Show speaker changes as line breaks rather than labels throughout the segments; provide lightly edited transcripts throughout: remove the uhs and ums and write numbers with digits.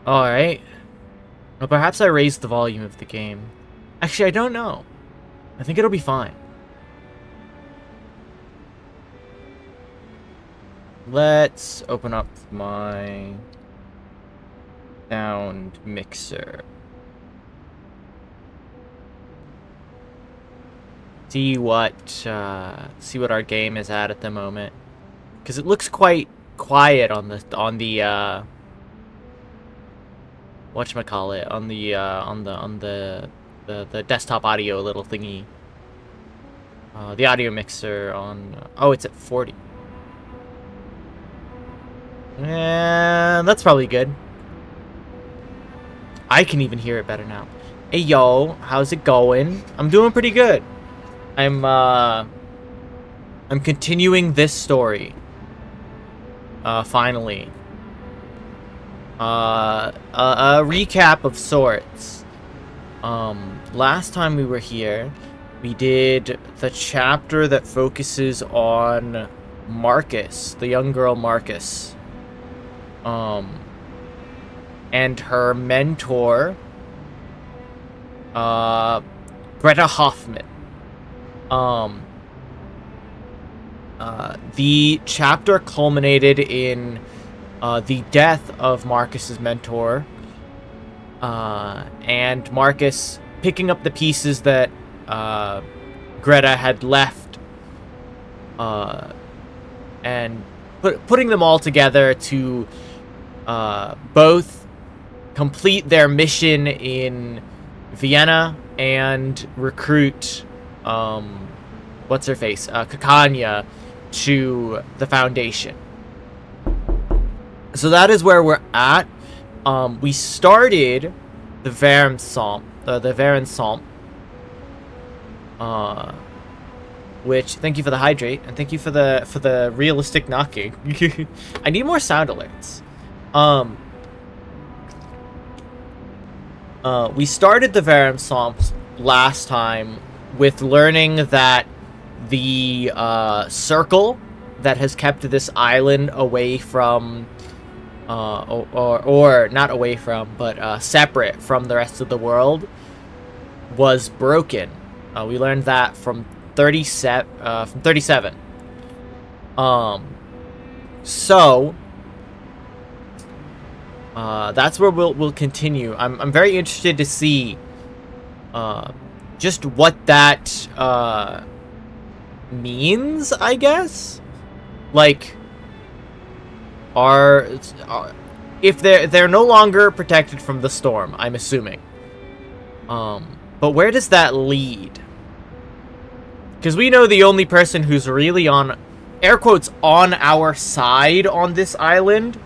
Alright. Well, perhaps I raised the volume of the game. Actually, I don't know. I think it'll be fine. Let's open up my sound mixer. See what our game is at the moment, because it looks quite quiet on the whatchamacallit, on the desktop audio little thingy. The audio mixer on, oh, it's at 40. And that's probably good. I can even hear it better now. Hey yo, how's it going? I'm doing pretty good. I'm continuing this story. Finally. A recap of sorts. Last time we were here, we did the chapter that focuses on Marcus, the young girl Marcus. And her mentor, Greta Hoffman. The chapter culminated in the death of Marcus's mentor, and Marcus picking up the pieces that Greta had left, and putting them all together to both complete their mission in Vienna and recruit what's-her-face, Kakanya, to the Foundation. So that is where we're at. We started the Vereinsamt, which, thank you for the hydrate, and thank you for the realistic knocking. I need more sound alerts. We started the Vereinsamt last time with learning that the circle that has kept this island away from, or not away from, but separate from the rest of the world, was broken. We learned that from 37. So that's where we'll continue. I'm very interested to see just what that means, I guess. Like, if they're no longer protected from the storm, I'm assuming. But where does that lead? Because we know the only person who's really on, air quotes, on our side on this island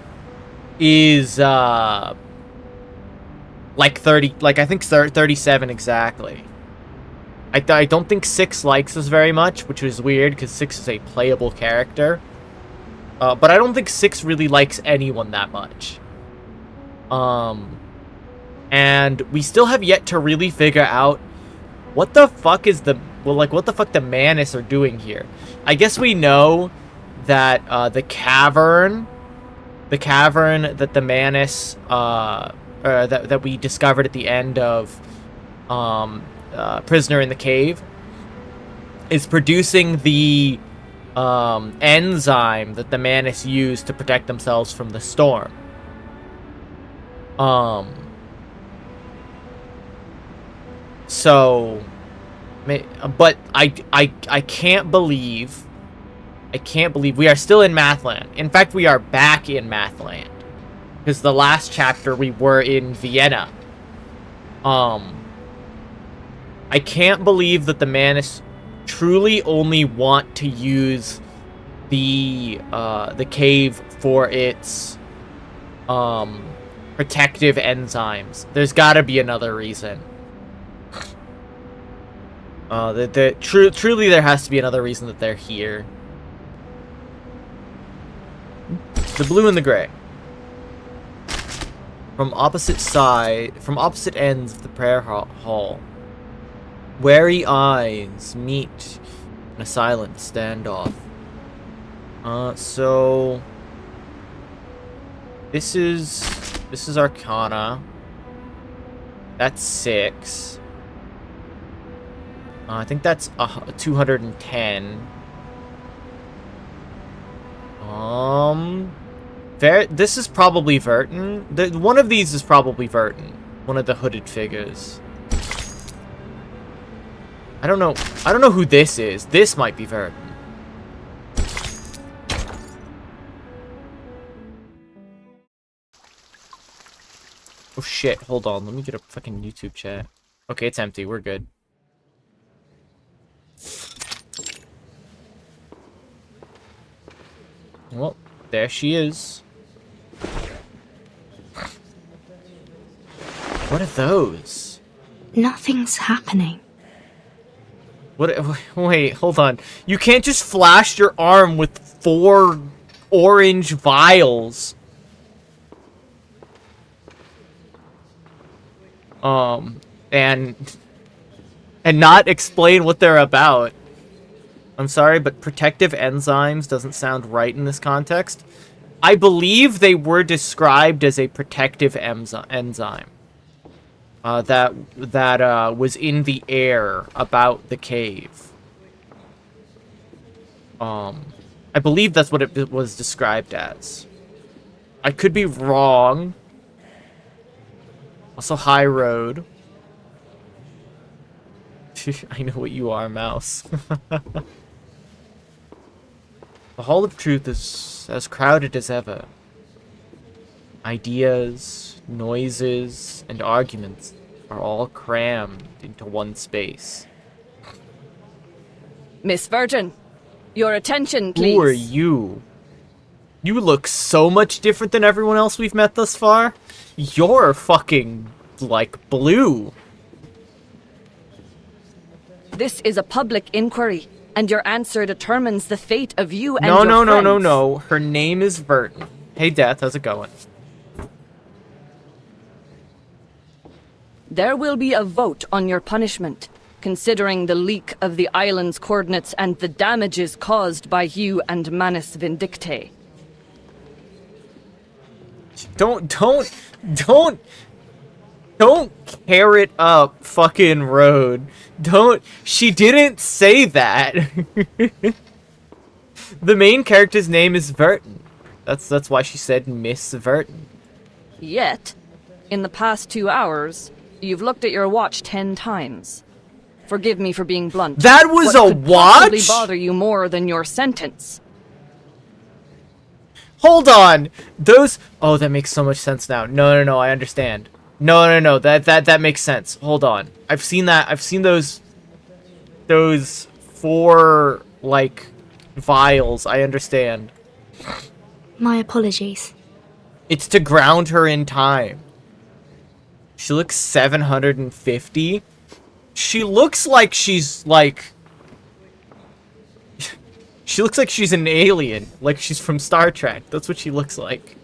is like 30, like I think 37 exactly. I don't think 6 likes us very much, which is weird because 6 is a playable character. But I don't think 6 really likes anyone that much. And we still have yet to really figure out what the fuck is what the fuck the Manus are doing here. I guess we know that the cavern that the Manus that we discovered at the end of Prisoner in the Cave is producing the enzyme that the Manus used to protect themselves from the storm. So, but I can't believe we are still in Mathland. In fact, we are back in Mathland, because the last chapter we were in Vienna. I can't believe that the Manus truly only want to use the cave for its protective enzymes. There's got to be another reason. Truly there has to be another reason that they're here. The blue and the gray. From opposite ends of the prayer hall, wary eyes meet in a silent standoff. So This is Arcana. That's 6. I think that's 210. This is probably Vertin. One of these is probably Vertin. One of the hooded figures. I don't know who this is. This might be Vertin. Oh shit, hold on. Let me get a fucking YouTube chat. Okay, it's empty. We're good. Well, there she is. What are those?
Nothing's happening.
What? Wait, hold on. You can't just flash your arm with 4 orange vials. And not explain what they're about. I'm sorry, but protective enzymes doesn't sound right in this context. I believe they were described as a protective enzyme. That was in the air about the cave. I believe that's what it was described as. I could be wrong. Also, High Road. I know what you are, Mouse. The Hall of Truth is as crowded as ever. Ideas, noises, and arguments are all crammed into one space.
Miss Virgin, your attention, please.
Who are you? You look so much different than everyone else we've met thus far. You're fucking, like, blue.
This is a public inquiry, and your answer determines the fate of you and your friends.
No. Her name is Vertin. Hey, Death, how's it going?
There will be a vote on your punishment, considering the leak of the island's coordinates and the damages caused by you and Manus Vindictae.
Don't carrot up fucking Road. She didn't say that. The main character's name is Vertin. That's why she said Miss Vertin.
Yet, in the past 2 hours, you've looked at your watch 10 times. Forgive me for being blunt.
That was
what
a
could
watch?
possibly bother you more than your sentence?
Hold on. Oh, that makes so much sense now. No, I understand. No. That makes sense. Hold on. I've seen that. I've seen those 4 like vials. I understand.
My apologies.
It's to ground her in time. She looks 750. She looks like she's like she looks like she's an alien, like she's from Star Trek. That's what she looks like.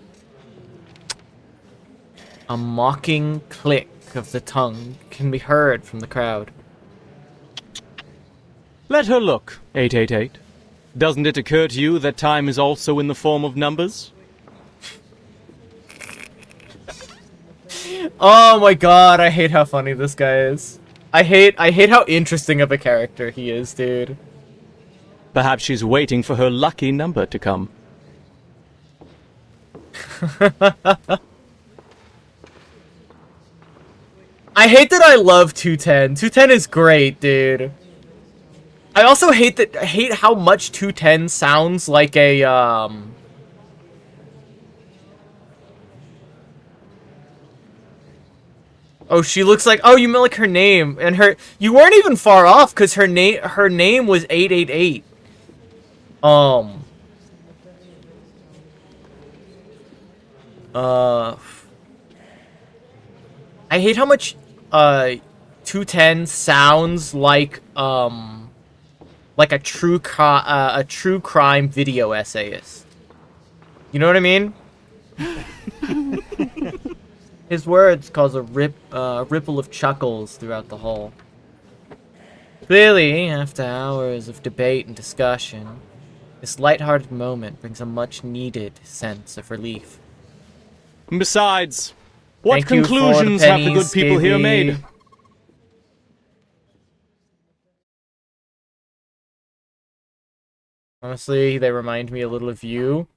A mocking click of the tongue can be heard from the crowd.
Let her look, 888. Doesn't it occur to you that time is also in the form of numbers?
Oh my god, I hate how funny this guy is. I hate how interesting of a character he is, dude.
Perhaps she's waiting for her lucky number to come.
I hate that I love 210. 210 is great, dude. I also hate how much 210 sounds like a Oh, she looks like, oh, you meant like her name and you weren't even far off because her name was 888. I hate how much 210 sounds like a true crime video essayist. You know what I mean? His words cause a ripple of chuckles throughout the hall. Clearly, after hours of debate and discussion, this lighthearted moment brings a much-needed sense of relief.
Besides, what
Thank you for the
conclusions have the good
pennies,
people here
Davey.
made?
Honestly, they remind me a little of you.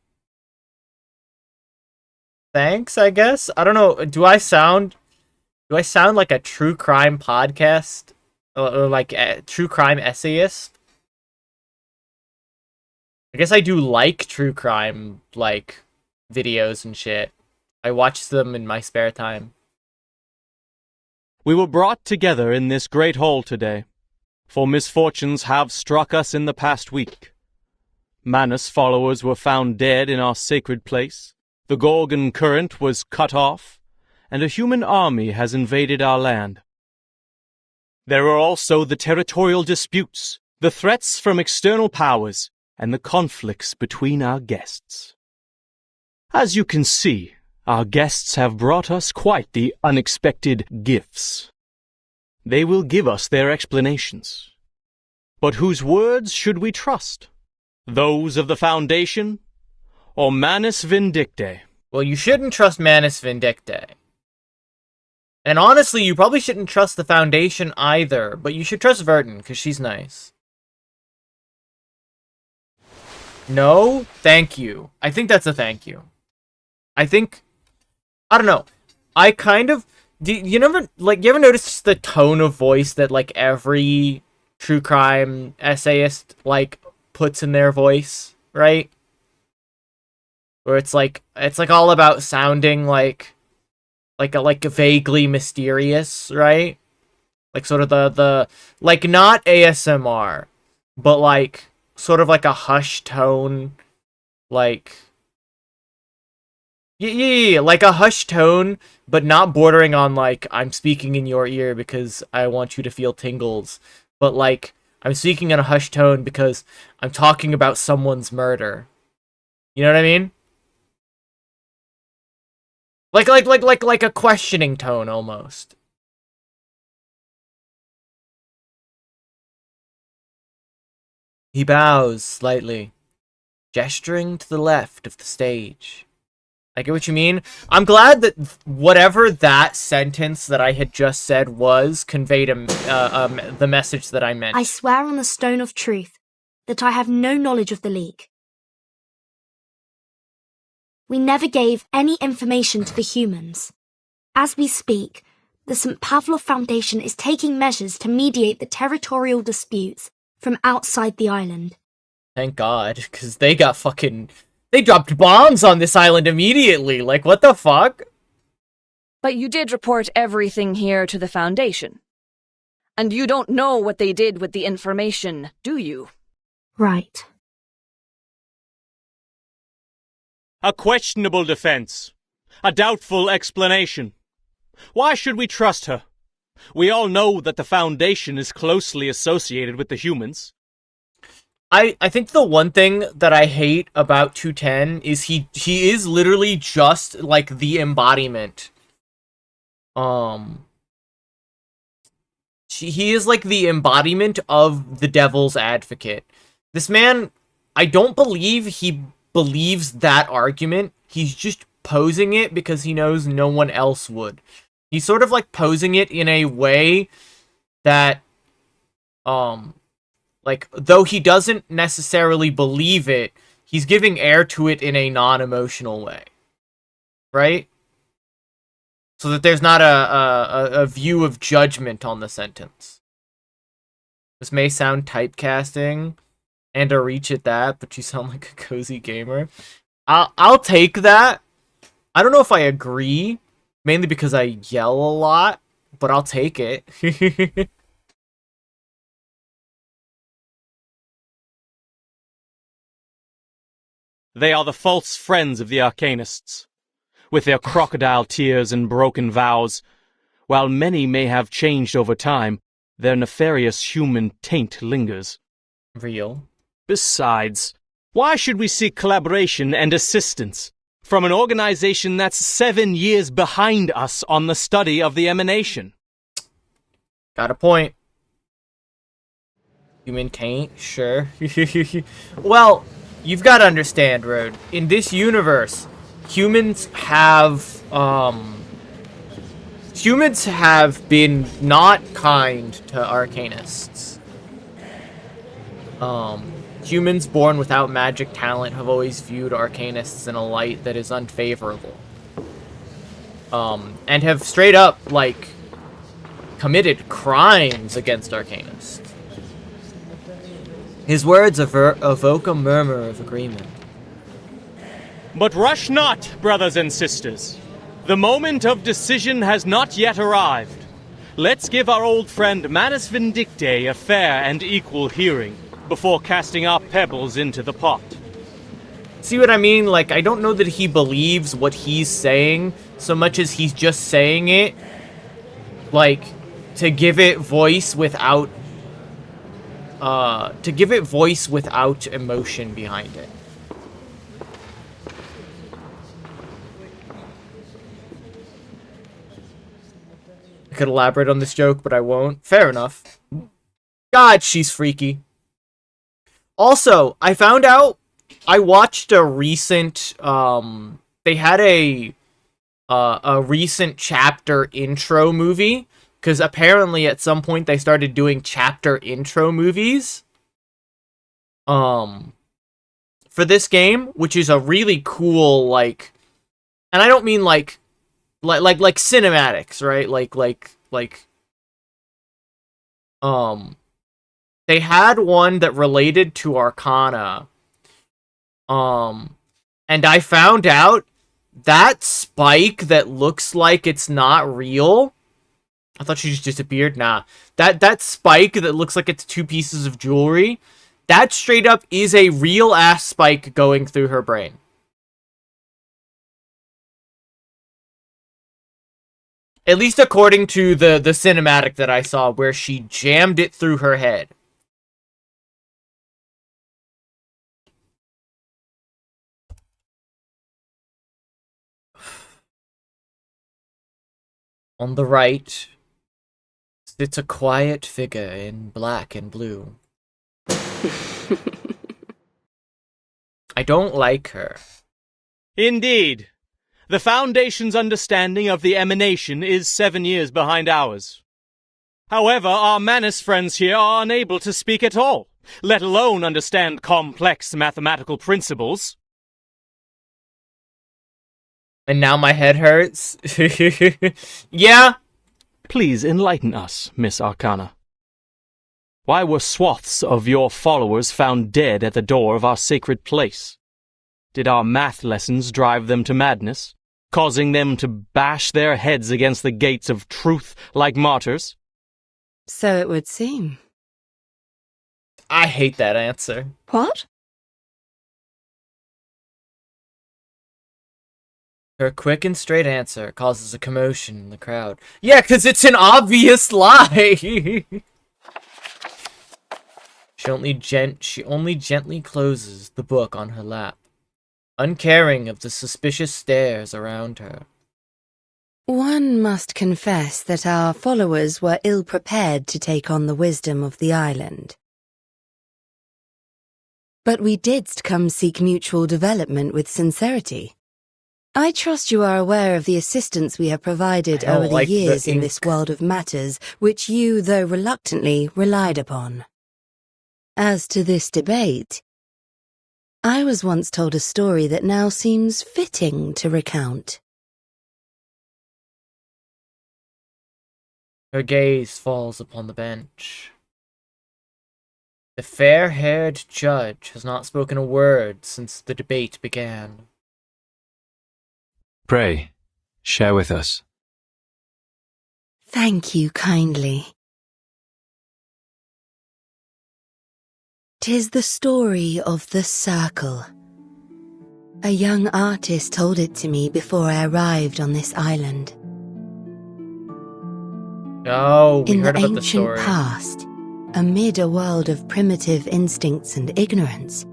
Thanks, I guess. I don't know. Do I sound like a true crime podcast or like a true crime essayist? I guess I do like true crime like videos and shit. I watch them in my spare time.
We were brought together in this great hall today, for misfortunes have struck us in the past week. Manus followers were found dead in our sacred place, the Gorgon current was cut off, and a human army has invaded our land. There are also the territorial disputes, the threats from external powers, and the conflicts between our guests. As you can see, our guests have brought us quite the unexpected gifts. They will give us their explanations. But whose words should we trust? Those of the Foundation, or Manus Vindictae?
Well, you shouldn't trust Manus Vindictae. And honestly, you probably shouldn't trust the Foundation either, but you should trust Verdun, because she's nice. No? Thank you. I think that's a thank you. I don't know. I kind of... you ever notice the tone of voice that, like, every true crime essayist, like, puts in their voice, right? Where it's like all about sounding like vaguely mysterious, right? Like sort of the like not ASMR, but like sort of like a hush tone, like yeah, like a hush tone, but not bordering on like I'm speaking in your ear because I want you to feel tingles, but like I'm speaking in a hush tone because I'm talking about someone's murder. You know what I mean? Like a questioning tone almost. He bows slightly, gesturing to the left of the stage. I get what you mean. I'm glad that whatever that sentence that I had just said was conveyed the message that I meant.
I swear on the stone of truth that I have no knowledge of the leak. We never gave any information to the humans. As we speak, the St. Pavlov Foundation is taking measures to mediate the territorial disputes from outside the island.
Thank God, because they got fucking... They dropped bombs on this island immediately. Like, what the fuck?
But you did report everything here to the Foundation. And you don't know what they did with the information, do you?
Right.
A questionable defense. A doubtful explanation. Why should we trust her? We all know that the Foundation is closely associated with the humans.
I think the one thing that I hate about 210 is he is literally just like the embodiment. He is like the embodiment of the devil's advocate. This man, I don't believe he believes that argument. He's just posing it because he knows no one else would. He's sort of like posing it in a way that, like, though he doesn't necessarily believe it, he's giving air to it in a non-emotional way. Right? So that there's not a view of judgment on the sentence. This may sound typecasting and a reach at that, but you sound like a cozy gamer. I'll take that. I don't know if I agree, mainly because I yell a lot, but I'll take it.
They are the false friends of the Arcanists, with their crocodile tears and broken vows. While many may have changed over time, their nefarious human taint lingers.
Real.
Besides, why should we seek collaboration and assistance from an organization that's 7 years behind us on the study of the emanation?
Got a point. Human taint? Sure. Well, you've got to understand, Road. In this universe, humans have been not kind to arcanists. Humans born without magic talent have always viewed arcanists in a light that is unfavorable. And have straight up, like, committed crimes against arcanists. His words evoke a murmur of agreement.
But rush not, brothers and sisters. The moment of decision has not yet arrived. Let's give our old friend Manus Vindicte a fair and equal hearing before casting our pebbles into the pot.
See what I mean? Like, I don't know that he believes what he's saying so much as he's just saying it, like, to give it voice without emotion behind it. I could elaborate on this joke, but I won't. Fair enough. God, she's freaky. Also, I found out, I watched a recent, they had a recent chapter intro movie, because apparently at some point they started doing chapter intro movies, for this game, which is a really cool, like, and I don't mean like cinematics, right? They had one that related to Arcana. And I found out that spike that looks like it's not real. I thought she just disappeared. Nah. That spike that looks like it's two pieces of jewelry, that straight up is a real ass spike going through her brain. At least according to the cinematic that I saw, where she jammed it through her head. On the right sits a quiet figure in black and blue. I don't like her.
Indeed. The Foundation's understanding of the emanation is 7 years behind ours. However, our Manus friends here are unable to speak at all, let alone understand complex mathematical principles.
And now my head hurts. Yeah.
Please enlighten us, Miss Arcana. Why were swaths of your followers found dead at the door of our sacred place? Did our math lessons drive them to madness, causing them to bash their heads against the gates of truth like martyrs?
So it would seem.
I hate that answer.
What?
Her quick and straight answer causes a commotion in the crowd. Yeah, because it's an obvious lie! She only gently closes the book on her lap, uncaring of the suspicious stares around her.
One must confess that our followers were ill-prepared to take on the wisdom of the island. But we didst come seek mutual development with sincerity. I trust you are aware of the assistance we have provided over the years in this world of matters, which you, though reluctantly, relied upon. As to this debate, I was once told a story that now seems fitting to recount.
Her gaze falls upon the bench. The fair-haired judge has not spoken a word since the debate began.
Pray, share with us.
Thank you kindly. 'Tis the story of the circle. A young artist told it to me before I arrived on this island.
Oh, we
In
heard
the
about the
ancient
story.
past, amid a world of primitive instincts and ignorance,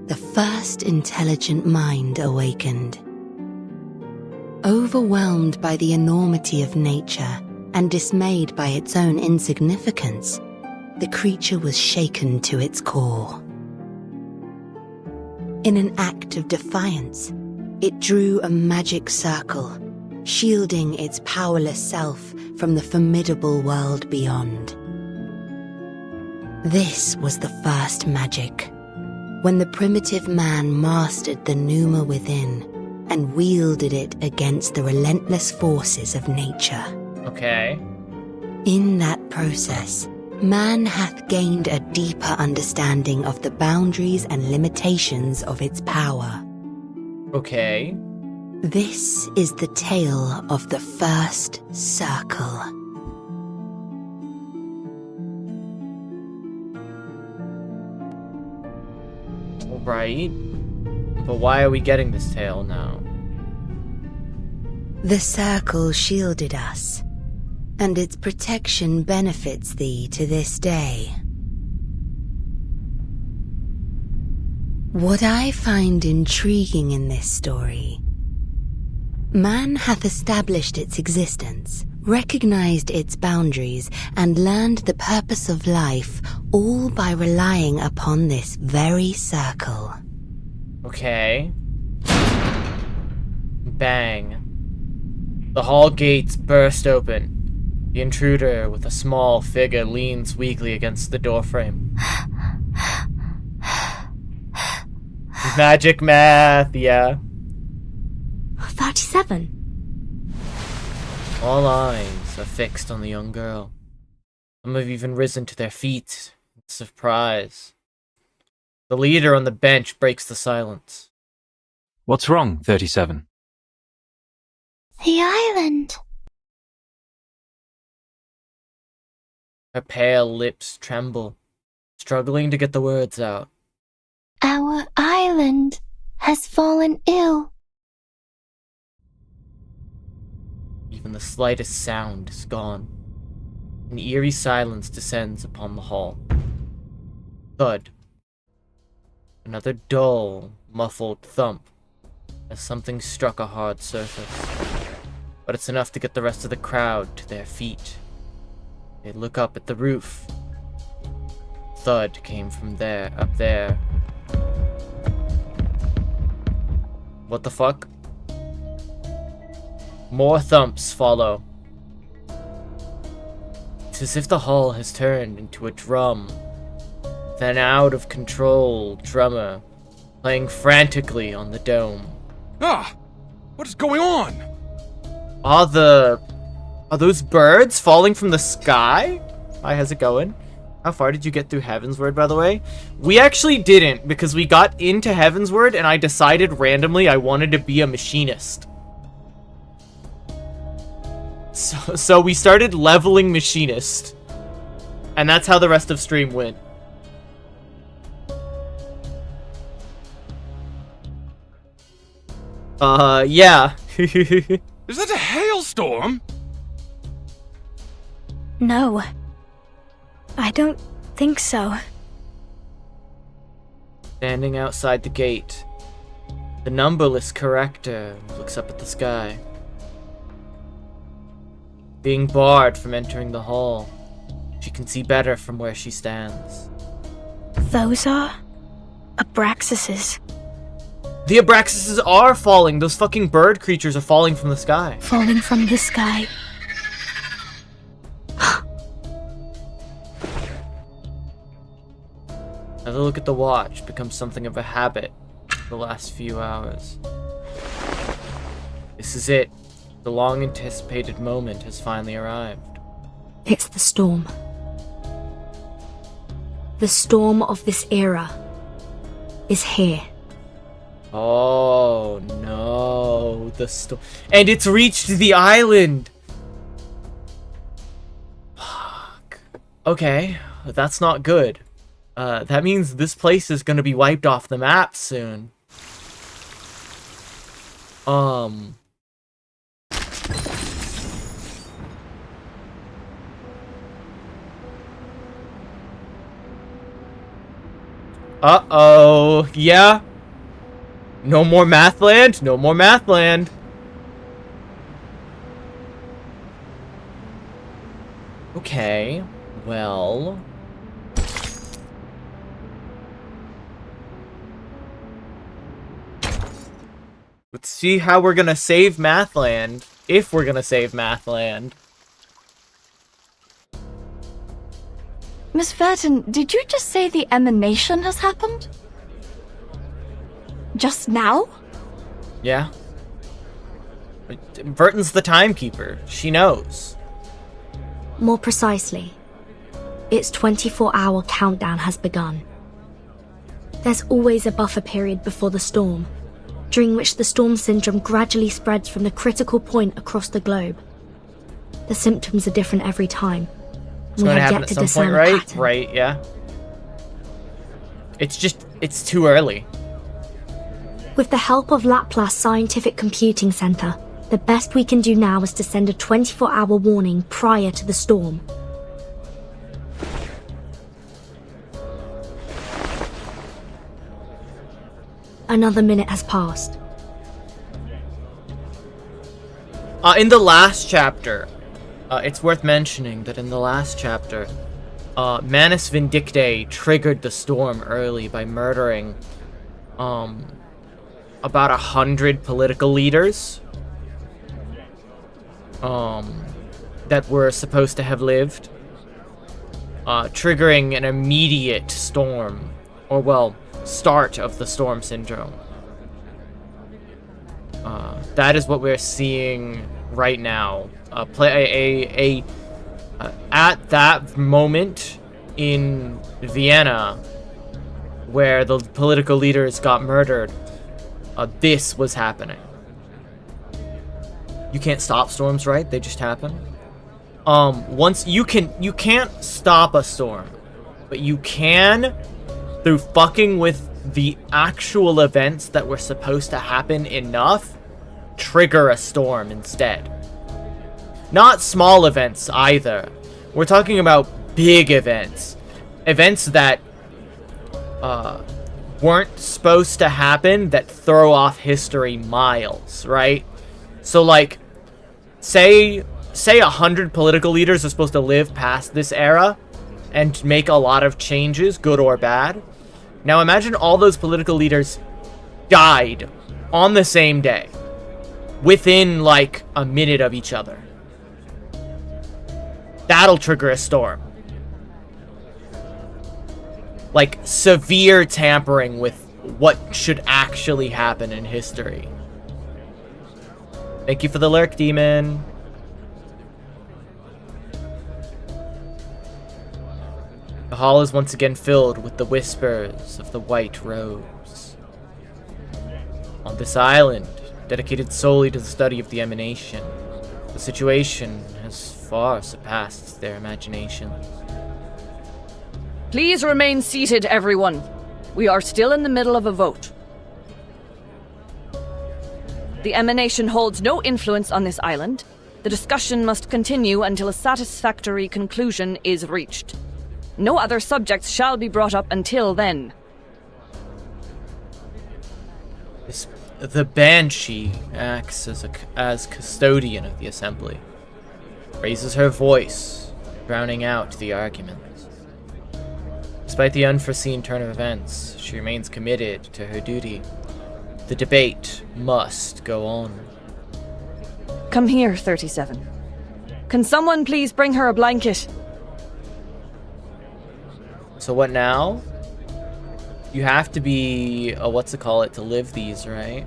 the first intelligent mind awakened. Overwhelmed by the enormity of nature and dismayed by its own insignificance, the creature was shaken to its core. In an act of defiance, It drew a magic circle, shielding its powerless self from the formidable world beyond. This was the first magic, when the primitive man mastered the pneuma within and wielded it against the relentless forces of nature.
Okay.
In that process, man hath gained a deeper understanding of the boundaries and limitations of its power.
Okay.
This is the tale of the first circle.
Right. But why are we getting this tale now?
The circle shielded us, and its protection benefits thee to this day. What I find intriguing in this story, man hath established its existence, recognized its boundaries, and learned the purpose of life, all by relying upon this very circle.
Okay. Bang. The hall gates burst open. The intruder, with a small figure, leans weakly against the doorframe. Magic math, yeah.
37.
All eyes are fixed on the young girl. Some have even risen to their feet in surprise. The leader on the bench breaks the silence.
What's wrong, 37?
The island.
Her pale lips tremble, struggling to get the words out.
Our island has fallen ill.
Even the slightest sound is gone. An eerie silence descends upon the hall. Thud. Another dull, muffled thump as something struck a hard surface. But it's enough to get the rest of the crowd to their feet. They look up at the roof. Thud came from there, up there. What the fuck? More thumps follow. It's as if the hall has turned into a drum. With an out-of-control drummer playing frantically on the dome.
Ah! What is going on?
Are those birds falling from the sky? Hi, how's it going? How far did you get through Heavensward, by the way? We actually didn't, because we got into Heavensward and I decided randomly I wanted to be a machinist. So we started leveling machinist. And that's how the rest of stream went. Yeah.
Is that a hailstorm?
No. I don't think so.
Standing outside the gate, the numberless corrector looks up at the sky. Being barred from entering the hall, she can see better from where she stands.
Those are Abraxases.
The Abraxases are falling! Those fucking bird creatures are falling from the sky.
Falling from the sky.
Another look at the watch becomes something of a habit the last few hours. This is it. The long-anticipated moment has finally arrived.
It's the storm. The storm of this era is here.
Oh no, the storm. And it's reached the island! Fuck. Okay, that's not good. That means this place is gonna be wiped off the map soon. Uh-oh. Yeah. No more Mathland? No more Mathland. Okay. Well... Let's see how we're gonna save Mathland. If we're gonna save Mathland.
Miss Verton, did you just say the emanation has happened? Just now?
Yeah. Verton's the timekeeper. She knows.
More precisely, its 24-hour countdown has begun. There's always a buffer period before the storm, during which the storm syndrome gradually spreads from the critical point across the globe. The symptoms are different every time.
It's going to happen at some point, right? Right, yeah. It's too early.
With the help of Laplace Scientific Computing Center, the best we can do now is to send a 24-hour warning prior to the storm. Another minute has passed.
In the last chapter, it's worth mentioning that in the last chapter, Manus Vindictae triggered the storm early by murdering about 100 political leaders that were supposed to have lived, triggering an immediate storm, or well, start of the storm syndrome. That is what we're seeing right now. At that moment in Vienna, where the political leaders got murdered, this was happening. You can't stop storms, right? They just happen. Once you can't stop a storm, but you can, through fucking with the actual events that were supposed to happen enough, trigger a storm instead. Not small events either. We're talking about big events. Events that weren't supposed to happen, that throw off history miles, right? So like, say 100 political leaders are supposed to live past this era and make a lot of changes, good or bad. Now imagine all those political leaders died on the same day, within like a minute of each other. That'll trigger a storm. Like, severe tampering with what should actually happen in history. Thank you for the lurk, demon. The hall is once again filled with the whispers of the White Rose. On this island, dedicated solely to the study of the emanation, the situation has far surpassed their imaginations.
Please remain seated, everyone. We are still in the middle of a vote. The emanation holds no influence on this island. The discussion must continue until a satisfactory conclusion is reached. No other subjects shall be brought up until then.
The Banshee acts as custodian of the assembly, raises her voice, drowning out the arguments. Despite the unforeseen turn of events, she remains committed to her duty. The debate must go on.
Come here, 37. Can someone please bring her a blanket?
So what now? You have to be to live these, right?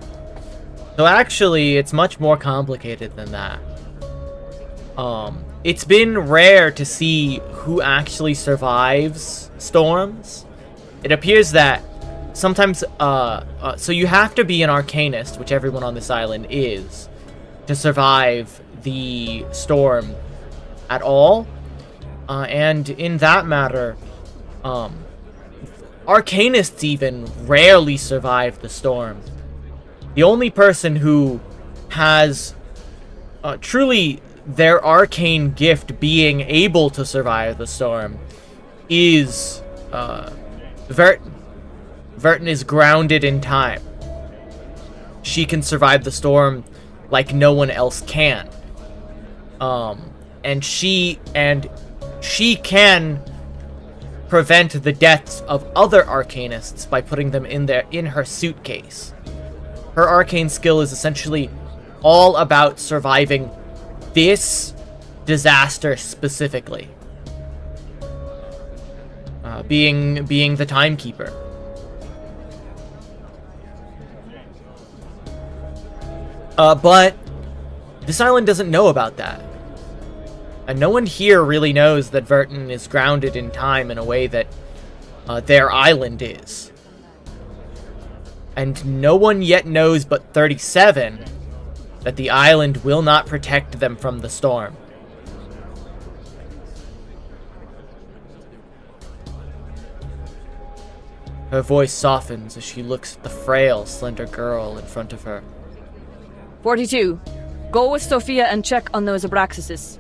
So actually, it's much more complicated than that. It's been rare to see who actually survives storms. It appears that sometimes, so you have to be an arcanist, which everyone on this island is, to survive the storm at all. And in that matter, arcanists even rarely survive the storm. The only person who has truly their arcane gift being able to survive the storm is Verton. Verton is grounded in time. She can survive the storm like no one else can. And she can prevent the deaths of other arcanists by putting them in her suitcase. Her arcane skill is essentially all about surviving this disaster specifically. Being the timekeeper. But this island doesn't know about that. And no one here really knows that Vertin is grounded in time in a way that their island is. And no one yet knows but 37 that the island will not protect them from the storm. Her voice softens as she looks at the frail, slender girl in front of her.
42. Go with Sophia and check on those Abraxases.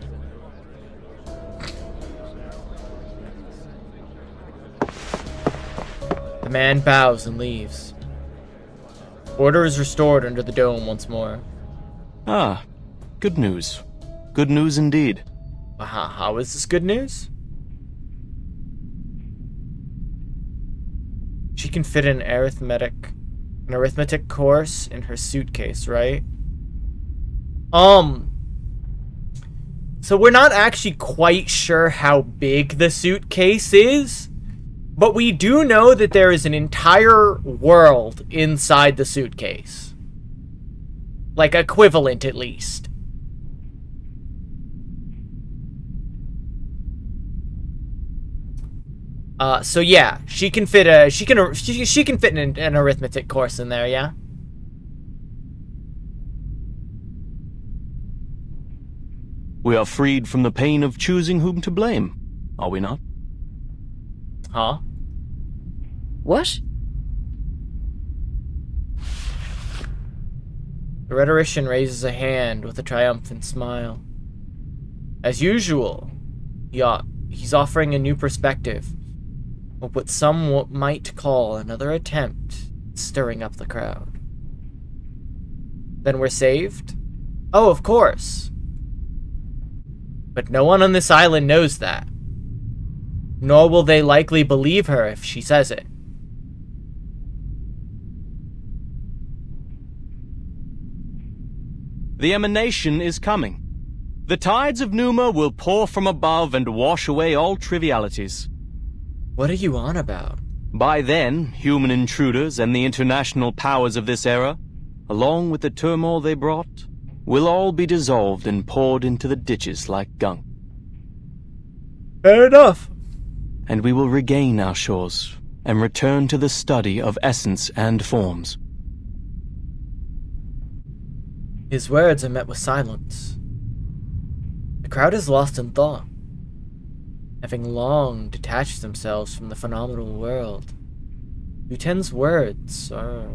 The man bows and leaves. Order is restored under the dome once more.
Ah, good news. Good news indeed.
How is this good news? She can fit an arithmetic course in her suitcase, right? So we're not actually quite sure how big the suitcase is, but we do know that there is an entire world inside the suitcase. Like, equivalent at least. So yeah, she can fit an arithmetic course in there, yeah?
We are freed from the pain of choosing whom to blame, are we not?
Huh?
What?
The rhetorician raises a hand with a triumphant smile. As usual, he's offering a new perspective, of what some might call another attempt at stirring up the crowd. Then we're saved? Oh, of course. But no one on this island knows that. Nor will they likely believe her if she says it.
The emanation is coming. The tides of Numa will pour from above and wash away all trivialities.
What are you on about?
By then, human intruders and the international powers of this era, along with the turmoil they brought, will all be dissolved and poured into the ditches like gunk.
Fair enough.
And we will regain our shores and return to the study of essence and forms.
His words are met with silence. The crowd is lost in thought, having long detached themselves from the phenomenal world. Luten's words are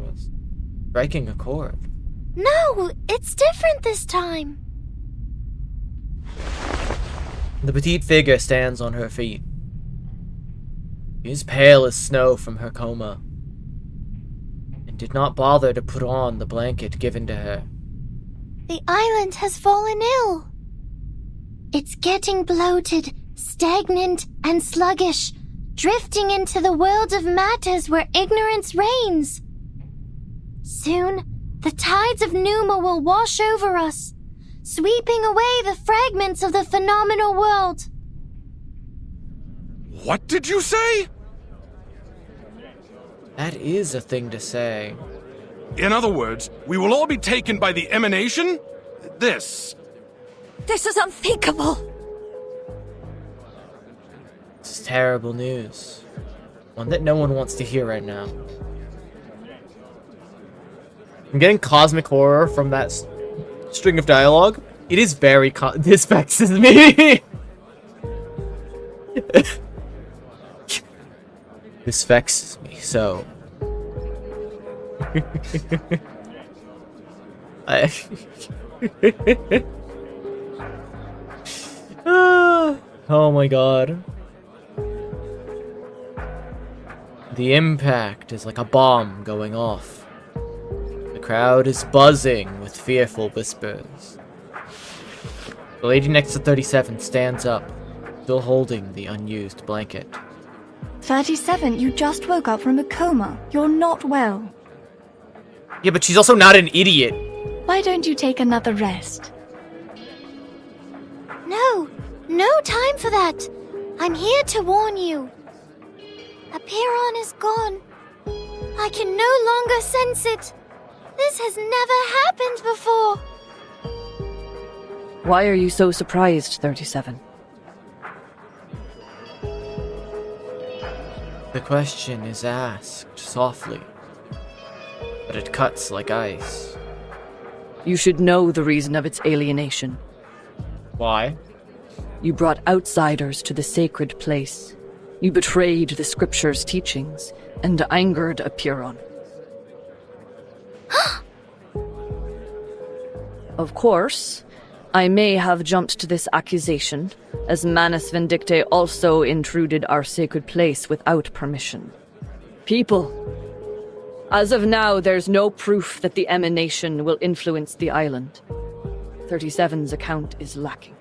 striking a chord.
No, it's different this time.
The petite figure stands on her feet. She is pale as snow from her coma, and did not bother to put on the blanket given to her.
The island has fallen ill. It's getting bloated, stagnant, and sluggish, drifting into the world of matters where ignorance reigns. Soon, the tides of Numa will wash over us, sweeping away the fragments of the phenomenal world.
What did you say?
That is a thing to say.
In other words, we will all be taken by the emanation? This
This is unthinkable.
This is terrible news. One that no one wants to hear right now. I'm getting cosmic horror from that string of dialogue. It is very this vexes me. This vexes me so. Oh my god. The impact is like a bomb going off. The crowd is buzzing with fearful whispers. The lady next to 37 stands up, still holding the unused blanket.
37, you just woke up from a coma. You're not well.
Yeah, but she's also not an idiot.
Why don't you take another rest?
No, no time for that. I'm here to warn you. Apiron is gone. I can no longer sense it. This has never happened before.
Why are you so surprised, 37?
The question is asked softly, but it cuts like ice.
You should know the reason of its alienation.
Why?
You brought outsiders to the sacred place. You betrayed the scripture's teachings and angered Apiron. Of course, I may have jumped to this accusation, as Manus Vindicte also intruded our sacred place without permission. People, as of now, there's no proof that the emanation will influence the island. 37's account is lacking.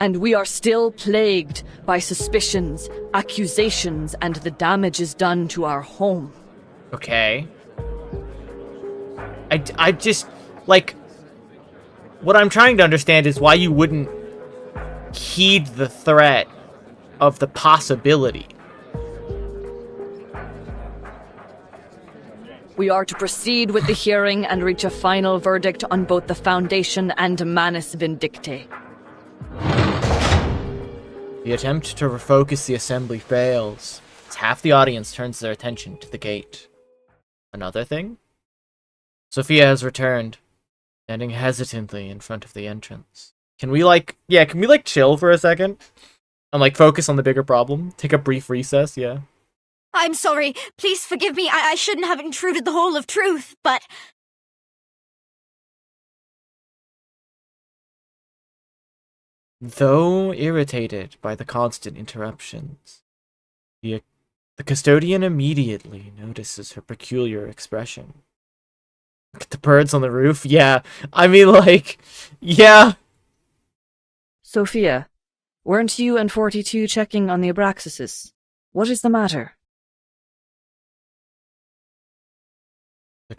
And we are still plagued by suspicions, accusations, and the damages done to our home.
Okay. I just, like... What I'm trying to understand is why you wouldn't heed the threat of the possibility.
We are to proceed with the hearing and reach a final verdict on both the Foundation and Manus Vindicte.
The attempt to refocus the assembly fails, as half the audience turns their attention to the gate. Another thing? Sophia has returned, standing hesitantly in front of the entrance. Can we, chill for a second? And, focus on the bigger problem? Take a brief recess, yeah?
I'm sorry. Please forgive me. I shouldn't have intruded the Hall of Truth, but...
Though irritated by the constant interruptions, the custodian immediately notices her peculiar expression. Look at the birds on the roof. Yeah. I mean, yeah.
Sophia, weren't you and 42 checking on the Abraxases? What is the matter?
The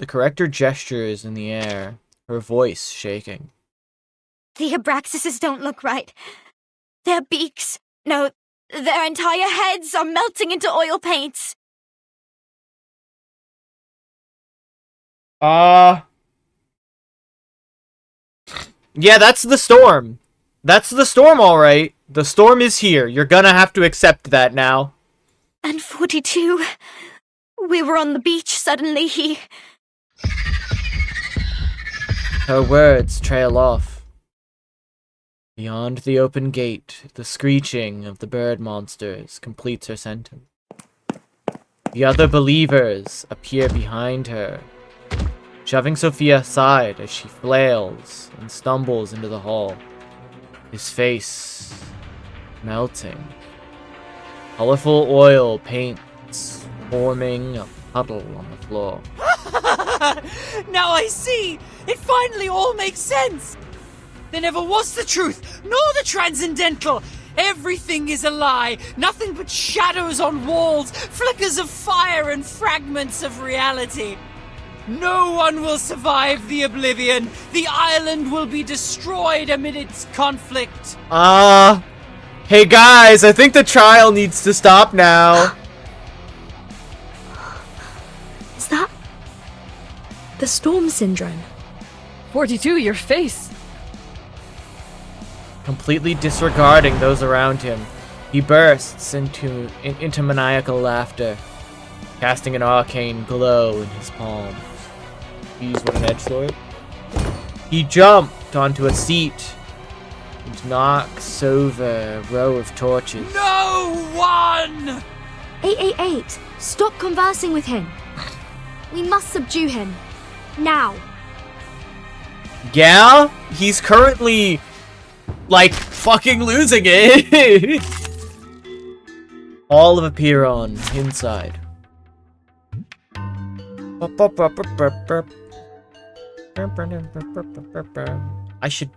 corrector gestures in the air, her voice shaking.
The Abraxases don't look right. Their beaks, no, their entire heads are melting into oil paints.
Yeah, that's the storm. That's the storm, alright. The storm is here. You're gonna have to accept that now.
And 42... We were on the beach, suddenly he...
Her words trail off. Beyond the open gate, the screeching of the bird monsters completes her sentence. The other believers appear behind her, shoving Sophia aside as she flails and stumbles into the hall, his face melting. Colorful oil paints forming a puddle on the floor.
Now I see! It finally all makes sense! There never was the truth, nor the transcendental! Everything is a lie! Nothing but shadows on walls, flickers of fire and fragments of reality! No one will survive the oblivion! The island will be destroyed amid its conflict!
Hey guys, I think the trial needs to stop now.
Is that... the storm syndrome?
42, your face!
Completely disregarding those around him, he bursts into maniacal laughter, casting an arcane glow in his palms. He's with an edgelord. He jumped onto a seat and knocks over a row of torches.
No one!
888, stop conversing with him. We must subdue him. Now.
Yeah? He's currently, fucking losing it. All of Apiron inside. I should...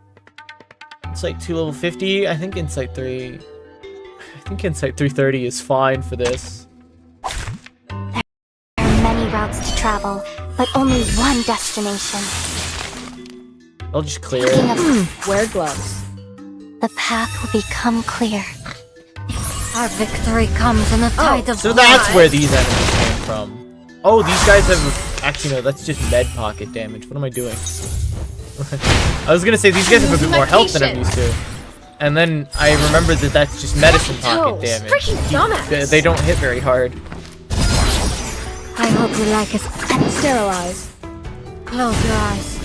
Insight 2 level 50? I think Insight 3... I think Insight 330 is fine for this.
There are many
routes to travel, but only one destination.
I'll just clear
Speaking
it.
of
Wear gloves.
the path will become clear. Our victory comes in the tide of
So that's where these enemies came from. Oh, these guys have... Actually, no, that's just med pocket damage. What am I doing? I was gonna say, these guys have a bit more health than I'm used to. And then I remembered that that's just medicine pocket damage.
Freaking dumbass.
They don't hit very hard.
I hope you like it.
Sterilize.
Close your eyes.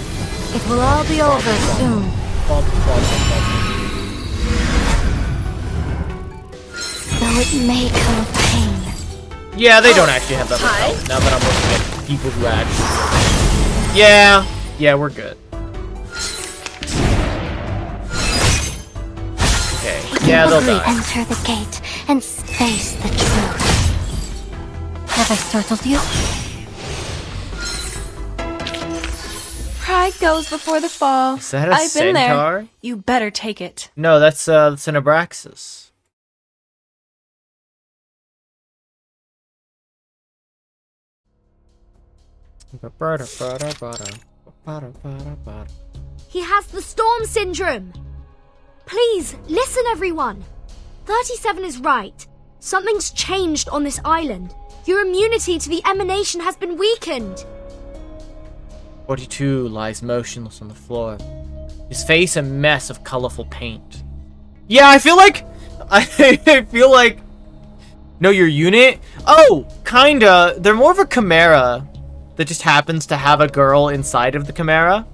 It will all be over soon. Though it may come with pain.
Yeah, they don't actually have that much health, now that I'm looking at people who actually... Yeah, we're good. Okay, yeah, they'll die.
Enter the gate and face the truth. Have I startled you?
Pride goes before the fall.
Is that a
I've been there.
centaur?
You better take it.
No, that's an Abraxas.
He has the storm syndrome. Please, listen everyone. 37 is right. Something's changed on this island. Your immunity to the emanation has been weakened.
42 lies motionless on the floor. His face a mess of colorful paint. Yeah, I feel like... I feel like... No, your unit? Oh, kinda. They're more of a chimera that just happens to have a girl inside of the chimera.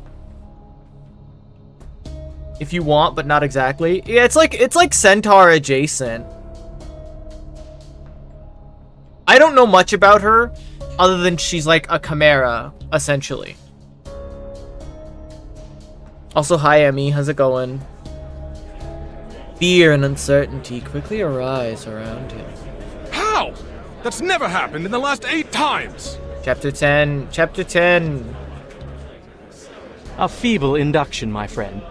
If you want, but not exactly. Yeah, it's like centaur adjacent. I don't know much about her, other than she's like a chimera, essentially. Also, hi Emmy, how's it going? Fear and uncertainty quickly arise around him.
How? That's never happened in the last 8 times!
Chapter 10, Chapter 10.
A feeble induction, my friend.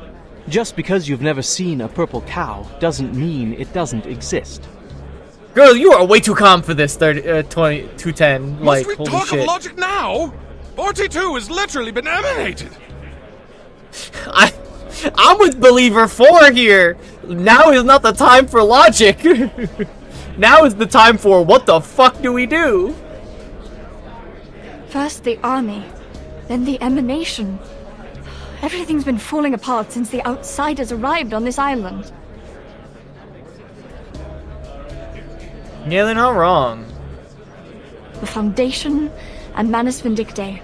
Just because you've never seen a purple cow doesn't mean it doesn't exist.
Girl, you are way too calm for this, 210. Like,
Must we
holy
talk
shit.
of logic now? 42 has literally been emanated!
I'm with Believer 4 here. Now is not the time for logic. Now is the time for what the fuck do we do?
First the army, then the emanation. Everything's been falling apart since the outsiders arrived on this island.
Yeah, they're not wrong.
The Foundation and Manus Vindictae.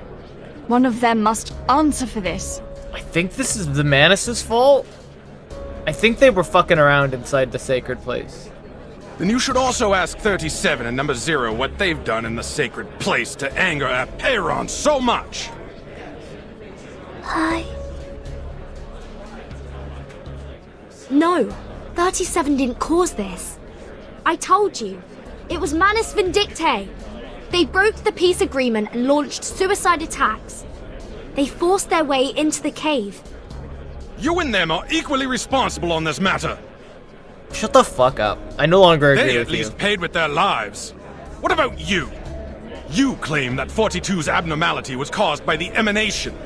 One of them must answer for this.
I think this is the Manus' fault. I think they were fucking around inside the sacred place.
Then you should also ask 37 and number 0 what they've done in the sacred place to anger Apeiron so much.
No, 37 didn't cause this. I told you. It was Manus Vindictae. They broke the peace agreement and launched suicide attacks. They forced their way into the cave.
You and them are equally responsible on this matter.
Shut the fuck up. I no longer agree
They
with
at least
you.
paid with their lives. What about you? You claim that 42's abnormality was caused by the emanation.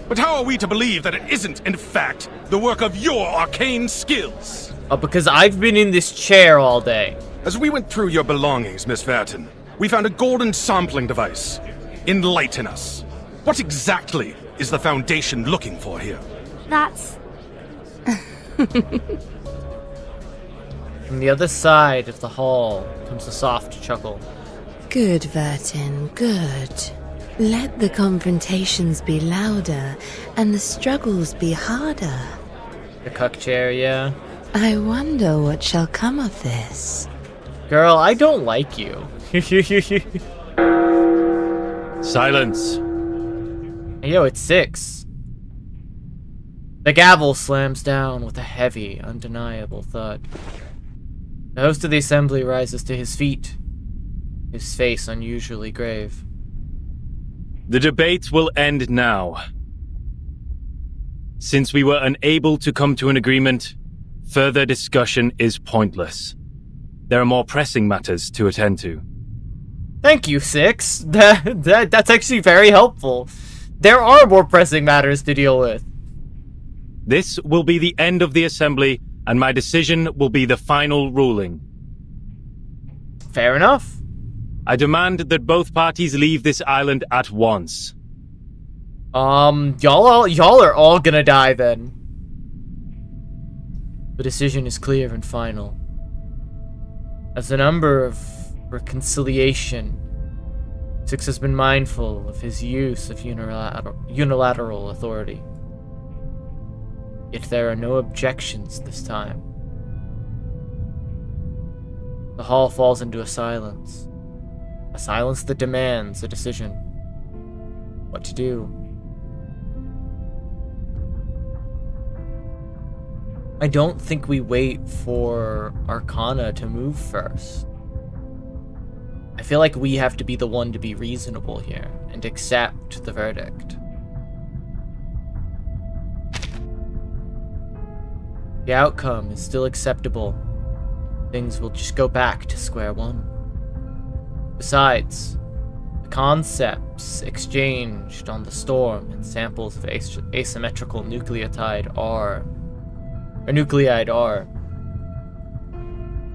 But how are we to believe that it isn't, in fact, the work of your arcane skills?
Because I've been in this chair all day.
As we went through your belongings, Miss Verton, we found a golden sampling device. Enlighten us. What exactly is the Foundation looking for here?
That's...
From the other side of the hall comes a soft chuckle.
Good, Vertin, good. Let the confrontations be louder and the struggles be harder.
The cuck chair, yeah.
I wonder what shall come of this.
Girl, I don't like you.
Silence.
Yo, it's 6. The gavel slams down with a heavy, undeniable thud. The host of the assembly rises to his feet, his face unusually grave.
The debate will end now. Since we were unable to come to an agreement, further discussion is pointless. There are more pressing matters to attend to.
Thank you, Six. That's actually very helpful. There are more pressing matters to deal with.
This will be the end of the assembly, and my decision will be the final ruling.
Fair enough.
I demand that both parties leave this island at once.
Y'all are all gonna die then. The decision is clear and final. As an ember of reconciliation, Six has been mindful of his use of unilateral authority. Yet there are no objections this time. The hall falls into a silence that demands a decision. What to do? I don't think we wait for Arcana to move first. I feel like we have to be the one to be reasonable here and accept the verdict. The outcome is still acceptable. Things will just go back to square one. Besides, the concepts exchanged on the storm and samples of asymmetrical nucleide are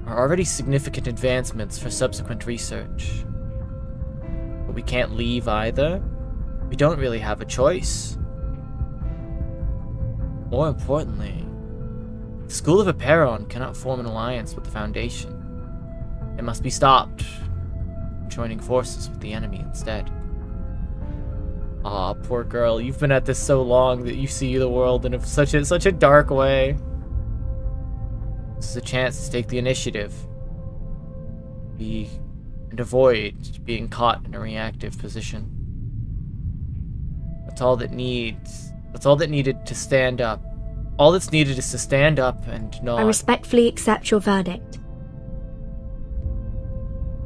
already significant advancements for subsequent research. But we can't leave either. We don't really have a choice. More importantly, the School of Aperon cannot form an alliance with the Foundation. It must be stopped from joining forces with the enemy instead. Aw, poor girl, you've been at this so long that you see the world in such a dark way. This is a chance to take the initiative. And avoid being caught in a reactive position. That's all that needed to stand up. All that's needed is to stand up and nod.
I respectfully accept your verdict.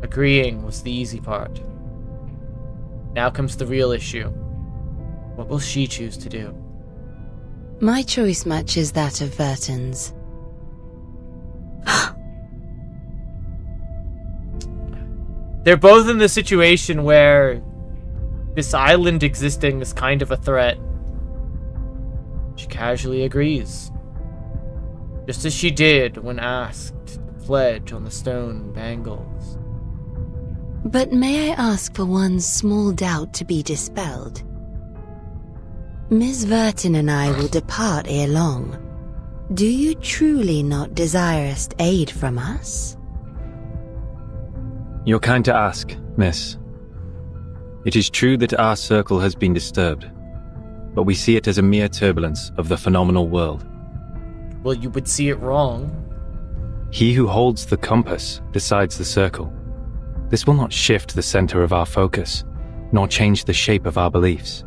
Agreeing was the easy part. Now comes the real issue. What will she choose to do?
My choice matches that of Verton's.
They're both in the situation where this island existing is kind of a threat. She casually agrees. Just as she did when asked to pledge on the stone bangles.
But may I ask for one small doubt to be dispelled? Miss Verton and I will depart ere long. Do you truly not desire aid from us?
You're kind to ask, miss. It is true that our circle has been disturbed, but we see it as a mere turbulence of the phenomenal world.
Well, you would see it wrong.
He who holds the compass decides the circle. This will not shift the center of our focus, nor change the shape of our beliefs.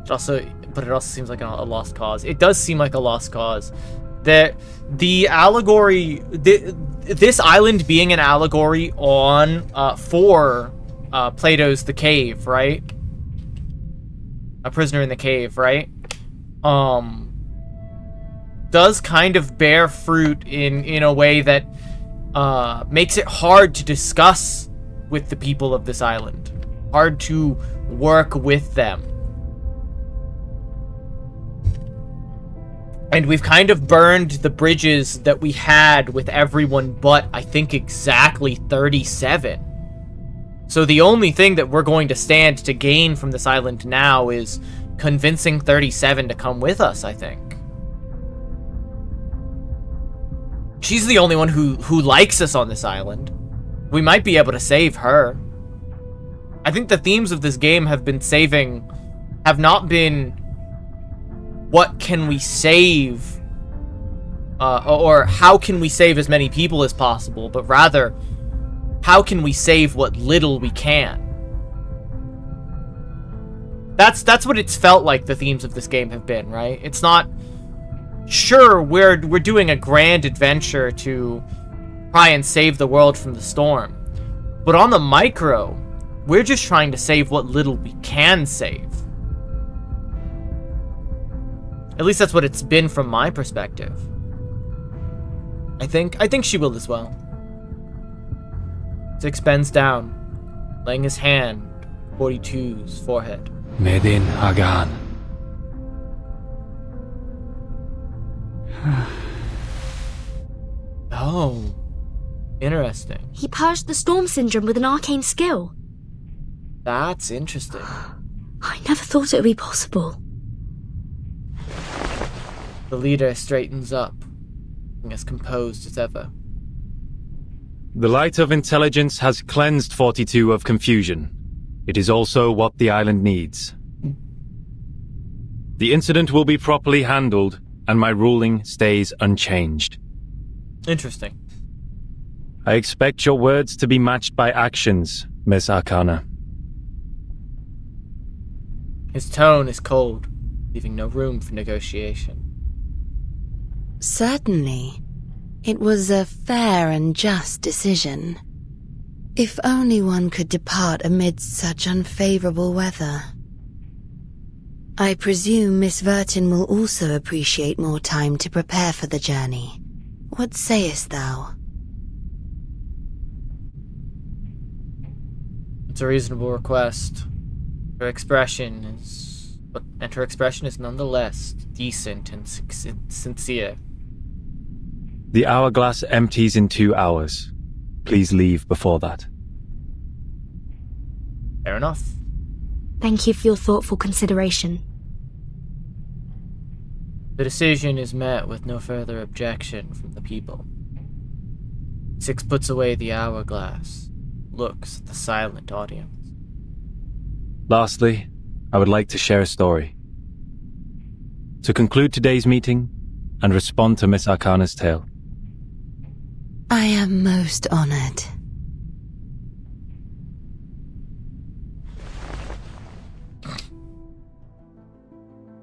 But it also seems like a lost cause. It does seem like a lost cause. The allegory, this island being an allegory for Plato's The Cave, right? A Prisoner in the Cave, right? Does kind of bear fruit in a way that makes it hard to discuss with the people of this island. Hard to work with them. And we've kind of burned the bridges that we had with everyone but, I think, exactly 37. So the only thing that we're going to stand to gain from this island now is convincing 37 to come with us, I think. She's the only one who likes us on this island. We might be able to save her. I think the themes of this game have not been what can we save, or how can we save as many people as possible, but rather, how can we save what little we can? That's what it's felt like the themes of this game have been, right? It's not, sure, we're doing a grand adventure to try and save the world from the storm, but on the micro, we're just trying to save what little we can save. At least that's what it's been from my perspective. I think she will as well. Six bends down, laying his hand on 42's forehead.
Medin Hagan.
Oh, interesting.
He purged the storm syndrome with an arcane skill.
That's interesting.
I never thought it would be possible.
The leader straightens up, looking as composed as ever.
The light of intelligence has cleansed 42 of confusion. It is also what the island needs. The incident will be properly handled, and my ruling stays unchanged.
Interesting.
I expect your words to be matched by actions, Miss Arcana.
His tone is cold, leaving no room for negotiation.
Certainly. It was a fair and just decision. If only one could depart amidst such unfavorable weather. I presume Miss Vertin will also appreciate more time to prepare for the journey. What sayest thou?
It's a reasonable request. Her expression is nonetheless decent and sincere.
The hourglass empties in 2 hours. Please leave before that.
Fair enough.
Thank you for your thoughtful consideration.
The decision is met with no further objection from the people. Six puts away the hourglass, looks at the silent audience.
Lastly, I would like to share a story. To conclude today's meeting and respond to Miss Arcana's tale.
I am most honored.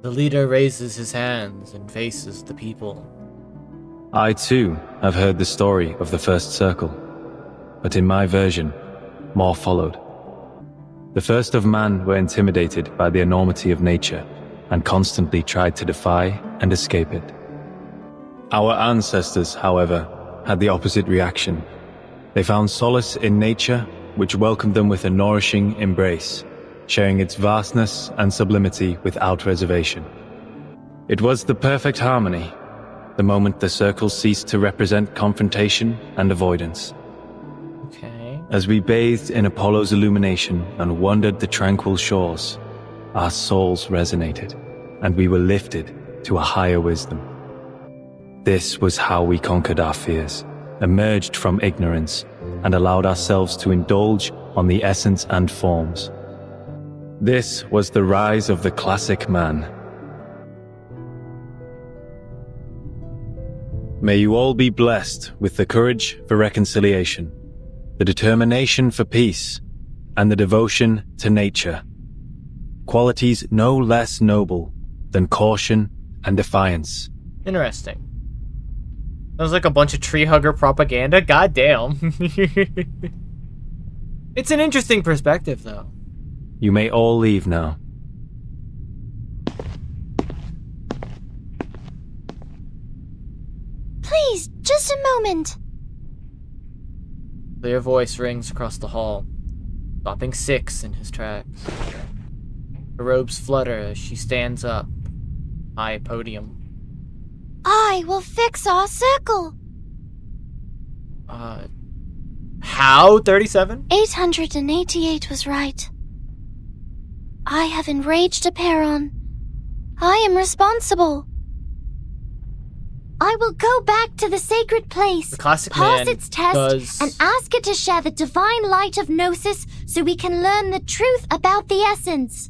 The leader raises his hands and faces the people.
I too have heard the story of the first circle, but in my version, more followed. The first of man were intimidated by the enormity of nature and constantly tried to defy and escape it. Our ancestors, however, had the opposite reaction. They found solace in nature, which welcomed them with a nourishing embrace, sharing its vastness and sublimity without reservation. It was the perfect harmony, the moment the circle ceased to represent confrontation and avoidance.
Okay.
As we bathed in Apollo's illumination and wandered the tranquil shores, our souls resonated, and we were lifted to a higher wisdom. This was how we conquered our fears, emerged from ignorance, and allowed ourselves to indulge on the essence and forms. This was the rise of the classic man. May you all be blessed with the courage for reconciliation, the determination for peace, and the devotion to nature. Qualities no less noble than caution and defiance.
Interesting. Sounds like a bunch of tree hugger propaganda. God damn. It's an interesting perspective, though.
You may all leave now.
Please, just a moment.
Clear voice rings across the hall, stopping Six in his tracks. Her robes flutter as she stands up, high podium.
I will fix our circle.
How, 37?
888 was right. I have enraged Aperon. I am responsible. I will go back to the sacred place,
The classic
pass
man
its test,
does...
and ask it to share the divine light of Gnosis so we can learn the truth about the essence.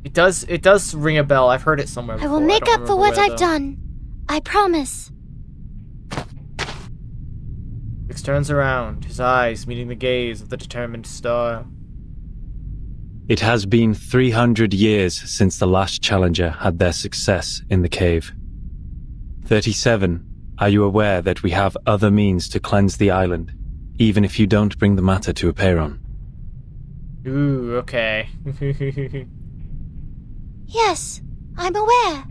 It does ring a bell. I've heard it somewhere
I
before.
will make
don't
up for
remember
what
where,
I've
though.
done. I promise.
Six turns around, his eyes meeting the gaze of the determined star.
It has been 300 years since the last challenger had their success in the cave. 37, are you aware that we have other means to cleanse the island, even if you don't bring the matter to Aperon?
Ooh, okay.
Yes, I'm aware.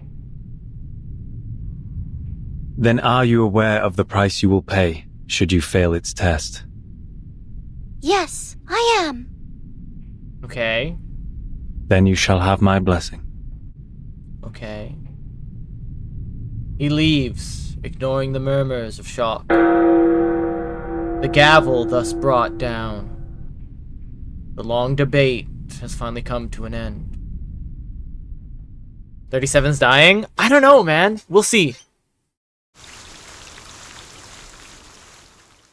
Then are you aware of the price you will pay should you fail its test?
Yes, I am.
Okay.
Then you shall have my blessing.
Okay. He leaves, ignoring the murmurs of shock. The gavel thus brought down. The long debate has finally come to an end. 37's dying? I don't know, man. We'll see.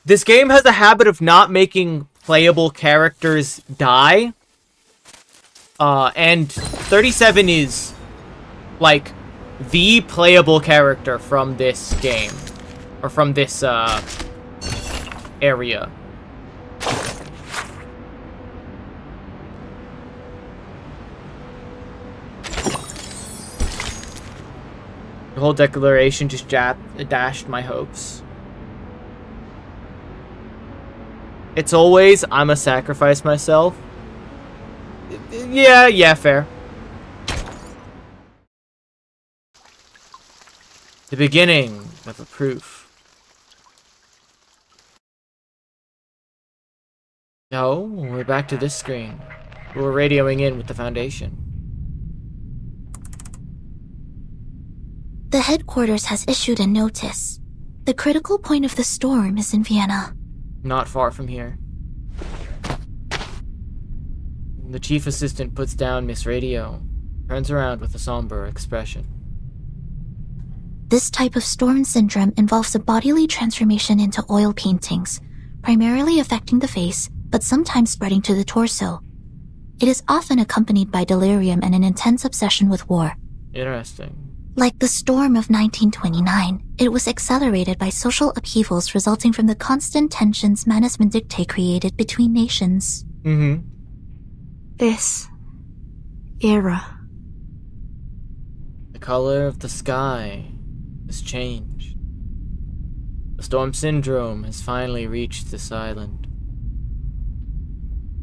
This game has a habit of not making playable characters die. And 37 is, like, the playable character from this game. Or from this, area. The whole declaration just dashed my hopes. It's always, I'ma sacrifice myself. Yeah, fair. The beginning of a proof. No, we're back to this screen. We're radioing in with the Foundation.
The headquarters has issued a notice. The critical point of the storm is in Vienna.
Not far from here. The chief assistant puts down Miss Radio, turns around with a somber expression.
This type of storm syndrome involves a bodily transformation into oil paintings, primarily affecting the face, but sometimes spreading to the torso. It is often accompanied by delirium and an intense obsession with war.
Interesting.
Like the storm of 1929, it was accelerated by social upheavals resulting from the constant tensions Manus Vindictae created between nations.
Mm-hmm.
This era.
The color of the sky has changed. The storm syndrome has finally reached this island.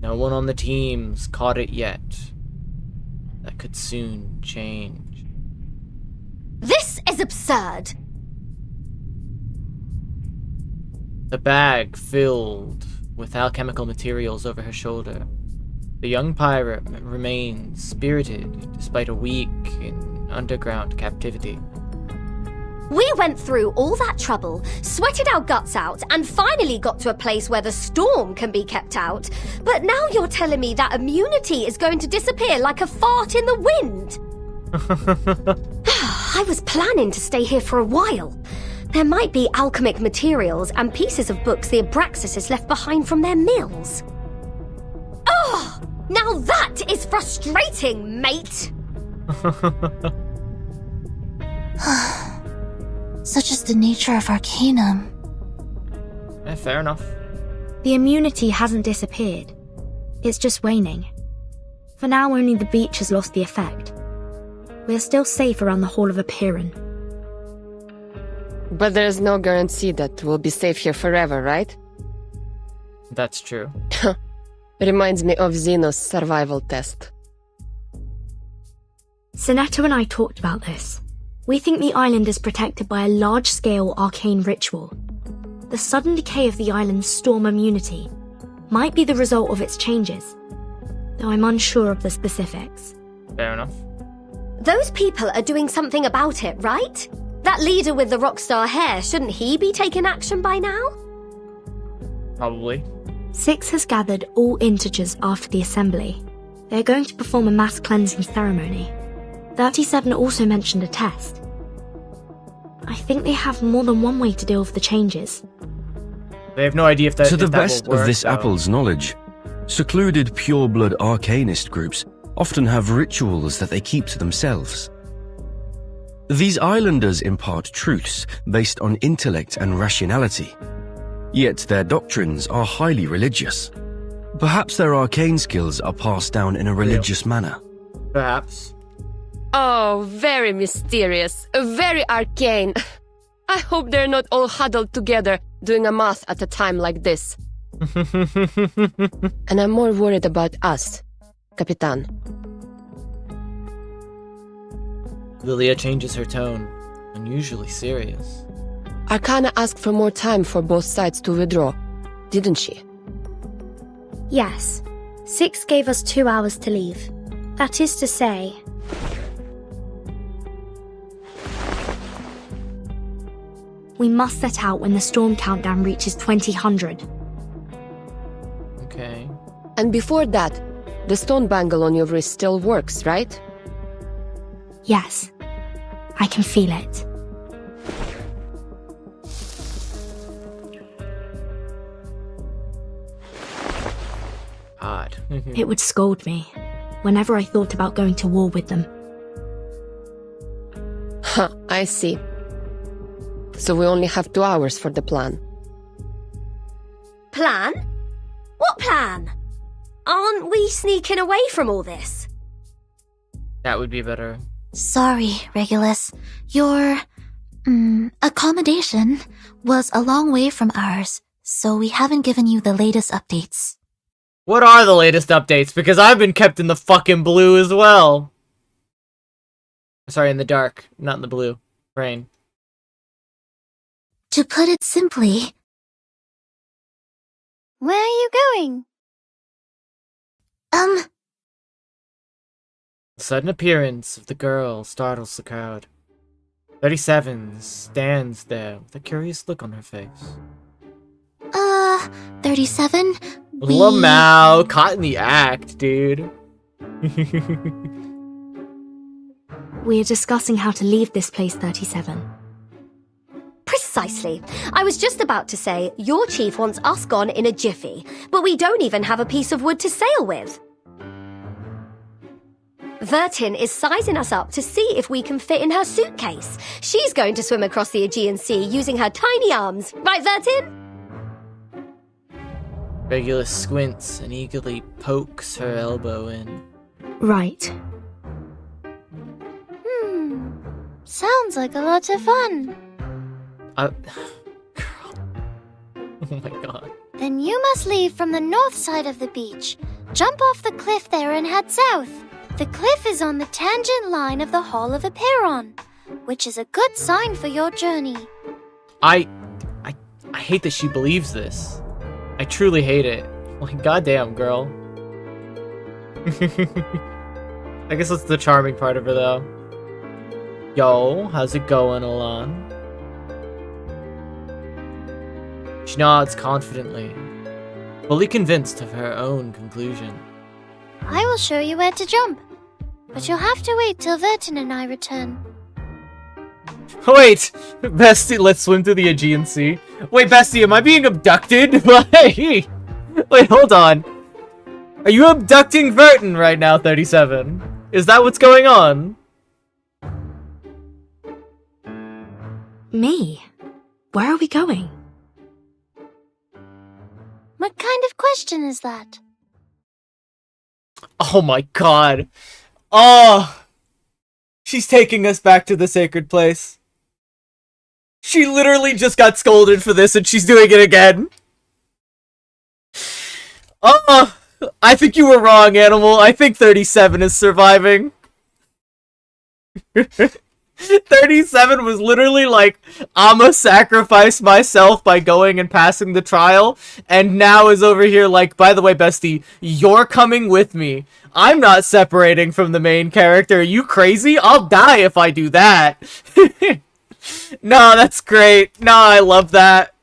No one on the team's caught it yet. That could soon change.
This is absurd!
The bag filled with alchemical materials over her shoulder. The young pirate remains spirited despite a week in underground captivity.
We went through all that trouble, sweated our guts out, and finally got to a place where the storm can be kept out. But now you're telling me that immunity is going to disappear like a fart in the wind. I was planning to stay here for a while. There might be alchemic materials and pieces of books the Abraxas has left behind from their mills. Oh, now that is frustrating, mate.
Such is the nature of Arcanum.
Fair enough.
The immunity hasn't disappeared. It's just waning. For now, only the beach has lost the effect. We're still safe around the Hall of Apeiron.
But there's no guarantee that we'll be safe here forever, right?
That's true.
Reminds me of Zeno's survival test.
Sinetta and I talked about this. We think the island is protected by a large-scale arcane ritual. The sudden decay of the island's storm immunity might be the result of its changes, though I'm unsure of the specifics.
Fair enough.
Those people are doing something about it, right? That leader with the rockstar hair, shouldn't he be taking action by now?
Probably.
6 has gathered all integers after the assembly. They're going to perform a mass cleansing ceremony. 37 also mentioned a test. I think they have more than one way to deal with the changes.
They have no idea if that
To the
if that
best
will work,
of this
though.
apple's knowledge, secluded pure-blood arcanist groups often have rituals that they keep to themselves. These islanders impart truths based on intellect and rationality, yet their doctrines are highly religious. Perhaps their arcane skills are passed down in a religious manner.
Perhaps.
Oh, very mysterious, very arcane. I hope they're not all huddled together doing a math at a time like this. And I'm more worried about us, Capitan.
Lilia changes her tone, unusually serious.
Arcana asked for more time for both sides to withdraw, didn't she?
Yes. Six gave us 2 hours to leave. That is to say... we must set out when the storm countdown reaches 2000.
Okay.
And before that, the stone bangle on your wrist still works, right?
Yes. I can feel it.
Odd.
It would scold me whenever I thought about going to war with them.
Huh, I see. So we only have 2 hours for the plan.
Plan? What plan? Aren't we sneaking away from all this?
That would be better.
Sorry, Regulus. Your accommodation was a long way from ours, so we haven't given you the latest updates.
What are the latest updates? Because I've been kept in the fucking blue as well. Sorry, in the dark, not in the blue. Rain.
To put it simply...
Where are you going?
The sudden appearance of the girl startles the crowd. 37 stands there with a curious look on her face.
37?
Lamau, caught in the act, dude.
We are discussing how to leave this place, 37.
Precisely. I was just about to say, your chief wants us gone in a jiffy, but we don't even have a piece of wood to sail with. Vertin is sizing us up to see if we can fit in her suitcase. She's going to swim across the Aegean Sea using her tiny arms. Right, Vertin?
Regulus squints and eagerly pokes her elbow in.
Right.
Sounds like a lot of fun.
Girl. Oh my god.
Then you must leave from the north side of the beach. Jump off the cliff there and head south. The cliff is on the tangent line of the Hall of Apiron, which is a good sign for your journey.
I hate that she believes this. I truly hate it. Like, goddamn, girl. I guess that's the charming part of her, though. Yo, how's it going, Alon? She nods confidently, fully convinced of her own conclusion.
I will show you where to jump, but you'll have to wait till Vertin and I return.
Wait! Bestie, let's swim through the Aegean Sea. Wait, Bestie, am I being abducted? Wait, hold on. Are you abducting Vertin right now, 37? Is that what's going on?
Me? Where are we going?
What kind of question is that?
Oh my god. Oh! She's taking us back to the sacred place. She literally just got scolded for this and she's doing it again. Oh! I think you were wrong, Animal. I think 37 is surviving. 37 was literally like, I'ma sacrifice myself by going and passing the trial, and now is over here like, by the way, bestie, you're coming with me. I'm not separating from the main character. Are you crazy? I'll die if I do that. No, that's great. No, I love that.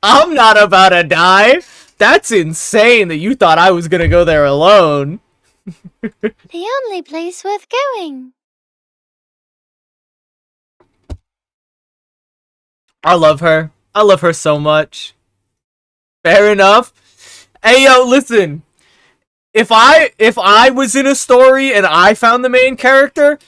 I'm not about to die. That's insane that you thought I was gonna go there alone.
The only place worth going.
I love her. I love her so much. Fair enough. Hey, yo, listen. If I was in a story and I found the main character,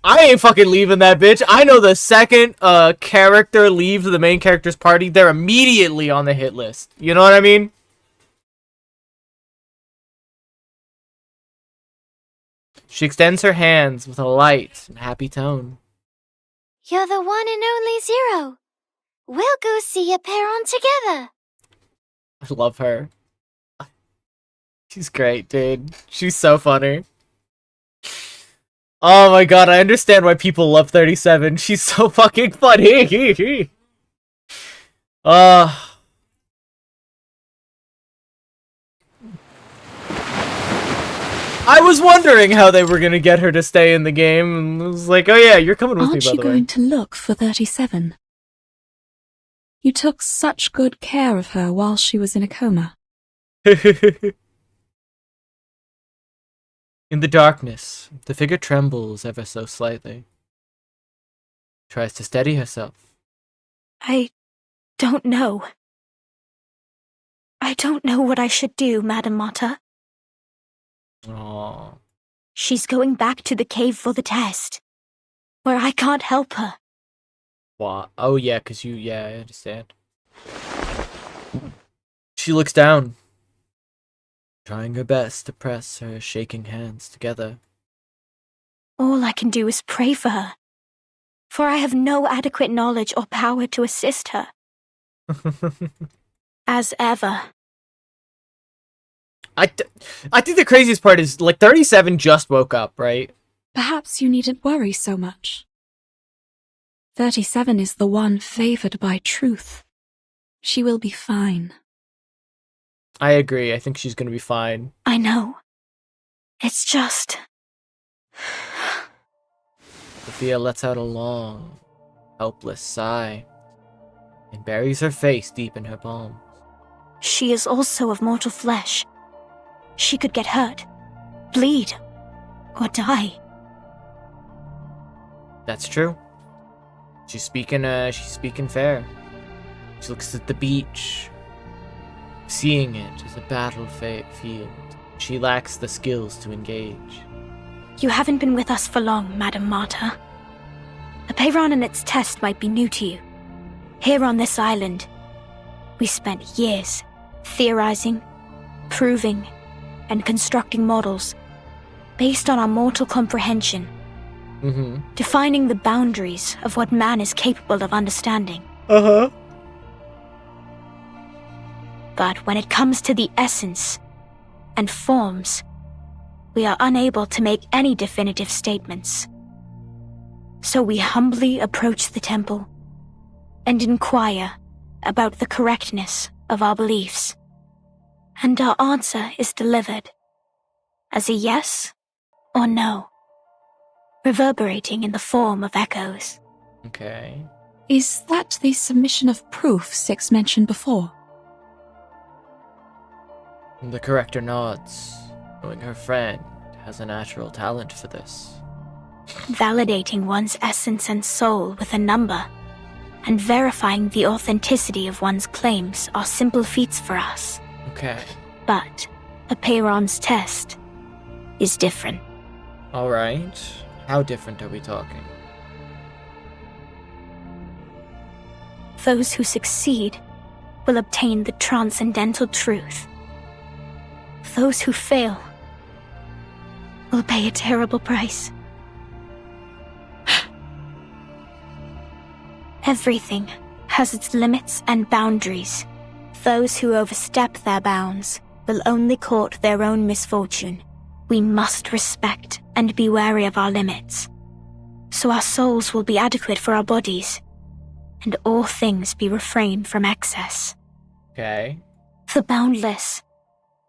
I ain't fucking leaving that bitch. I know the second character leaves the main character's party, they're immediately on the hit list. You know what I mean? She extends her hands with a light and happy tone.
You're the one and only Zero. We'll go see Aperon together.
I love her. She's great, dude. She's so funny. Oh my god, I understand why people love 37. She's so fucking funny. I was wondering how they were gonna get her to stay in the game, and I was like, oh yeah, you're coming with me, by the way.
Aren't you going to look for 37? You took such good care of her while she was in a coma.
In the darkness, the figure trembles ever so slightly. Tries to steady herself.
I don't know. I don't know what I should do, Madam Mata.
Aww.
She's going back to the cave for the test, where I can't help her.
What? Oh yeah, I understand. She looks down, trying her best to press her shaking hands together.
All I can do is pray for her, for I have no adequate knowledge or power to assist her. As ever.
I think the craziest part is, like, 37 just woke up, right?
Perhaps you needn't worry so much. 37 is the one favored by truth. She will be fine.
I agree. I think she's gonna be fine.
I know. It's just...
Sophia lets out a long, helpless sigh and buries her face deep in her palms.
She is also of mortal flesh. She could get hurt, bleed, or die.
That's true. She's speaking fair. She looks at the beach, seeing it as a battlefield. She lacks the skills to engage.
You haven't been with us for long, Madam Marta. Aperon and its test might be new to you. Here on this island, we spent years theorizing, proving, and constructing models based on our mortal comprehension, defining the boundaries of what man is capable of understanding. But when it comes to the essence and forms, we are unable to make any definitive statements. So we humbly approach the temple and inquire about the correctness of our beliefs. And our answer is delivered as a yes or no, reverberating in the form of echoes.
Okay.
Is that the submission of proof Six mentioned before?
The corrector nods, knowing her friend has a natural talent for this.
Validating one's essence and soul with a number, and verifying the authenticity of one's claims are simple feats for us.
Okay.
But Aperon's test is different.
Alright. How different are we talking?
Those who succeed will obtain the transcendental truth. Those who fail will pay a terrible price. Everything has its limits and boundaries. Those who overstep their bounds will only court their own misfortune. We must respect and be wary of our limits, so our souls will be adequate for our bodies, and all things be refrained from excess.
Okay.
The boundless,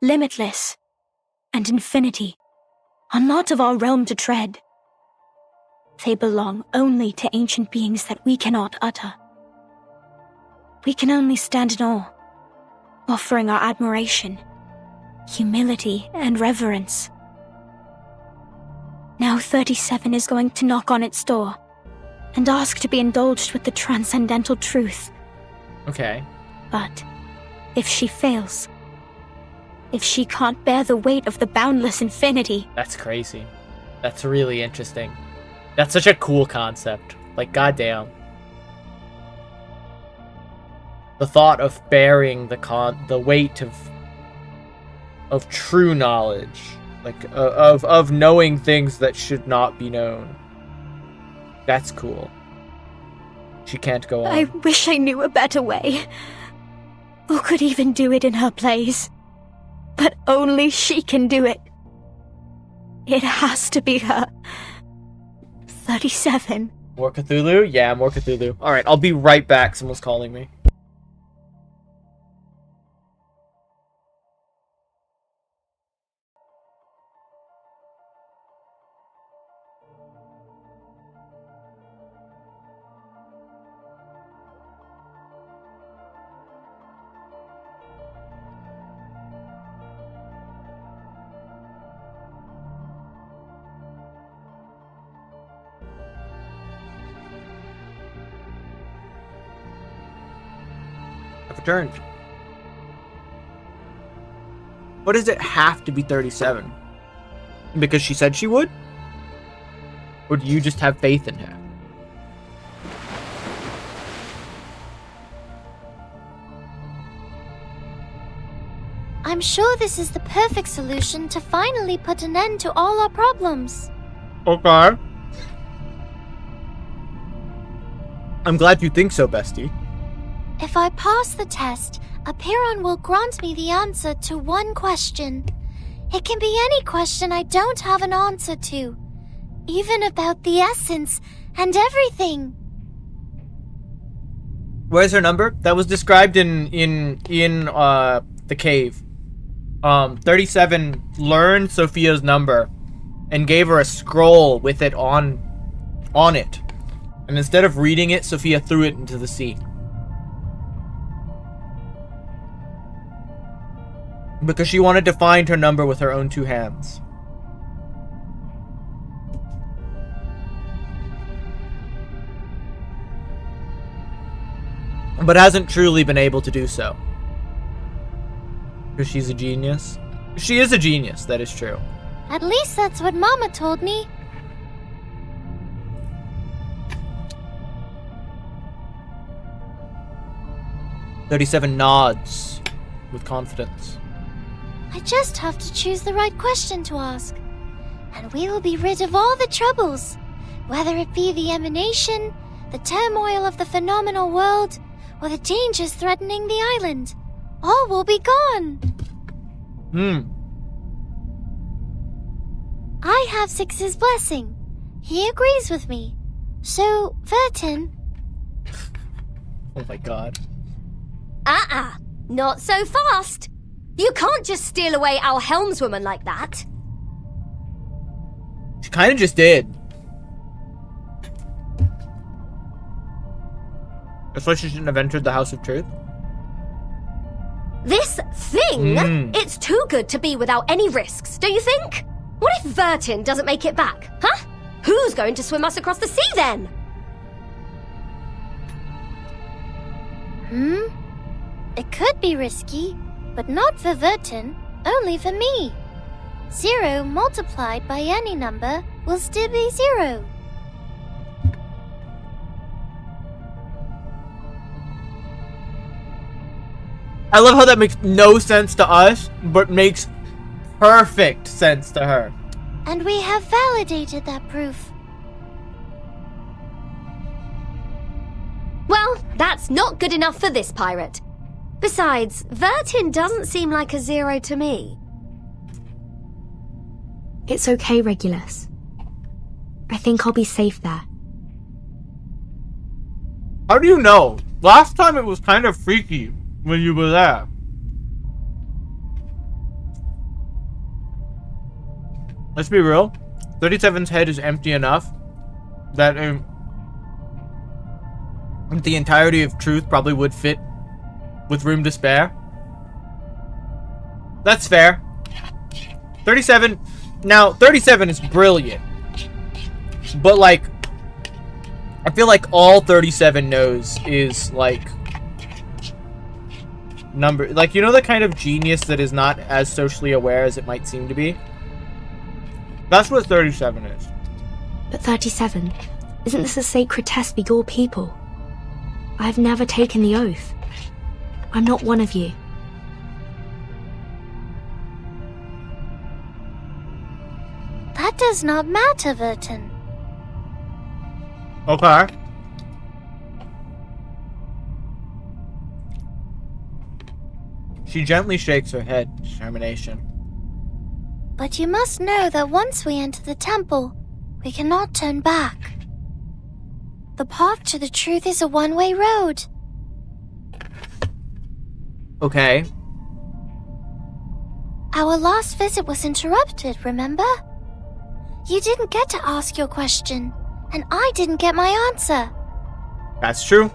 limitless, and infinity are not of our realm to tread. They belong only to ancient beings that we cannot utter. We can only stand in awe, offering our admiration, humility, and reverence. Now 37 is going to knock on its door and ask to be indulged with the transcendental truth.
Okay.
But if she fails, if she can't bear the weight of the boundless infinity...
That's crazy. That's really interesting. That's such a cool concept. Like, goddamn. The thought of bearing the weight of true knowledge, like of knowing things that should not be known. That's cool. She can't go on.
I wish I knew a better way. Or could even do it in her place. But only she can do it. It has to be her. 37.
More Cthulhu? Yeah, more Cthulhu. Alright, I'll be right back. Someone's calling me. Returned. What does it have to be 37? Because she said she would? Or do you just have faith in her?
I'm sure this is the perfect solution to finally put an end to all our problems.
Okay. I'm glad you think so, bestie.
If I pass the test, Apiron will grant me the answer to one question. It can be any question I don't have an answer to. Even about the essence and everything.
Where's her number? That was described in the cave. 37 learned Sophia's number and gave her a scroll with it on it. And instead of reading it, Sophia threw it into the sea. Because she wanted to find her number with her own two hands. But hasn't truly been able to do so. Because she's a genius. She is a genius, that is true.
At least that's what Mama told me.
"37 nods with confidence.
I just have to choose the right question to ask. And we will be rid of all the troubles. Whether it be the emanation, the turmoil of the phenomenal world, or the dangers threatening the island. All will be gone. I have Six's blessing. He agrees with me. So, Vertin...
Oh my god.
Not so fast. You can't just steal away our helmswoman like that.
She kind of just did. That's why she shouldn't have entered the House of Truth.
This thing? It's too good to be without any risks, don't you think? What if Vertin doesn't make it back, huh? Who's going to swim us across the sea then?
It could be risky, but not for Vertin, only for me. 0 multiplied by any number will still be 0.
I love how that makes no sense to us, but makes perfect sense to her.
And we have validated that proof.
Well, that's not good enough for this pirate. Besides, Vertin doesn't seem like a 0 to me.
It's okay, Regulus. I think I'll be safe there.
How do you know? Last time it was kind of freaky when you were there. Let's be real. 37's head is empty enough that the entirety of truth probably would fit with room to spare. That's fair. 37. Now, 37 is brilliant. But, like, I feel like all 37 knows is, like, number. Like, you know the kind of genius that is not as socially aware as it might seem to be? That's what 37 is.
But 37, isn't this a sacred test for your people? I've never taken the oath. I'm not one of you.
That does not matter, Vertin.
Okay. She gently shakes her head, determination.
But you must know that once we enter the temple, we cannot turn back. The path to the truth is a one-way road.
Okay.
Our last visit was interrupted, remember? You didn't get to ask your question, and I didn't get my answer.
That's true.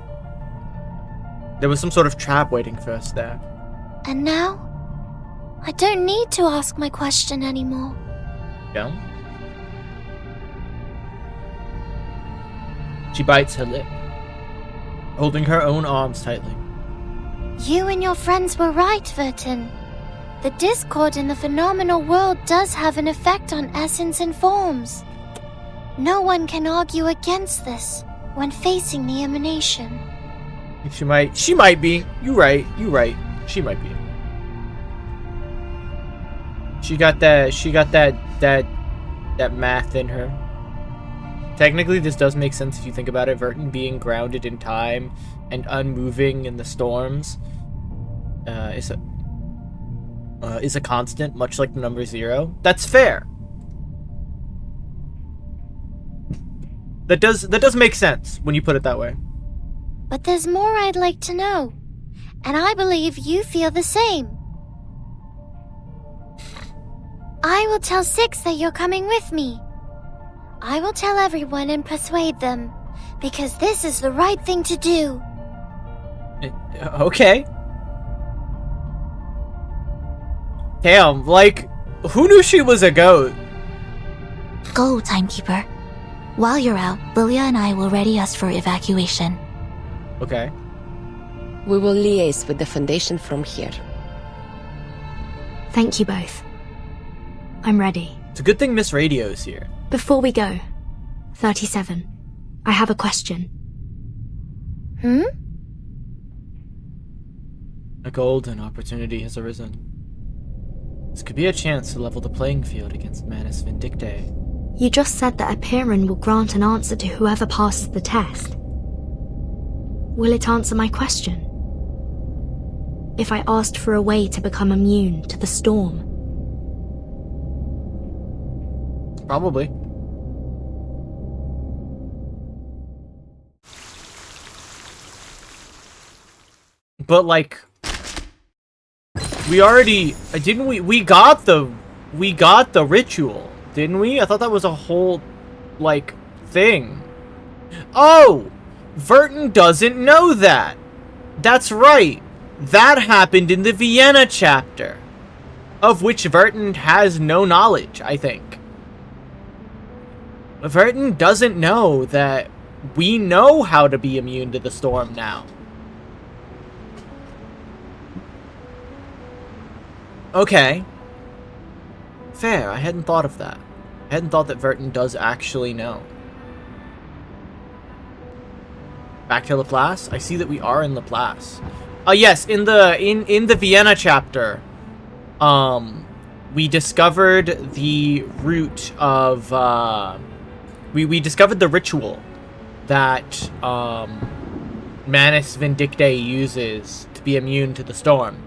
There was some sort of trap waiting for us there.
And now, I don't need to ask my question anymore.
Yeah. She bites her lip, holding her own arms tightly.
You and your friends were right, Vertin. The discord in the phenomenal world does have an effect on essence and forms. No one can argue against this when facing the emanation.
She might be. You right. She might be. She got that math in her. Technically, this does make sense if you think about it. Vertin being grounded in time and unmoving in the storms is a constant, much like the number 0. That's fair. That does make sense when you put it that way.
But there's more I'd like to know, and I believe you feel the same. I will tell Six that you're coming with me. I will tell everyone and persuade them, because this is the right thing to do.
Okay. Damn, like, who knew she was a goat?
Go, Timekeeper. While you're out, Lilia and I will ready us for evacuation.
Okay.
We will liaise with the Foundation from here.
Thank you both. I'm ready.
It's a good thing Miss Radio's here.
Before we go, 37, I have a question.
A golden opportunity has arisen. This could be a chance to level the playing field against Manus Vindictae.
You just said that a Piran will grant an answer to whoever passes the test. Will it answer my question? If I asked for a way to become immune to the storm?
Probably. But like, we already didn't we got the ritual, didn't we? I thought that was a whole like thing. Oh, Vertin doesn't know that. That's right. That happened in the Vienna chapter, of which Vertin has no knowledge, I think. Vertin doesn't know that we know how to be immune to the storm now. Okay. Fair, I hadn't thought of that. I hadn't thought that Vertin does actually know. Back to Laplace? I see that we are in Laplace. Yes, in the Vienna chapter, we discovered the root of, we discovered the ritual that, Manus Vindictae uses to be immune to the storm.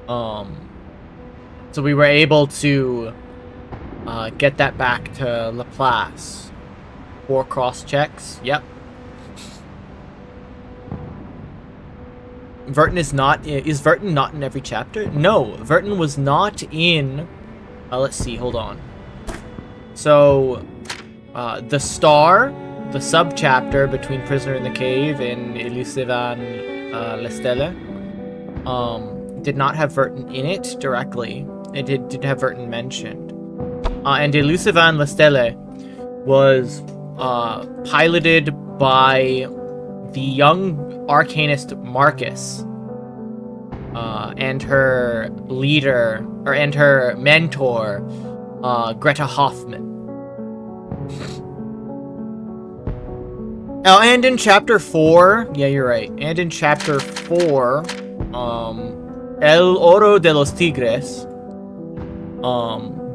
So we were able to, get that back to Laplace. 4 cross checks, yep. Vertin is Vertin not in every chapter? No, Vertin was not in, let's see, hold on. So, the Star, the sub-chapter between Prisoner in the Cave and Elusivan Lestelle, did not have Vertin in it directly. It did have Vertin mentioned. And Elusivan Lestelle was piloted by the young arcanist Marcus and her leader, and her mentor, Greta Hoffman. Oh, and in chapter 4, yeah, you're right. And in chapter 4, El Oro de los Tigres,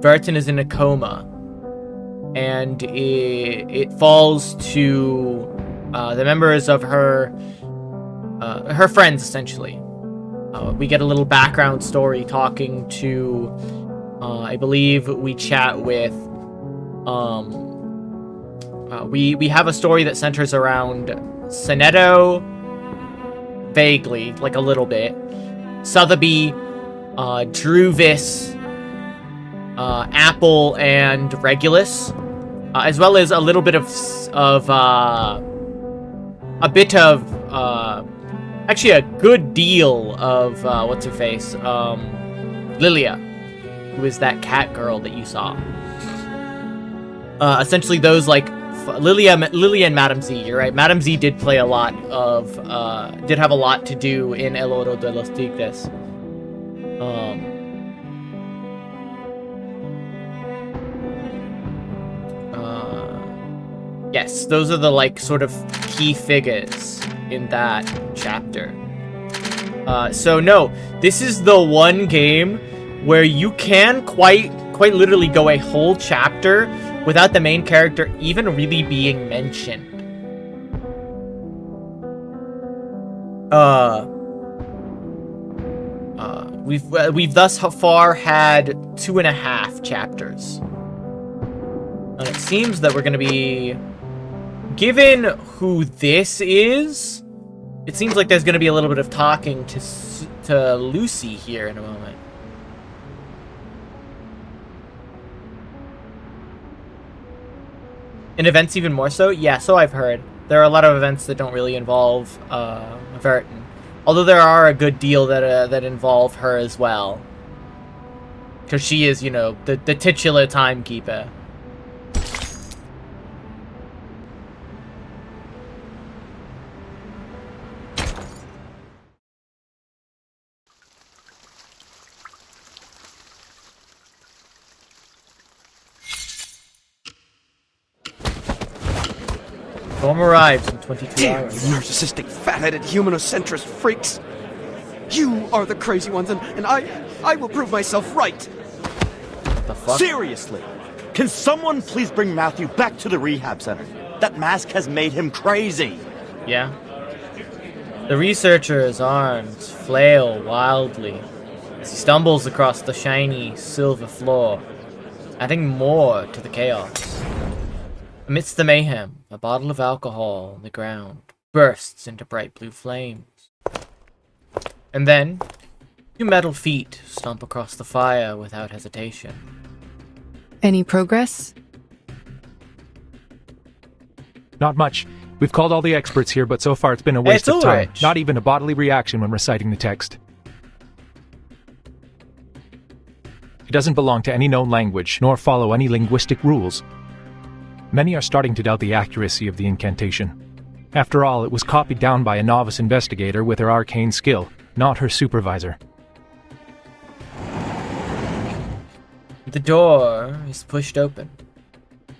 Vertin is in a coma, and it falls to the members of her friends, essentially. we get a little background story talking to, I believe we chat with, we have a story that centers around Sonetto, vaguely, like a little bit, Sotheby, Druvis, Apple, and Regulus, as well as a little bit of actually a good deal of, what's her face, Lilia, who is that cat girl that you saw. Essentially those, like, Lilia and Madame Z, you're right. Madame Z did play a lot of, did have a lot to do in El Oro de los Tigres. Yes, those are the, like, sort of key figures in that chapter. So no, this is the one game where you can quite literally go a whole chapter without the main character even really being mentioned. We've thus far had 2.5 chapters. And it seems that we're gonna be, given who this is, it seems like there's gonna be a little bit of talking to Lucy here in a moment. In events even more so? Yeah, so I've heard. There are a lot of events that don't really involve Vertain. Although there are a good deal that involve her as well. Because she is, you know, the titular timekeeper. Storm arrives in 22 hours.
You narcissistic, fat-headed, humanocentrist freaks! You are the crazy ones, and I will prove myself right!
The fuck?
Seriously! Can someone please bring Matthew back to the rehab center? That mask has made him crazy!
Yeah. The researcher's arms flail wildly as he stumbles across the shiny silver floor, adding more to the chaos. Amidst the mayhem, a bottle of alcohol on the ground bursts into bright blue flames. And then, 2 metal feet stomp across the fire without hesitation.
Any progress?
Not much. We've called all the experts here, but so far it's been a waste of time. Not even a bodily reaction when reciting the text. It doesn't belong to any known language, nor follow any linguistic rules. Many are starting to doubt the accuracy of the incantation. After all, it was copied down by a novice investigator with her arcane skill, not her supervisor.
The door is pushed open,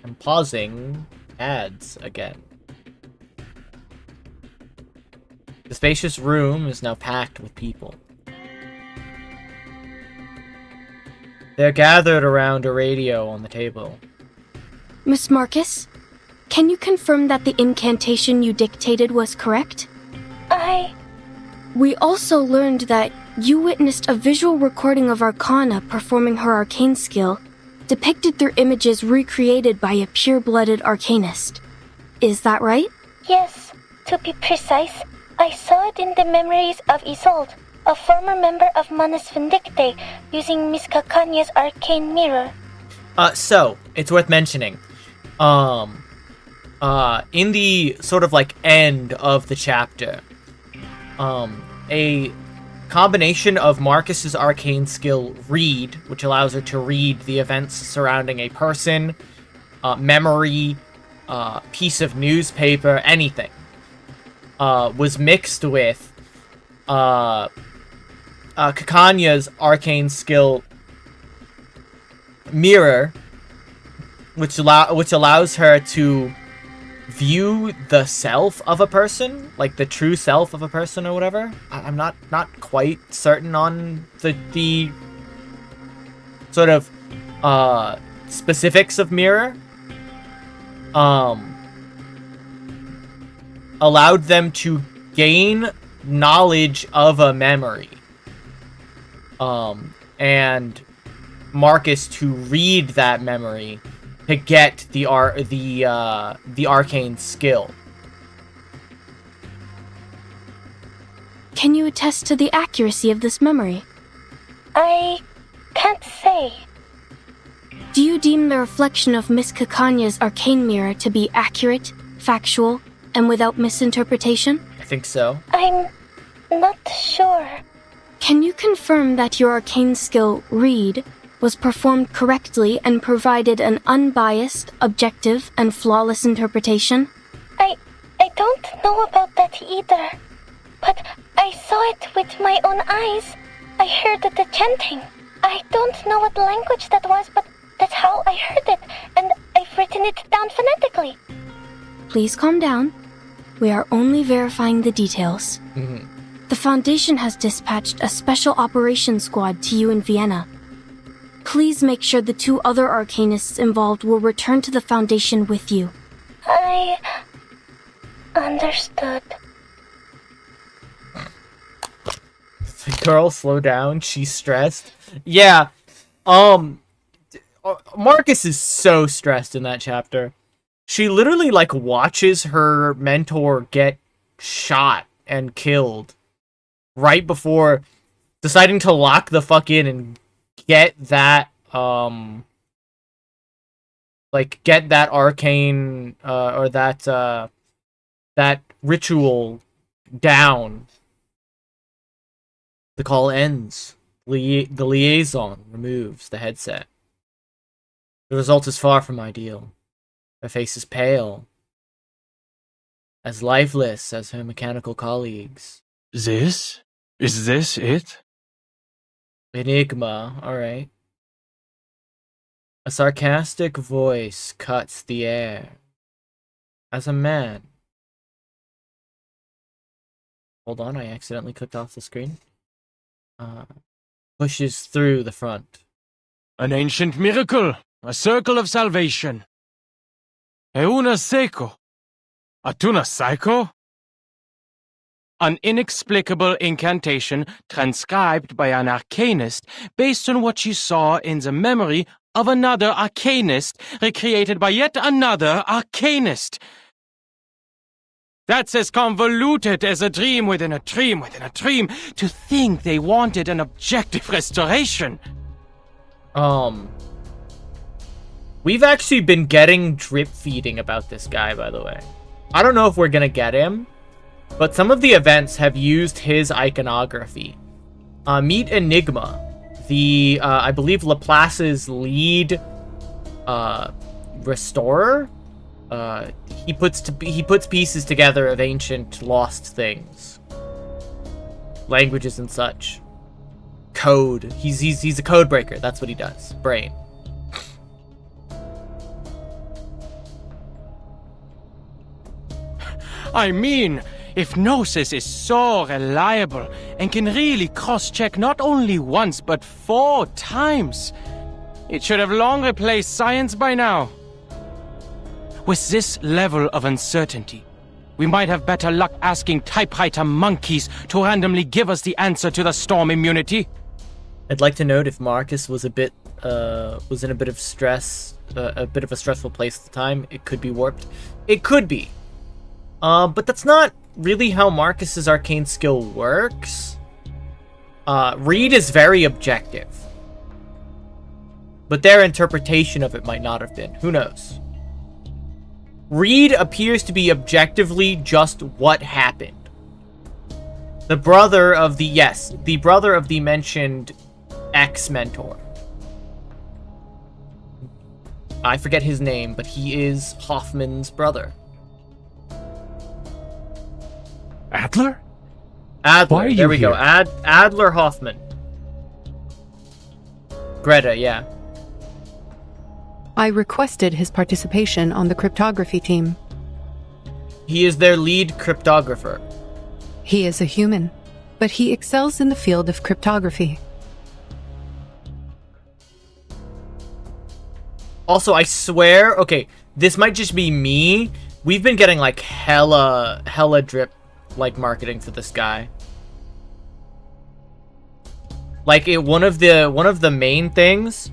and pausing adds again. The spacious room is now packed with people. They're gathered around a radio on the table.
Miss Marcus, can you confirm that the incantation you dictated was correct? We also learned that you witnessed a visual recording of Arcana performing her arcane skill, depicted through images recreated by a pure-blooded arcanist. Is that right?
Yes. To be precise, I saw it in the memories of Isolde, a former member of Manus Vindicte, using Miss Cacanya's arcane mirror.
So, it's worth mentioning. In the sort of like end of the chapter, a combination of Marcus's arcane skill read, which allows her to read the events surrounding a person, memory, piece of newspaper, anything, was mixed with Cacanya's arcane skill mirror, which allows her to view the self of a person, like the true self of a person or whatever. I'm not quite certain on the sort of specifics of mirror. Allowed them to gain knowledge of a memory. and Marcus to read that memory to get the arcane skill.
Can you attest to the accuracy of this memory?
I can't say.
Do you deem the reflection of Miss Cacanya's arcane mirror to be accurate, factual, and without misinterpretation?
I think so.
I'm not sure.
Can you confirm that your arcane skill, Read, was performed correctly and provided an unbiased, objective, and flawless interpretation?
I don't know about that either. But I saw it with my own eyes. I heard the chanting. I don't know what language that was, but that's how I heard it, and I've written it down phonetically.
Please calm down. We are only verifying the details. The Foundation has dispatched a special operations squad to you in Vienna. Please make sure the 2 other arcanists involved will return to the Foundation with you.
I understood.
Girl, slow down. She's stressed. Yeah. Marcus is so stressed in that chapter. She literally, like, watches her mentor get shot and killed right before deciding to lock the fuck in and get that, get that arcane, or that ritual down. The call ends. The liaison removes the headset. The result is far from ideal. Her face is pale, as lifeless as her mechanical colleagues.
Is this it?
Enigma, alright. A sarcastic voice cuts the air. As a man. Hold on, I accidentally clicked off the screen. Pushes through the front.
An ancient miracle, a circle of salvation. Euna seco. Atuna psycho? An inexplicable incantation transcribed by an arcanist based on what she saw in the memory of another arcanist recreated by yet another arcanist. That's as convoluted as a dream within a dream within a dream. To think they wanted an objective restoration.
We've actually been getting drip feeding about this guy, by the way. I don't know if we're gonna get him, but some of the events have used his iconography. Meet Enigma, the, I believe Laplace's lead, restorer. He puts pieces together of ancient lost things, languages and such. Code. He's a code breaker. That's what he does. Brain.
I mean, if Gnosis is so reliable and can really cross-check not only once but 4 times, it should have long replaced science by now. With this level of uncertainty, we might have better luck asking typewriter monkeys to randomly give us the answer to the storm immunity.
I'd like to note if Marcus was in a bit of stress, a bit of a stressful place at the time, it could be warped. It could be. But that's not really how Marcus's arcane skill works. Read is very objective. But their interpretation of it might not have been. Who knows? Reed appears to be objectively just what happened. The brother of the mentioned ex-mentor. I forget his name, but he is Hoffman's brother.
Adler?
Adler, there we go. Adler Hoffman. Greta, yeah.
I requested his participation on the cryptography team.
He is their lead cryptographer.
He is a human, but he excels in the field of cryptography.
Also, I swear, okay, this might just be me. We've been getting like hella drip like marketing for this guy. Like, one of the main things,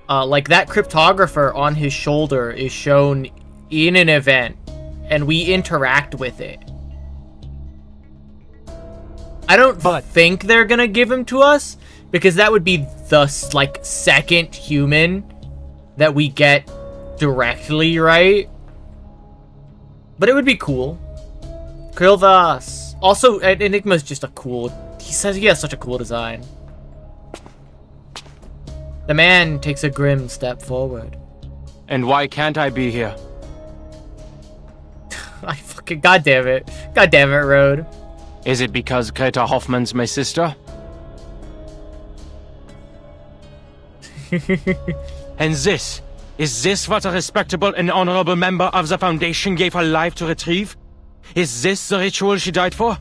like that cryptographer on his shoulder is shown in an event, and we interact with it. I don't think they're gonna give him to us, because that would be the, like, second human that we get directly, right? But it would be cool. Krilvas. Also, Enigma's just a cool... He says he has such a cool design. The man takes a grim step forward.
And why can't I be here?
I fucking... God damn it, Rode.
Is it because Greta Hoffman's my sister? And this? Is this what a respectable and honorable member of the Foundation gave her life to retrieve? Is this the ritual she died for?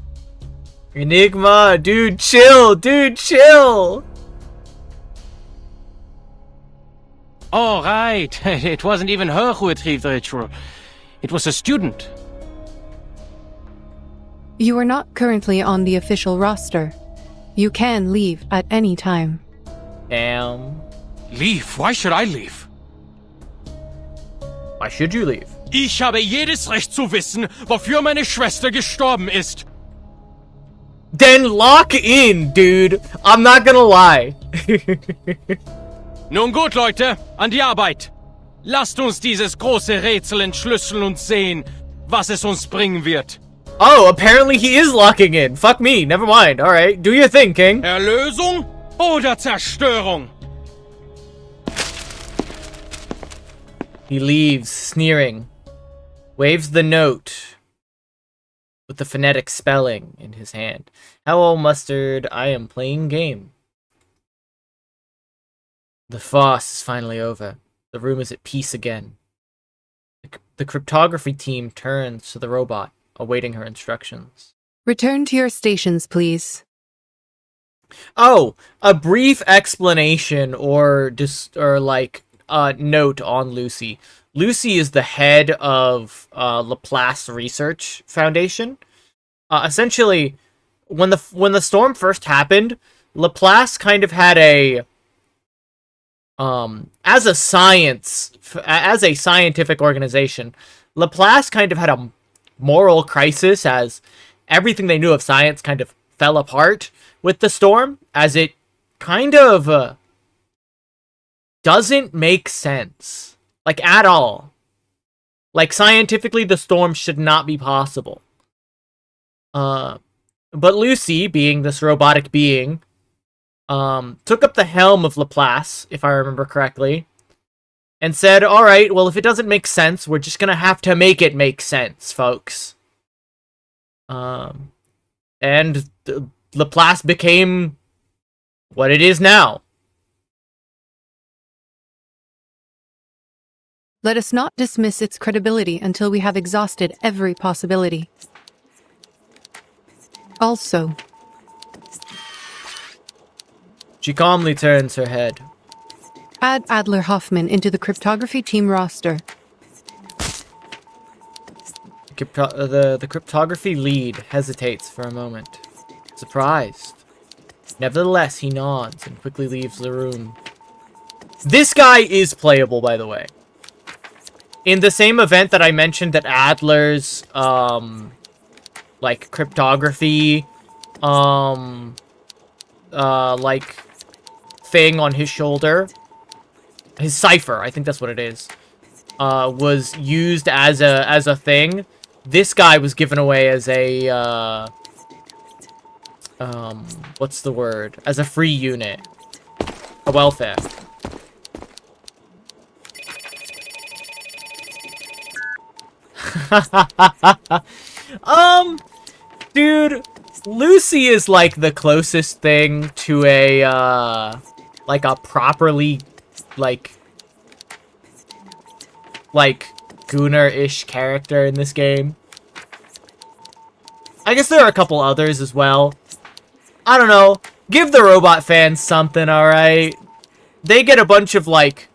Enigma, dude, chill, dude, chill!
Oh, right. It wasn't even her who retrieved the ritual. It was a student.
You are not currently on the official roster. You can leave at any time.
Damn.
Leave? Why should I leave?
Why should you leave?
Ich habe jedes Recht zu wissen, wofür meine Schwester gestorben ist.
Then lock in, dude. I'm not gonna lie.
Nun gut, Leute, an die Arbeit. Lasst uns dieses große Rätsel entschlüsseln und sehen, was es uns bringen wird.
Oh, apparently he is locking in. Fuck me. Never mind. All right, do your thing, King.
Erlösung oder Zerstörung?
He leaves, sneering. Waves the note with the phonetic spelling in his hand. Hello, Mustard. I am playing game. The farce is finally over. The room is at peace again. The cryptography team turns to the robot, awaiting her instructions.
Return to your stations, please.
Oh, a brief explanation or note on Lucy. Lucy is the head of Laplace Research Foundation. Essentially, when the storm first happened, Laplace kind of had a as a scientific organization, Laplace kind of had a moral crisis as everything they knew of science kind of fell apart with the storm, as it kind of doesn't make sense. Like, at all. Like, scientifically, the storm should not be possible. But Lucy, being this robotic being, took up the helm of Laplace, if I remember correctly, and said, alright, well, if it doesn't make sense, we're just gonna have to make it make sense, folks. And Laplace became what it is now.
Let us not dismiss its credibility until we have exhausted every possibility. Also,
she calmly turns her head.
Add Adler Hoffman into the cryptography team roster.
The cryptography lead hesitates for a moment, surprised. Nevertheless, he nods and quickly leaves the room. This guy is playable, by the way. In the same event that I mentioned that Adler's, like, cryptography, like, thing on his shoulder, his cipher, I think that's what it is, was used as a thing. This guy was given away as a, what's the word? As a free unit. A welfare. Dude, Lucy is like the closest thing to a, like a properly, like Gunnar-ish character in this game. I guess there are a couple others as well. I don't know. Give the robot fans something, alright? They get a bunch of, like,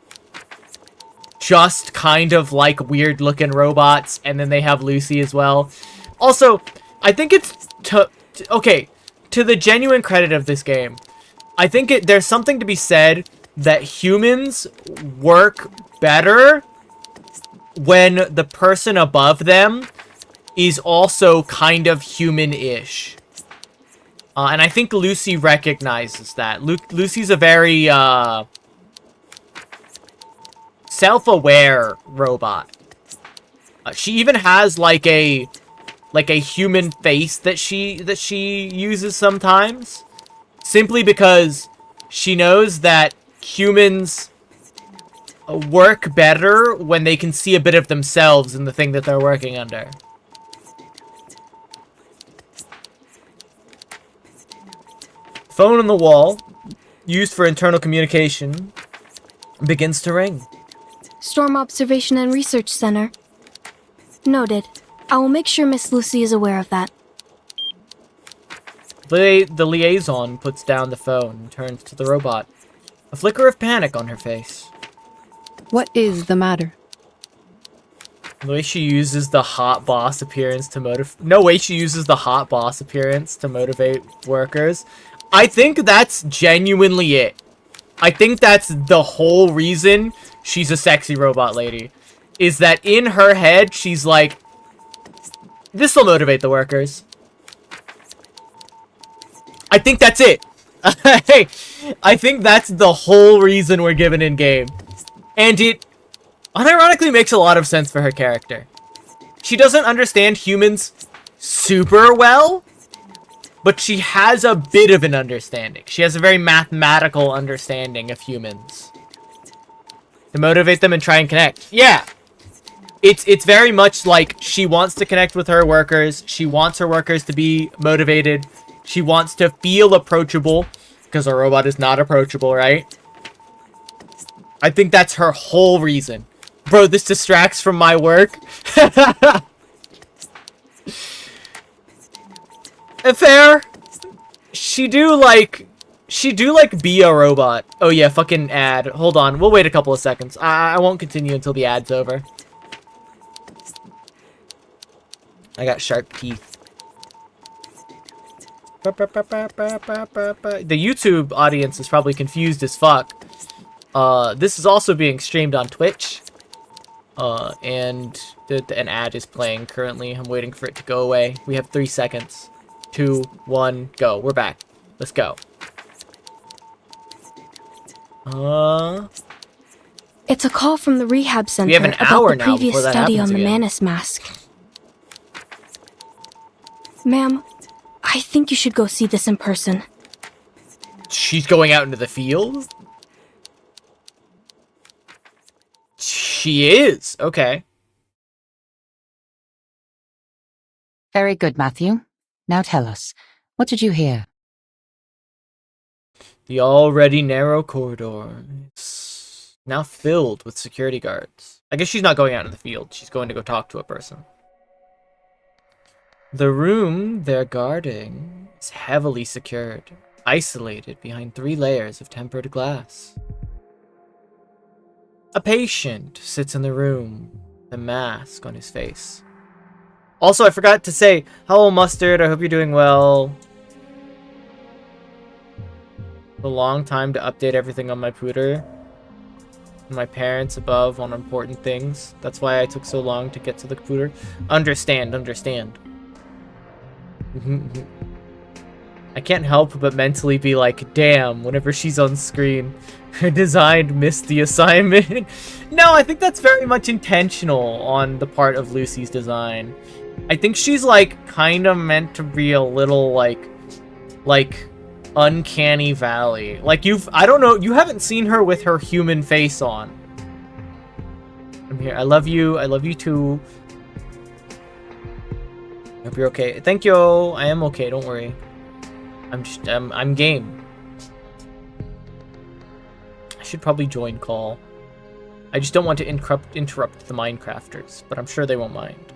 just kind of, like, weird-looking robots, and then they have Lucy as well. Also, I think it's, okay, to the genuine credit of this game, I think there's something to be said that humans work better when the person above them is also kind of human-ish. And I think Lucy recognizes that. Lucy's a very, self-aware robot. She even has, like a human face that she uses sometimes. Simply because she knows that humans work better when they can see a bit of themselves in the thing that they're working under. Phone on the wall, used for internal communication, begins to ring.
Storm Observation and Research Center. Noted. I will make sure Miss Lucy is aware of that.
The liaison puts down the phone and turns to the robot. A flicker of panic on her face.
What is the matter?
The way she uses the hot boss appearance to motivate... No way she uses the hot boss appearance to motivate workers. I think that's genuinely it. I think that's the whole reason she's a sexy robot lady. Is that in her head, she's like, this'll motivate the workers. I think that's it. I think that's the whole reason we're given in game. And it unironically makes a lot of sense for her character. She doesn't understand humans super well, but she has a bit of an understanding. She has a very mathematical understanding of humans. To motivate them and try and connect. Yeah. It's very much like she wants to connect with her workers. She wants her workers to be motivated. She wants to feel approachable, because a robot is not approachable, right? I think that's her whole reason. Bro, this distracts from my work. Fair. She do like be a robot. Oh yeah, fucking ad. Hold on, we'll wait a couple of seconds. I won't continue until the ad's over. I got sharp teeth. The YouTube audience is probably confused as fuck. This is also being streamed on Twitch. And an ad is playing currently. I'm waiting for it to go away. We have 3 seconds. 2, 1, go. We're back. Let's go.
It's a call from the rehab center
we have an hour
about the
now
previous
before that
study on the
again.
Manus mask. Ma'am, I think you should go see this in person.
She's going out into the field? She is. Okay.
Very good, Matthew. Now tell us, what did you hear?
The already narrow corridor is now filled with security guards. I guess she's not going out in the field. She's going to go talk to a person. The room they're guarding is heavily secured, isolated behind 3 layers of tempered glass. A patient sits in the room, with a mask on his face. Also, I forgot to say, hello Mustard, I hope you're doing well. A long time to update everything on my pooter. My parents above on important things. That's why I took so long to get to the pooter. Understand. I can't help but mentally be like, damn, whenever she's on screen. Her design missed the assignment. No, I think that's very much intentional on the part of Lucy's design. I think she's like kind of meant to be a little like uncanny valley. Like I don't know, you haven't seen her with her human face on. I'm here. I love you too. Hope you're okay. Thank you. I am okay, don't worry. I'm game. I should probably join call. I just don't want to interrupt the Minecrafters, but I'm sure they won't mind.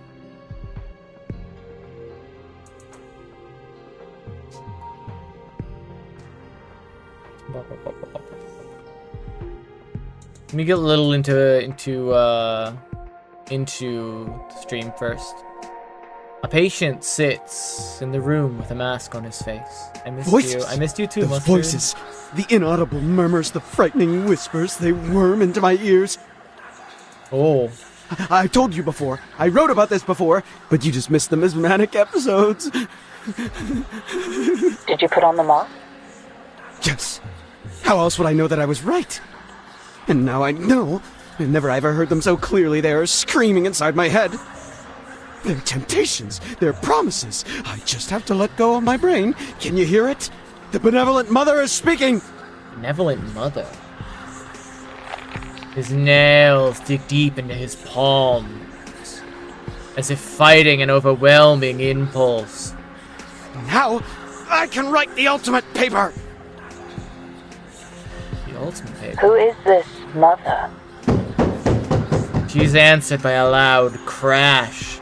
Let me get a little into the stream first. A patient sits in the room with a mask on his face. I missed
Voices.
you. I missed you too,
The
Mustard.
voices. The inaudible murmurs, the frightening whispers, they worm into my ears.
Oh.
I told you before. I wrote about this before, but you just missed them as manic episodes.
Did you put on the mask?
Yes. How else would I know that I was right? And now I know. I never ever heard them so clearly. They are screaming inside my head. They're temptations. They're promises. I just have to let go of my brain. Can you hear it? The benevolent mother is speaking.
Benevolent mother. His nails dig deep into his palms, as if fighting an overwhelming impulse.
Now, I can write the ultimate paper.
The ultimate paper?
Who is this mother?
She's answered by a loud crash.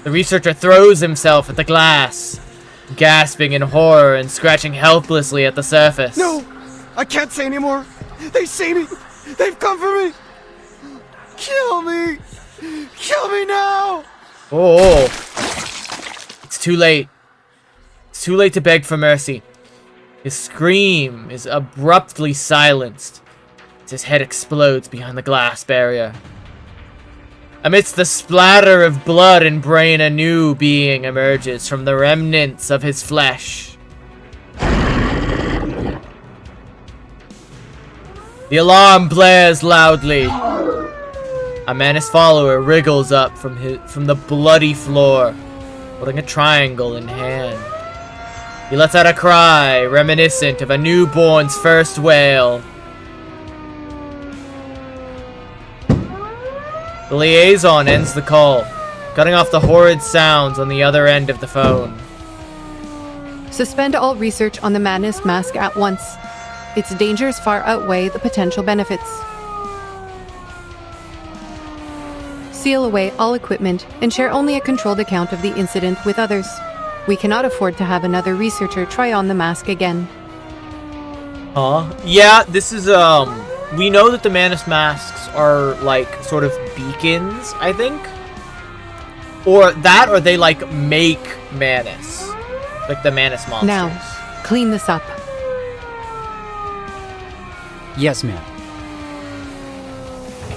The researcher throws himself at the glass, gasping in horror and scratching helplessly at the surface.
No, I can't say anymore. They see me. They've come for me. Kill me. Kill me now.
Oh. It's too late. It's too late to beg for mercy. His scream is abruptly silenced as his head explodes behind the glass barrier. Amidst the splatter of blood and brain, a new being emerges from the remnants of his flesh. The alarm blares loudly. A Manus follower wriggles up from the bloody floor, holding a triangle in hand. He lets out a cry reminiscent of a newborn's first wail. The liaison ends the call, cutting off the horrid sounds on the other end of the phone.
Suspend all research on the Manus mask at once. Its dangers far outweigh the potential benefits. Seal away all equipment and share only a controlled account of the incident with others. We cannot afford to have another researcher try on the mask again.
Yeah, this is, we know that the Manus masks are, like, sort of beacons, I think? Or that, or they, like, make Manus. Like the Manus monsters.
Now, clean this up.
Yes, ma'am.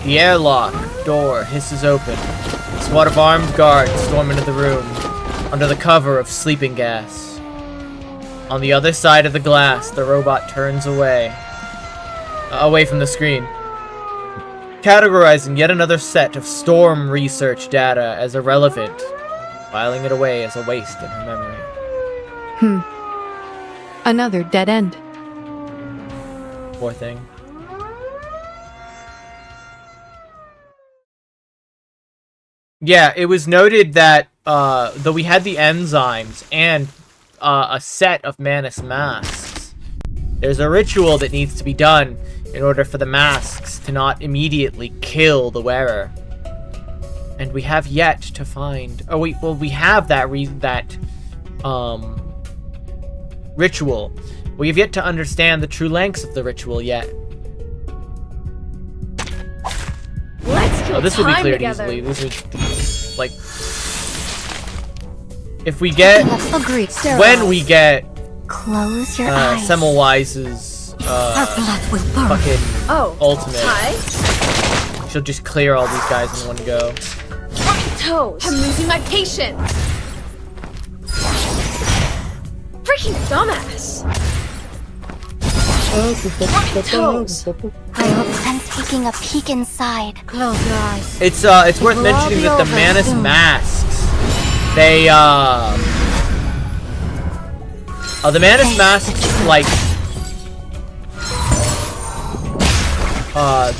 The airlock door hisses open. A squad of armed guards storm into the room, under the cover of sleeping gas. On the other side of the glass, the robot turns away from the screen, categorizing yet another set of storm research data as irrelevant, filing it away as a waste in her memory.
Another dead end.
Poor thing. Yeah, it was noted that though we had the enzymes and a set of Manus masks, there's a ritual that needs to be done in order for the masks to not immediately kill the wearer. And we have yet to find... Oh, wait, well, we have that ritual. We have yet to understand the true lengths of the ritual yet.
Let's kill
this will be
time
cleared
together.
easily. This is, like... If we get... When we get...
Close your eyes.
Semmelweis's
Our blood will burn.
fucking ultimate.
Hi.
She'll just clear all these guys in one go.
Toes. I'm losing my patience. Freaking dumbass. Toes.
I will sense taking a peek inside.
Close your eyes.
It's worth mentioning that the Manus masks, they the Manus masks, like,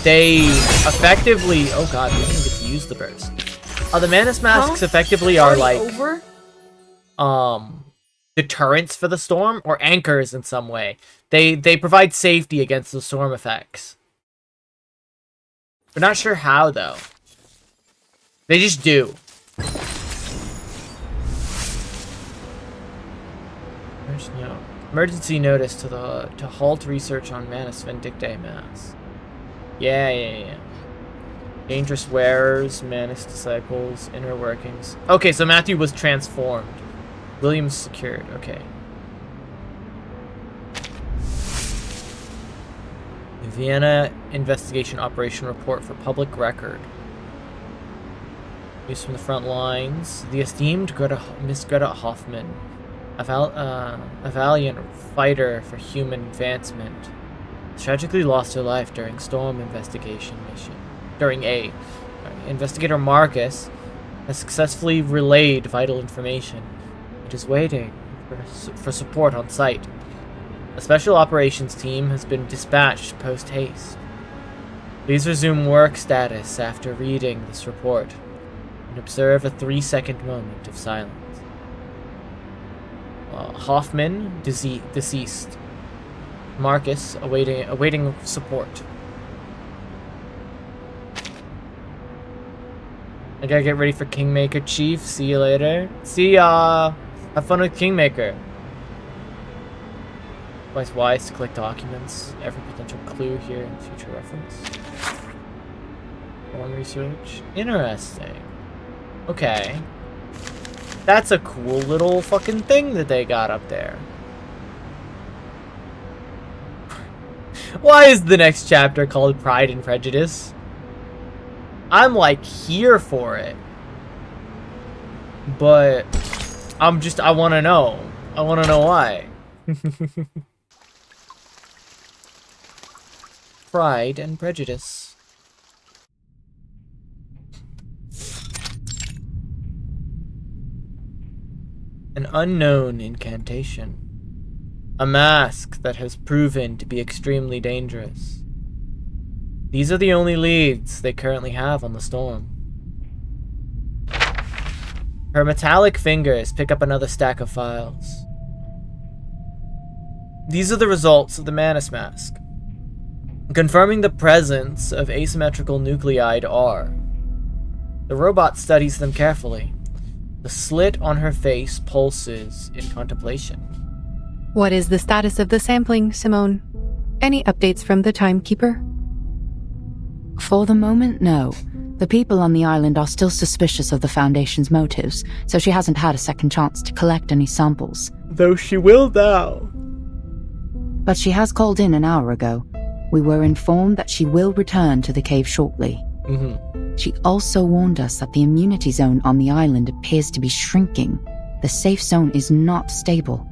they effectively, oh god, we didn't get to use the burst. The Manus masks effectively are like, deterrents for the storm, or anchors in some way. They provide safety against the storm effects. We're not sure how, though. They just do. There's no emergency notice to halt research on Manus Vindictae mass. Yeah. Dangerous wearers, Manus disciples, inner workings. Okay, so Matthew was transformed. William's secured. Okay. The Vienna Investigation Operation Report for public record. News from the front lines. The esteemed Miss Greta Hoffman, a valiant fighter for human advancement, tragically lost her life during storm investigation mission. Investigator Marcus has successfully relayed vital information. It is waiting for support on site. A special operations team has been dispatched post-haste. Please resume work status after reading this report and observe a 3-second moment of silence. Hoffman, deceased. Marcus, awaiting support. I gotta get ready for Kingmaker, Chief. See you later. See ya! Have fun with Kingmaker. Always wise to collect documents. Every potential clue here in future reference. Foreign research. Interesting. Okay. That's a cool little fucking thing that they got up there. Why is the next chapter called Pride and Prejudice? I'm like here for it. But I want to know. I want to know why. Pride and Prejudice. An unknown incantation. A mask that has proven to be extremely dangerous. These are the only leads they currently have on the storm. Her metallic fingers pick up another stack of files. These are the results of the Manus mask, confirming the presence of asymmetrical nuclide R. The robot studies them carefully. The slit on her face pulses in contemplation.
What is the status of the sampling, Simone? Any updates from the timekeeper?
For the moment, no. The people on the island are still suspicious of the Foundation's motives, so she hasn't had a second chance to collect any samples.
Though she will now.
But she has called in an hour ago. We were informed that she will return to the cave shortly. She also warned us that the immunity zone on the island appears to be shrinking. The safe zone is not stable.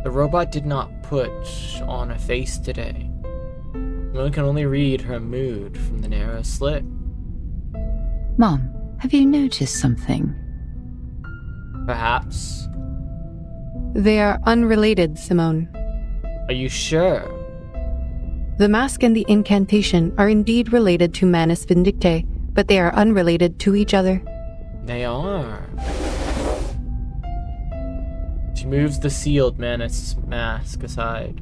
The robot did not put on a face today. One can only read her mood from the narrow slit.
Mom, have you noticed something?
Perhaps.
They are unrelated, Simone.
Are you sure?
The mask and the incantation are indeed related to Manus Vindictae, but they are unrelated to each other.
They are. She moves the sealed Manus mask aside.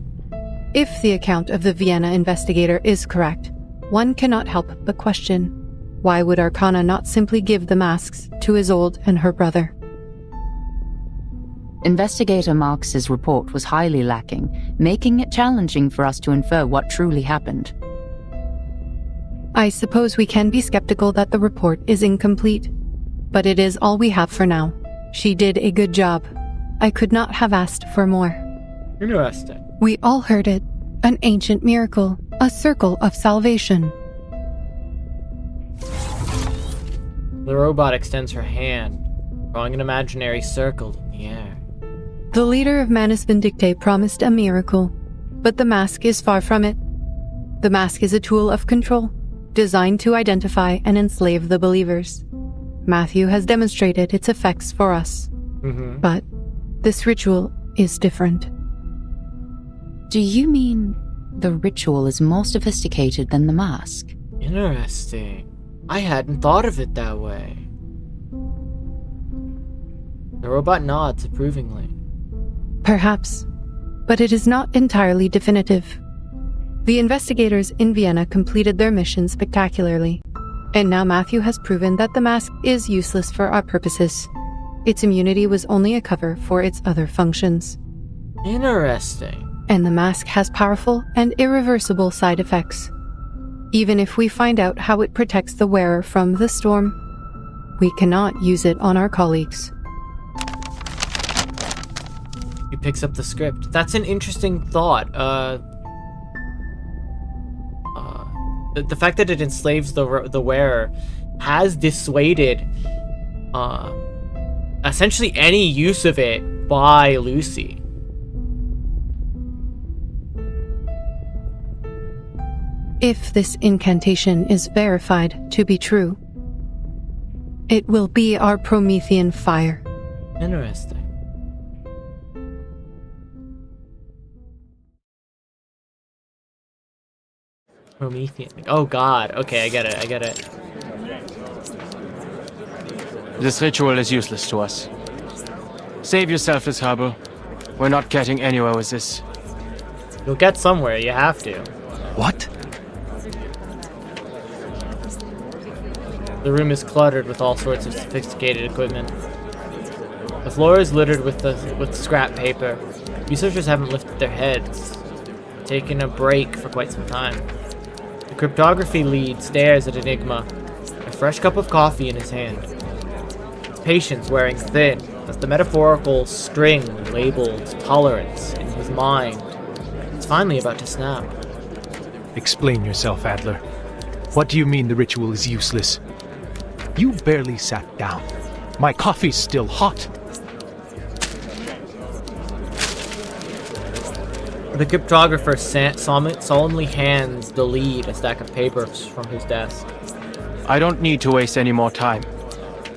If the account of the Vienna investigator is correct, one cannot help but question, why would Arcana not simply give the masks to Isolde and her brother?
Investigator Marx's report was highly lacking, making it challenging for us to infer what truly happened.
I suppose we can be skeptical that the report is incomplete, but it is all we have for now. She did a good job. I could not have asked for more.
Interesting.
We all heard it. An ancient miracle. A circle of salvation.
The robot extends her hand, drawing an imaginary circle in the air.
The leader of Manus Vindictae promised a miracle, but the mask is far from it. The mask is a tool of control, designed to identify and enslave the believers. Matthew has demonstrated its effects for us. But this ritual is different.
Do you mean the ritual is more sophisticated than the mask?
Interesting. I hadn't thought of it that way. The robot nods approvingly.
Perhaps, but it is not entirely definitive. The investigators in Vienna completed their mission spectacularly, and now Matthew has proven that the mask is useless for our purposes. Its immunity was only a cover for its other functions.
Interesting.
And the mask has powerful and irreversible side effects. Even if we find out how it protects the wearer from the storm, we cannot use it on our colleagues.
He picks up the script. That's an interesting thought. The fact that it enslaves the wearer has dissuaded essentially any use of it by Lucy.
If this incantation is verified to be true, it will be our Promethean fire.
Interesting. Promethean. Oh god. Okay, I get it.
This ritual is useless to us. Save yourself this harbor. We're not getting anywhere with this.
You'll get somewhere, you have to.
What?
The room is cluttered with all sorts of sophisticated equipment. The floor is littered with scrap paper. Researchers haven't lifted their heads, taken a break for quite some time. The cryptography lead stares at Enigma, a fresh cup of coffee in his hand. His patience wearing thin as the metaphorical string labeled tolerance in his mind is finally about to snap.
Explain yourself, Adler. What do you mean the ritual is useless? You barely sat down. My coffee's still hot.
The cryptographer solemnly hands the lead a stack of papers from his desk.
I don't need to waste any more time.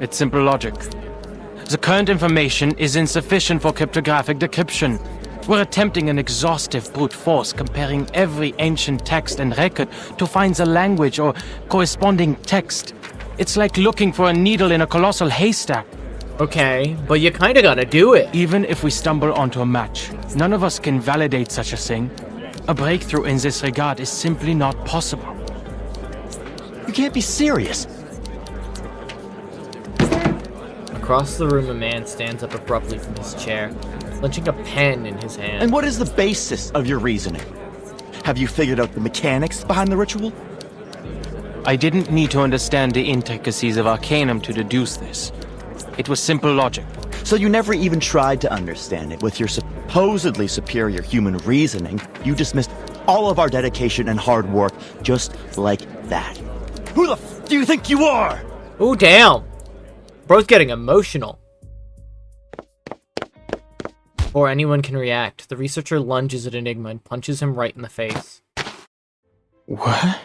It's simple logic. The current information is insufficient for cryptographic decryption. We're attempting an exhaustive brute force, comparing every ancient text and record to find the language or corresponding text. It's like looking for a needle in a colossal haystack.
Okay, but you kinda gotta do it.
Even if we stumble onto a match, none of us can validate such a thing. A breakthrough in this regard is simply not possible.
You can't be serious.
Across the room, a man stands up abruptly from his chair, clenching a pen in his hand.
And what is the basis of your reasoning? Have you figured out the mechanics behind the ritual?
I didn't need to understand the intricacies of Arcanum to deduce this. It was simple logic.
So you never even tried to understand it. With your supposedly superior human reasoning, you dismissed all of our dedication and hard work just like that. Who the f do you think you are?
Ooh, damn. Bro's getting emotional. Before anyone can react, the researcher lunges at Enigma and punches him right in the face.
What?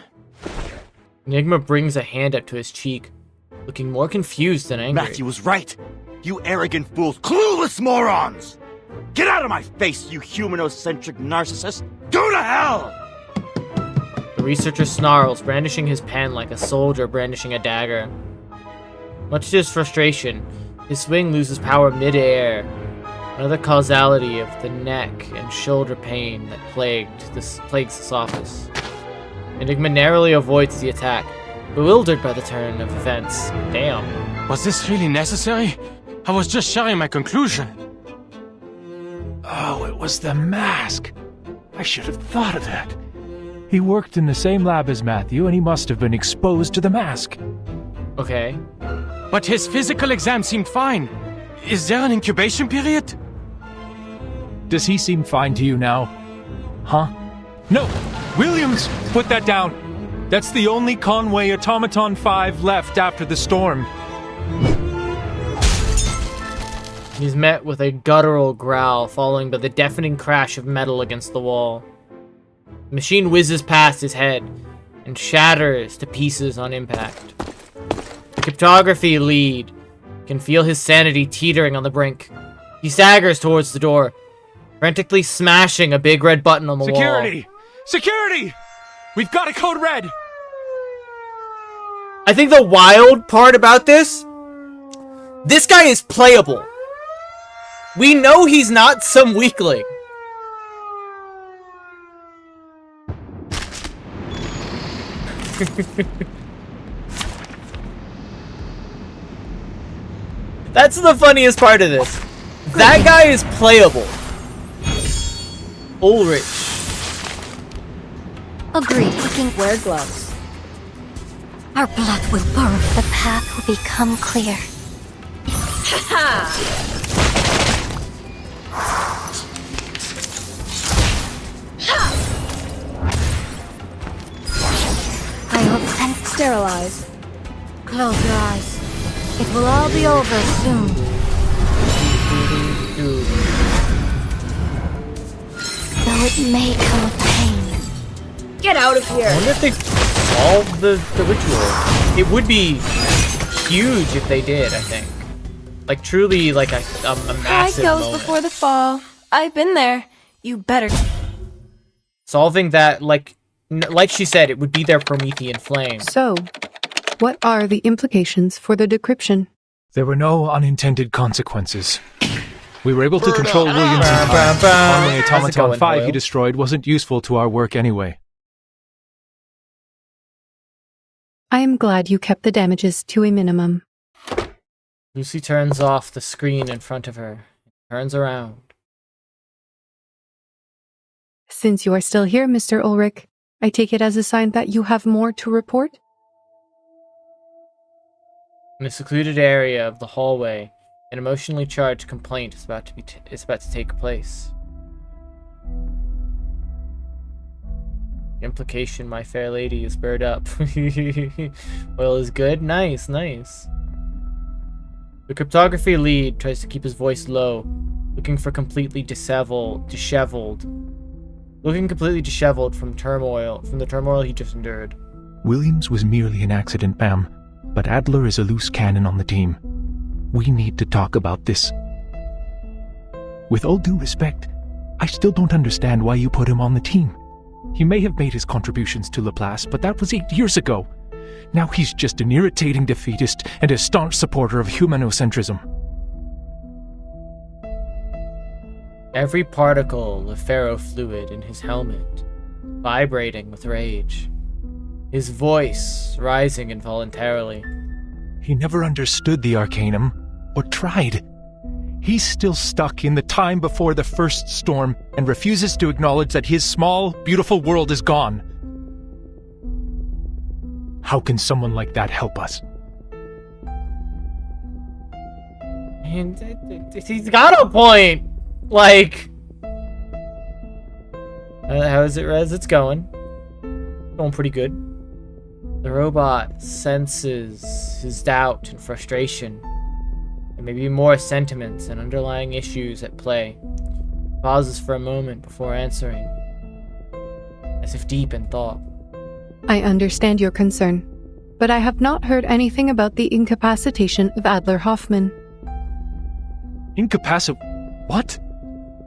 Enigma brings a hand up to his cheek, looking more confused than angry.
Matthew was right. You arrogant fools, clueless morons! Get out of my face, you humanocentric narcissist! Go to hell!
The researcher snarls, brandishing his pen like a soldier brandishing a dagger. Much to his frustration, his swing loses power mid-air. Another causality of the neck and shoulder pain that plagues this office. Enigma narrowly avoids the attack, bewildered by the turn of events. Damn.
Was this really necessary? I was just sharing my conclusion.
Oh, it was the mask. I should have thought of that. He worked in the same lab as Matthew, and he must have been exposed to the mask.
Okay.
But his physical exam seemed fine. Is there an incubation period?
Does he seem fine to you now? Huh? No! Williams! Put that down! That's the only Conway Automaton 5 left after the storm.
He's met with a guttural growl, following by the deafening crash of metal against the wall. The machine whizzes past his head and shatters to pieces on impact. The cryptography lead can feel his sanity teetering on the brink. He staggers towards the door, frantically smashing a big red button on the wall.
Security! Security! We've got a code red!
I think the wild part about this guy is playable. We know he's not some weakling. That's the funniest part of this. That guy is playable. Ulrich.
Agreed. Wear gloves.
Our blood will burn.
The path will become clear.
I hope and sterilize. Close your eyes. It will all be over soon.
Though it may come with pain.
Get out of here.
I wonder if they solved the ritual. It would be huge if they did, I think. Like, truly, like a massive
goes
moment.
before the fall. I've been there. You better.
Solving that, like she said, it would be their Promethean flame.
So, what are the implications for the decryption?
There were no unintended consequences. We were able to control Williams' empire. Only Automaton 5 he destroyed wasn't useful to our work anyway.
I am glad you kept the damages to a minimum.
Lucy turns off the screen in front of her. Turns around.
Since you are still here, Mr. Ulrich, I take it as a sign that you have more to report?
In a secluded area of the hallway, an emotionally charged complaint is about to take place. Implication, my fair lady, is burred up. Oil is good? Nice, nice. The cryptography lead tries to keep his voice low, looking completely disheveled from the turmoil he just endured.
Williams was merely an accident, ma'am, but Adler is a loose cannon on the team. We need to talk about this. With all due respect, I still don't understand why you put him on the team. He may have made his contributions to Laplace, but that was 8 years ago. Now he's just an irritating defeatist and a staunch supporter of humanocentrism.
Every particle of ferrofluid in his helmet, vibrating with rage. His voice rising involuntarily.
He never understood the Arcanum, or tried. He's still stuck in the time before the first storm and refuses to acknowledge that his small, beautiful world is gone. How can someone like that help us?
And he's got a point! Like... how is it, Rez? It's going. Going pretty good. The robot senses his doubt and frustration. There may be more sentiments and underlying issues at play. Pauses for a moment before answering, as if deep in thought.
I understand your concern, but I have not heard anything about the incapacitation of Adler Hoffman.
What?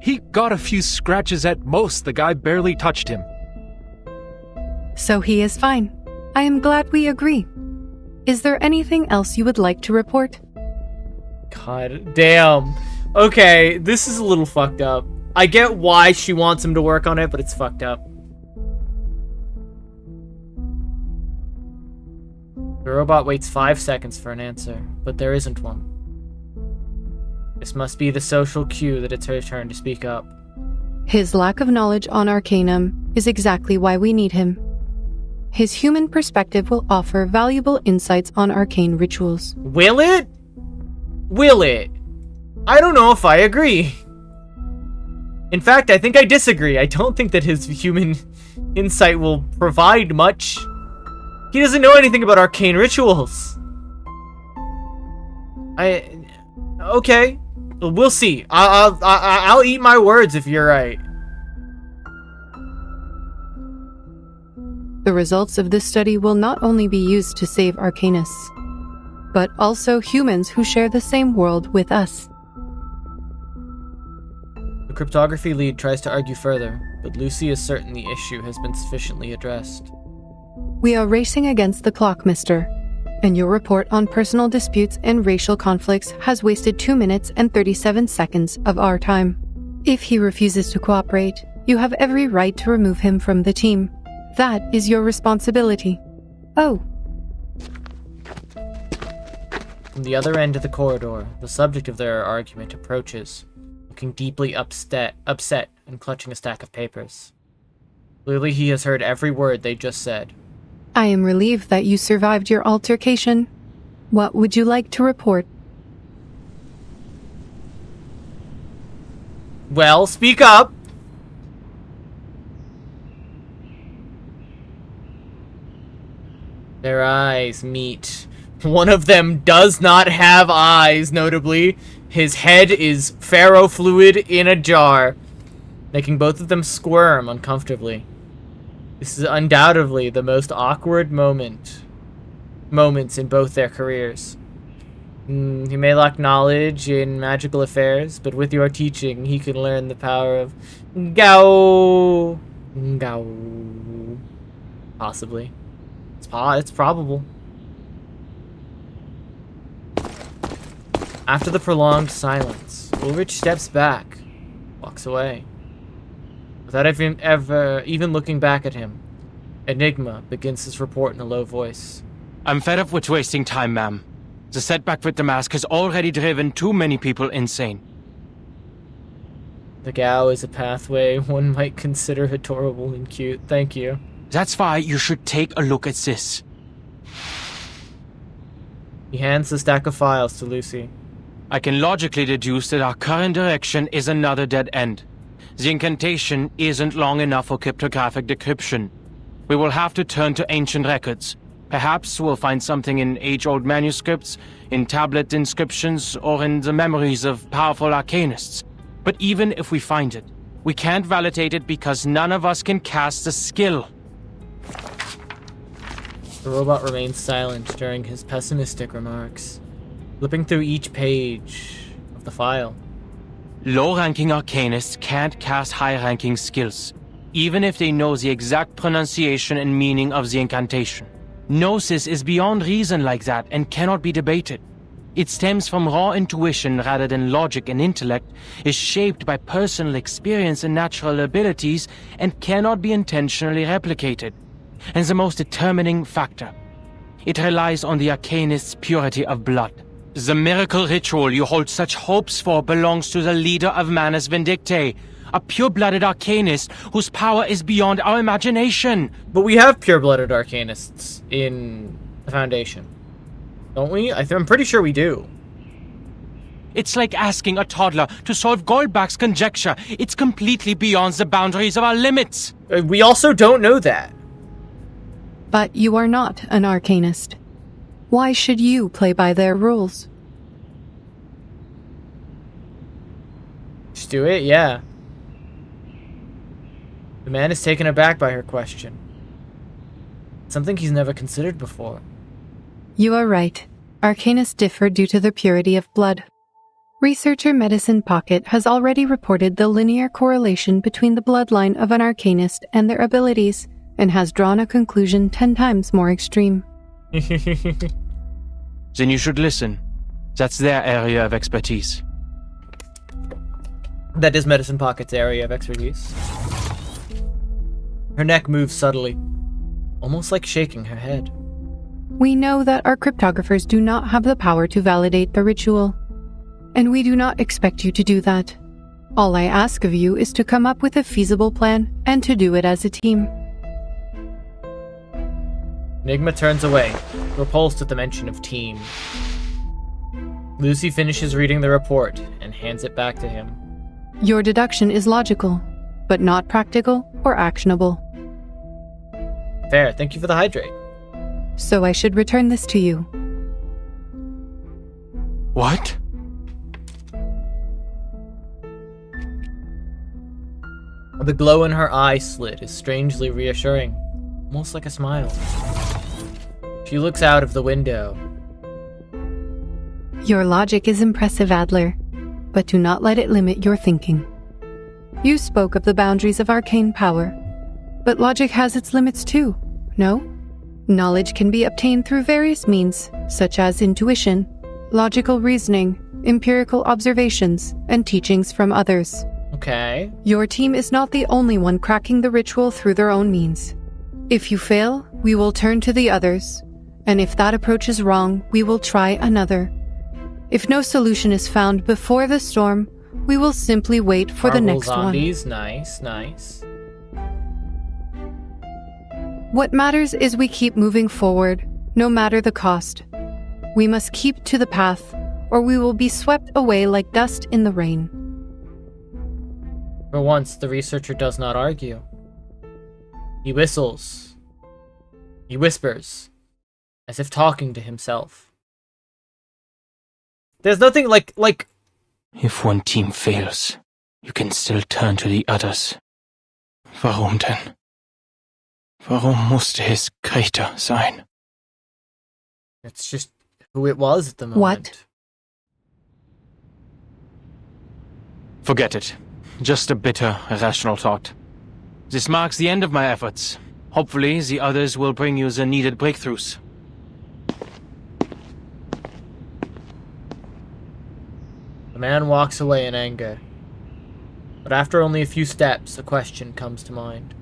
He got a few scratches at most. The guy barely touched him.
So he is fine. I am glad we agree. Is there anything else you would like to report?
God damn. Okay, this is a little fucked up. I get why she wants him to work on it, but it's fucked up. The robot waits 5 seconds for an answer, but there isn't one. This must be the social cue that it's her turn to speak up.
His lack of knowledge on Arcanum is exactly why we need him. His human perspective will offer valuable insights on arcane rituals.
Will it? Will it? I don't know if I agree. In fact, I think I disagree. I don't think that his human insight will provide much. He doesn't know anything about arcane rituals. Okay. We'll see. I'll eat my words if you're right.
The results of this study will not only be used to save Arcanists, but also humans who share the same world with us.
The cryptography lead tries to argue further, but Lucy is certain the issue has been sufficiently addressed.
We are racing against the clock, mister, and your report on personal disputes and racial conflicts has wasted 2 minutes and 37 seconds of our time. If he refuses to cooperate, you have every right to remove him from the team. That is your responsibility. Oh.
From the other end of the corridor, the subject of their argument approaches, looking deeply upset and clutching a stack of papers. Clearly he has heard every word they just said.
I am relieved that you survived your altercation. What would you like to report?
Well, speak up! Their eyes meet. One of them does not have eyes, notably. His head is ferrofluid in a jar, making both of them squirm uncomfortably. This is undoubtedly the most awkward moments in both their careers. He may lack knowledge in magical affairs, but with your teaching, he can learn the power of Gao. Possibly. It's probable. After the prolonged silence, Ulrich steps back, walks away. Without even looking back at him, Enigma begins his report in a low voice.
I'm fed up with wasting time, ma'am. The setback with the mask has already driven too many people insane.
The Gao is a pathway one might consider adorable and cute. Thank you.
That's why you should take a look at this.
He hands the stack of files to Lucy.
I can logically deduce that our current direction is another dead end. The incantation isn't long enough for cryptographic decryption. We will have to turn to ancient records. Perhaps we'll find something in age-old manuscripts, in tablet inscriptions, or in the memories of powerful arcanists. But even if we find it, we can't validate it because none of us can cast the skill.
The robot remains silent during his pessimistic remarks, flipping through each page of the file.
Low-ranking arcanists can't cast high-ranking skills, even if they know the exact pronunciation and meaning of the incantation. Gnosis is beyond reason like that and cannot be debated. It stems from raw intuition rather than logic and intellect, is shaped by personal experience and natural abilities, and cannot be intentionally replicated. And the most determining factor, it relies on the arcanist's purity of blood. The miracle ritual you hold such hopes for belongs to the leader of Manus Vindictae, a pure-blooded arcanist whose power is beyond our imagination.
But we have pure-blooded arcanists in the Foundation, don't we? I'm pretty sure we do.
It's like asking a toddler to solve Goldbach's conjecture. It's completely beyond the boundaries of our limits.
We also don't know that.
But you are not an arcanist. Why should you play by their rules?
Just do it, yeah. The man is taken aback by her question. Something he's never considered before.
You are right. Arcanists differ due to their purity of blood. Researcher Medicine Pocket has already reported the linear correlation between the bloodline of an arcanist and their abilities, and has drawn a conclusion 10 times more extreme.
Then you should listen. That's their area of expertise.
That is Medicine Pocket's area of expertise. Her neck moves subtly, almost like shaking her head.
We know that our cryptographers do not have the power to validate the ritual, and we do not expect you to do that. All I ask of you is to come up with a feasible plan and to do it as a team.
Enigma turns away, repulsed at the mention of team. Lucy finishes reading the report and hands it back to him.
Your deduction is logical, but not practical or actionable.
Fair, thank you for the hydrate.
So I should return this to you.
What?
The glow in her eye slit is strangely reassuring, almost like a smile. She looks out of the window.
Your logic is impressive, Adler, but do not let it limit your thinking. You spoke of the boundaries of arcane power, but logic has its limits too, no? Knowledge can be obtained through various means, such as intuition, logical reasoning, empirical observations, and teachings from others.
Okay.
Your team is not the only one cracking the ritual through their own means. If you fail, we will turn to the others, and if that approach is wrong, we will try another. If no solution is found before the storm, We will simply wait for the
Marvel
next
zombies. Nice, nice.
one. What matters is we keep moving forward, no matter the cost. We must keep to the path, or we will be swept away like dust in the rain.
For once, the researcher does not argue. He whistles. He whispers, as if talking to himself. There's nothing like...
If one team fails, you can still turn to the others. Warum denn? Warum musste es Greta sein?
It's just who it was at the moment.
What?
Forget it. Just a bitter, irrational thought. This marks the end of my efforts. Hopefully, the others will bring you the needed breakthroughs.
The man walks away in anger. But after only a few steps, a question comes to mind.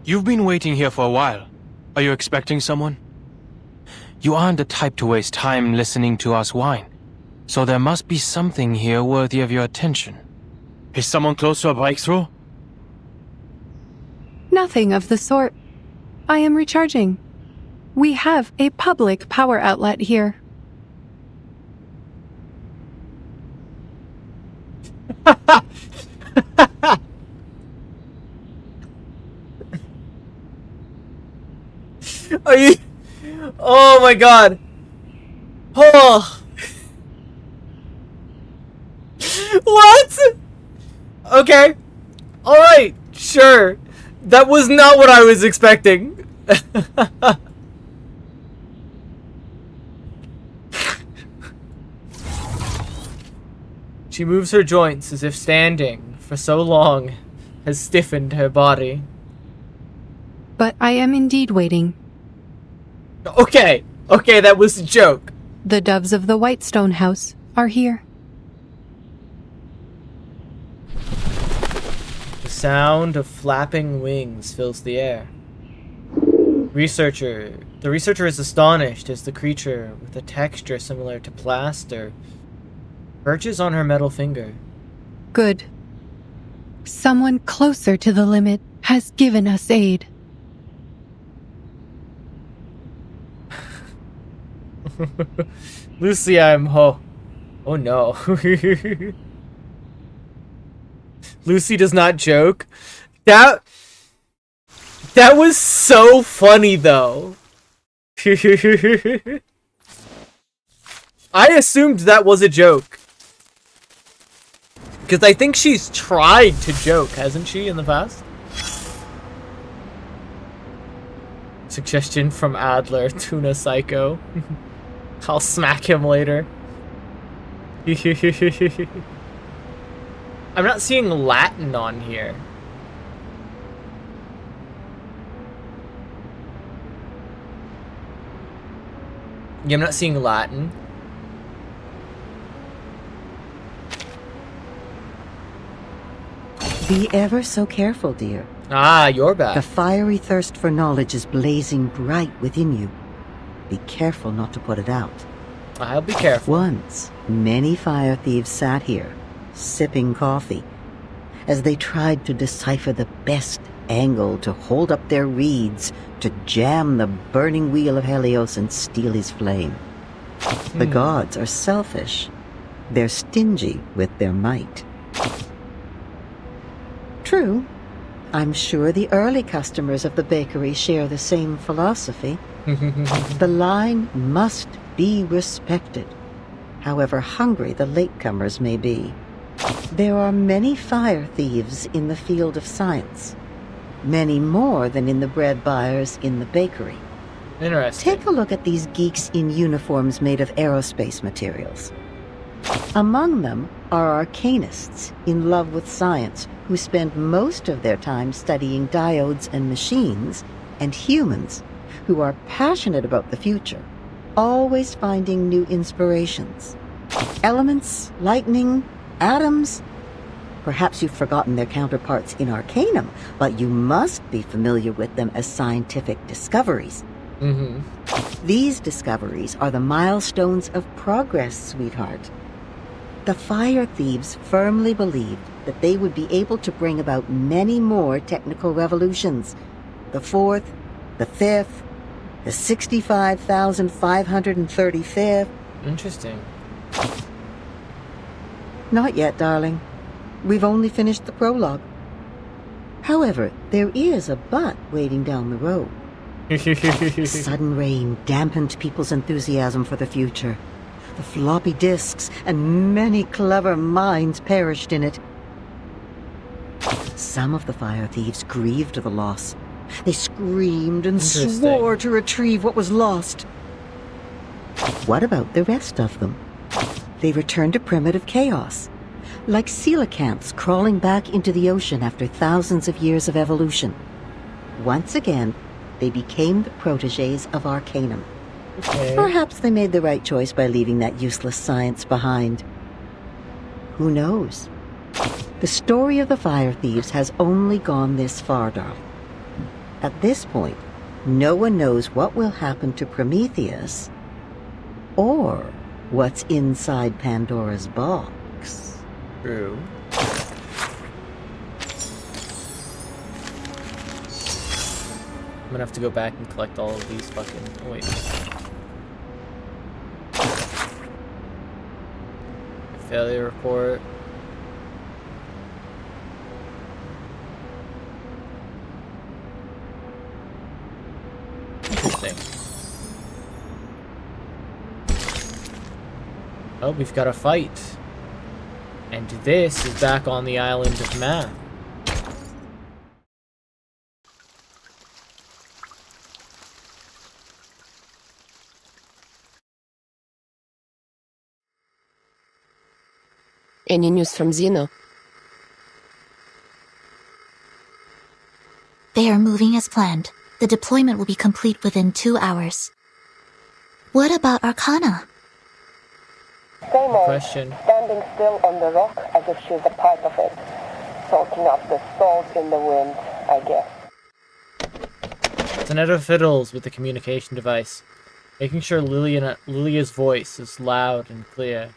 You've been waiting here for a while. Are you expecting someone? You aren't the type to waste time listening to us whine, so there must be something here worthy of your attention. Is someone close to a breakthrough?
Nothing of the sort. I am recharging. We have a public power outlet here.
Are you... Oh my god. Oh. What? Okay. Alright, sure. That was not what I was expecting. She moves her joints as if standing for so long has stiffened her body.
But I am indeed waiting.
Okay, that was a joke.
The doves of the Whitestone House are here.
The sound of flapping wings fills the air. The researcher is astonished as the creature, with a texture similar to plaster, perches on her metal finger.
Good. Someone closer to the limit has given us aid.
Lucy, oh no. Lucy does not joke. That was so funny though. I assumed that was a joke. Because I think she's tried to joke, hasn't she, in the past? Suggestion from Adler, Tuna Psycho. I'll smack him later. I'm not seeing Latin on here. Yeah, I'm not seeing Latin.
Be ever so careful, dear.
Ah, you're back.
The fiery thirst for knowledge is blazing bright within you. Be careful not to put it out.
I'll be careful.
Once, many fire thieves sat here, sipping coffee, as they tried to decipher the best angle to hold up their reeds, to jam the burning wheel of Helios and steal his flame. The gods are selfish. They're stingy with their might. True. I'm sure the early customers of the bakery share the same philosophy. The line must be respected, however hungry the latecomers may be. There are many fire thieves in the field of science, many more than in the bread buyers in the bakery.
Interesting.
Take a look at these geeks in uniforms made of aerospace materials. Among them are arcanists in love with science who spend most of their time studying diodes and machines, and humans who are passionate about the future, always finding new inspirations. Elements, lightning, atoms. Perhaps you've forgotten their counterparts in Arcanum, but you must be familiar with them as scientific discoveries. These discoveries are the milestones of progress, sweetheart. The fire thieves firmly believed that they would be able to bring about many more technical revolutions. The 4th, the 5th, the 65,535th.
Interesting.
Not yet, darling. We've only finished the prologue. However, there is a but waiting down the road. Sudden rain dampened people's enthusiasm for the future. The floppy disks and many clever minds perished in it. Some of the fire thieves grieved the loss. They screamed and swore to retrieve what was lost. What about the rest of them? They returned to primitive chaos, like coelacanths crawling back into the ocean after thousands of years of evolution. Once again, they became the protégés of Arcanum.
Okay.
Perhaps they made the right choice by leaving that useless science behind. Who knows? The story of the fire thieves has only gone this far, darling. At this point, no one knows what will happen to Prometheus or what's inside Pandora's box.
True. I'm gonna have to go back and collect all of these fucking... Oh, wait. Failure report. Interesting. Oh, we've got a fight. And this is back on the island of Math.
Any news from Zeno?
They are moving as planned. The deployment will be complete within 2 hours. What about Arcana?
Same old.
Question.
Standing still on the rock as if she's a part of it. Soaking up the salt in the wind, I guess.
Sonetta fiddles with the communication device, making sure Lilia's voice is loud and clear.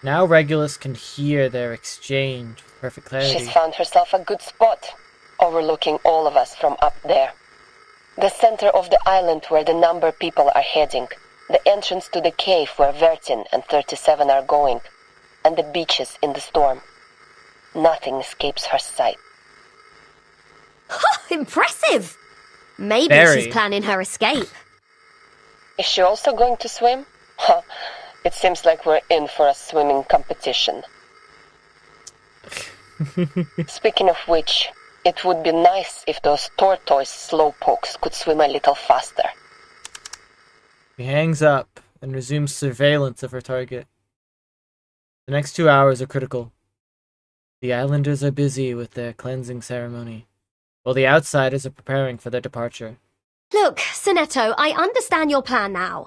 Now Regulus can hear their exchange with perfect clarity.
She's found herself a good spot, overlooking all of us from up there. The center of the island where the number people are heading, the entrance to the cave where Vertin and 37 are going, and the beaches in the storm. Nothing escapes her sight.
Impressive! Maybe
Very.
she's planning her escape.
Is she also going to swim? Huh. It seems like we're in for a swimming competition. Speaking of which, it would be nice if those tortoise slowpokes could swim a little faster.
He hangs up and resumes surveillance of her target. The next 2 hours are critical. The islanders are busy with their cleansing ceremony, while the outsiders are preparing for their departure.
Look, Sonetto, I understand your plan now.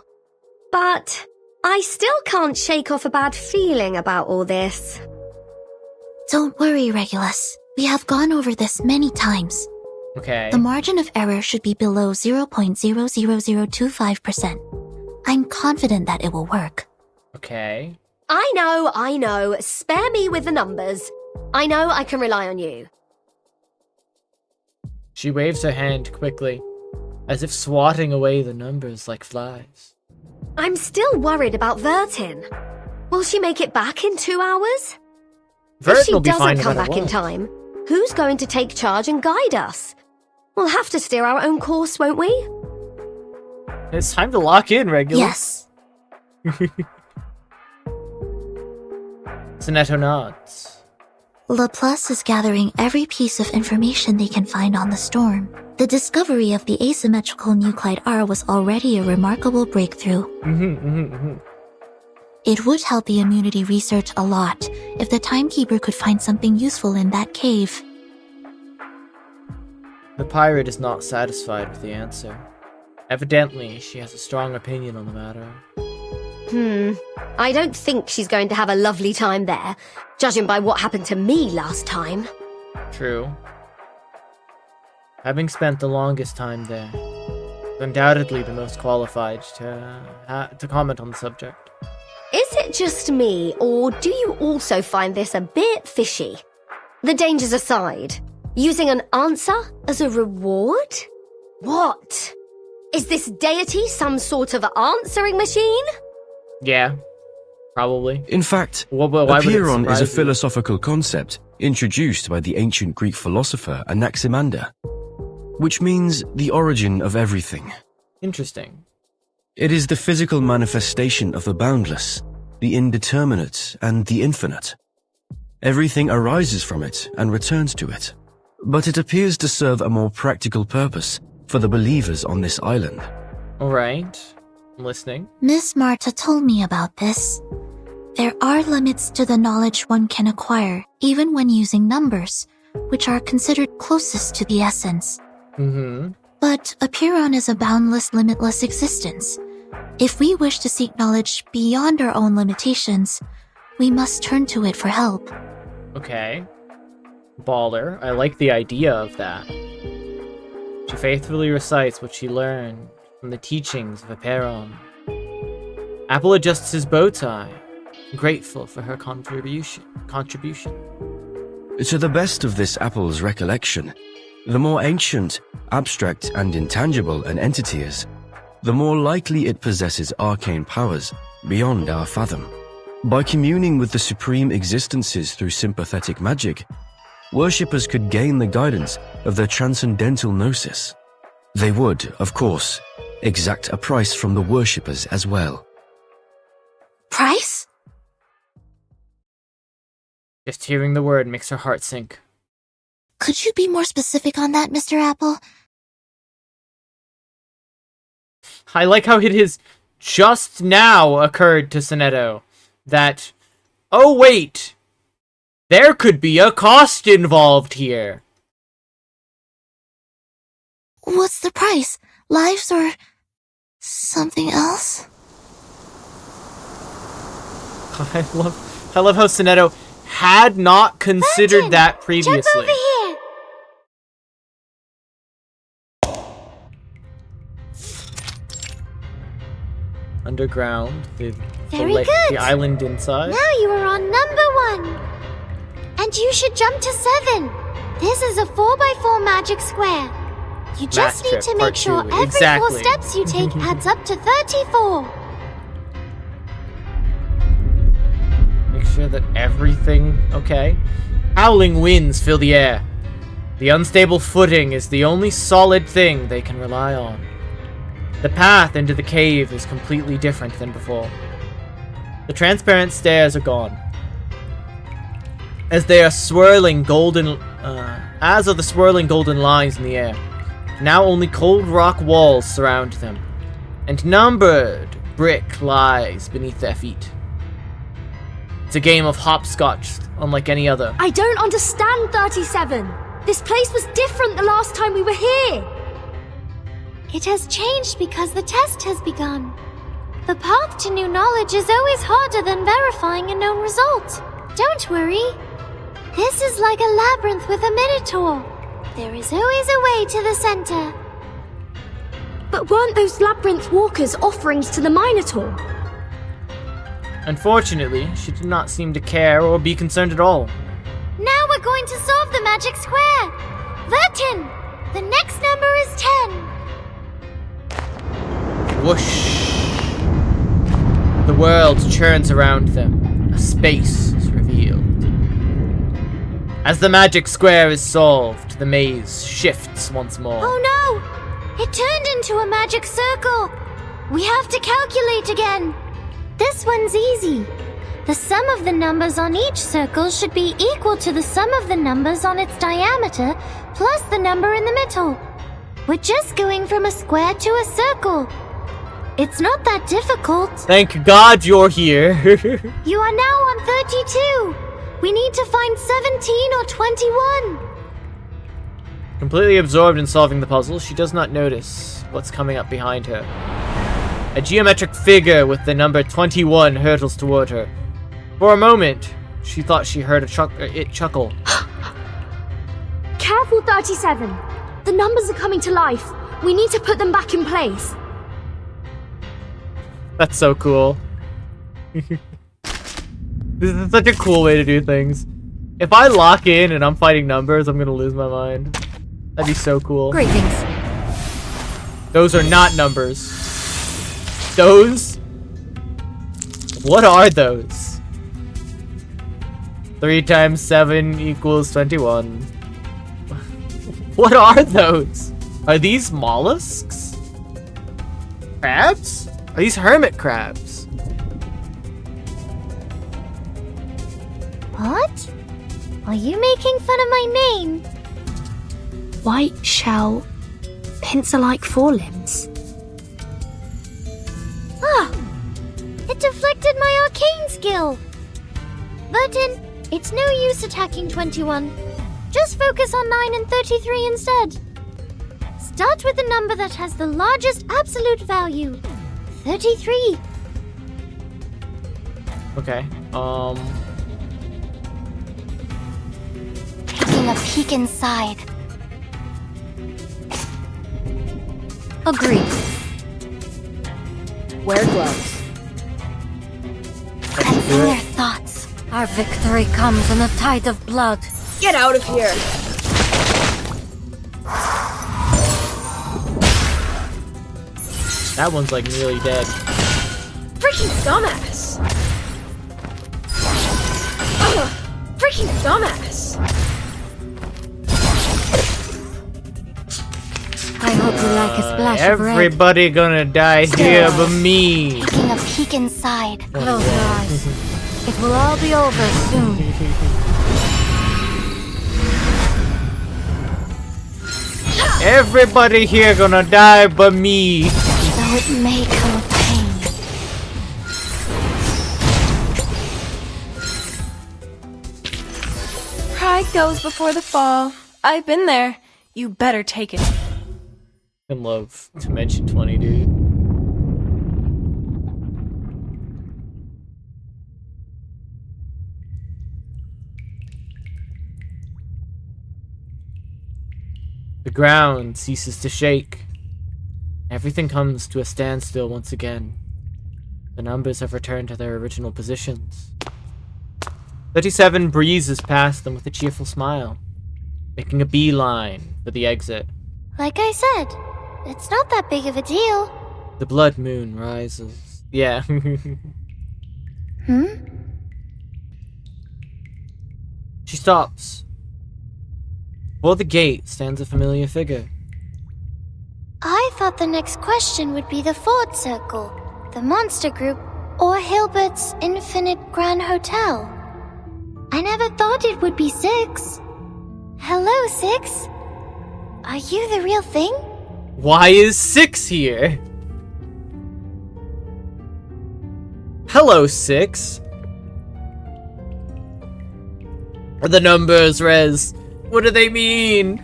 But I still can't shake off a bad feeling about all this.
Don't worry, Regulus. We have gone over this many times.
Okay.
The margin of error should be below 0.00025%. I'm confident that it will work.
Okay.
I know. Spare me with the numbers. I know I can rely on you.
She waves her hand quickly, as if swatting away the numbers like flies.
I'm still worried about Vertin. Will she make it back in 2 hours? If she
will be fine
doesn't come
no matter
back in
what.
time, who's going to take charge and guide us? We'll have to steer our own course, won't we?
It's time to lock in, Regulus.
Yes.
Sonetto nods.
Laplace is gathering every piece of information they can find on the storm. The discovery of the asymmetrical nuclide R was already a remarkable breakthrough. It would help the immunity research a lot if the Timekeeper could find something useful in that cave.
The pirate is not satisfied with the answer. Evidently, she has a strong opinion on the matter.
I don't think she's going to have a lovely time there, judging by what happened to me last time.
True. Having spent the longest time there, undoubtedly the most qualified to comment on the subject.
Is it just me, or do you also find this a bit fishy? The dangers aside, using an answer as a reward? What? Is this deity some sort of answering machine?
Yeah, probably.
In fact,
why would it
Apeiron is
surprise
a
you?
philosophical concept introduced by the ancient Greek philosopher Anaximander, which means the origin of everything.
Interesting.
It is the physical manifestation of the boundless, the indeterminate, and the infinite. Everything arises from it and returns to it. But it appears to serve a more practical purpose for the believers on this island.
Alright. I'm listening.
Miss Marta told me about this. There are limits to the knowledge one can acquire, even when using numbers, which are considered closest to the essence.
Mm-hmm.
But Apeiron is a boundless, limitless existence. If we wish to seek knowledge beyond our own limitations, we must turn to it for help.
Okay. Baller. I like the idea of that. She faithfully recites what she learned from the teachings of Apeiron. Apple adjusts his bow tie, grateful for her contribution.
To the best of this Apple's recollection, the more ancient, abstract, and intangible an entity is, the more likely it possesses arcane powers beyond our fathom. By communing with the supreme existences through sympathetic magic, worshippers could gain the guidance of their transcendental gnosis. They would, of course, exact a price from the worshippers as well.
Price?
Just hearing the word makes her heart sink.
Could you be more specific on that, Mr. Apple?
I like how it is just now occurred to Sonetto that, oh wait, there could be a cost involved here.
What's the price? Lives or something else?
I love how Sonetto had not considered that previously.
Jump over here!
Underground, the
good.
island inside.
Now you are on number 1. And you should jump to 7. This is a 4x4 magic square. You just
Math
need
trick,
to make
part
sure
two.
every
Exactly.
4 steps you take adds up to 34.
Make sure that everything... Okay. Howling winds fill the air. The unstable footing is the only solid thing they can rely on. The path into the cave is completely different than before. The transparent stairs are gone. As the swirling golden lines in the air. Now only cold rock walls surround them, and numbered brick lies beneath their feet. It's a game of hopscotch, unlike any other.
I don't understand, 37. This place was different the last time we were here.
It has changed because the test has begun. The path to new knowledge is always harder than verifying a known result. Don't worry. This is like a labyrinth with a minotaur. There is always a way to the center.
But weren't those labyrinth walkers offerings to the Minotaur?
Unfortunately, she did not seem to care or be concerned at all.
Now we're going to solve the magic square. Vertin, the next number is 10.
Whoosh. The world churns around them. A space is revealed. As the magic square is solved, the maze shifts once more.
Oh no! It turned into a magic circle. We have to calculate again. This one's easy. The sum of the numbers on each circle should be equal to the sum of the numbers on its diameter plus the number in the middle. We're just going from a square to a circle. It's not that difficult.
Thank God you're here.
You are now on 32. We need to find 17 or 21.
Completely absorbed in solving the puzzle, she does not notice what's coming up behind her. A geometric figure with the number 21 hurtles toward her. For a moment, she thought she heard it chuckle.
Careful, 37. The numbers are coming to life. We need to put them back in place.
That's so cool. This is such a cool way to do things. If I lock in and I'm fighting numbers, I'm gonna lose my mind. That'd be so cool.
Greetings.
Those are not numbers. Those? What are those? 3 times 7 equals 21. What are those? Are these mollusks? Crabs? Are these hermit crabs?
What? Are you making fun of my name?
White shell, pincer-like forelimbs.
Ah! It deflected my arcane skill! Burton, it's no use attacking 21. Just focus on 9 and 33 instead. Start with the number that has the largest absolute value. 33.
Okay,
Taking a peek inside.
Agreed. Wear gloves.
Sensing their thoughts.
Our victory comes in a tide of blood.
Get out of here!
that one's like nearly dead.
Freaking dumbass! Ugh, freaking dumbass!
I hope you like a splash of red.
Everybody gonna die here but me.
Taking a peek inside.
Close your eyes. It will all be over soon.
Everybody here gonna die but me.
Though it may come with pain.
Pride goes before the fall. I've been there. You better take it.
I love Dimension 20, dude. The ground ceases to shake. Everything comes to a standstill once again. The numbers have returned to their original positions. 37 breezes past them with a cheerful smile, making a beeline for the exit.
Like I said, it's not that big of a deal.
The blood moon rises. Yeah. She stops. Before the gate stands a familiar figure.
I thought the next question would be the Ford Circle, the Monster Group, or Hilbert's Infinite Grand Hotel. I never thought it would be 6. Hello, 6. Are you the real thing?
Why is 6 here? Hello, 6. The numbers, Rez. What do they mean?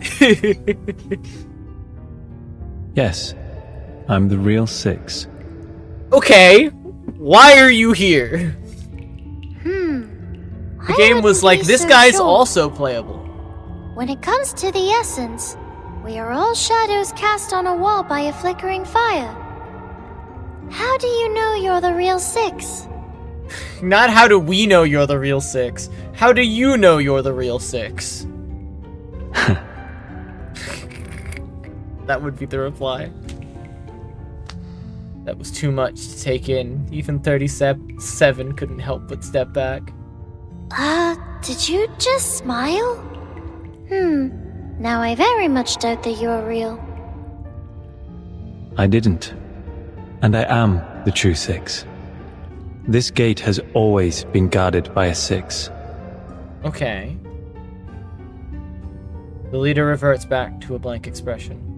Yes, I'm the real 6.
Okay, why are you here? The game was like, this guy's also playable.
When it comes to the essence, we are all shadows cast on a wall by a flickering fire. How do you know you're the real 6?
Not how do we know you're the real 6. How do you know you're the real 6? That would be the reply. That was too much to take in. Even 37 couldn't help but step back.
Did you just smile? Now I very much doubt that you're real.
I didn't. And I am the true 6. This gate has always been guarded by a 6.
Okay. The leader reverts back to a blank expression.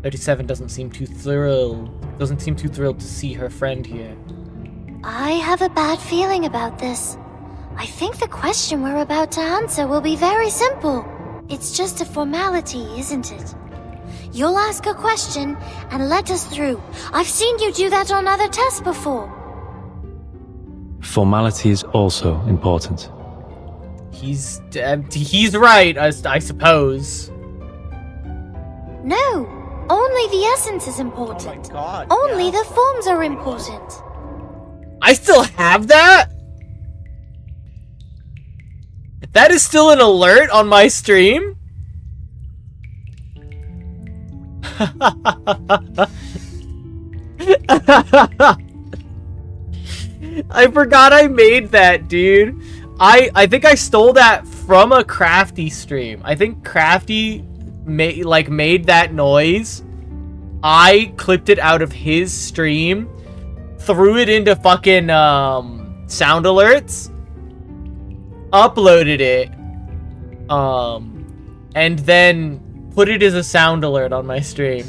37 doesn't seem too thrilled to see her friend here.
I have a bad feeling about this. I think the question we're about to answer will be very simple. It's just a formality, isn't it? You'll ask a question and let us through. I've seen you do that on other tests before.
Formality is also important.
He's right, I suppose.
No, only the essence is important.
Oh my God,
only the forms are important.
I still have that? That is still an alert on my stream? I forgot I made that, dude. I think I stole that from a Crafty stream. I think Crafty made that noise. I clipped it out of his stream, threw it into fucking sound alerts, uploaded it, and then put it as a sound alert on my stream.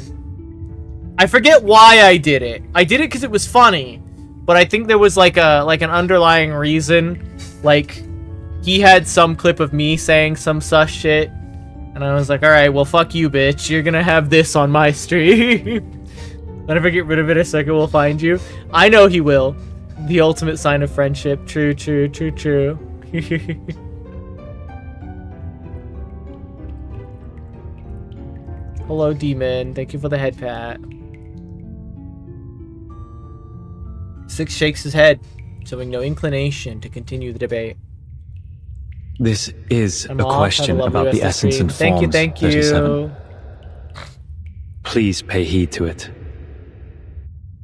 I forget why I did it. I did it because it was funny, but I think there was like an underlying reason. Like, he had some clip of me saying some sus shit, and I was like, alright, well, fuck you, bitch. You're gonna have this on my stream. Let I get rid of it a second, we'll find you. I know he will. The ultimate sign of friendship. True, true, true, true. Hello, demon. Thank you for the head pat. Six shakes his head, showing no inclination to continue the debate.
This is
I'm
a
off.
question
Have a lovely
about the
rest of
essence and
stream.
forms.
Thank you,
37. Please pay heed to it.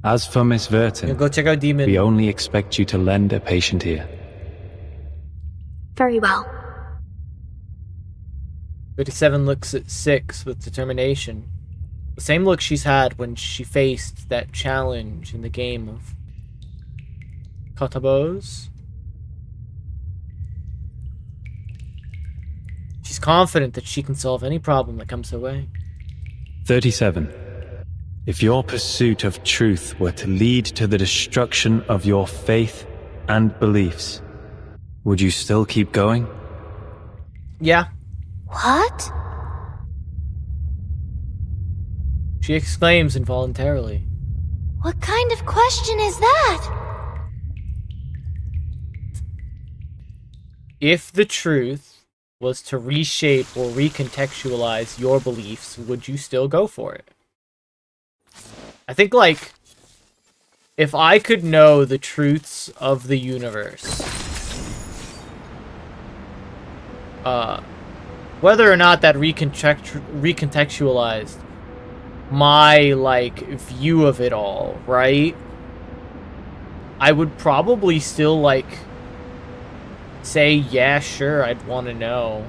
As for Miss Vertin,
Yeah, go check out Demon.
we only expect you to lend a patient ear.
Very well.
37 looks at 6 with determination. The same look she's had when she faced that challenge in the game of Kotabos. She's confident that she can solve any problem that comes her way.
37. If your pursuit of truth were to lead to the destruction of your faith and beliefs, would you still keep going?
Yeah.
What?
She exclaims involuntarily.
What kind of question is that?
If the truth was to reshape or recontextualize your beliefs, would you still go for it? I think, like, if I could know the truths of the universe, whether or not that recontextualized my, like, view of it all, right? I would probably still, like, say, yeah, sure, I'd want to know.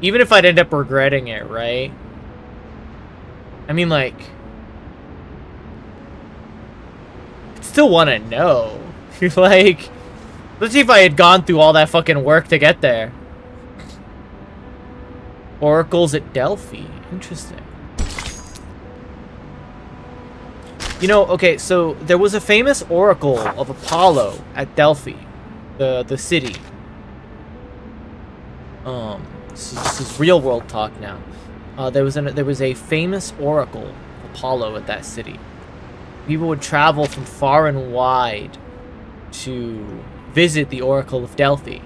Even if I'd end up regretting it, right? I mean, like, I'd still want to know. Like, let's see if I had gone through all that fucking work to get there. Oracles at Delphi. Interesting. You know, okay, so there was a famous oracle of Apollo at Delphi. The city. This is real world talk now. There was a famous oracle of Apollo at that city. People would travel from far and wide to visit the Oracle of Delphi.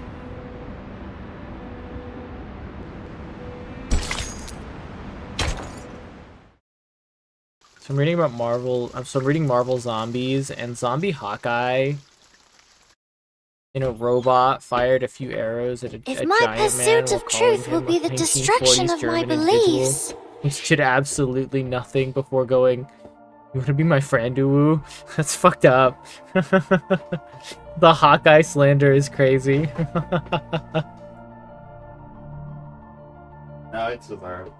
So I'm reading about Marvel. So I'm reading Marvel Zombies, and Zombie Hawkeye in a robot fired a few arrows at a
If
giant
my
man
pursuit
while
of
calling
truth
him
will be
a
the
1940s
destruction of my
German individual.
beliefs.
He did absolutely nothing before going, "You want to be my friend, Uwu?" That's fucked up. The Hawkeye slander is crazy.
No, it's deserved.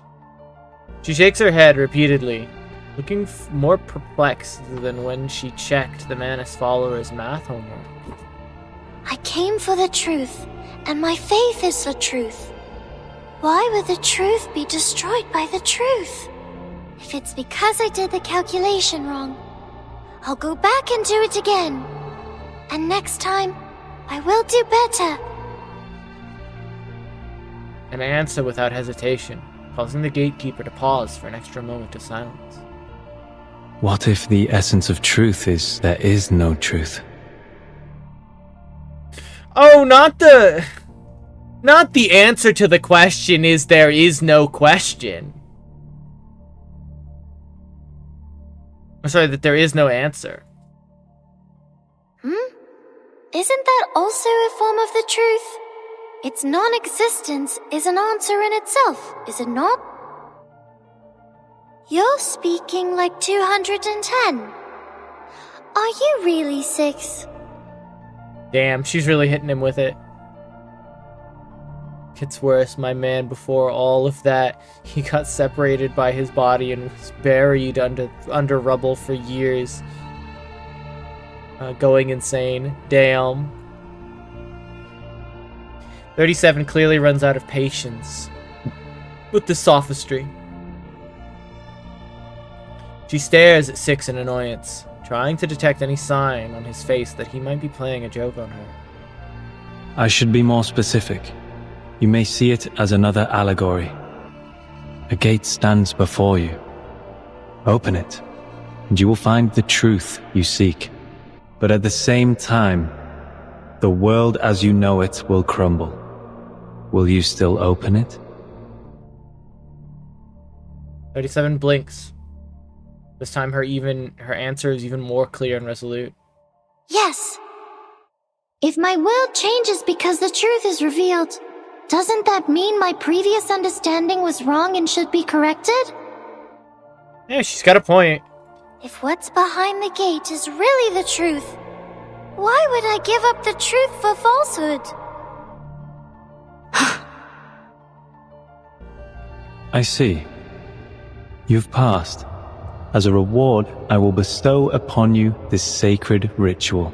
She shakes her head repeatedly, looking more perplexed than when she checked the Manus follower's math homework.
I came for the truth, and my faith is the truth. Why would the truth be destroyed by the truth? If it's because I did the calculation wrong, I'll go back and do it again. And next time, I will do better.
An answer without hesitation, causing the gatekeeper to pause for an extra moment of silence.
What if the essence of truth is there is no truth?
Oh, not the answer to the question is there is no question. I'm sorry, that there is no answer.
Isn't that also a form of the truth? Its non-existence is an answer in itself, is it not? You're speaking like 210. Are you really 6?
Damn, she's really hitting him with it. Gets worse, my man. Before all of that, he got separated by his body and was buried under rubble for years. Going insane. Damn. 37 clearly runs out of patience with the sophistry. She stares at 6 in annoyance, trying to detect any sign on his face that he might be playing a joke on her.
I should be more specific. You may see it as another allegory. A gate stands before you. Open it, and you will find the truth you seek. But at the same time, the world as you know it will crumble. Will you still open it?
37 blinks. This time her answer is even more clear and resolute.
Yes. If my world changes because the truth is revealed, doesn't that mean my previous understanding was wrong and should be corrected?
Yeah, she's got a point.
If what's behind the gate is really the truth, why would I give up the truth for falsehood?
I see. You've passed. As a reward, I will bestow upon you this sacred ritual.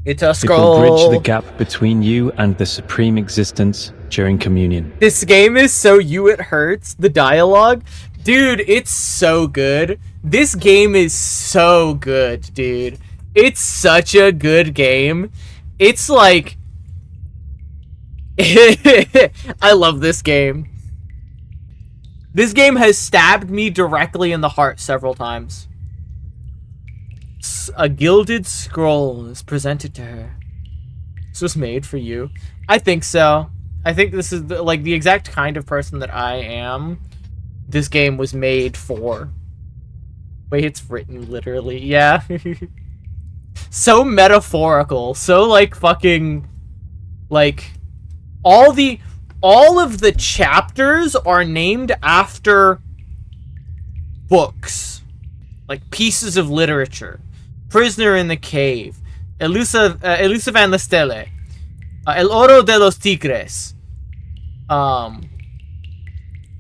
It's a scroll.
It will bridge the gap between you and the supreme existence during communion.
This game is so you it hurts. The dialogue, dude, it's so good. This game is so good, dude. It's such a good game. It's like I love this game. This game has stabbed me directly in the heart several times. A gilded scroll is presented to her. This was made for you. I think so. I think this is the exact kind of person that I am. This game was made for. Wait, it's written literally. Yeah. So metaphorical. So fucking all of the chapters are named after books, like pieces of literature. Prisoner in the Cave, Elusive and la Stelle, El Oro de los Tigres.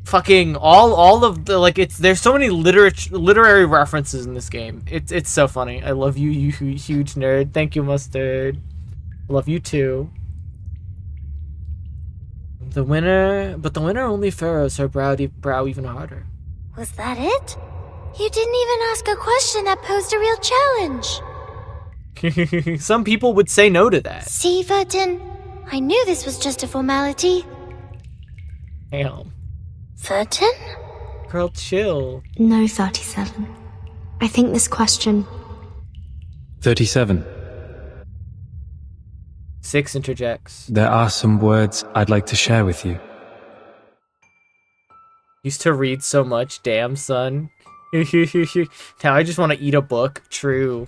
Fucking all of the there's so many literary references in this game. It's so funny. I love you, you huge nerd. Thank you, Mustard. I love you too. The winner only furrows her brow even harder.
Was that it? You didn't even ask a question that posed a real challenge.
Some people would say no to that.
See, Vertin? I knew this was just a formality.
Damn.
Vertin?
Girl, chill.
No, 37. I think this question...
37.
6 interjects.
There are some words I'd like to share with you.
Used to read so much, damn son. Now I just want to eat a book. True.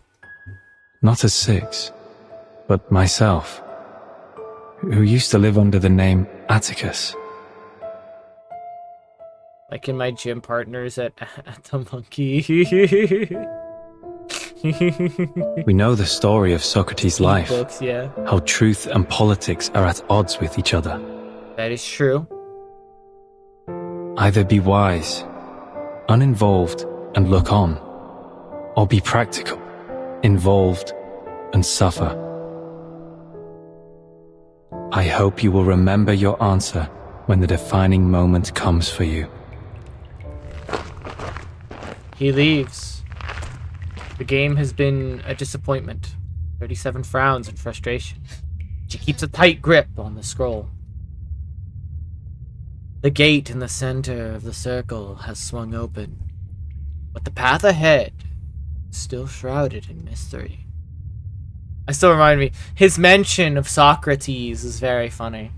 Not as 6, but myself, who used to live under the name Atticus.
Like in my gym partners at the Monkey.
We know the story of Socrates' life.
Books, yeah.
How truth and politics are at odds with each other.
That is true.
Either be wise, uninvolved, and look on, or be practical, involved, and suffer. I hope you will remember your answer when the defining moment comes for you.
He leaves. The game has been a disappointment. 37 frowns in frustration. She keeps a tight grip on the scroll. The gate in the center of the circle has swung open, but the path ahead is still shrouded in mystery. I still remind me, his mention of Socrates is very funny.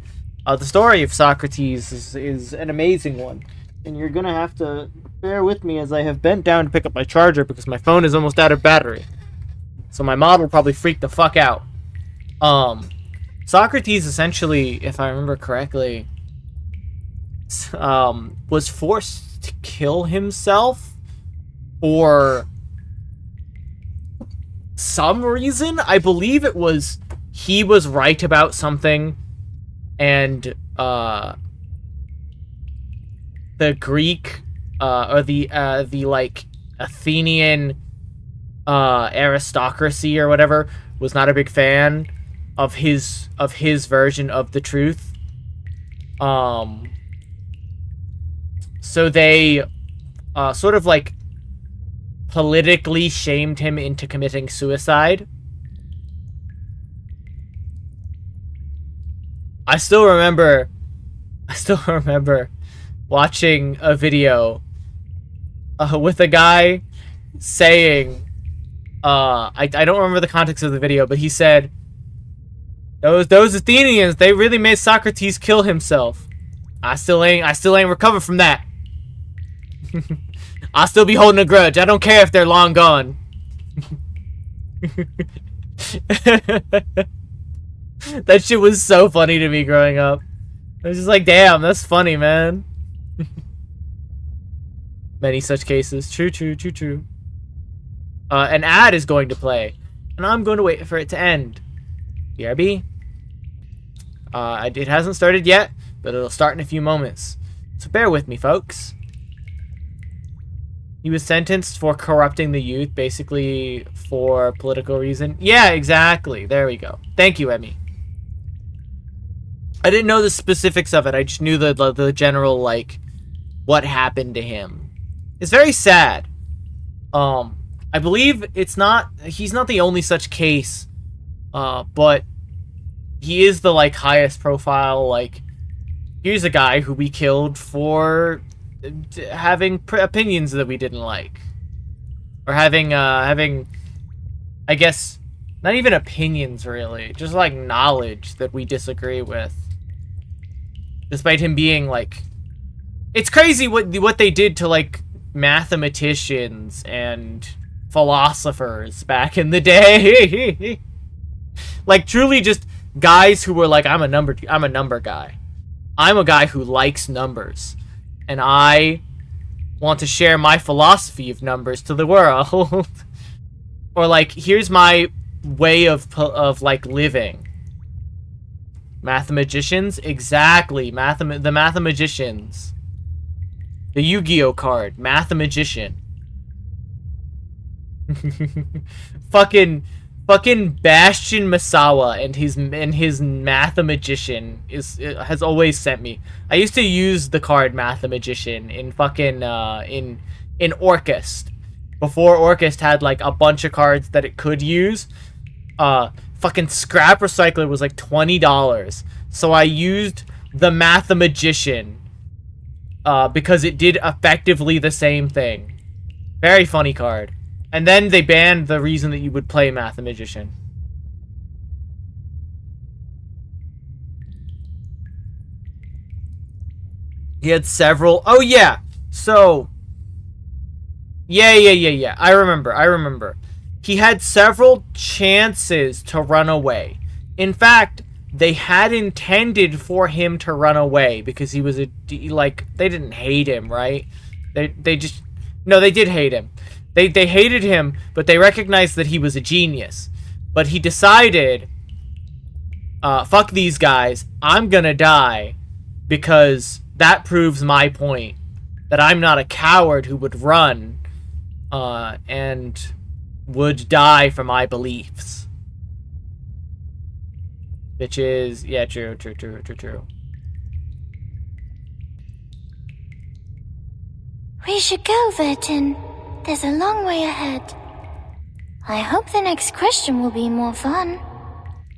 The story of Socrates is an amazing one, and you're gonna have to bear with me as I have bent down to pick up my charger because my phone is almost out of battery. So my mod will probably freak the fuck out. Socrates essentially, if I remember correctly, was forced to kill himself for some reason. I believe it was he was right about something, and the Greek or the like Athenian aristocracy or whatever was not a big fan of his version of the truth. So they sort of like politically shamed him into committing suicide. I still remember watching a video with a guy saying, I don't remember the context of the video, but he said, those Athenians, they really made Socrates kill himself. I still ain't recovered from that. I'll still be holding a grudge. I don't care if they're long gone. That shit was so funny to me growing up. I was just like, damn, that's funny, man. Many such cases. True. An ad is going to play, and I'm going to wait for it to end. BRB. It hasn't started yet, but it'll start in a few moments. So bear with me, folks. He was sentenced for corrupting the youth, basically for political reason. Yeah, exactly. There we go. Thank you, Emmy. I didn't know the specifics of it. I just knew the general, like, what happened to him. It's very sad. I believe he's not the only such case, but he is the, like, highest profile, like, here's a guy who we killed for having opinions that we didn't like. Or having, I guess, not even opinions, really. Just, like, knowledge that we disagree with. Despite him being, like... It's crazy what they did to, like, mathematicians and philosophers back in the day. Like, truly just guys who were like, I'm a number guy. I'm a guy who likes numbers. And I want to share my philosophy of numbers to the world. Or, like, here's my way of like, living. Mathematicians? Exactly. The Mathematicians. The Yu-Gi-Oh card. Mathematician. Fucking Bastion Masawa and his Mathematician has always sent me. I used to use the card Mathematician in fucking in Orchest. Before Orchest had like a bunch of cards that it could use. Fucking Scrap Recycler was like $20. So I used the Mathematician because it did effectively the same thing. Very funny card. And then they banned the reason that you would play Mathematician. He had several... Oh, yeah. So... Yeah. I remember. He had several chances to run away. In fact, they had intended for him to run away because he was like, they didn't hate him, right? They just... No, they did hate him. They hated him, but they recognized that he was a genius. But he decided, fuck these guys, I'm gonna die, because that proves my point, that I'm not a coward who would run, and would die for my beliefs. Which is, yeah, true.
We should go, Vertin. There's a long way ahead. I hope the next question will be more fun.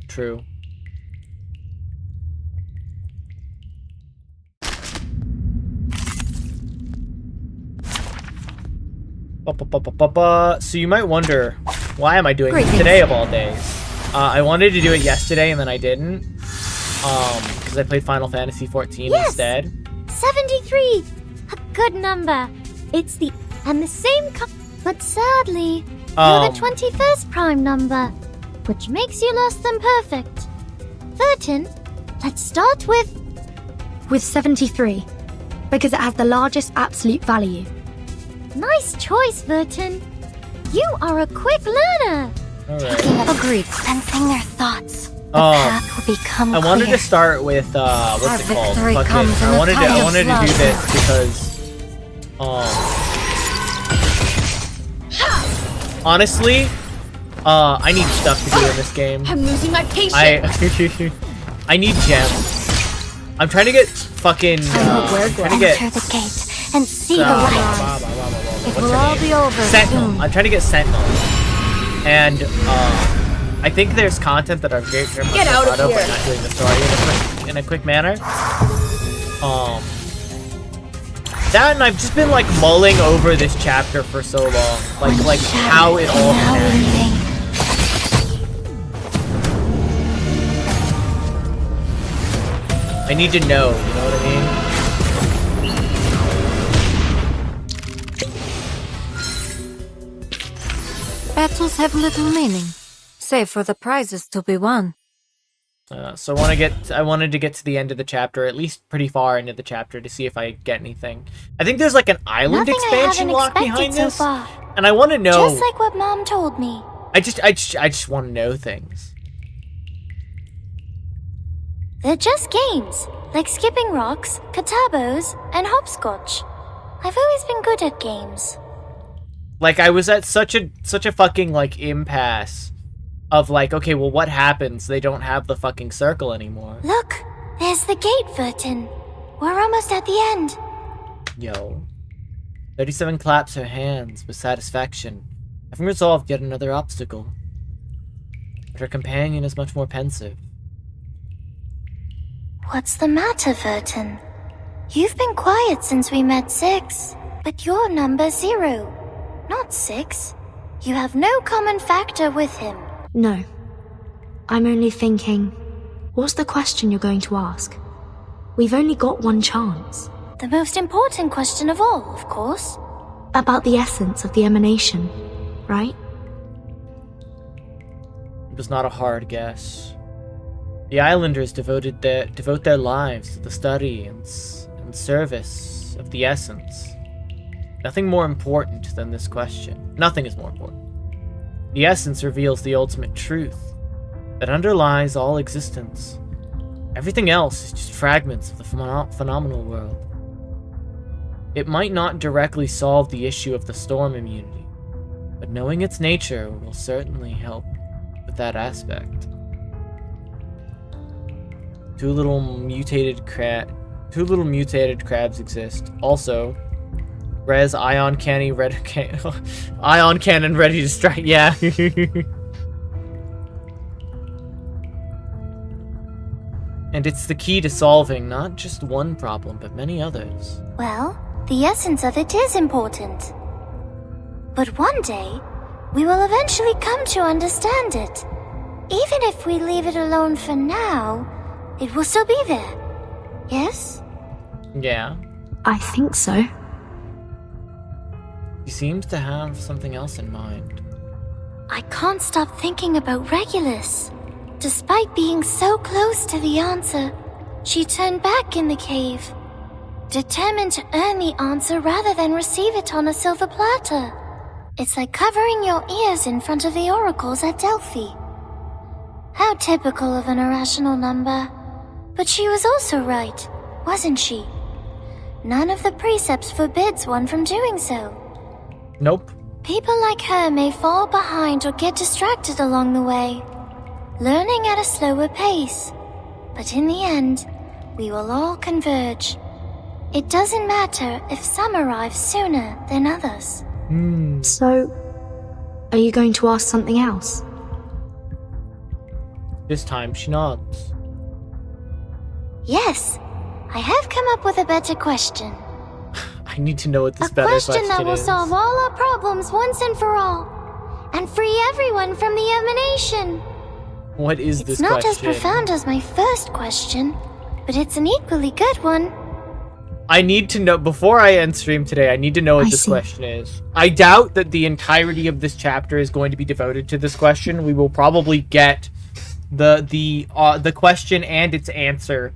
True. So you might wonder, why am I doing this today of all days? I wanted to do it yesterday and then I didn't. Because I played Final Fantasy XIV instead.
73! A good number. It's the same but sadly,
You're the 21st prime number, which makes you less than perfect. Vertin, let's start with
73, because it has the largest absolute value.
Nice choice, Vertin. You are a quick learner.
Agreed. Sensing their thoughts. The path will become
I wanted
clear.
to start with what's it called?
victory comes in
I
the
wanted
tide of
to do
love.
this because honestly, I need stuff to do in this game.
I'm losing my patience.
I need gems. I'm trying to get fucking
Enter
trying to get
the gate and see the light. It will all be over
Sentinel.
soon.
I'm trying to get Sentinel. And I think there's content that I've very much
Get out of
thought of,
here.
but not doing the story in a quick manner. That, and I've just been like mulling over this chapter for so long, like how it all connects. I need to know, you know what I mean?
Battles have little meaning, save for the prizes to be won.
So I wanted to get to the end of the chapter, at least pretty far into the chapter, to see if I get anything. I think there's like an island
Nothing
expansion
I
locked
haven't
behind
expected
this,
so far.
and I want to know.
Just like what Mom told me.
I just want to know things.
They're just games, like skipping rocks, katabos, and hopscotch. I've always been good at games.
Like I was at such a fucking like impasse of like, okay, well, what happens? They don't have the fucking circle anymore.
Look, there's the gate, Vertin. We're almost at the end.
Yo. 37 claps her hands with satisfaction, having resolved yet another obstacle. But her companion is much more pensive.
What's the matter, Vertin? You've been quiet since we met 6, but you're number 0, not 6. You have no common factor with him.
No. I'm only thinking, what's the question you're going to ask? We've only got one chance.
The most important question of all, of course.
About the essence of the emanation, right?
It was not a hard guess. The islanders devote their lives to the study and service of the essence. Nothing more important than this question. Nothing is more important. The essence reveals the ultimate truth that underlies all existence. Everything else is just fragments of the phenomenal world. It might not directly solve the issue of the storm immunity, but knowing its nature will certainly help with that aspect. Two little mutated crabs exist. Also, Res ion cannon ready to strike. Yeah. And it's the key to solving not just one problem, but many others.
Well, the essence of it is important. But one day, we will eventually come to understand it. Even if we leave it alone for now, it will still be there. Yes?
Yeah.
I think so.
He seems to have something else in mind.
I can't stop thinking about Regulus. Despite being so close to the answer, she turned back in the cave, determined to earn the answer rather than receive it on a silver platter. It's like covering your ears in front of the oracles at Delphi. How typical of an irrational number. But she was also right, wasn't she? None of the precepts forbids one from doing so.
Nope.
People like her may fall behind or get distracted along the way, learning at a slower pace. But in the end, we will all converge. It doesn't matter if some arrive sooner than others.
So, are you going to ask something else?
This time she nods.
Yes, I have come up with a better question.
I need to know what this
A
better
question that will
is.
solve all our problems once and for all, and free everyone from the emanation.
What is this
It's not
question?
as profound as my first question, but it's an equally good one.
I need to know, before I end stream today, I need to know what this question is. I doubt that the entirety of this chapter is going to be devoted to this question. We will probably get the question and its answer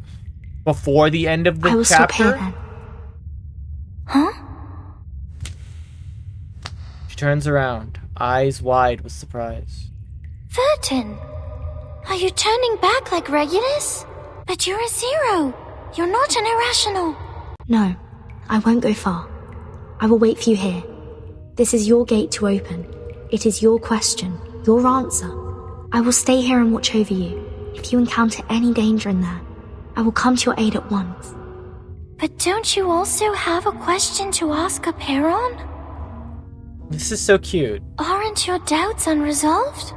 before the end of the
I will
chapter.
stop here then. Huh?
She turns around, eyes wide with surprise.
Vertin, are you turning back like Regulus? But you're a zero. You're not an irrational.
No, I won't go far. I will wait for you here. This is your gate to open. It is your question, your answer. I will stay here and watch over you. If you encounter any danger in there, I will come to your aid at once.
But don't you also have a question to ask Aperon?
This is so cute.
Aren't your doubts unresolved?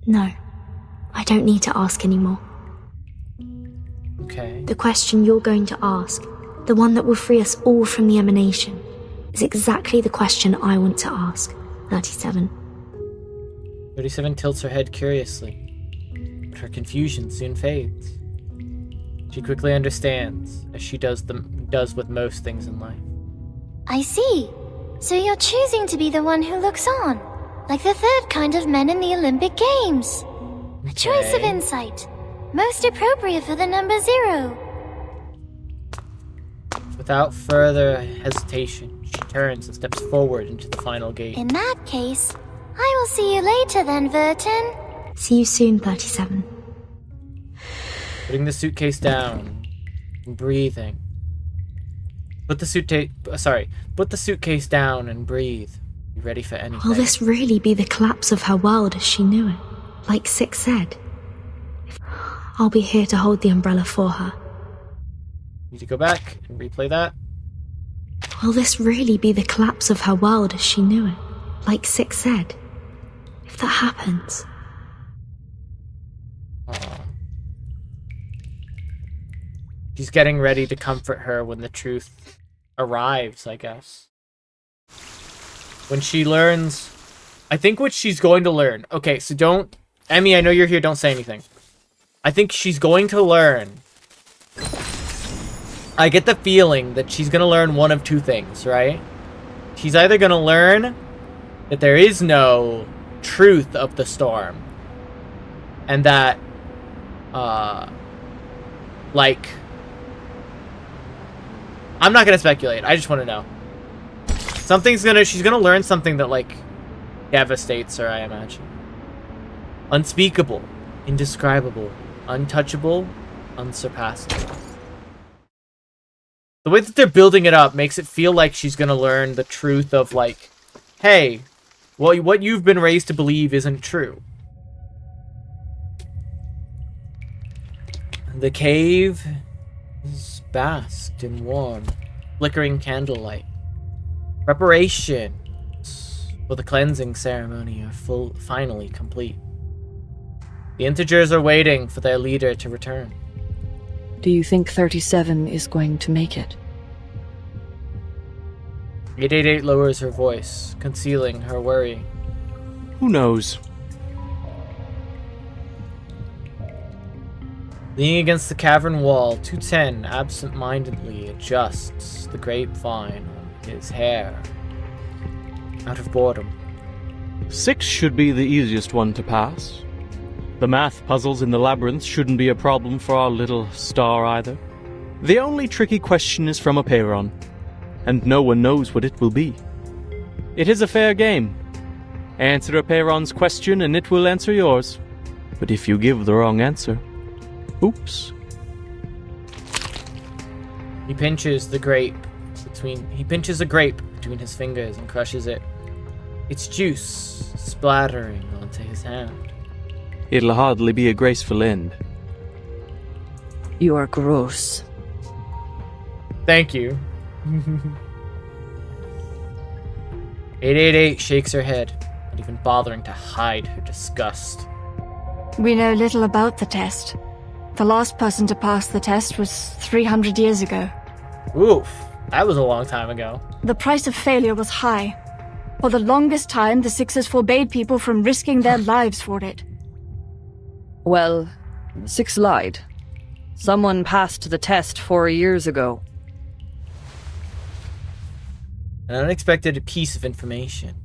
No, I don't need to ask anymore.
Okay.
The question you're going to ask, the one that will free us all from the emanation, is exactly the question I want to ask, 37.
37 tilts her head curiously, but her confusion soon fades. She quickly understands, as she does with most things in life.
I see. So you're choosing to be the one who looks on, like the third kind of men in the Olympic Games. A choice of insight. Most appropriate for the number 0.
Without further hesitation, she turns and steps forward into the final gate.
In that case, I will see you later then, Vertin.
See you soon, 37.
Putting the suitcase down and breathing. Put the suitcase down and breathe. Be ready for anything.
Will this really be the collapse of her world as she knew it? Like Six said. I'll be here to hold the umbrella for her.
Need to go back and replay that.
Will this really be the collapse of her world as she knew it? Like Six said. If that happens...
She's getting ready to comfort her when the truth arrives, I guess. When she learns... I think what she's going to learn... Okay, so don't... Emmy, I know you're here, don't say anything. I think she's going to learn... I get the feeling that she's going to learn one of two things, right? She's either going to learn that there is no truth of the storm. And that... like... I'm not gonna speculate. I just want to know. She's gonna learn something that, like, devastates her, I imagine. Unspeakable, indescribable, untouchable, unsurpassable. The way that they're building it up makes it feel like she's gonna learn the truth of, like, hey, well, what you've been raised to believe isn't true. The cave is basked in warm, flickering candlelight. Preparations for the cleansing ceremony are finally complete. The integers are waiting for their leader to return.
Do you think 37 is going to make it?
888 lowers her voice, concealing her worry.
Who knows?
Leaning against the cavern wall, 210 absent-mindedly adjusts the grapevine on his hair. Out of boredom.
6 should be the easiest one to pass. The math puzzles in the labyrinth shouldn't be a problem for our little star either. The only tricky question is from Aperon, and no one knows what it will be. It is a fair game. Answer Aperon's question and it will answer yours. But if you give the wrong answer, oops.
He pinches a grape between his fingers and crushes it. Its juice splattering onto his hand.
It'll hardly be a graceful end.
You are gross.
Thank you. 888 shakes her head, not even bothering to hide her disgust.
We know little about the test. The last person to pass the test was 300 years ago.
Oof, that was a long time ago.
The price of failure was high. For the longest time, the Sixers forbade people from risking their lives for it.
Well, 6 lied. Someone passed the test 4 years ago.
An unexpected piece of information.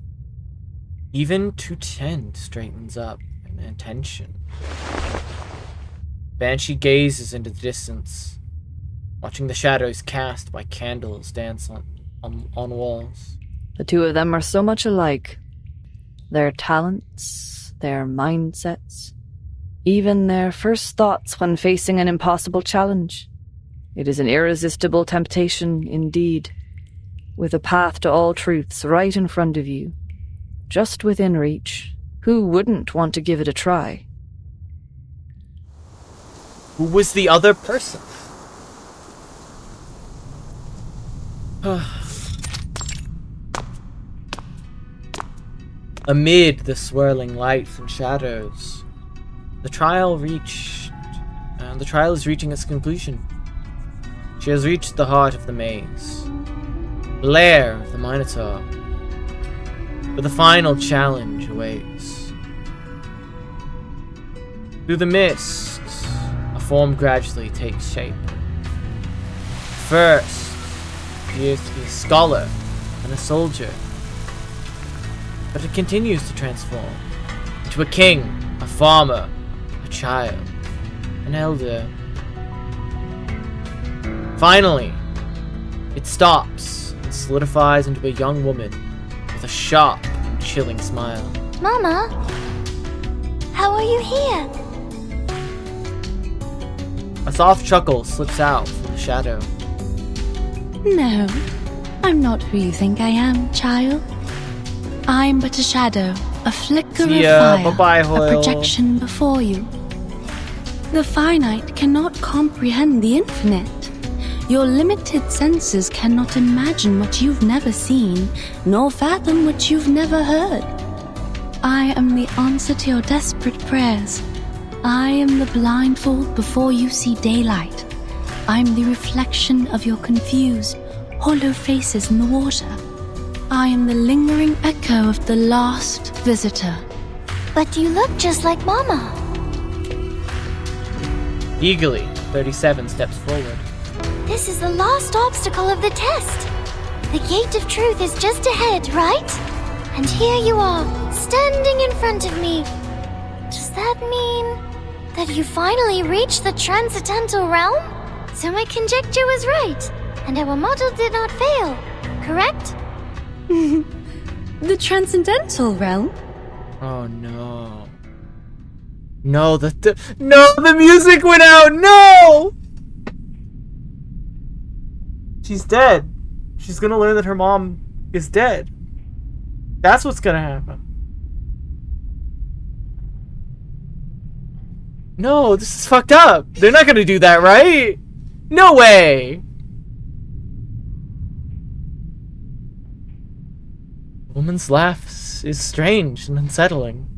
Even 210 straightens up in attention. Banshee gazes into the distance, watching the shadows cast by candles dance on walls.
The two of them are so much alike. Their talents, their mindsets, even their first thoughts when facing an impossible challenge. It is an irresistible temptation indeed, with a path to all truths right in front of you, just within reach. Who wouldn't want to give it a try?
Who was the other person? Amid the swirling lights and shadows, the trial is reaching its conclusion. She has reached the heart of the maze, the lair of the Minotaur, where the final challenge awaits. Through the mist, a form gradually takes shape. First, appears to be a scholar and a soldier, but it continues to transform into a king, a farmer, a child, an elder. Finally, it stops and solidifies into a young woman with a sharp and chilling smile.
Mama, how are you here?
A soft chuckle slips out from the shadow.
No, I'm not who you think I am, child. I'm but a shadow, a flicker of fire,
bye-bye,
a
Hoyle.
projection before you. The finite cannot comprehend the infinite. Your limited senses cannot imagine what you've never seen, nor fathom what you've never heard. I am the answer to your desperate prayers. I am the blindfold before you see daylight. I'm the reflection of your confused, hollow faces in the water. I am the lingering echo of the last visitor.
But you look just like Mama.
Eagerly, 37 steps forward.
This is the last obstacle of the test. The gate of truth is just ahead, right? And here you are, standing in front of me. Does that mean that you finally reached the transcendental realm? So my conjecture was right, and our model did not fail, correct?
The transcendental realm?
Oh no. No, the music went out! No! She's dead. She's gonna learn that her mom is dead. That's what's gonna happen. No, this is fucked up. They're not gonna do that, right? No way! The woman's laugh is strange and unsettling.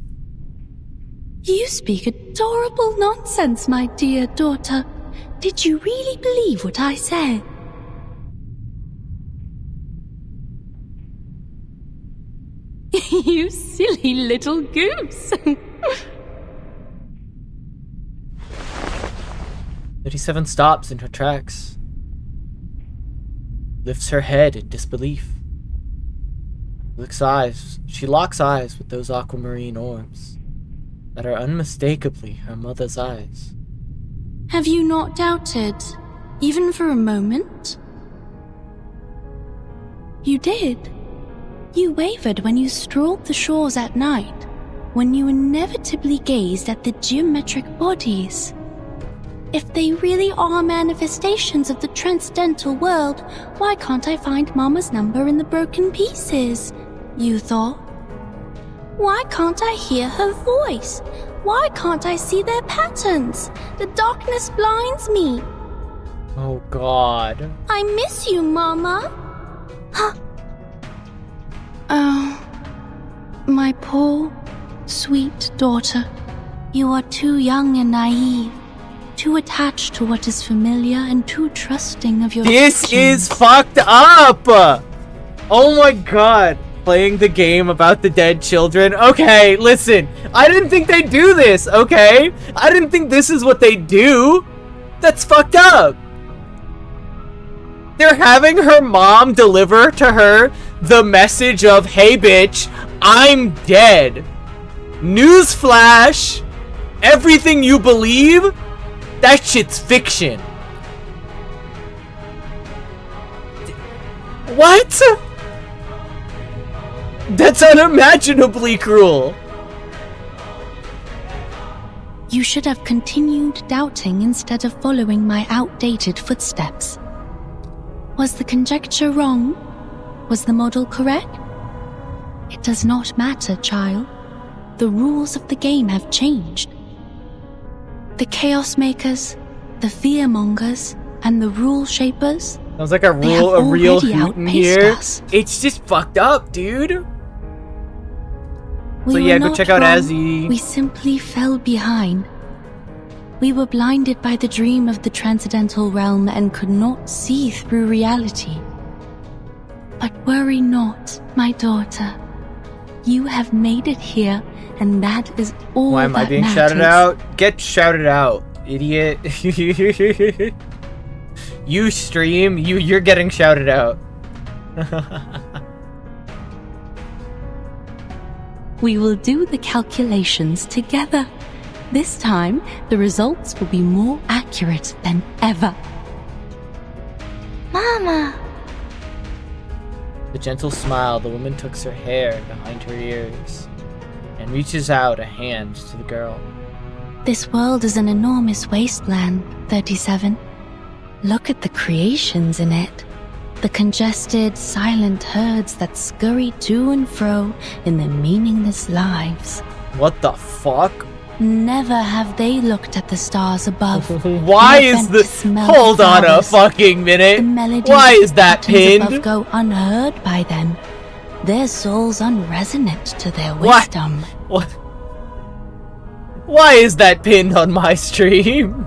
You speak adorable nonsense, my dear daughter. Did you really believe what I said? You silly little goose.
37 stops in her tracks. Lifts her head in disbelief. She locks eyes with those aquamarine orbs that are unmistakably her mother's eyes.
Have you not doubted, even for a moment? You did. You wavered when you strolled the shores at night, when you inevitably gazed at the geometric bodies. If they really are manifestations of the transcendental world, why can't I find Mama's number in the broken pieces? You thought. Why can't I hear her voice? Why can't I see their patterns? The darkness blinds me.
Oh God.
I miss you, Mama. Huh. Oh, my poor, sweet daughter. You are too young and naive, too attached to what is familiar and too trusting of your
This
actions.
is fucked up! Oh my God. Playing the game about the dead children. Okay, listen. I didn't think they'd do this, okay? I didn't think this is what they do. That's fucked up. They're having her mom deliver to her the message of, hey bitch, I'm dead. Newsflash! Everything you believe, that shit's fiction. What? That's unimaginably cruel.
You should have continued doubting instead of following my outdated footsteps. Was the conjecture wrong? Was the model correct? It does not matter, child. The rules of the game have changed. The Chaos Makers, the Fearmongers, and the Rule Shapers.
Sounds like a real hoot in here. It's just fucked up, dude. So yeah, go check out Azzy.
We simply fell behind. We were blinded by the dream of the transcendental realm and could not see through reality. But worry not, my daughter. You have made it here, and that is all that matters. Why am I being shouted out? Get shouted out, idiot.
You stream, you're getting shouted out.
We will do the calculations together. This time, the results will be more accurate than ever.
Mama!
With a gentle smile, the woman tucks her hair behind her ears and reaches out a hand to the girl.
This world is an enormous wasteland, 37. Look at the creations in it. The congested, silent herds that scurry to and fro in their meaningless lives.
What the fuck?
Never have they looked at the stars above.
Why is this? Hold on a fucking minute. Why is that pinned?
Above go unheard by them. Their souls unresonant to their wisdom.
What? Why is that pinned on my stream?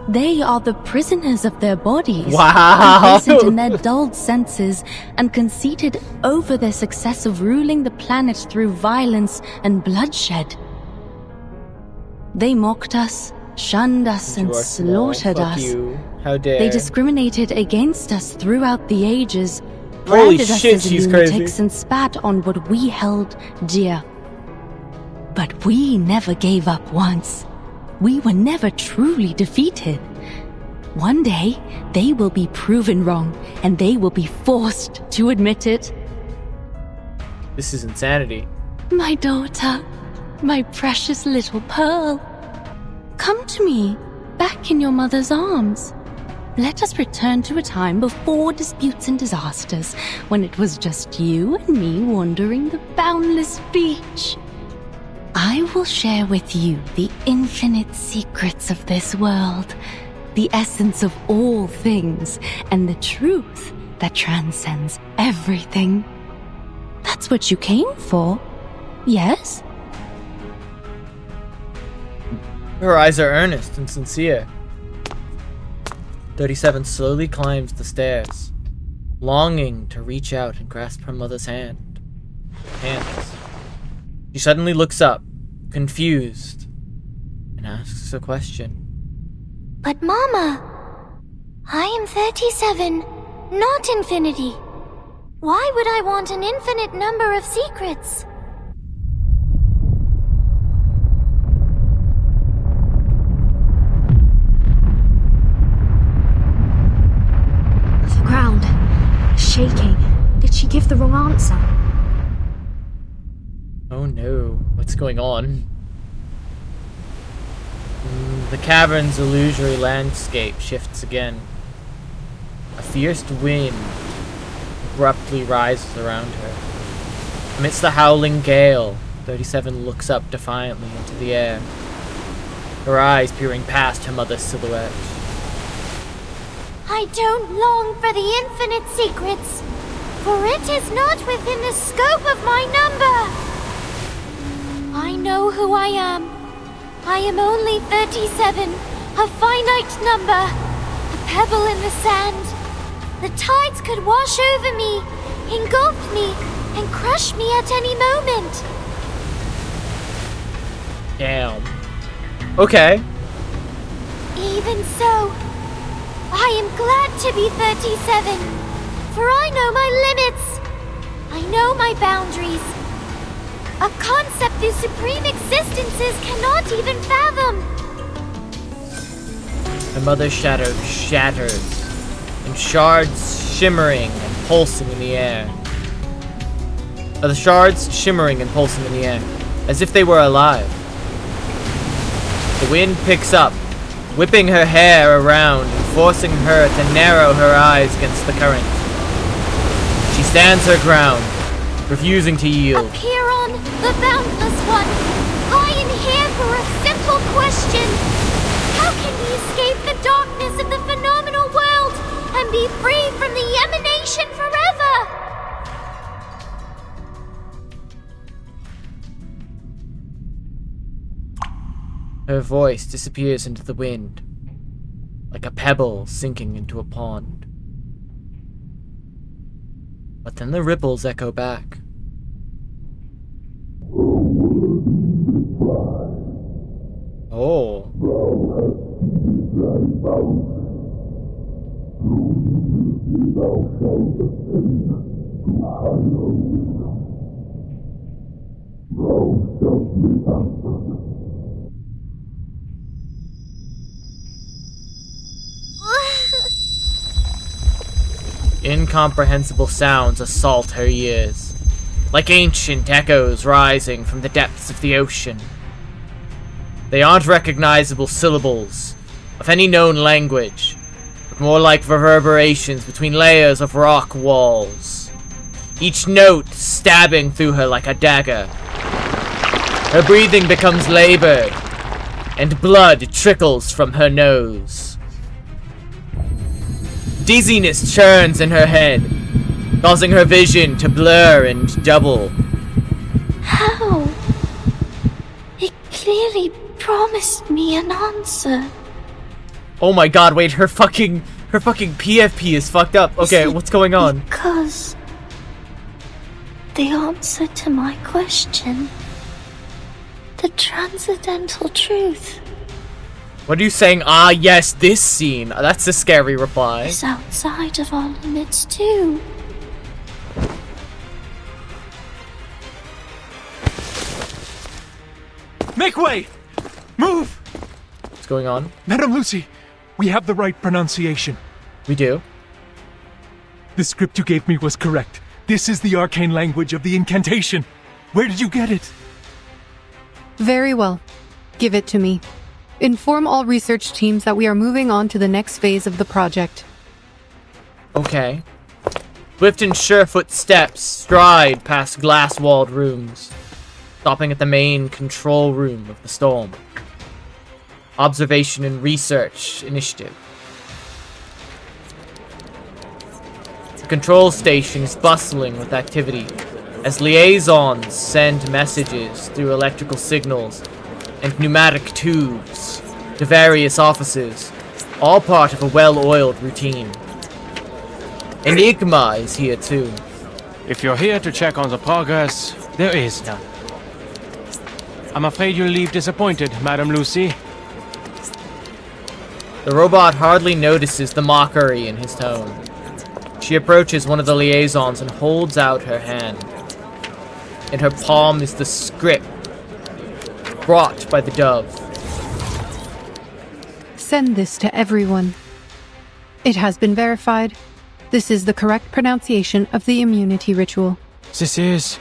They are the prisoners of their bodies,
wow.
Imprisoned in their dulled senses and conceited over their success of ruling the planet through violence and bloodshed. They mocked us, shunned us, and slaughtered us.
You. How dare.
They discriminated against us throughout the ages,
Holy
branded
shit,
us as
she's
lunatics
crazy.
and spat on what we held dear. But we never gave up once. We were never truly defeated. One day, they will be proven wrong, and they will be forced to admit it.
This is insanity.
My daughter, my precious little pearl. Come to me, back in your mother's arms. Let us return to a time before disputes and disasters, when it was just you and me wandering the boundless beach. I will share with you the infinite secrets of this world, the essence of all things, and the truth that transcends everything. That's what you came for, yes?
Her eyes are earnest and sincere. 37 slowly climbs the stairs, longing to reach out and grasp her mother's hands. She suddenly looks up, confused, and asks a question.
But Mama, I am 37, not infinity. Why would I want an infinite number of secrets?
The ground, shaking. Did she give the wrong answer?
Oh no, what's going on? The cavern's illusory landscape shifts again. A fierce wind abruptly rises around her. Amidst the howling gale, 37 looks up defiantly into the air, her eyes peering past her mother's silhouette.
I don't long for the infinite secrets, for it is not within the scope of my number. I know who I am. I am only 37, a finite number, a pebble in the sand. The tides could wash over me, engulf me, and crush me at any moment.
Damn. Okay.
Even so,
I am glad to be 37, for I know my limits. I know my boundaries. A concept whose supreme existences cannot even fathom.
Her mother's shadow shatters, and shards shimmering and pulsing in the air. The shards shimmering and pulsing in the air, as if they were alive. The wind picks up, whipping her hair around and forcing her to narrow her eyes against the current. She stands her ground, refusing to yield.
Apiron, the Boundless One, I am here for a simple question. How can we escape the darkness of the phenomenal world and be free from the emanation forever?
Her voice disappears into the wind, like a pebble sinking into a pond. But then the ripples echo back. Oh. Incomprehensible sounds assault her ears, like ancient echoes rising from the depths of the ocean. They aren't recognizable syllables of any known language, but more like reverberations between layers of rock walls, each note stabbing through her like a dagger. Her breathing becomes labored, and blood trickles from her nose. Dizziness churns in her head, causing her vision to blur and double.
How? It clearly promised me an answer.
Oh my god, wait, her fucking PFP is fucked up. Okay, what's going on?
Because the answer to my question, the transcendental truth,
What are you saying? Ah, yes, this scene. That's a scary reply.
is outside of our limits too.
Make way! Move!
What's going on?
Madame Lucy, we have the right pronunciation.
We do.
The script you gave me was correct. This is the arcane language of the incantation. Where did you get it?
Very well. Give it to me. Inform all research teams that we are moving on to the next phase of the project.
Okay. Swift and surefoot steps stride past glass-walled rooms, stopping at the main control room of the storm. Observation and Research Initiative. The control station is bustling with activity as liaisons send messages through electrical signals and pneumatic tubes to various offices, all part of a well-oiled routine. Enigma is here too.
If you're here to check on the progress, there is none. I'm afraid you'll leave disappointed, Madame Lucy.
The robot hardly notices the mockery in his tone. She approaches one of the liaisons and holds out her hand. In her palm is the script brought by the dove.
Send this to everyone. It has been verified. This is the correct pronunciation of the immunity ritual.
This is...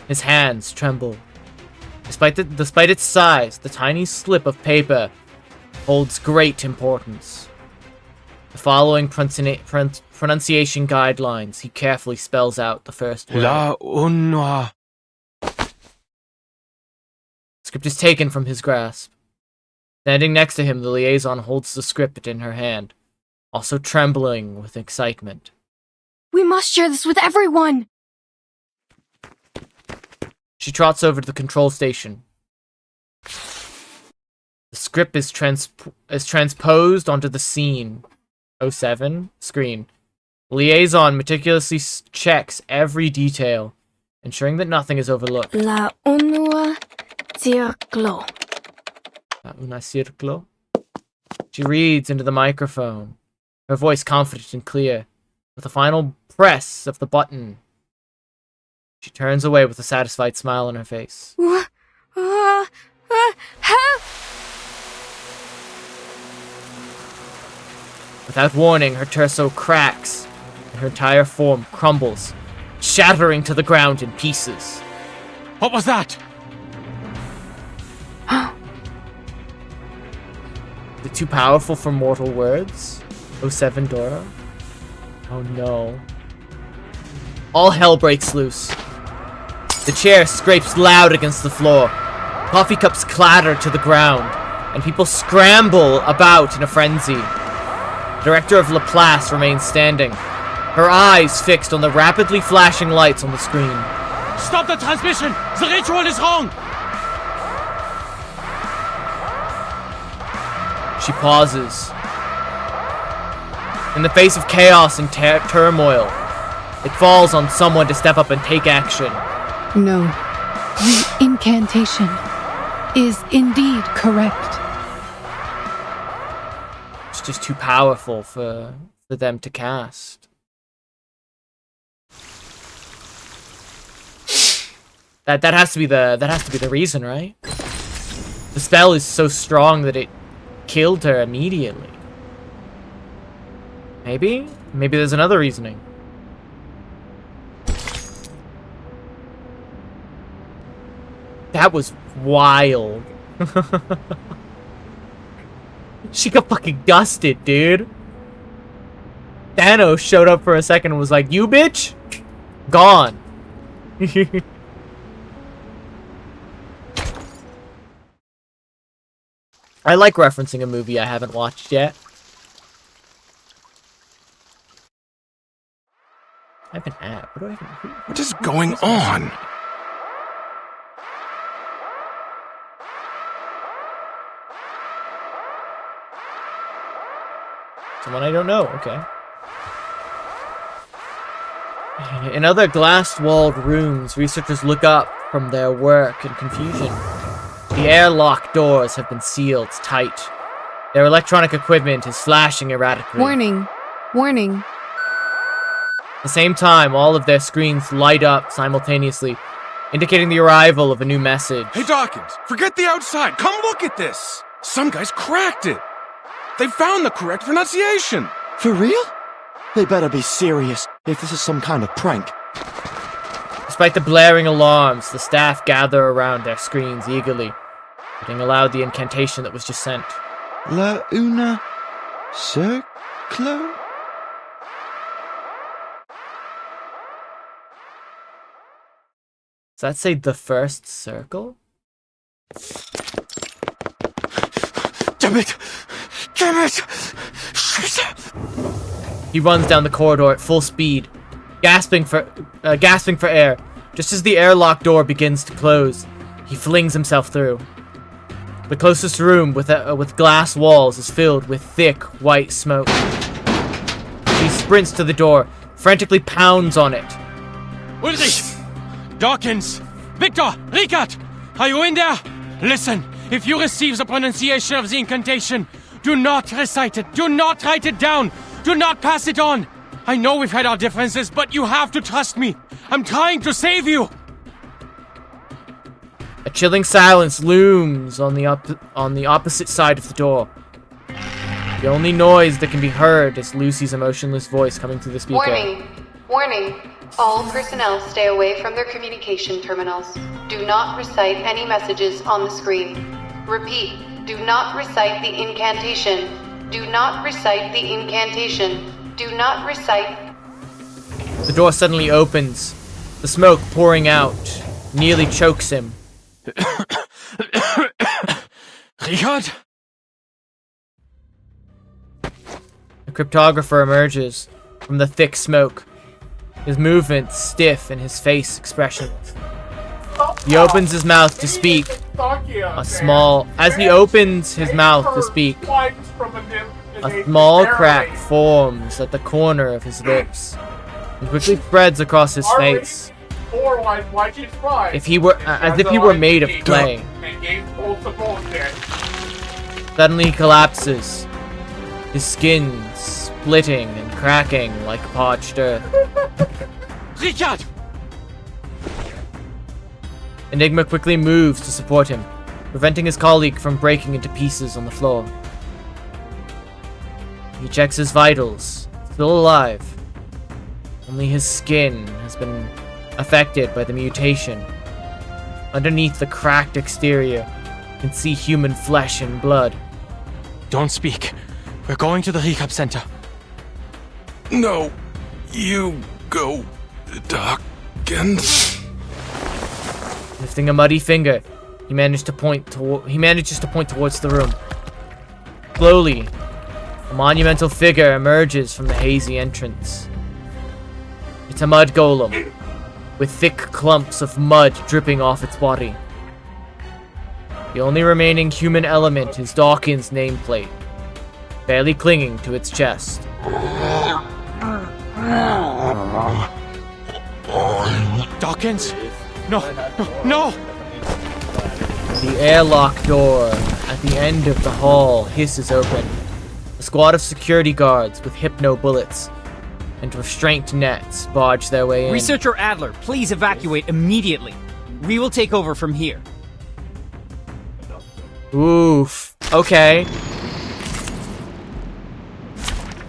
His hands tremble. Despite its size, the tiny slip of paper holds great importance. The following pronunciation guidelines, he carefully spells out the first word.
La Unwa.
Script is taken from his grasp. Standing next to him, the liaison holds the script in her hand, also trembling with excitement.
We must share this with everyone!
She trots over to the control station. The script is transposed onto the scene. 07 screen. Liaison meticulously checks every detail, ensuring that nothing is overlooked.
La Unua Circlo.
La una circlo. She reads into the microphone, her voice confident and clear. With a final press of the button, she turns away with a satisfied smile on her face.
Help!
Without warning, her torso cracks, and her entire form crumbles, shattering to the ground in pieces.
What was that?
Is it too powerful for mortal words? 07 Dora? Oh no. All hell breaks loose. The chair scrapes loud against the floor. Coffee cups clatter to the ground, and people scramble about in a frenzy. The director of Laplace remains standing, her eyes fixed on the rapidly flashing lights on the screen.
Stop the transmission! The ritual is wrong!
She pauses. In the face of chaos and turmoil, it falls on someone to step up and take action.
No. The incantation is indeed correct.
It's just too powerful for them to cast. That has to be the reason, right? The spell is so strong that it killed her immediately. Maybe there's another reasoning. That was wild. She got fucking dusted, dude. Thanos showed up for a second and was like, "You bitch?" Gone. I like referencing a movie I haven't watched yet. I have an app. What do I have?
What is going on?
Someone I don't know. Okay. In other glass-walled rooms, researchers look up from their work in confusion. The airlock doors have been sealed tight. Their electronic equipment is flashing erratically.
Warning. Warning.
At the same time, all of their screens light up simultaneously, indicating the arrival of a new message.
Hey Dawkins, forget the outside. Come look at this. Some guys cracked it. They found the correct pronunciation.
For real? They better be serious if this is some kind of prank.
Despite the blaring alarms, the staff gather around their screens eagerly, getting aloud the incantation that was just sent.
La una circlo?
Does that say the first circle?
Damn it! Damn it! Shit!
He runs down the corridor at full speed, gasping for air. Just as the airlock door begins to close, he flings himself through. The closest room with glass walls is filled with thick white smoke. He sprints to the door, frantically pounds on it.
Ulrich! Dawkins! Victor! Ricard! Are you in there? Listen, if you receive the pronunciation of the incantation, do not recite it. Do not write it down. Do not pass it on. I know we've had our differences, but you have to trust me. I'm trying to save you.
A chilling silence looms on the opposite side of the door. The only noise that can be heard is Lucy's emotionless voice coming through the speaker.
Warning! Warning! All personnel stay away from their communication terminals. Do not recite any messages on the screen. Repeat, do not recite the incantation. Do not recite the incantation. Do not recite...
The door suddenly opens. The smoke pouring out nearly chokes him.
Richard?
A cryptographer emerges from the thick smoke, his movements stiff and his face expressionless. He opens his mouth to speak. As he opens his mouth to speak, a small crack forms at the corner of his lips and quickly spreads across his face. As if he were made of clay. Suddenly he collapses, his skin splitting and cracking like parched earth.
Richard!
Enigma quickly moves to support him, preventing his colleague from breaking into pieces on the floor. He checks his vitals, still alive. Only his skin has been affected by the mutation. Underneath the cracked exterior, you can see human flesh and blood.
Don't speak. We're going to the recap center.
No, you go, Dawkins.
Lifting a muddy finger, he manages to point towards the room. Slowly, a monumental figure emerges from the hazy entrance. It's a mud golem, with thick clumps of mud dripping off its body. The only remaining human element is Dawkins' nameplate, barely clinging to its chest.
Dawkins? No! No!
The airlock door at the end of the hall hisses open. A squad of security guards with hypno bullets and restraint nets barge their way in.
Researcher Adler, please evacuate immediately. We will take over from here.
Oof. Okay.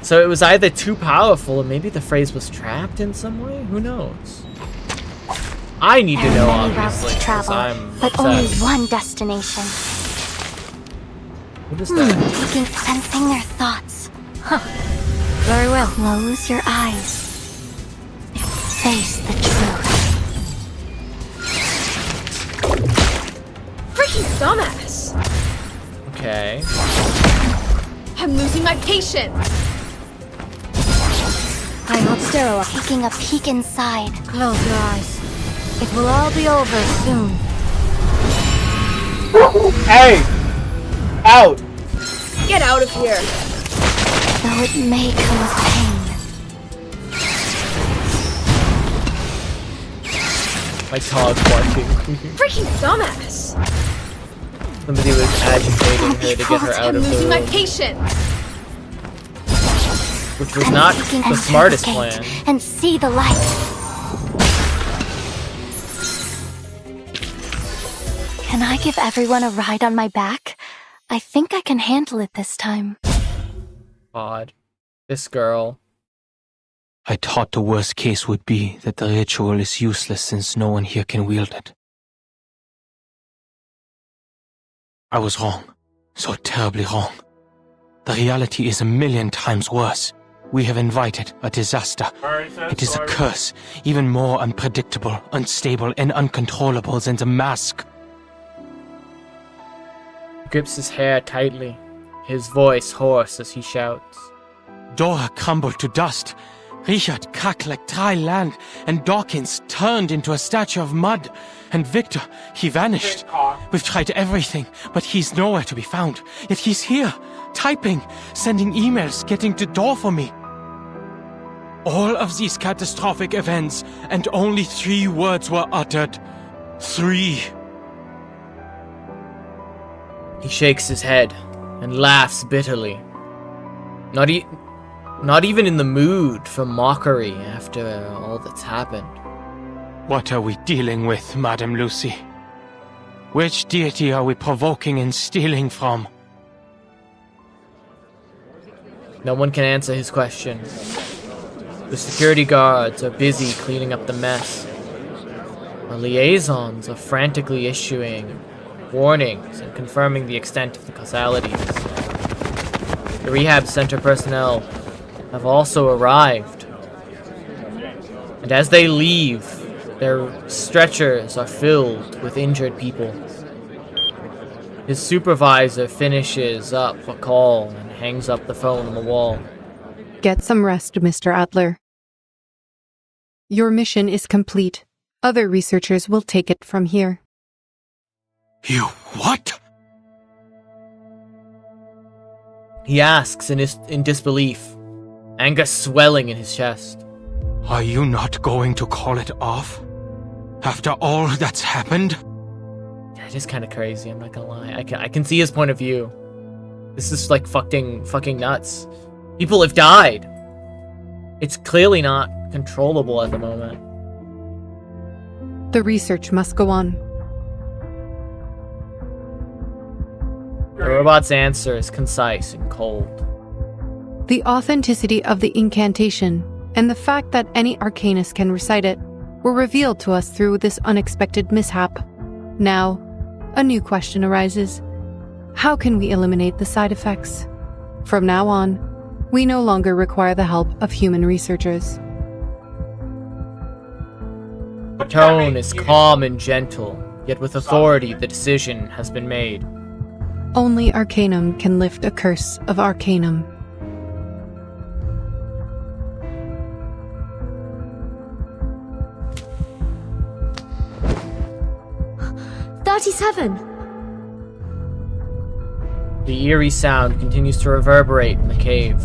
So it was either too powerful or maybe the phrase was trapped in some way? Who knows? I need to know,
There are many routes
obviously,
to
'cause
travel,
I'm
but only
obsessed.
one destination.
What is that?
Sensing their thoughts.
Very well.
Close your eyes. Face the truth.
Freaking dumbass!
Okay.
I'm losing my patience!
I hold sterile.
Taking a peek inside.
Close your eyes. It will all be over soon.
Hey! Out!
Get out of here!
Though it may come with pain.
My dog barking.
Freaking dumbass!
Somebody was agitating her to get her out
I'm
of the
losing my
room,
patience!
which was not
Taking
the
enter
smartest
gate
plan.
And see the light. Can I give everyone a ride on my back? I think I can handle it this time.
Odd. This girl.
I thought the worst case would be that the ritual is useless since no one here can wield it. I was wrong. So terribly wrong. The reality is a million times worse. We have invited a disaster. It is a curse, even more unpredictable, unstable, and uncontrollable than the mask.
He grips his hair tightly, his voice hoarse as he shouts.
Dora crumbled to dust. Richard cracked like dry land, and Dawkins turned into a statue of mud. And Victor, he vanished. We've tried everything, but he's nowhere to be found. Yet he's here, typing, sending emails, getting the door for me. All of these catastrophic events, and only 3 words were uttered. 3.
He shakes his head and laughs bitterly. Not even in the mood for mockery after all that's happened.
What are we dealing with, Madame Lucy? Which deity are we provoking and stealing from?
No one can answer his question. The security guards are busy cleaning up the mess. The liaisons are frantically issuing warnings and confirming the extent of the causalities. The rehab center personnel have also arrived. And as they leave, their stretchers are filled with injured people. His supervisor finishes up a call and hangs up the phone on the wall.
Get some rest, Mr. Adler. Your mission is complete. Other researchers will take it from here.
You what?
He asks in disbelief, anger swelling in his chest.
Are you not going to call it off? After all that's happened?
It is kind of crazy, I'm not gonna lie. I can see his point of view. This is like fucking nuts. People have died. It's clearly not controllable at the moment.
The research must go on.
The robot's answer is concise and cold.
The authenticity of the incantation and the fact that any arcanist can recite it were revealed to us through this unexpected mishap. Now, a new question arises. How can we eliminate the side effects? From now on, we no longer require the help of human researchers.
The tone is calm and gentle, yet with authority the decision has been made.
Only Arcanum can lift a curse of Arcanum.
The eerie sound continues to reverberate in the cave.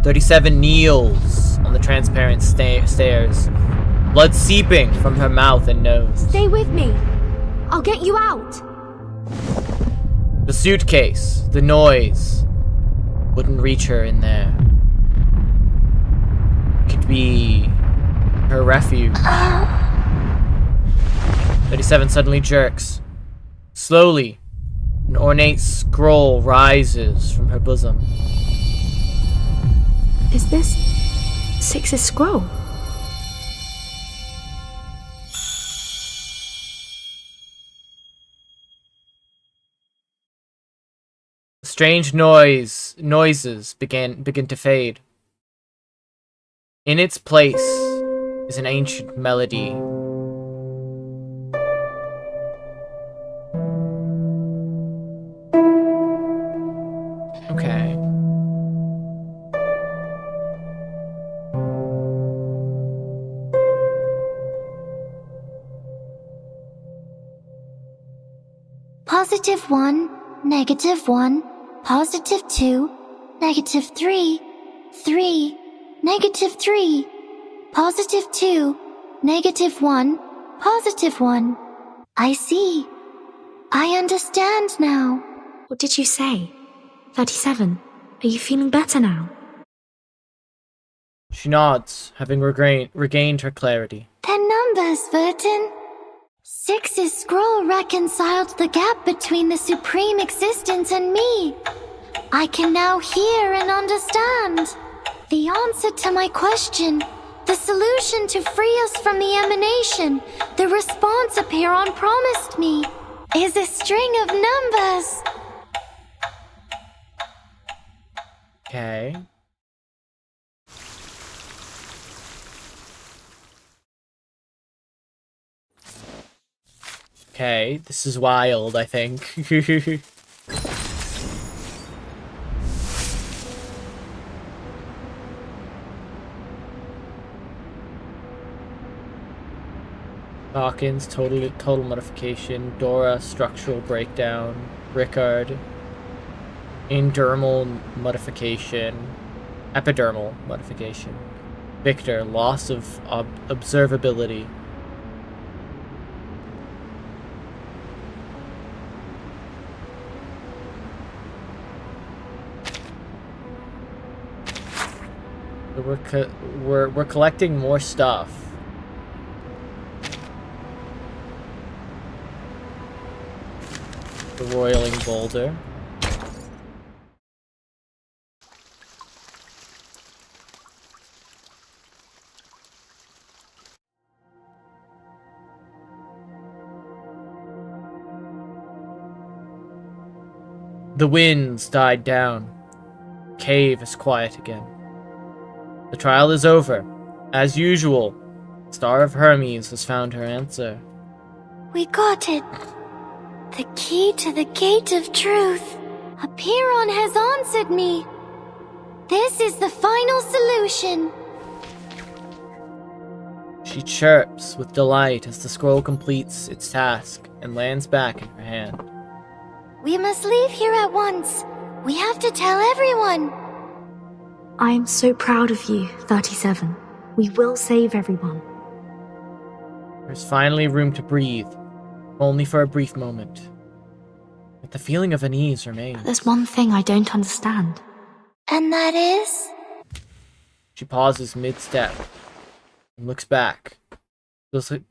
37 kneels on the transparent stairs, blood seeping from her mouth and nose.
Stay with me. I'll get you out.
The suitcase, the noise, wouldn't reach her in there. Could be her refuge. 37 suddenly jerks. Slowly, an ornate scroll rises from her bosom.
Is this Six's scroll?
Strange noises begin to fade. In its place is an ancient melody. Okay.
+1, -1, +2, -3, 3, -3, +2, -1, +1. I see. I understand now.
What did you say? 37. Are you feeling better now?
She nods, having regained her clarity.
They're numbers, Vertin. 6's scroll reconciled the gap between the supreme existence and me. I can now hear and understand. The answer to my question, the solution to free us from the emanation, the response Apiron promised me, is a string of numbers.
Okay. Okay, this is wild, I think. Dawkins, total modification. Dora, structural breakdown. Rickard, indermal modification. Epidermal modification. Victor, loss of observability. We're collecting more stuff. The roiling boulder. The winds died down. Cave is quiet again. The trial is over. As usual, Star of Hermes has found her answer.
We got it. The key to the gate of truth. Apiron has answered me. This is the final solution.
She chirps with delight as the scroll completes its task and lands back in her hand.
We must leave here at once. We have to tell everyone.
I am so proud of you, 37. We will save everyone.
There's finally room to breathe, only for a brief moment. But the feeling of unease remains.
There's one thing I don't understand.
And that is?
She pauses mid-step and looks back,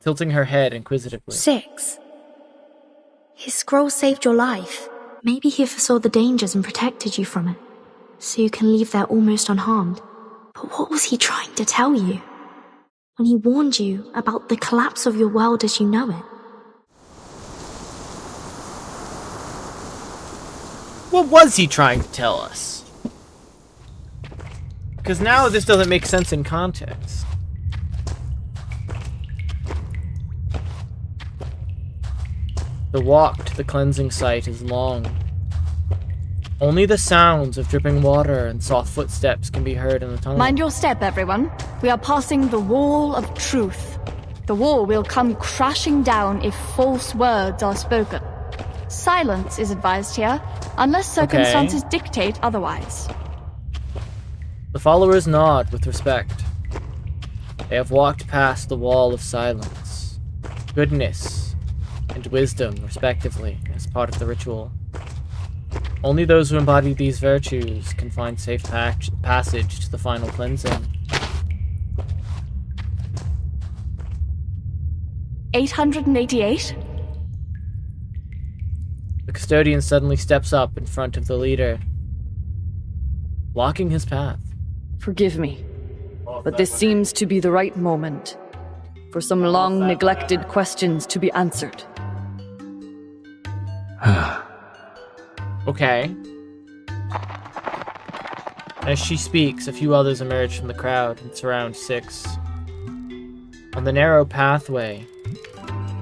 tilting her head inquisitively.
6. His scroll saved your life. Maybe he foresaw the dangers and protected you from it, so you can leave there almost unharmed. But what was he trying to tell you? When he warned you about the collapse of your world as you know it?
What was he trying to tell us? Because now this doesn't make sense in context. The walk to the cleansing site is long. Only the sounds of dripping water and soft footsteps can be heard in the tunnel.
Mind your step, everyone. We are passing the wall of truth. The wall will come crashing down if false words are spoken. Silence is advised here, unless circumstances dictate otherwise.
The followers nod with respect. They have walked past the wall of silence, goodness, and wisdom, respectively, as part of the ritual. Only those who embody these virtues can find safe passage to the final cleansing.
888?
The custodian suddenly steps up in front of the leader, blocking his path.
Forgive me, but this seems to be the right moment for some long-neglected questions to be answered.
Okay. As she speaks, a few others emerge from the crowd and surround 6. On the narrow pathway,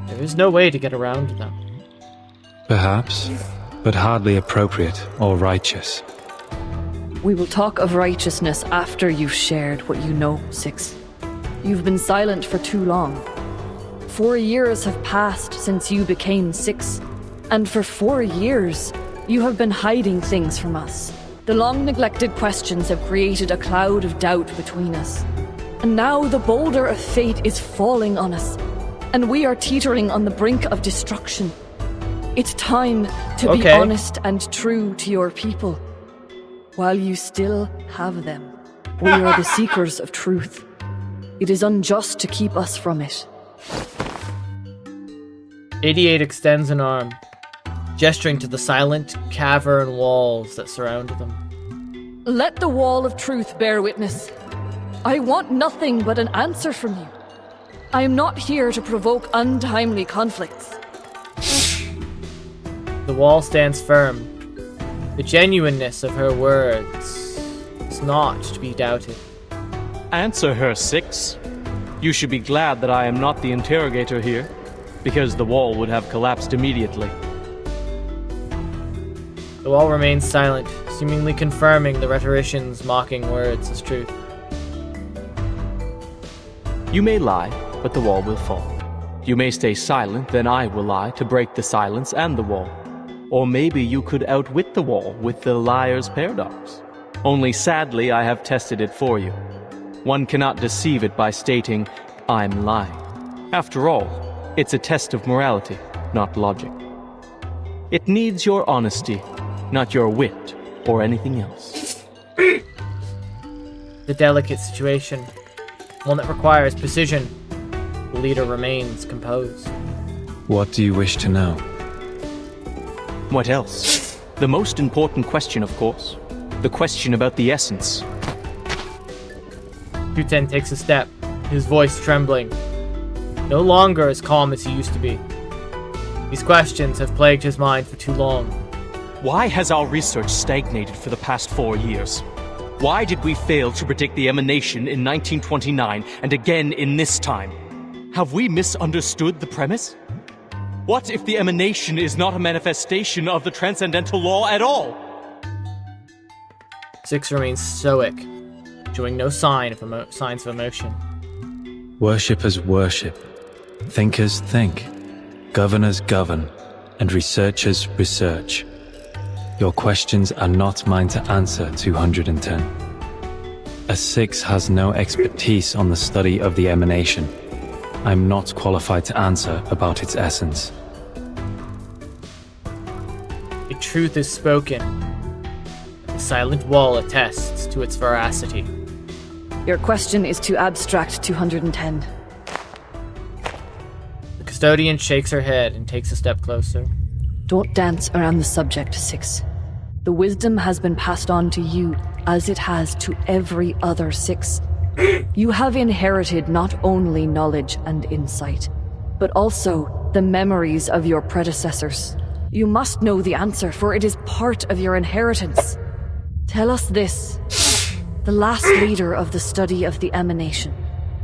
there is no way to get around them.
Perhaps, but hardly appropriate or righteous.
We will talk of righteousness after you've shared what you know, 6. You've been silent for too long. 4 years have passed since you became 6, and for 4 years, you have been hiding things from us. The long-neglected questions have created a cloud of doubt between us. And now the boulder of fate is falling on us, and we are teetering on the brink of destruction. It's time to be honest and true to your people, while you still have them. We are the seekers of truth. It is unjust to keep us from it.
88 extends an arm, gesturing to the silent cavern walls that surround them.
Let the wall of truth bear witness. I want nothing but an answer from you. I am not here to provoke untimely conflicts.
The wall stands firm. The genuineness of her words is not to be doubted.
Answer her, 6. You should be glad that I am not the interrogator here, because the wall would have collapsed immediately.
The wall remains silent, seemingly confirming the rhetorician's mocking words as truth.
You may lie, but the wall will fall. You may stay silent, then I will lie to break the silence and the wall. Or maybe you could outwit the wall with the liar's paradox. Only sadly, I have tested it for you. One cannot deceive it by stating, I'm lying. After all, it's a test of morality, not logic. It needs your honesty, not your wit or anything else.
The delicate situation, one that requires precision. The leader remains composed.
What do you wish to know?
What else? The most important question, of course. The question about the essence.
Q10 takes a step, his voice trembling. No longer as calm as he used to be. These questions have plagued his mind for too long.
Why has our research stagnated for the past 4 years? Why did we fail to predict the emanation in 1929 and again in this time? Have we misunderstood the premise? What if the emanation is not a manifestation of the transcendental law at all?
6 remains stoic, showing no signs of emotion.
Worshippers worship, thinkers think, governors govern, and researchers research. Your questions are not mine to answer, 210. A 6 has no expertise on the study of the emanation. I'm not qualified to answer about its essence.
truth is spoken. The silent wall attests to its veracity.
Your question is too abstract, 210.
The custodian shakes her head and takes a step closer.
Don't dance around the subject, 6. The wisdom has been passed on to you, as it has to every other 6. You have inherited not only knowledge and insight, but also the memories of your predecessors. You must know the answer, for it is part of your inheritance. Tell us this. The last leader of the study of the emanation,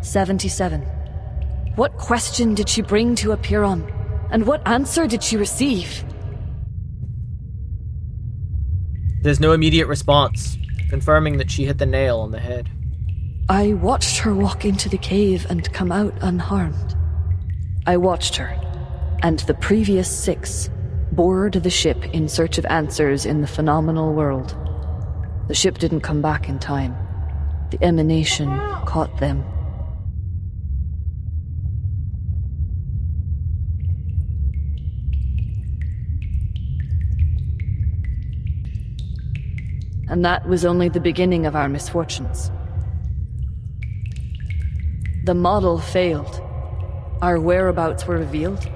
77. What question did she bring to Apiron? And what answer did she receive?
There's no immediate response, confirming that she hit the nail on the head.
I watched her walk into the cave and come out unharmed. I watched her, and the previous 6 boarded the ship in search of answers in the phenomenal world. The ship didn't come back in time. The emanation caught them. And that was only the beginning of our misfortunes. The model failed. Our whereabouts were revealed.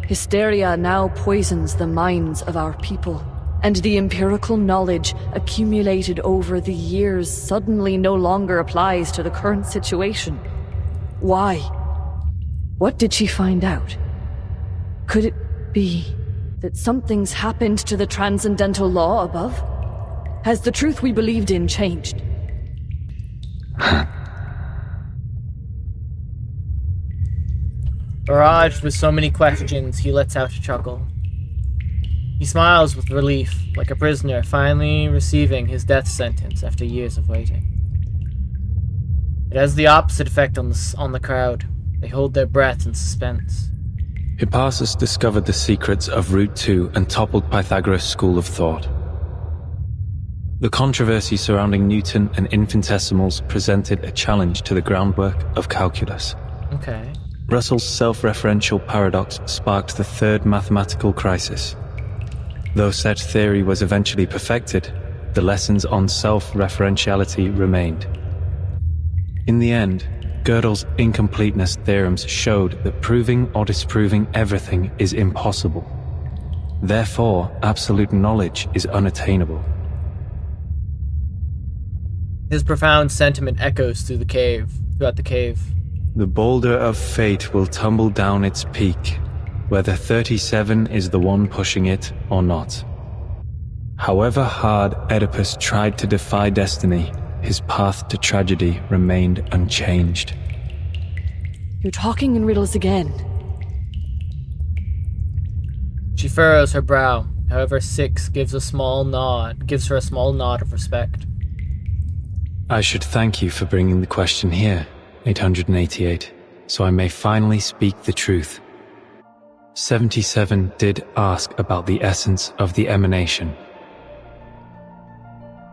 Hysteria now poisons the minds of our people, and the empirical knowledge accumulated over the years suddenly no longer applies to the current situation. Why? What did she find out? Could it be that something's happened to the transcendental law above? Has the truth we believed in changed?
Barraged with so many questions, he lets out a chuckle. He smiles with relief, like a prisoner finally receiving his death sentence after years of waiting. It has the opposite effect on the crowd. They hold their breath in suspense.
Hipparchus discovered the secrets of Route 2 and toppled Pythagoras' school of thought. The controversy surrounding Newton and infinitesimals presented a challenge to the groundwork of calculus.
Okay.
Russell's self-referential paradox sparked the third mathematical crisis. Though such theory was eventually perfected, the lessons on self-referentiality remained. In the end, Gödel's incompleteness theorems showed that proving or disproving everything is impossible. Therefore, absolute knowledge is unattainable.
His profound sentiment echoes throughout the cave.
The boulder of fate will tumble down its peak, whether 37 is the one pushing it or not. However hard Oedipus tried to defy destiny, his path to tragedy remained unchanged.
You're talking in riddles again.
She furrows her brow. However, 6 gives her a small nod of respect.
I should thank you for bringing the question here, 888, so I may finally speak the truth. 77 did ask about the essence of the emanation.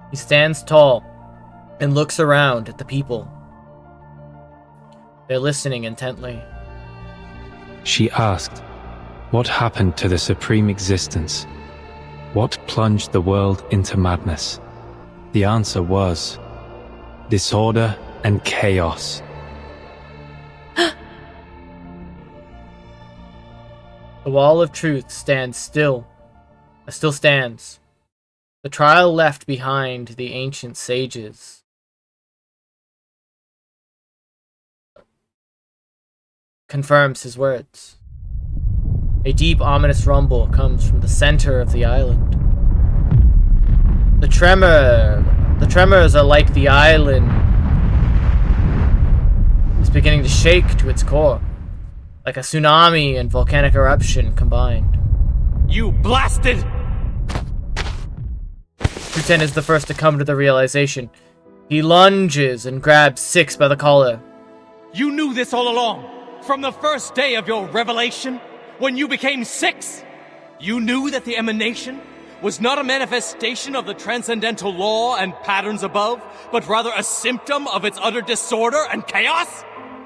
He stands tall and looks around at the people. They're listening intently.
She asked, what happened to the supreme existence? What plunged the world into madness? The answer was disorder and chaos.
The wall of truth still stands. The trial left behind the ancient sages. Confirms his words. A deep, ominous rumble comes from the center of the island. The tremors are like the island is beginning to shake to its core, like a tsunami and volcanic eruption combined.
You blasted!
Lieutenant is the first to come to the realization. He lunges and grabs 6 by the collar.
You knew this all along! From the first day of your revelation, when you became 6! You knew that the emanation was not a manifestation of the transcendental law and patterns above, but rather a symptom of its utter disorder and chaos?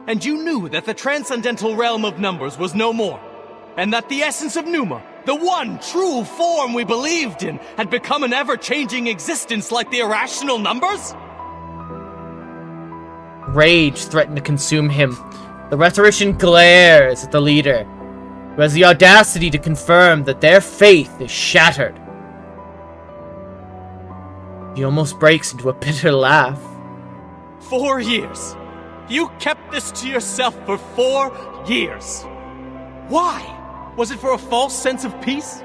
And you knew that the transcendental realm of numbers was no more, and that the essence of Pneuma
The one true form we believed in had become an ever-changing existence like the irrational numbers?
Rage threatened to consume him. The rhetorician glares at the leader, who has the audacity to confirm that their faith is shattered. He almost breaks into a bitter laugh.
4 years. You kept this to yourself for 4 years. Why? Was it for a false sense of peace?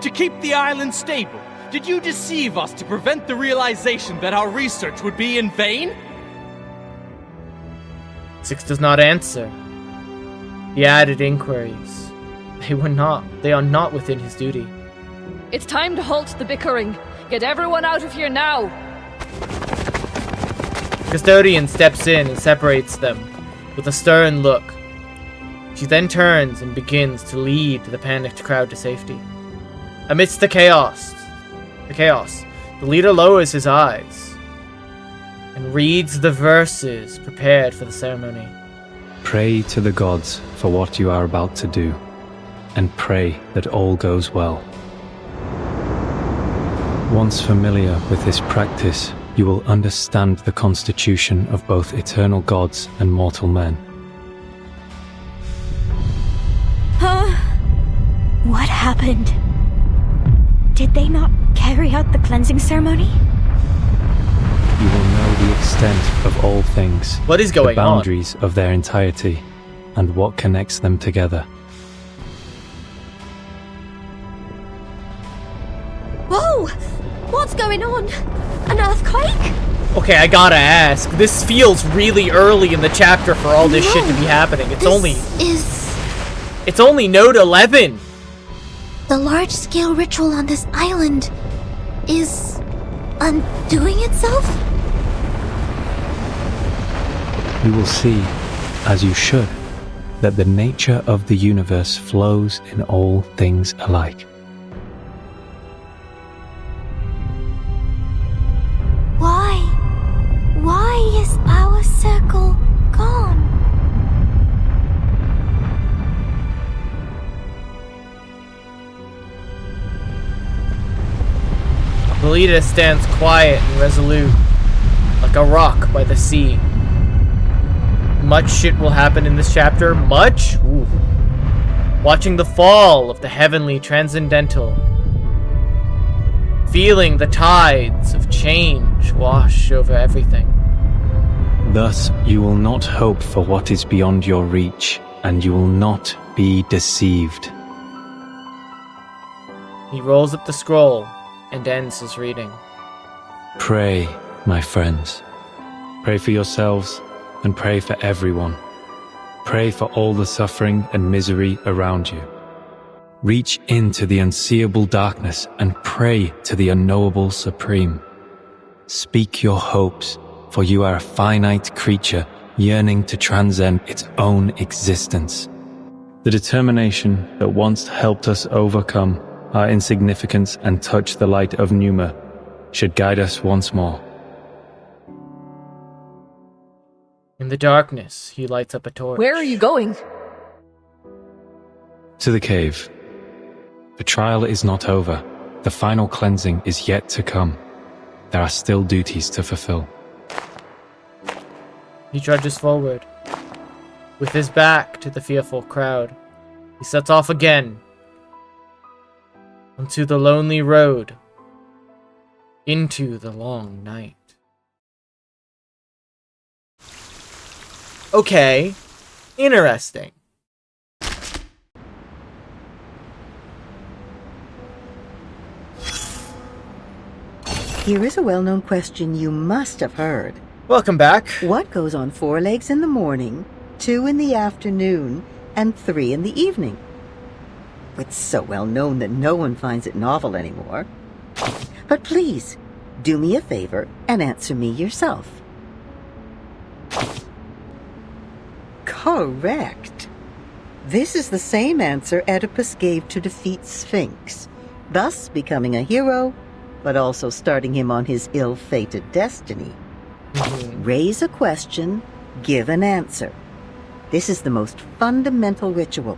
To keep the island stable? Did you deceive us to prevent the realization that our research would be in vain?
Six does not answer. He added inquiries. They are not within his duty.
It's time to halt the bickering. Get everyone out of here now!
Custodian steps in and separates them with a stern look. She then turns and begins to lead the panicked crowd to safety. Amidst the chaos, the leader lowers his eyes and reads the verses prepared for the ceremony.
Pray to the gods for what you are about to do, and pray that all goes well. Once familiar with this practice, you will understand the constitution of both eternal gods and mortal men.
What happened? Did they not carry out the cleansing ceremony?
You will know the extent of all things.
What is going on?
The boundaries of their entirety, and what connects them together.
Whoa! What's going on? An earthquake?
Okay, I gotta ask. This feels really early in the chapter for all this shit to be happening. It's only Note 11.
The large-scale ritual on this island is undoing itself?
You will see, as you should, that the nature of the universe flows in all things alike.
Why is our circle gone?
The leader stands quiet and resolute, like a rock by the sea. Much shit will happen in this chapter. Much? Ooh. Watching the fall of the heavenly transcendental. Feeling the tides of change wash over everything.
Thus, you will not hope for what is beyond your reach, and you will not be deceived.
He rolls up the scroll and ends his reading.
Pray, my friends. Pray for yourselves, and pray for everyone. Pray for all the suffering and misery around you. Reach into the unseeable darkness and pray to the unknowable supreme. Speak your hopes, for you are a finite creature yearning to transcend its own existence. The determination that once helped us overcome our insignificance and touch the light of Numa should guide us once more.
In the darkness, he lights up a torch.
Where are you going?
To the cave. The trial is not over. The final cleansing is yet to come. There are still duties to fulfill.
He trudges forward. With his back to the fearful crowd, he sets off again onto the lonely road into the long night. Okay, interesting.
Here is a well-known question you must have heard.
Welcome back.
What goes on 4 legs in the morning, 2 in the afternoon, and 3 in the evening? It's so well known that no one finds it novel anymore. But please, do me a favor and answer me yourself. Correct. This is the same answer Oedipus gave to defeat Sphinx, thus becoming a hero, but also starting him on his ill-fated destiny. Raise a question, give an answer. This is the most fundamental ritual.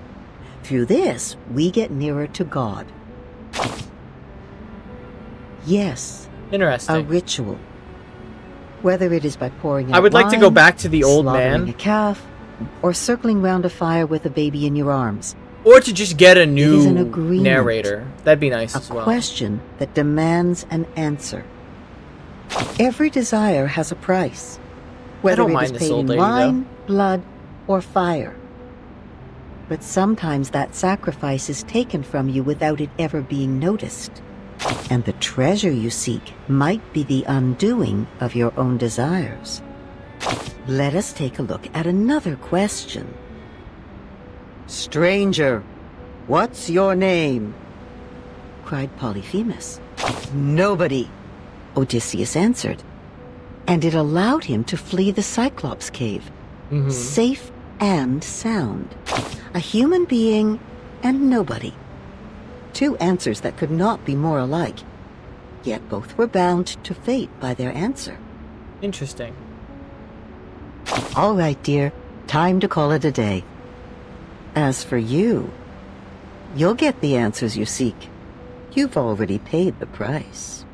Through this, we get nearer to God. Yes.
Interesting.
A ritual. Whether it is by pouring out
I would like to go
wine,
back to the old
slaughtering
man.
a calf, or circling round a fire with a baby in your arms.
Or to just get a
It is an
new
agreement.
narrator. That'd be nice
A
as well.
question that demands an answer. Every desire has a price, whether
don't
it
mind
is
this
paid
old
in
lady,
wine, blood, or fire. But sometimes that sacrifice is taken from you without it ever being noticed. And the treasure you seek might be the undoing of your own desires. Let us take a look at another question. Stranger, what's your name? Cried Polyphemus. Nobody, Odysseus answered. And it allowed him to flee the Cyclops cave, safe and sound. A human being and nobody. Two answers that could not be more alike, yet both were bound to fate by their answer.
Interesting.
All right, dear. Time to call it a day. As for you, you'll get the answers you seek. You've already paid the price.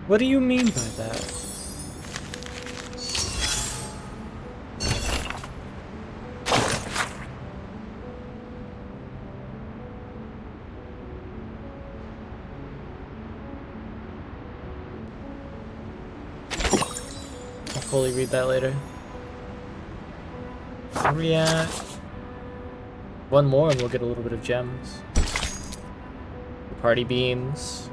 What do you mean by that? I'll fully read that later. Where are we at? One more and we'll get a little bit of gems. Party beams.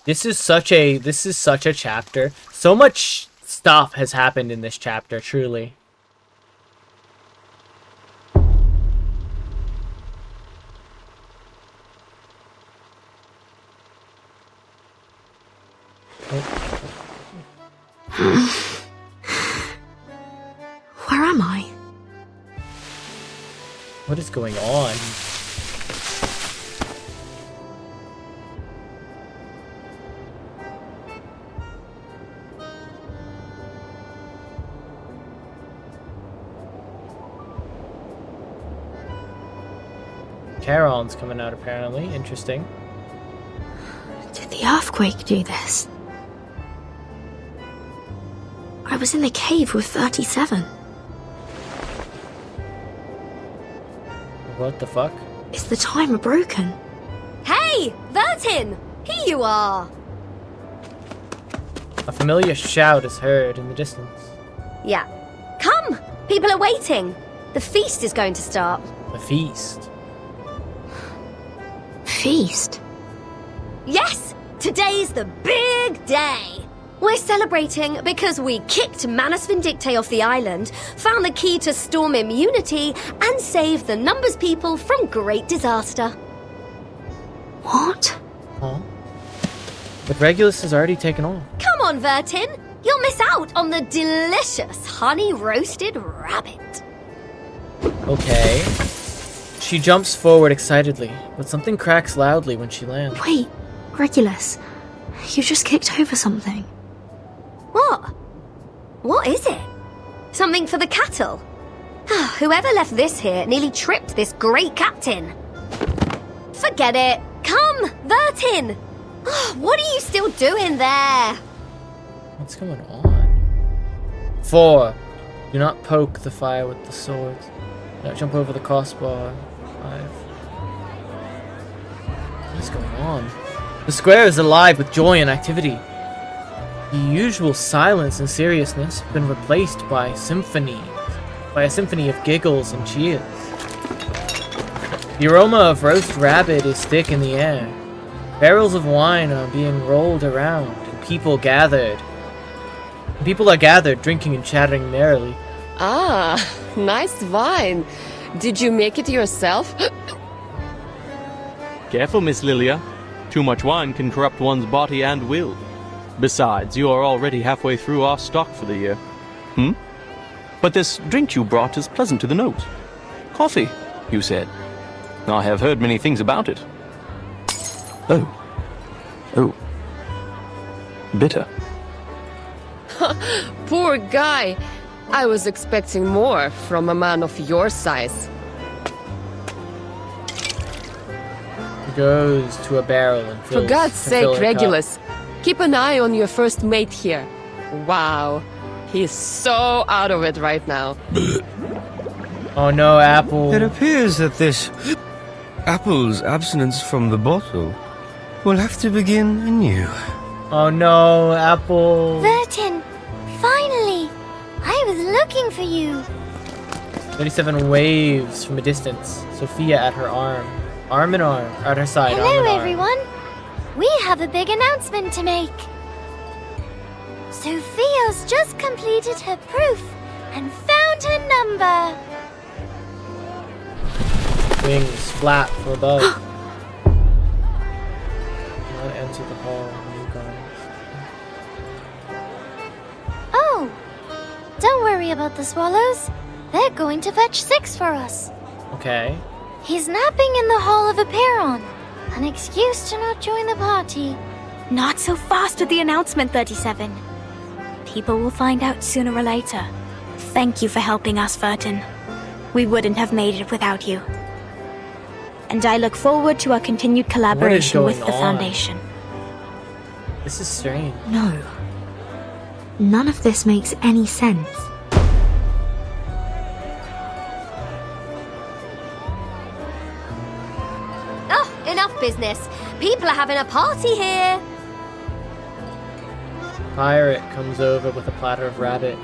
This is such a chapter. So much stuff has happened in this chapter, truly.
Where am I?
What is going on? Charon's coming out apparently. Interesting.
Did the earthquake do this? I was in the cave with 37.
What the fuck?
Is the timer broken?
Hey, Vertin! Here you are!
A familiar shout is heard in the distance.
Yeah. Come! People are waiting. The feast is going to start.
The feast?
Feast?
Yes! Today's the big day! We're celebrating because we kicked Manus Vindicte off the island, found the key to storm immunity, and saved the Numbers people from great disaster.
What?
Huh? But Regulus has already taken off.
Come on, Vertin! You'll miss out on the delicious honey-roasted rabbit.
Okay. She jumps forward excitedly, but something cracks loudly when she lands.
Wait, Regulus, you just kicked over something.
What? What is it? Something for the cattle? Whoever left this here nearly tripped this great captain. Forget it. Come, Vertin! What are you still doing there?
What's going on? 4. Do not poke the fire with the sword. Do not jump over the crossbar. 5. What is going on? The square is alive with joy and activity. The usual silence and seriousness have been replaced by a symphony of giggles and cheers. The aroma of roast rabbit is thick in the air. Barrels of wine are being rolled around, and people are gathered, drinking and chattering merrily.
Ah, nice wine. Did you make it yourself?
Careful, Miss Lilia. Too much wine can corrupt one's body and will. Besides, you are already halfway through our stock for the year. But this drink you brought is pleasant to the nose. Coffee, you said. I have heard many things about it. Oh. Bitter.
Poor guy. I was expecting more from a man of your size.
He goes to a barrel and fills.
For God's
to fill
sake,
her
Regulus, keep an eye on your first mate here. Wow, he's so out of it right now.
Cup. Oh no, Apple.
It appears that this Apple's abstinence from the bottle will have to begin anew.
Oh no, Apple.
Vertin, finally! I was looking for you.
37 waves from a distance. Sophia at her arm. Arm in arm. At her side. arm in
Hello,
arm.
everyone. We have a big announcement to make. Sophia's just completed her proof and found her number.
Wings flap from above. Now enter the hall of new guards.
Oh, don't worry about the swallows. They're going to fetch 6 for us.
Okay.
He's napping in the Hall of Aperon. An excuse to not join the party.
Not so fast with the announcement, 37. People will find out sooner or later. Thank you for helping us, Vertin. We wouldn't have made it without you. And I look forward to our continued collaboration with the
going on?
Foundation.
This is strange.
No. None of this makes any sense.
Oh, enough business. People are having a party here.
Pirate comes over with a platter of rabbit,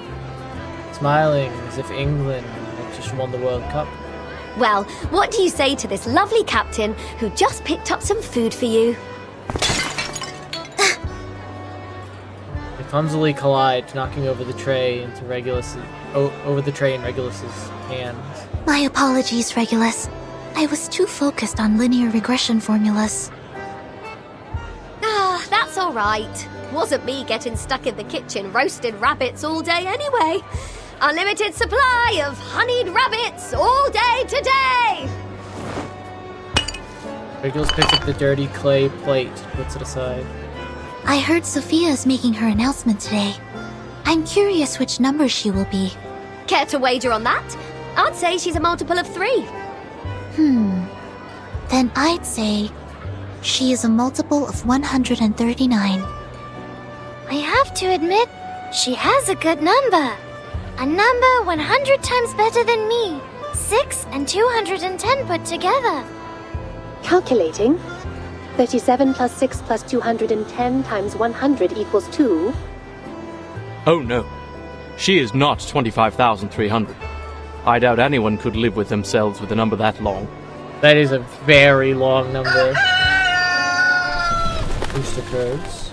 smiling as if England had just won the World Cup.
Well, what do you say to this lovely captain who just picked up some food for you?
They clumsily collide, knocking over the tray into Regulus's in Regulus's hands.
My apologies, Regulus. I was too focused on linear regression formulas.
Ah, that's all right. Wasn't me getting stuck in the kitchen roasting rabbits all day anyway. Unlimited supply of honeyed rabbits all day today!
Regulus picks up the dirty clay plate and puts it aside.
I heard Sophia is making her announcement today. I'm curious which number she will be.
Care to wager on that? I'd say she's a multiple of 3.
Then I'd say she is a multiple of 139.
I have to admit, she has a good number. A number 100 times better than me. 6 and 210 put together.
Calculating. 37 plus 6 plus 210 times 100 equals 2.
Oh no. She is not 25,300. I doubt anyone could live with themselves with a number that long.
That is a very long number. Rooster crows.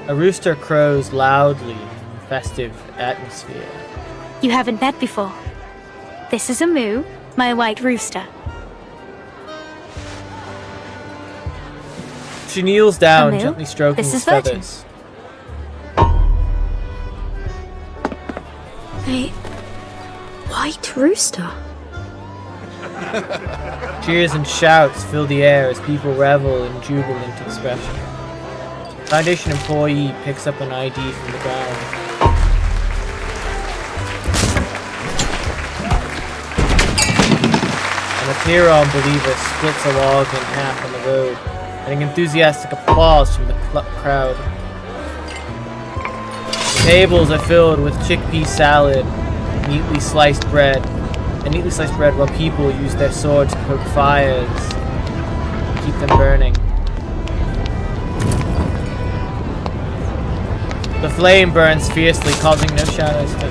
A rooster crows loudly in a festive atmosphere.
You haven't met before. This is a moo, my white rooster.
She kneels down,
Amu,
gently stroking
this
his
is Vertin.
feathers.
A white rooster?
Cheers and shouts fill the air as people revel in jubilant expression. Foundation employee picks up an ID from the ground. An Aperon believer splits a log in half on the road, getting enthusiastic applause from the crowd. Tables are filled with chickpea salad, neatly sliced bread, while people use their swords to poke fires, keep them burning. The flame burns fiercely, causing no shadows to...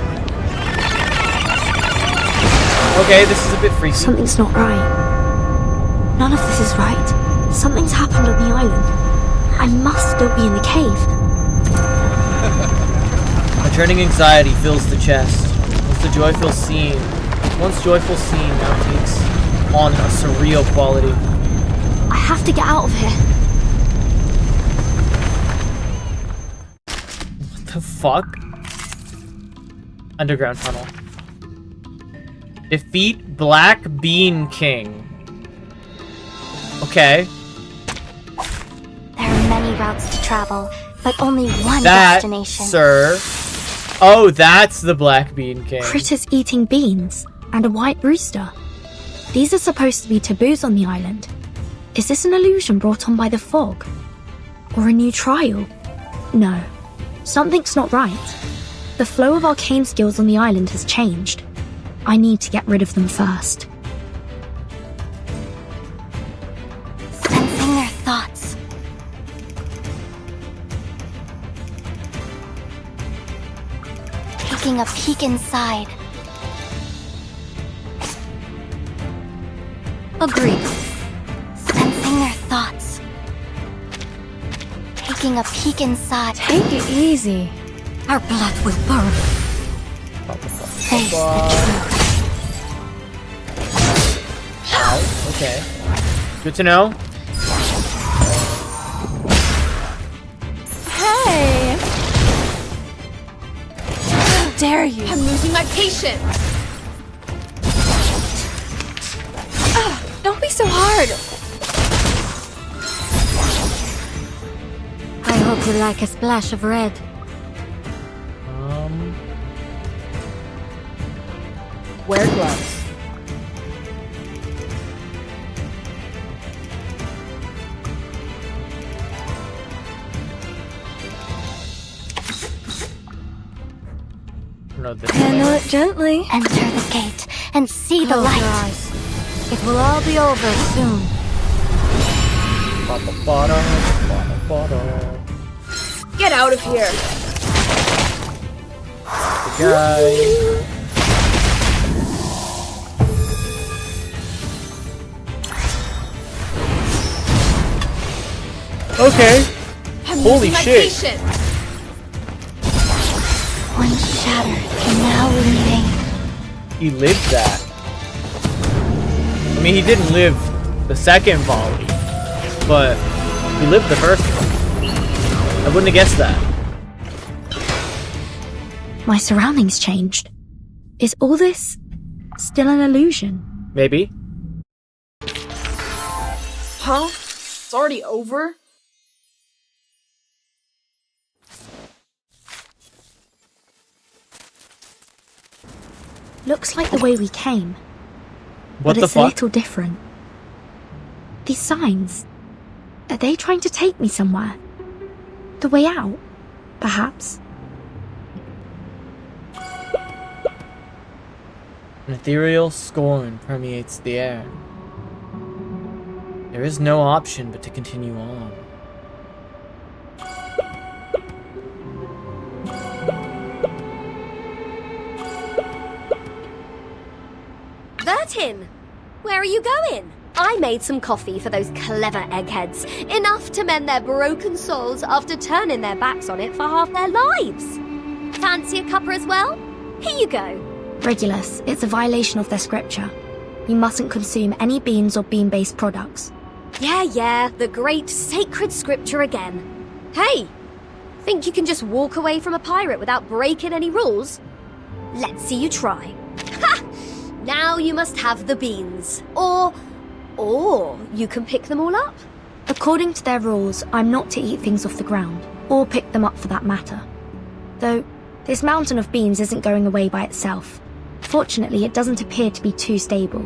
Okay, this is a bit freaky.
Something's not right. None of this is right. Something's happened on the island. I must still be in the cave.
A turning anxiety fills the chest. Once joyful scene now takes on a surreal quality.
I have to get out of here.
What the fuck? Underground tunnel. Defeat Black Bean King. Okay.
There are many routes to travel, but only one
That,
destination.
sir, Oh, that's the Black Bean King.
Critters eating beans and a white rooster. These are supposed to be taboos on the island. Is this an illusion brought on by the fog? Or a new trial? No. Something's not right. The flow of arcane skills on the island has changed. I need to get rid of them first.
Sensing their thoughts. Taking a peek inside.
Agreed.
Sensing their thoughts. Taking a peek inside.
Take it easy.
Our blood will burn.
Face the truth.
Ow, okay. Good to know.
Hey! How dare you?
I'm losing my patience.
Don't be so hard.
I hope you like a splash of red.
Wear gloves. No, this
Handle it gently.
Enter the gate and see the
Close
light.
your eyes. It will all be over soon.
Get out of here.
Good guy. Okay.
I'm
Holy
losing my
shit.
patience.
Once shattered and now leaving.
He lived that. I mean, he didn't live the second volley, but he lived the first one. I wouldn't have guessed that.
My surroundings changed. Is all this still an illusion?
Maybe.
Huh? It's already over?
Looks like the way we came.
What
but
the
it's
fuck?
a little different. These signs, are they trying to take me somewhere? The way out, perhaps?
An ethereal scorn permeates the air. There is no option but to continue on.
Vertin! Where are you going? I made some coffee for those clever eggheads. Enough to mend their broken souls after turning their backs on it for half their lives. Fancy a cuppa as well? Here you go.
Regulus, it's a violation of their scripture. You mustn't consume any beans or bean-based products.
Yeah, the great sacred scripture again. Hey! Think you can just walk away from a pirate without breaking any rules? Let's see you try. Ha! Now you must have the beans. Or you can pick them all up.
According to their rules, I'm not to eat things off the ground, or pick them up for that matter. Though, this mountain of beans isn't going away by itself. Fortunately, it doesn't appear to be too stable.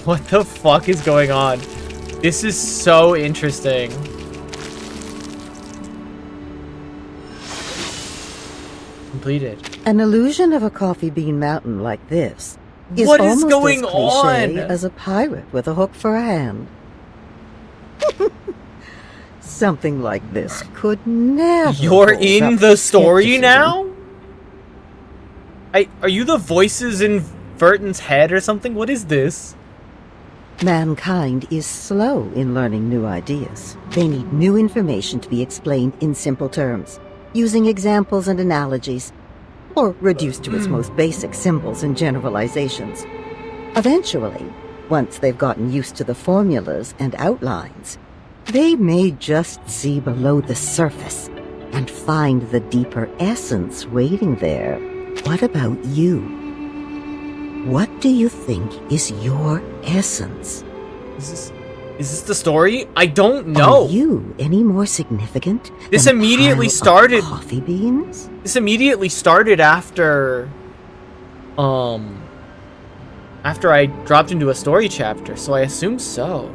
What the fuck is going on? This is so interesting. Completed.
An illusion of a coffee bean mountain like this is
What is
almost
going
as cliché
on?
as a pirate with a hook for a hand. Something like this could never.
You're
hold
in
up
the
to
story
skepticism.
now? Are you the voices in Vertin's head or something? What is this?
Mankind is slow in learning new ideas. They need new information to be explained in simple terms, using examples and analogies, or reduced to its most basic symbols and generalizations. Eventually, once they've gotten used to the formulas and outlines, they may just see below the surface and find the deeper essence waiting there. What about you? What do you think is your essence?
Is this the story? I don't know.
Are you any more significant
This
than a
immediately
pile of
started
coffee beans?
This immediately started after I dropped into a story chapter, so I assume so.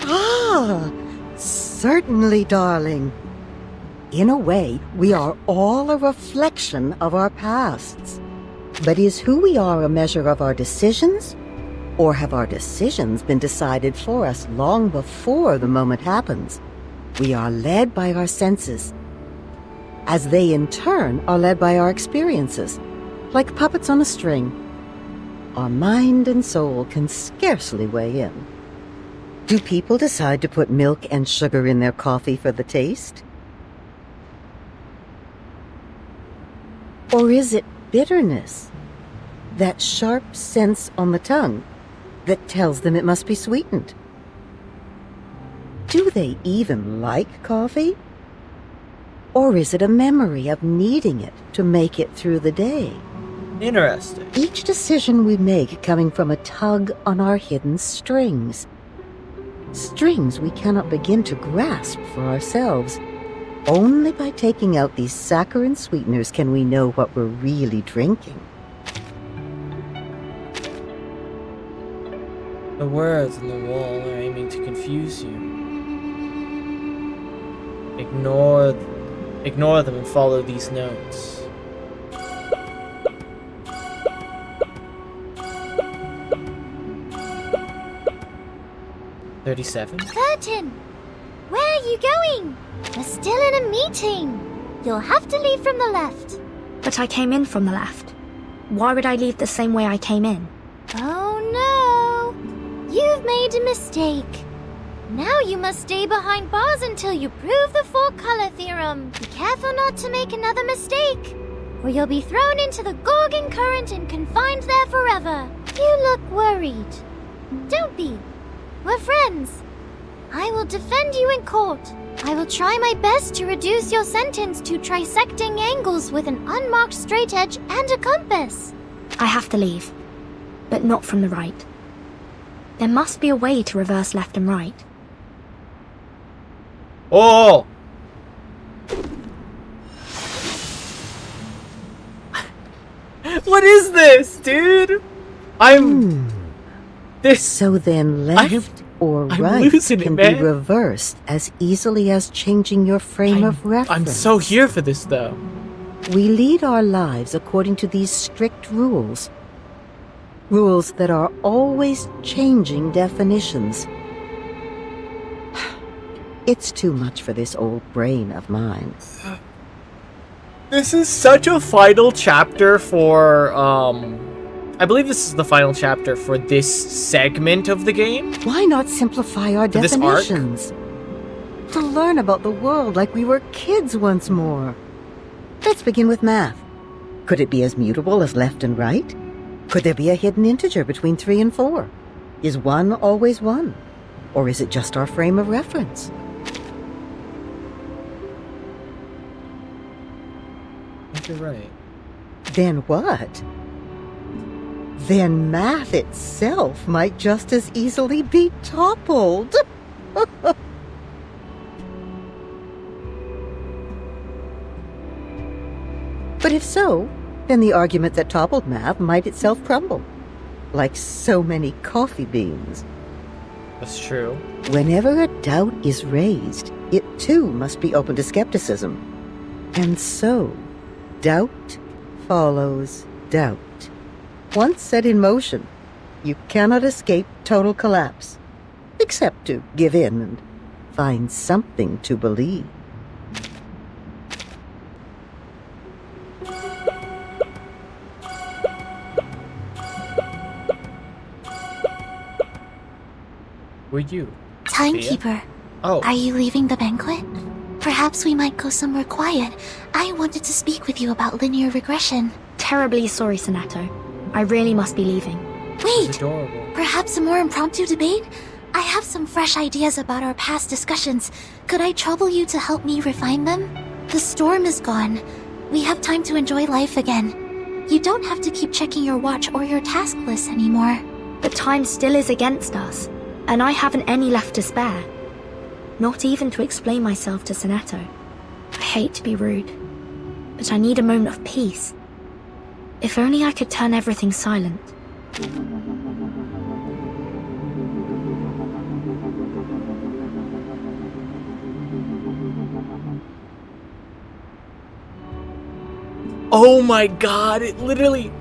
Ah, certainly, darling. In a way, we are all a reflection of our pasts. But is who we are a measure of our decisions? Or have our decisions been decided for us long before the moment happens? We are led by our senses, as they in turn are led by our experiences, like puppets on a string. Our mind and soul can scarcely weigh in. Do people decide to put milk and sugar in their coffee for the taste? Or is it bitterness, that sharp sense on the tongue, that tells them it must be sweetened? Do they even like coffee? Or is it a memory of needing it to make it through the day?
Interesting.
Each decision we make coming from a tug on our hidden strings. Strings we cannot begin to grasp for ourselves. Only by taking out these saccharine sweeteners can we know what we're really drinking.
The words on the wall are aiming to confuse you. Ignore them and follow these notes. $37.
Curtin! Where are you going? We're still in a meeting. You'll have to leave from the left.
But I came in from the left. Why would I leave the same way I came in?
Oh no! You've made a mistake. Now you must stay behind bars until you prove the four-color theorem. Be careful not to make another mistake, or you'll be thrown into the Gorgon current and confined there forever. You look worried. Don't be. We're friends. I will defend you in court. I will try my best to reduce your sentence to trisecting angles with an unmarked straight edge and a compass.
I have to leave, but not from the right. There must be a way to reverse left and right.
Oh! What is this, dude?
So then left or right can be reversed as easily as changing your frame of reference.
I'm so here for this, though.
We lead our lives according to these strict rules. Rules that are always changing definitions. It's too much for this old brain of mine.
This is such a final chapter for, I believe this is the final chapter for this segment of the game.
Why not simplify our definitions? To learn about the world like we were kids once more. Let's begin with math. Could it be as mutable as left and right? Could there be a hidden integer between 3 and 4? Is 1 always 1? Or is it just our frame of reference?
You're right.
Then what? Then math itself might just as easily be toppled. But if so, then the argument that toppled math might itself crumble, like so many coffee beans.
That's true.
Whenever a doubt is raised, it too must be open to skepticism. And so, doubt follows doubt. Once set in motion, you cannot escape total collapse, except to give in and find something to believe.
Were you?
Timekeeper.
Oh.
Are you leaving the banquet? Perhaps we might go somewhere quiet. I wanted to speak with you about linear regression.
Terribly sorry, Sonato. I really must be leaving.
Wait! Perhaps a more impromptu debate? I have some fresh ideas about our past discussions. Could I trouble you to help me refine them? The storm is gone. We have time to enjoy life again. You don't have to keep checking your watch or your task list anymore.
But time still is against us, and I haven't any left to spare. Not even to explain myself to Sonetto. I hate to be rude, but I need a moment of peace. If only I could turn everything silent.
Oh my god, it literally...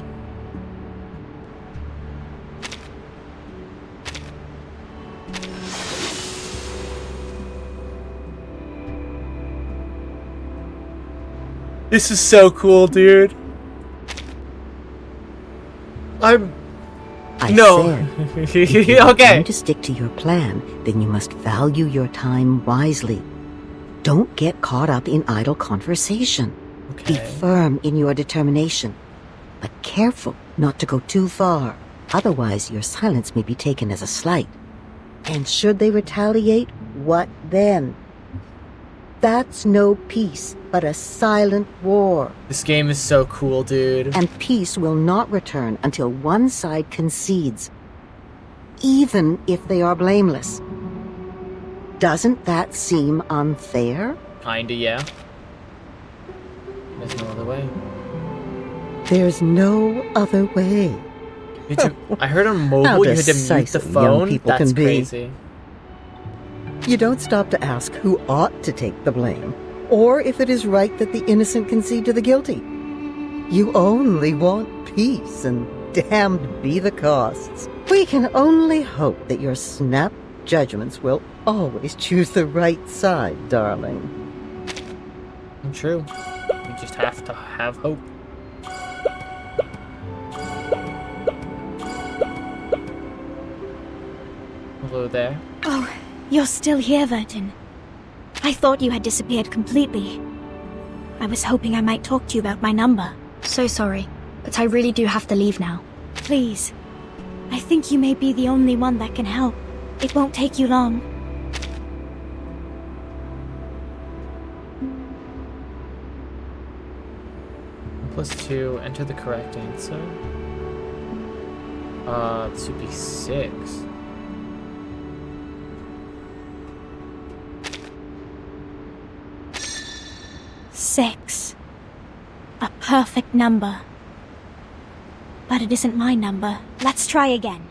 This is so cool, dude.
I
No.
said, if you are
Okay.
going to stick to your plan, then you must value your time wisely. Don't get caught up in idle conversation. Be firm in your determination, but careful not to go too far. Otherwise, your silence may be taken as a slight. And should they retaliate, what then? That's no peace, but a silent war.
This game is so cool, dude.
And peace will not return until one side concedes, even if they are blameless. Doesn't that seem unfair?
Kinda, yeah. There's no other way.
There's no other way.
I heard on mobile
How
you had to mute the
decisive young
phone.
people
That's
can be.
crazy.
You don't stop to ask who ought to take the blame, or if it is right that the innocent concede to the guilty. You only want peace, and damned be the costs. We can only hope that your snap judgments will always choose the right side, darling.
True. You just have to have hope. Hello there.
Oh, you're still here, Vertin. I thought you had disappeared completely. I was hoping I might talk to you about my number.
So sorry, but I really do have to leave now.
Please. I think you may be the only one that can help. It won't take you long.
+2, enter the correct answer. This would be 6.
Six. A perfect number. But it isn't my number. Let's try again.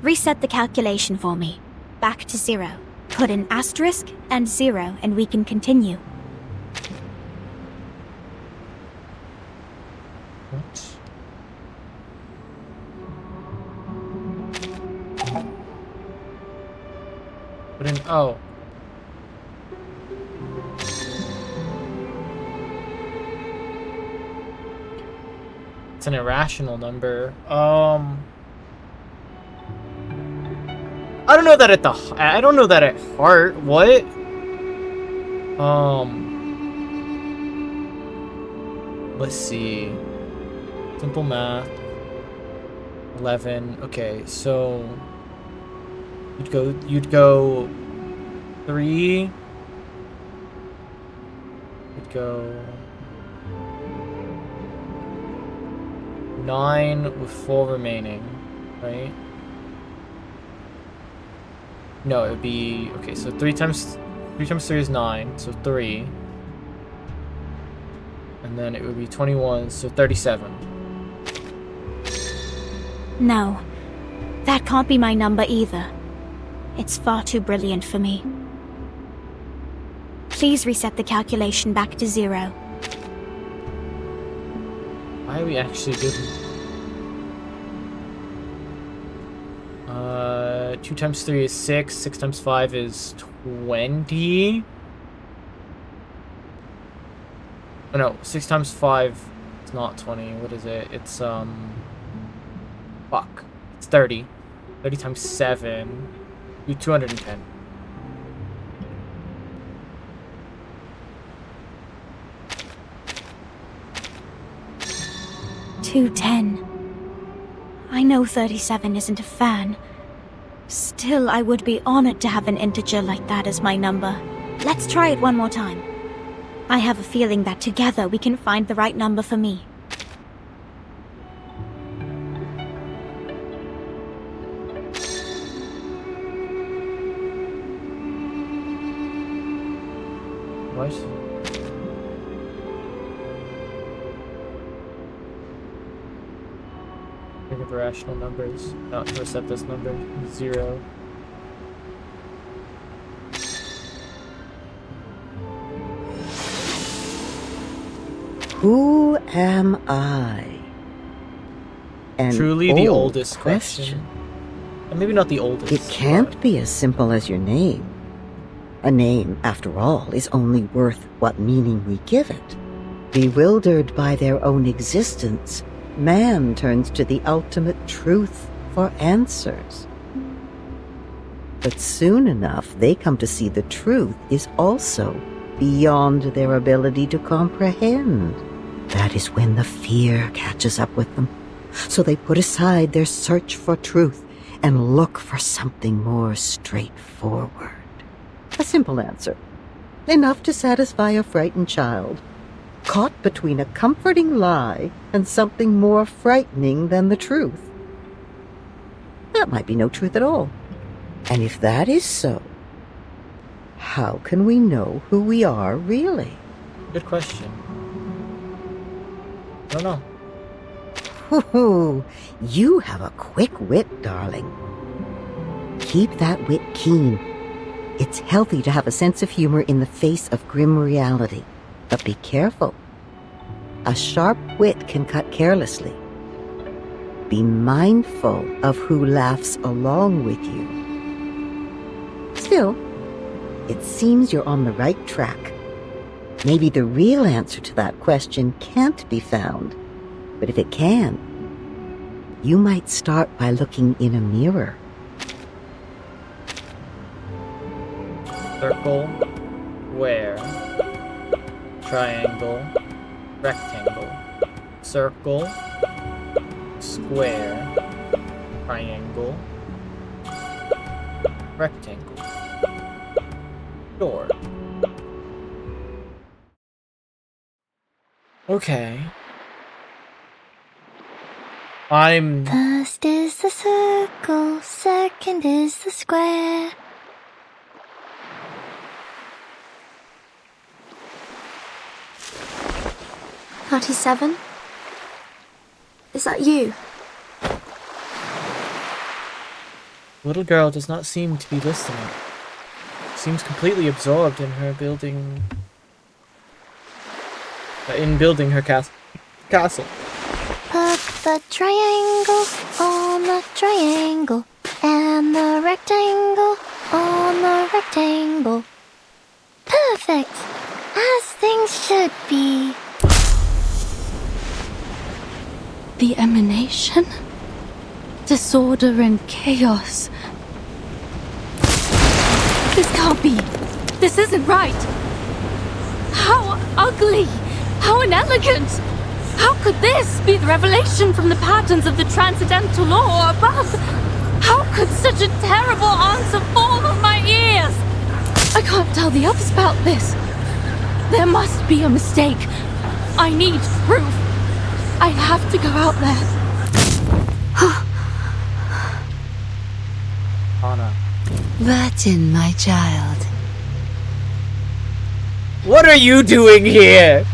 Reset the calculation for me. Back to 0. Put an asterisk and 0 and we can continue.
What? Put in, oh. It's an irrational number. I don't know that at heart. What? Let's see. Simple math. 11. Okay, so you'd go 3. You'd go 9 with 4 remaining, right? No, it would be okay. So 3 times 3 is 9, so 3, and then it would be 21, so 37.
No. That can't be my number either. It's far too brilliant for me. Please reset the calculation back to 0.
Why are we actually doing? 2 times 3 is 6. 6 times 5 is 20. Oh no, 6 times 5 is not 20. What is it? It's fuck. It's 30. 30 times 7. Do 210.
$210. I know 37 isn't a fan. Still, I would be honored to have an integer like that as my number. Let's try it one more time. I have a feeling that together we can find the right number for me.
What? Think of rational numbers, not to accept this number. 0.
Who am I?
Truly the oldest question. And maybe not the oldest.
It can't be as simple as your name. A name, after all, is only worth what meaning we give it. Bewildered by their own existence, man turns to the ultimate truth for answers. But soon enough, they come to see the truth is also beyond their ability to comprehend. That is when the fear catches up with them. So they put aside their search for truth and look for something more straightforward. A simple answer, enough to satisfy a frightened child, caught between a comforting lie and something more frightening than the truth. That might be no truth at all. And if that is so, how can we know who we are really?
Good question. I don't know.
Ooh, you have a quick wit, darling. Keep that wit keen. It's healthy to have a sense of humor in the face of grim reality. But be careful. A sharp wit can cut carelessly. Be mindful of who laughs along with you. Still, it seems you're on the right track. Maybe the real answer to that question can't be found. But if it can, you might start by looking in a mirror.
Circle, square, triangle, rectangle. Circle, square, triangle, rectangle. Door. Okay.
First is the circle, second is the square.
"37? Is that you?"
Little girl does not seem to be listening. Seems completely absorbed in her building her castle.
Put the triangle on the triangle and the rectangle on the rectangle. Perfect, as things should be.
The emanation? Disorder and chaos. This can't be. This isn't right. How ugly! How inelegant! How could this be the revelation from the patterns of the transcendental law above? How could such a terrible answer fall on my ears? I can't tell the others about this. There must be a mistake. I need proof. I have to go out there.
Anna.
Burton, my child.
What are you doing here?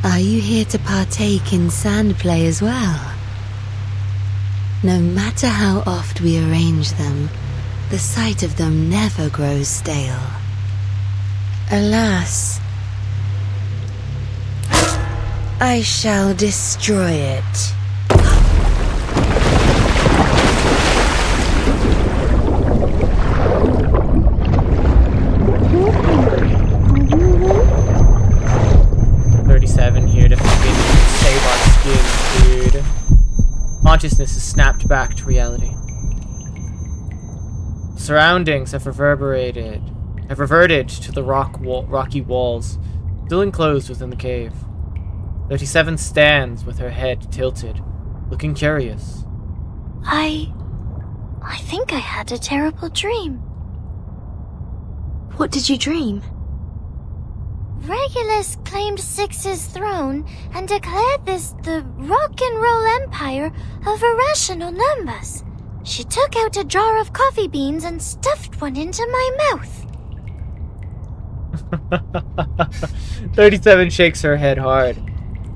Are you here to partake in sand play as well? No matter how oft we arrange them, the sight of them never grows stale. Alas, I shall destroy it.
Here to fucking save our skins, dude. Consciousness is snapped back to reality. Surroundings have reverted to the rocky walls, still enclosed within the cave. 37 stands with her head tilted, looking curious.
I think I had a terrible dream.
What did you dream?
Regulus claimed Six's throne and declared this the rock and roll empire of irrational numbers. She took out a jar of coffee beans and stuffed one into my mouth.
37 shakes her head hard,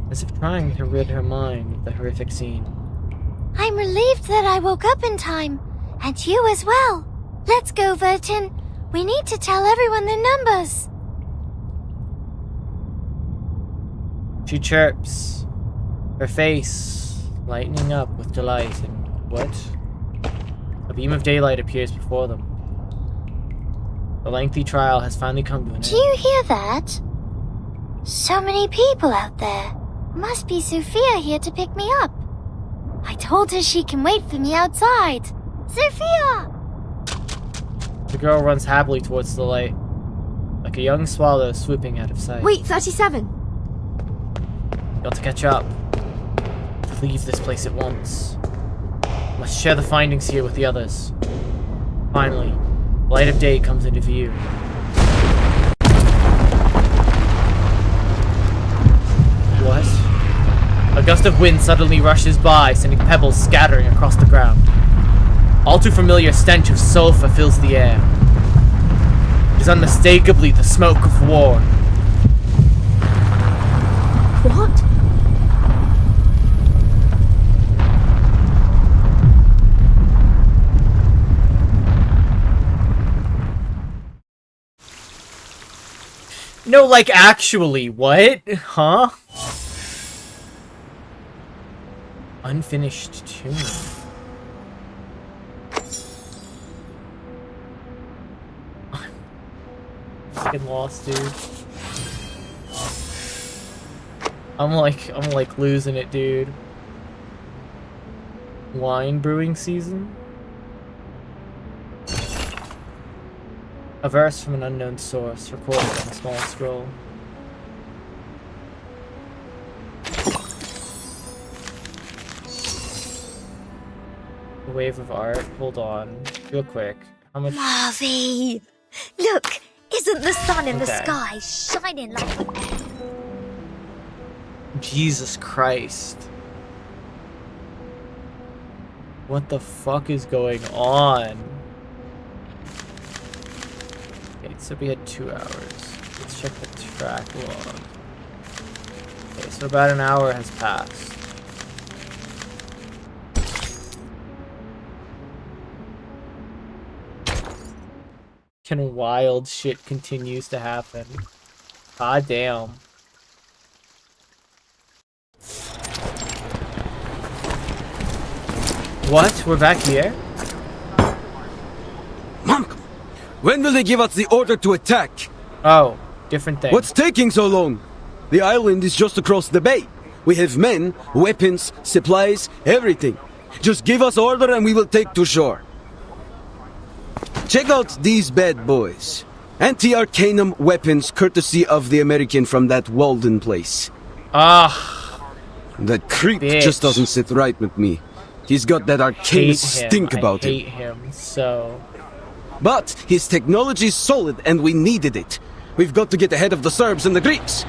as if trying to rid her mind of the horrific scene.
I'm relieved that I woke up in time, and you as well. Let's go, Vertin. We need to tell everyone the numbers.
She chirps, her face lightening up with delight, and what? A beam of daylight appears before them. The lengthy trial has finally come to an end.
Do you hear that? So many people out there. Must be Sophia here to pick me up. I told her she can wait for me outside. Sophia!
The girl runs happily towards the light, like a young swallow swooping out of sight.
Wait, 37!
Got to catch up. To leave this place at once. Must share the findings here with the others. Finally, light of day comes into view. What? A gust of wind suddenly rushes by, sending pebbles scattering across the ground. All too familiar stench of sulfur fills the air. It is unmistakably the smoke of war.
What?
No, like, actually, what? Huh? Unfinished tune. I'm fucking lost, dude. I'm like losing it, dude. Wine brewing season? A verse from an unknown source, recorded on a small scroll. A wave of art. Hold on. Real quick. How much?
Marvy! Look! Isn't the sun in the
Okay.
sky shining like...
Jesus Christ. What the fuck is going on? Okay, so we had 2 hours. Let's check the track log. Okay, so about an hour has passed. And wild shit continues to happen. God damn. What? We're back here?
Monk! When will they give us the order to attack?
Oh, different thing.
What's taking so long? The island is just across the bay. We have men, weapons, supplies, everything. Just give us order and we will take to shore. Check out these bad boys. Anti-Arcanum weapons courtesy of the American from that Walden place.
Ah.
That creep
bitch.
just doesn't sit right with me. He's got that Arcanum stink about
I
him.
hate him so.
But his technology's solid and we needed it. We've got to get ahead of the Serbs and the Greeks.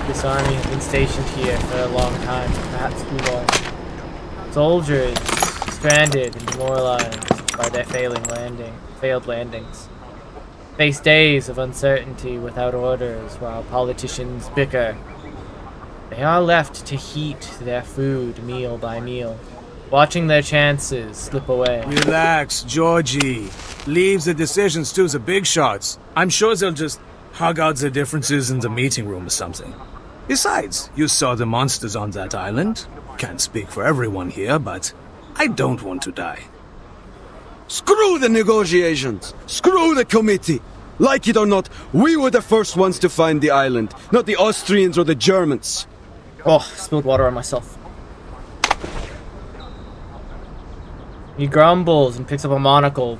This army has been stationed here for a long time, perhaps too long. Soldiers stranded and demoralized by their failed landings. Face days of uncertainty without orders while politicians bicker. They are left to heat their food meal by meal, watching their chances slip away.
Relax, Georgie. Leave the decisions to the big shots. I'm sure they'll just hug out the differences in the meeting room or something. Besides, you saw the monsters on that island. Can't speak for everyone here, but I don't want to die.
Screw the negotiations! Screw the committee! Like it or not, we were the first ones to find the island, not the Austrians or the Germans.
Oh, spilled water on myself. He grumbles and picks up a monocle.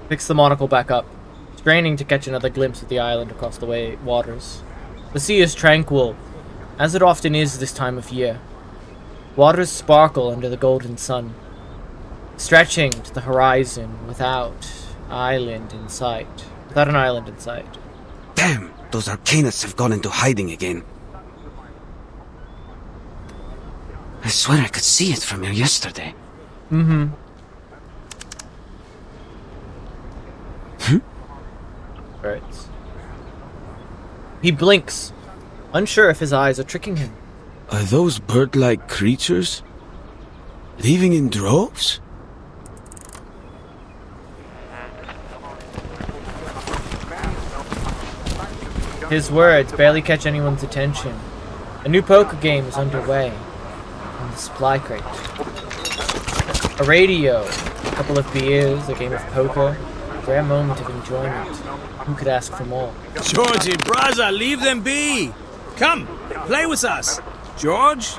Picks the monocle back up, straining to catch another glimpse of the island across the waters. The sea is tranquil, as it often is this time of year. Waters sparkle under the golden sun, stretching to the horizon without an island in sight.
Damn! Those arcanists have gone into hiding again. I swear I could see it from here yesterday.
Mm-hmm. Right. He blinks, unsure if his eyes are tricking him.
Are those bird-like creatures leaving in droves?
His words barely catch anyone's attention. A new poker game is underway in the supply crate. A radio, a couple of beers, a game of poker, a rare moment of enjoyment. Who could ask for more?
Georgie, brother, leave them be! Come, play with us! George?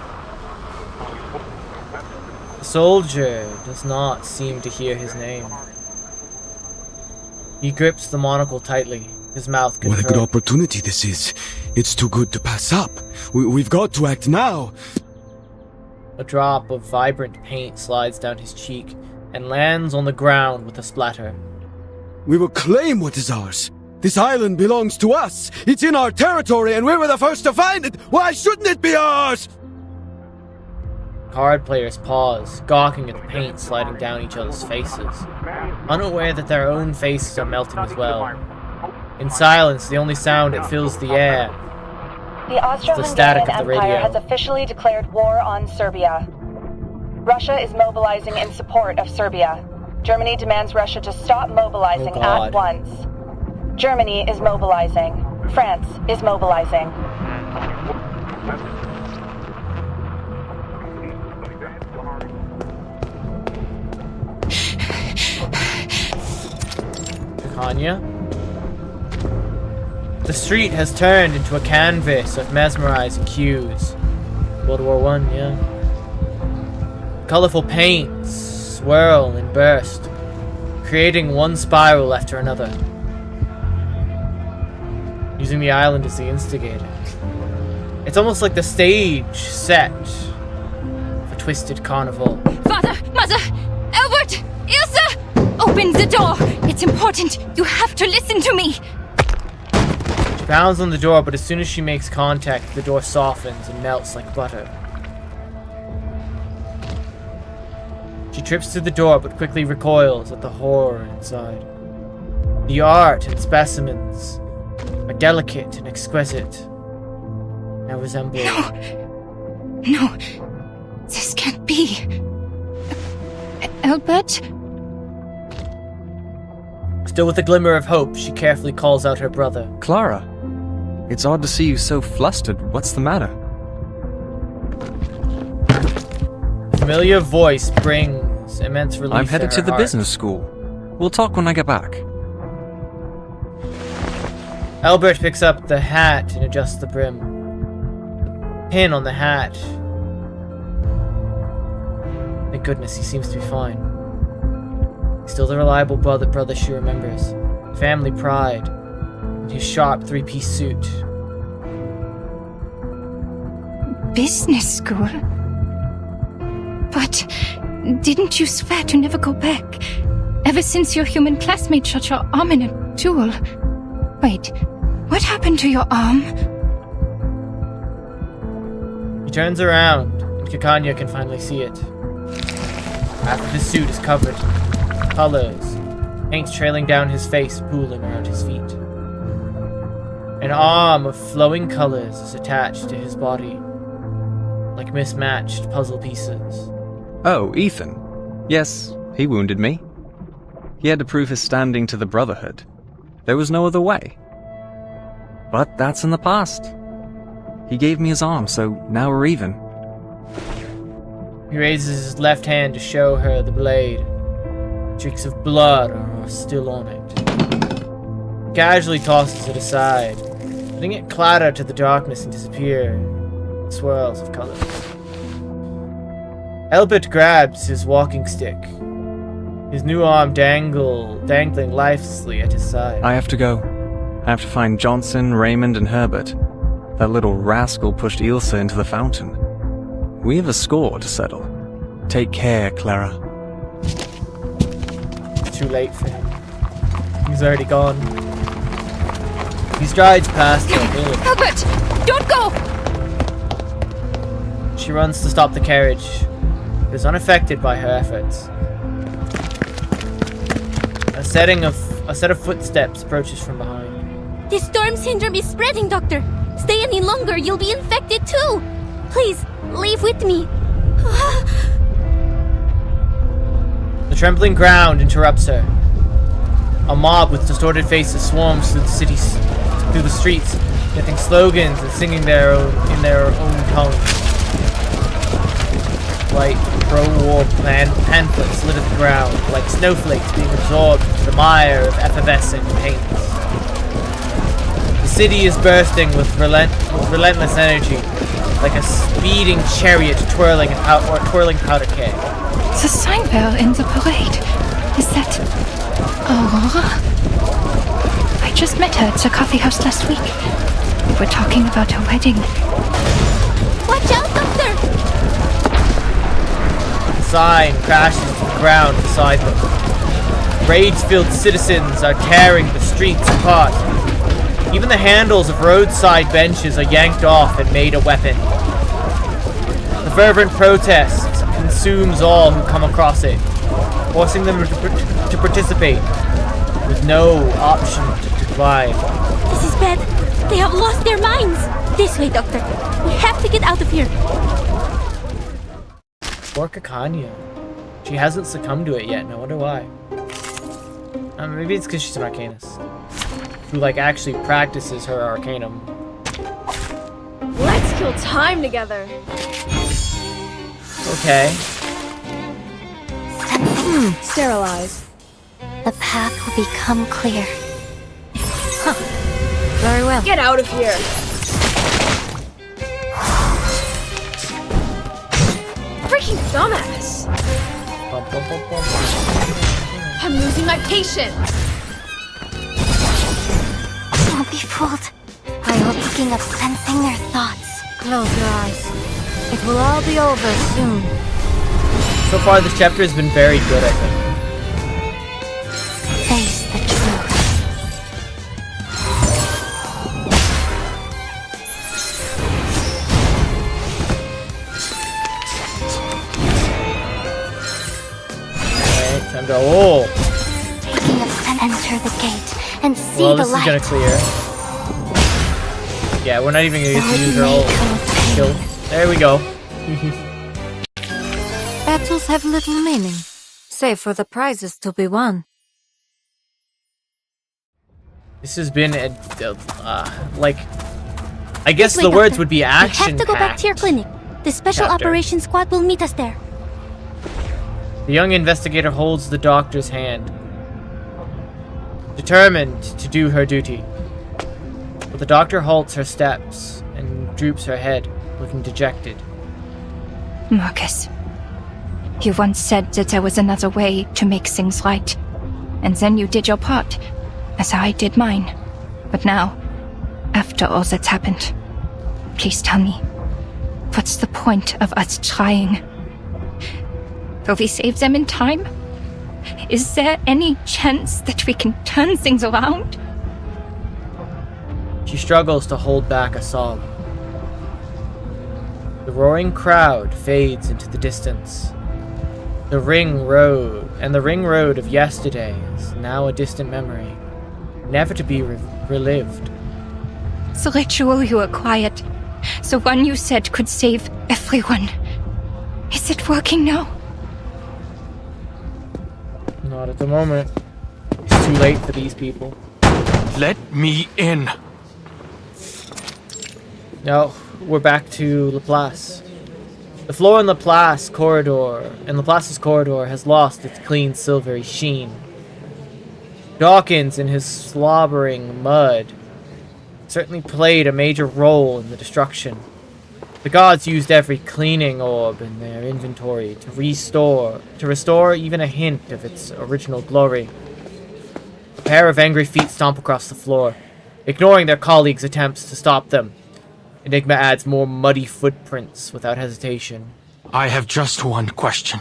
The soldier does not seem to hear his name. He grips the monocle tightly, his mouth
What a good
contracted.
opportunity this is. It's too good to pass up. We've got to act now.
A drop of vibrant paint slides down his cheek and lands on the ground with a splatter.
We will claim what is ours. This island belongs to us. It's in our territory and we were the first to find it. Why shouldn't it be ours?
Card players pause, gawking at the paint sliding down each other's faces, unaware that their own faces are melting as well. In silence, the only sound that fills the air
The
is the static
Austro-Hungarian
of the
Empire
radio.
has officially declared war on Serbia. Russia is mobilizing in support of Serbia. Germany demands Russia to stop mobilizing at once. Germany is mobilizing. France is mobilizing.
Kanya? The street has turned into a canvas of mesmerizing hues. World War I, yeah. Colorful paints swirl and burst, creating one spiral after another. Using the island as the instigator. It's almost like the stage set of a twisted carnival.
Father! Mother! Albert! Ilse! Open the door! It's important! You have to listen to me!
She pounds on the door, but as soon as she makes contact, the door softens and melts like butter. She trips through the door, but quickly recoils at the horror inside. The art and specimens are delicate and exquisite, now resembling...
No, this can't be. Albert?
Still with a glimmer of hope, she carefully calls out her brother.
Clara, it's odd to see you so flustered. What's the matter?
A familiar voice brings immense relief.
I'm headed to the
heart.
business school. We'll talk when I get back.
Albert picks up the hat and adjusts the brim. Pin on the hat. Thank goodness, he seems to be fine. Still the reliable brother she remembers. Family pride. And his sharp three-piece suit.
Business school? But didn't you swear to never go back? Ever since your human classmate shot your arm in a duel. Wait, what happened to your arm?
He turns around, and Kikanya can finally see it. After the suit is covered, colors, paint trailing down his face, pooling around his feet. An arm of flowing colors is attached to his body, like mismatched puzzle pieces.
Oh, Ethan. Yes, he wounded me. He had to prove his standing to the Brotherhood. There was no other way. But that's in the past. He gave me his arm, so now we're even.
He raises his left hand to show her the blade. Streaks of blood are still on it. He casually tosses it aside, letting it clatter to the darkness and disappear in swirls of colors. Albert grabs his walking stick, his new arm dangling lifelessly at his side.
I have to go. I have to find Johnson, Raymond, and Herbert. That little rascal pushed Ilse into the fountain. We have a score to settle. Take care, Clara.
It's too late for him. He's already gone. He strides past her.
Albert, don't go!
She runs to stop the carriage, but is unaffected by her efforts. A set of footsteps approaches from behind.
The storm syndrome is spreading, Doctor. Stay any longer, you'll be infected too. Please, leave with me.
The trembling ground interrupts her. A mob with distorted faces swarms through the streets, getting slogans and singing in their own tongues. White pro-war pamphlets litter the ground, like snowflakes being absorbed into the mire of effervescent paints. The city is bursting with relentless energy, like a speeding chariot twirling powder keg.
The signbell in the parade. Is that Aurora? I just met her at the coffee house last week. We were talking about her wedding.
Watch out, Doctor!
The sign crashes to the ground beside them. Rage-filled citizens are tearing the streets apart. Even the handles of roadside benches are yanked off and made a weapon. The fervent protest consumes all who come across it, forcing them to participate, with no option to decline.
This is bad. They have lost their minds. This way, Doctor. We have to get out of here.
Poor Kakanya. She hasn't succumbed to it yet, and I wonder why. Maybe it's because she's an arcanist. Who, like, actually practices her arcanum.
Let's kill time together.
Okay.
Sterilize.
The path will become clear.
Very well.
Get out of here. Freaking dumbass. I'm losing my patience.
Don't be fooled. I am picking up sensing their thoughts.
Close your eyes. It will all be over soon.
So far, this chapter has been very good, I think.
Face the truth.
Alright, time to
Taking a enter the gate and see
well,
the
this
light.
is gonna clear. Yeah, we're not even gonna get to use our ult. Kill. There we go.
Battles have little meaning, save for the prizes to be won.
This has been like, I guess the words would be action.
We have to go back to your clinic. The special operations squad will meet us there.
The young investigator holds the doctor's hand, determined to do her duty. But the doctor halts her steps and droops her head, looking dejected.
Marcus, you once said that there was another way to make things right, and then you did your part, as I did mine. But now, after all that's happened, please tell me, what's the point of us trying? Will we save them in time? Is there any chance that we can turn things around?
She struggles to hold back a sob. The roaring crowd fades into the distance. The ring road of yesterday is now a distant memory, never to be relived.
The ritual you acquired, the one you said could save everyone. Is it working now?
Not at the moment. It's too late for these people.
Let me in.
No, we're back to Laplace. The floor in Laplace's corridor has lost its clean silvery sheen. Dawkins, in his slobbering mud, certainly played a major role in the destruction. The gods used every cleaning orb in their inventory to restore even a hint of its original glory. A pair of angry feet stomp across the floor, ignoring their colleagues' attempts to stop them. Enigma adds more muddy footprints without hesitation.
I have just one question.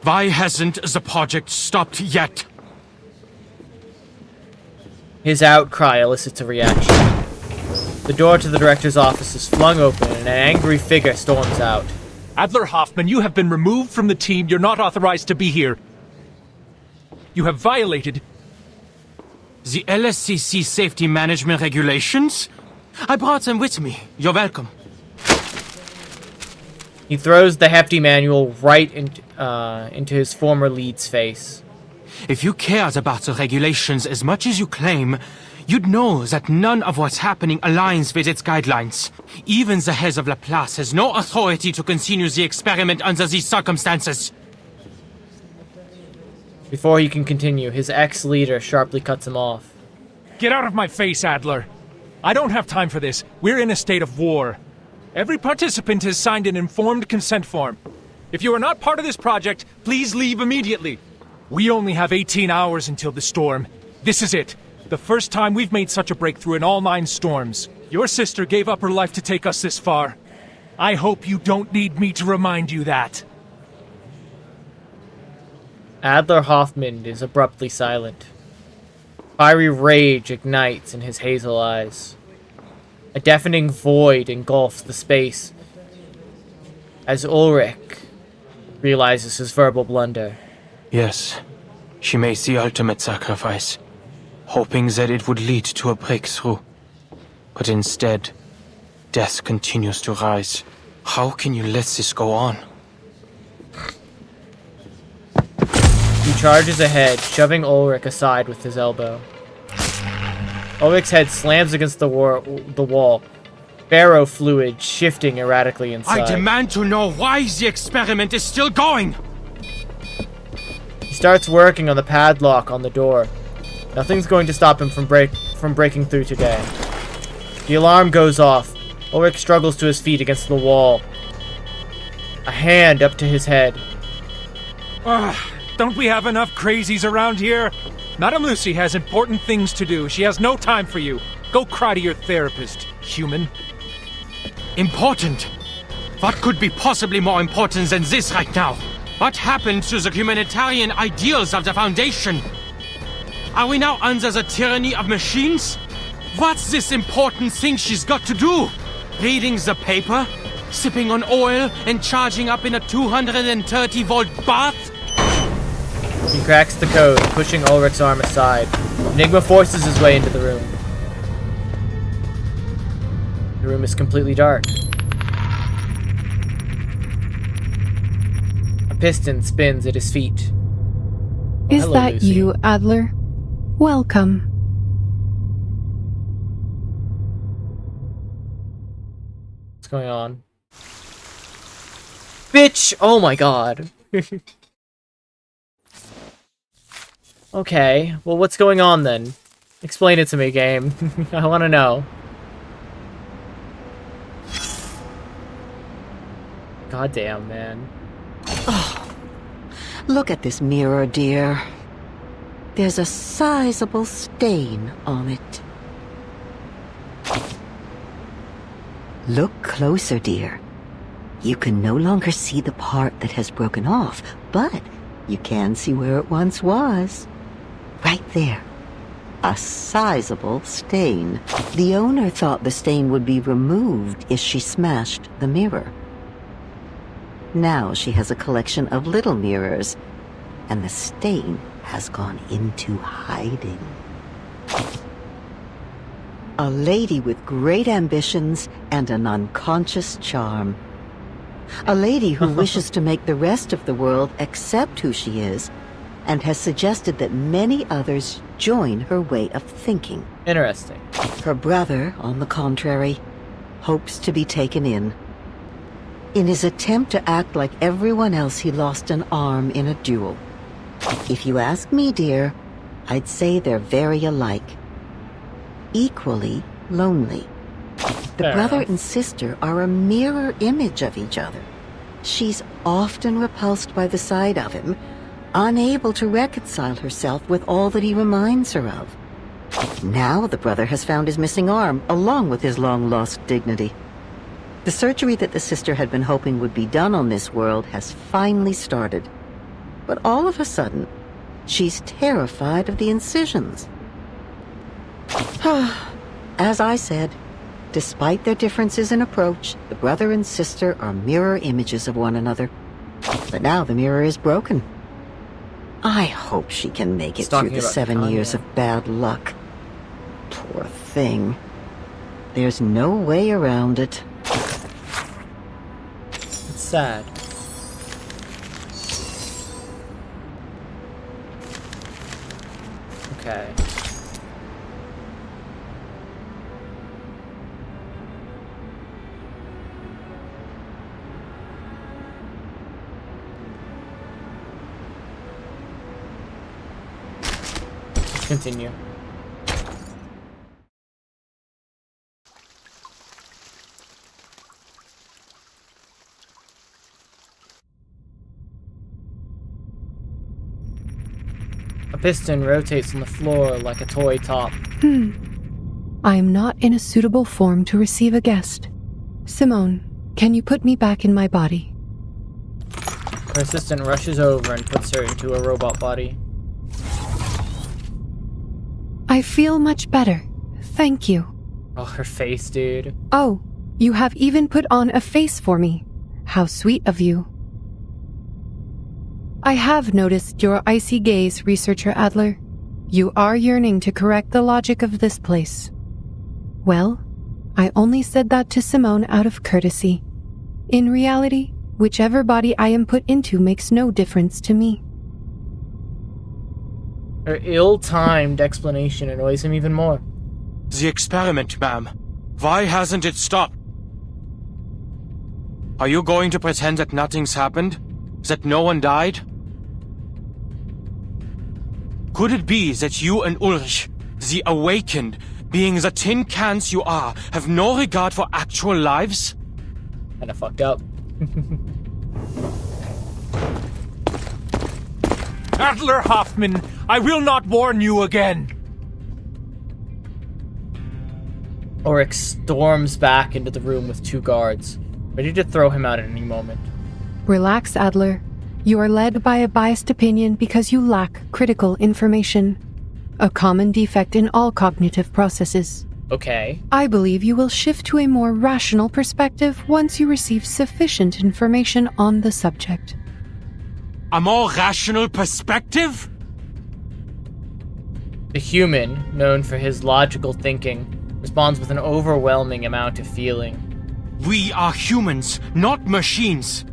Why hasn't the project stopped yet?
His outcry elicits a reaction. The door to the director's office is flung open and an angry figure storms out.
Adler Hoffman, you have been removed from the team. You're not authorized to be here. You have violated the LSCC safety management regulations. I brought them with me. You're welcome.
He throws the hefty manual right into his former lead's face.
If you cared about the regulations as much as you claim, you'd know that none of what's happening aligns with its guidelines. Even the head of Laplace has no authority to continue the experiment under these circumstances.
Before he can continue, his ex-leader sharply cuts him off.
Get out of my face, Adler. I don't have time for this. We're in a state of war. Every participant has signed an informed consent form. If you are not part of this project, please leave immediately. We only have 18 hours until the storm. This is it. The first time we've made such a breakthrough in all 9 storms. Your sister gave up her life to take us this far. I hope you don't need me to remind you that.
Adler Hoffman is abruptly silent. Fiery rage ignites in his hazel eyes. A deafening void engulfs the space as Ulrich realizes his verbal blunder.
Yes, she made the ultimate sacrifice, hoping that it would lead to a breakthrough. But instead, death continues to rise. How can you let this go on?
He charges ahead, shoving Ulrich aside with his elbow. Ulrich's head slams against the wall, barrow fluid shifting erratically inside.
I demand to know why the experiment is still going!
He starts working on the padlock on the door. Nothing's going to stop him from breaking through today. The alarm goes off. Ulrich struggles to his feet against the wall. A hand up to his head.
Don't we have enough crazies around here? Madame Lucy has important things to do. She has no time for you. Go cry to your therapist, human. Important? What could be possibly more important than this right now? What happened to the humanitarian ideals of the Foundation? Are we now under the tyranny of machines? What's this important thing she's got to do? Reading the paper? Sipping on oil and charging up in a 230-volt bath?
He cracks the code, pushing Ulrich's arm aside. Enigma forces his way into the room. The room is completely dark. A piston spins at his feet.
Is
hello,
that
Lucy.
you, Adler? Welcome.
What's going on? Bitch! Oh my god. Okay, well what's going on then? Explain it to me, game. I wanna know. Goddamn, man.
Oh, look at this mirror, dear. There's a sizable stain on it. Look closer, dear. You can no longer see the part that has broken off, but you can see where it once was. Right there. A sizable stain. The owner thought the stain would be removed if she smashed the mirror. Now she has a collection of little mirrors, and the stain has gone into hiding. A lady with great ambitions and an unconscious charm. A lady who wishes to make the rest of the world accept who she is, and has suggested that many others join her way of thinking.
Interesting.
Her brother, on the contrary, hopes to be taken in. In his attempt to act like everyone else, he lost an arm in a duel. If you ask me, dear, I'd say they're very alike. Equally lonely. The brother and sister are a mirror image of each other. She's often repulsed by the sight of him, unable to reconcile herself with all that he reminds her of. Now the brother has found his missing arm, along with his long-lost dignity. The surgery that the sister had been hoping would be done on this world has finally started. But all of a sudden, she's terrified of the incisions. As I said, despite their differences in approach, the brother and sister are mirror images of one another. But now the mirror is broken. I hope she can make it through the 7 years of bad luck. Poor thing. There's no way around it.
It's sad. Okay. Let's continue. A piston rotates on the floor like a toy top.
I am not in a suitable form to receive a guest. Simone, can you put me back in my body?
Her assistant rushes over and puts her into a robot body.
I feel much better. Thank you.
Oh, her face, dude.
Oh, you have even put on a face for me. How sweet of you. I have noticed your icy gaze, Researcher Adler. You are yearning to correct the logic of this place. Well, I only said that to Simone out of courtesy. In reality, whichever body I am put into makes no difference to me.
Her ill-timed explanation annoys him even more.
The experiment, ma'am. Why hasn't it stopped? Are you going to pretend that nothing's happened? That no one died? Could it be that you and Ulrich, the awakened, being the tin cans you are, have no regard for actual lives?
Kinda fucked up.
Adler Hoffman, I will not warn you again.
Ulrich storms back into the room with 2 guards, ready to throw him out at any moment.
Relax, Adler. You are led by a biased opinion because you lack critical information. A common defect in all cognitive processes.
Okay.
I believe you will shift to a more rational perspective once you receive sufficient information on the subject.
A more rational perspective?
The human, known for his logical thinking, responds with an overwhelming amount of feeling.
We are humans, not machines.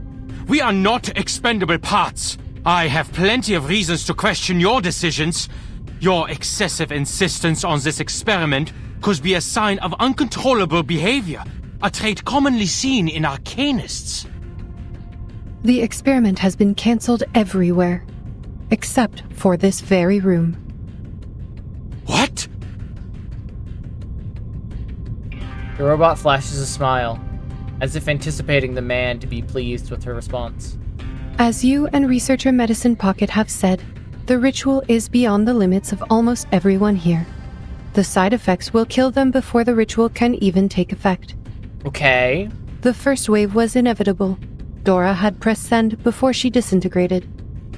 We are not expendable parts. I have plenty of reasons to question your decisions. Your excessive insistence on this experiment could be a sign of uncontrollable behavior, a trait commonly seen in arcanists.
The experiment has been cancelled everywhere, except for this very room.
What?
The robot flashes a smile, as if anticipating the man to be pleased with her response.
As you and Researcher Medicine Pocket have said, the ritual is beyond the limits of almost everyone here. The side effects will kill them before the ritual can even take effect.
Okay.
The first wave was inevitable. Dora had pressed send before she disintegrated.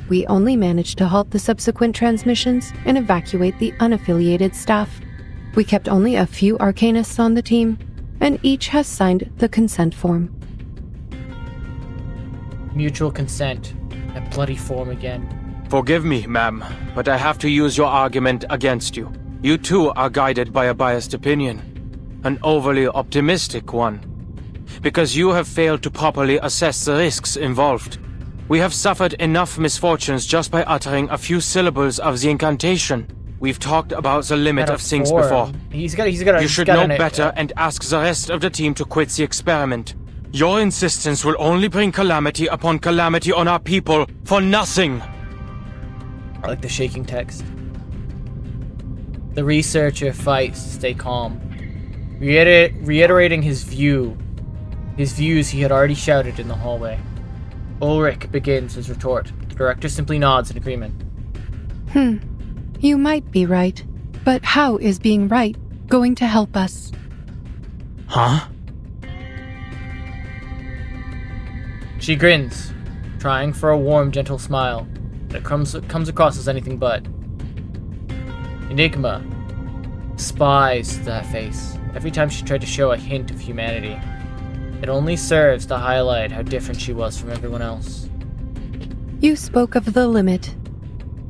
We only managed to halt the subsequent transmissions and evacuate the unaffiliated staff. We kept only a few arcanists on the team, and each has signed the consent form.
Mutual consent. That bloody form again.
Forgive me, ma'am, but I have to use your argument against you. You too are guided by a biased opinion. An overly optimistic one. Because you have failed to properly assess the risks involved. We have suffered enough misfortunes just by uttering a few syllables of the incantation. We've talked about the limit of things before. You should know better and ask the rest of the team to quit the experiment. Your insistence will only bring calamity upon calamity on our people for nothing.
I like the shaking text. The researcher fights to stay calm, reiterating his views he had already shouted in the hallway. Ulrich begins his retort. The director simply nods in agreement.
You might be right, but how is being right going to help us?
Huh?
She grins, trying for a warm, gentle smile, but it comes across as anything but. Enigma. despised that face every time she tried to show a hint of humanity. It only serves to highlight how different she was from everyone else.
You spoke of the limit,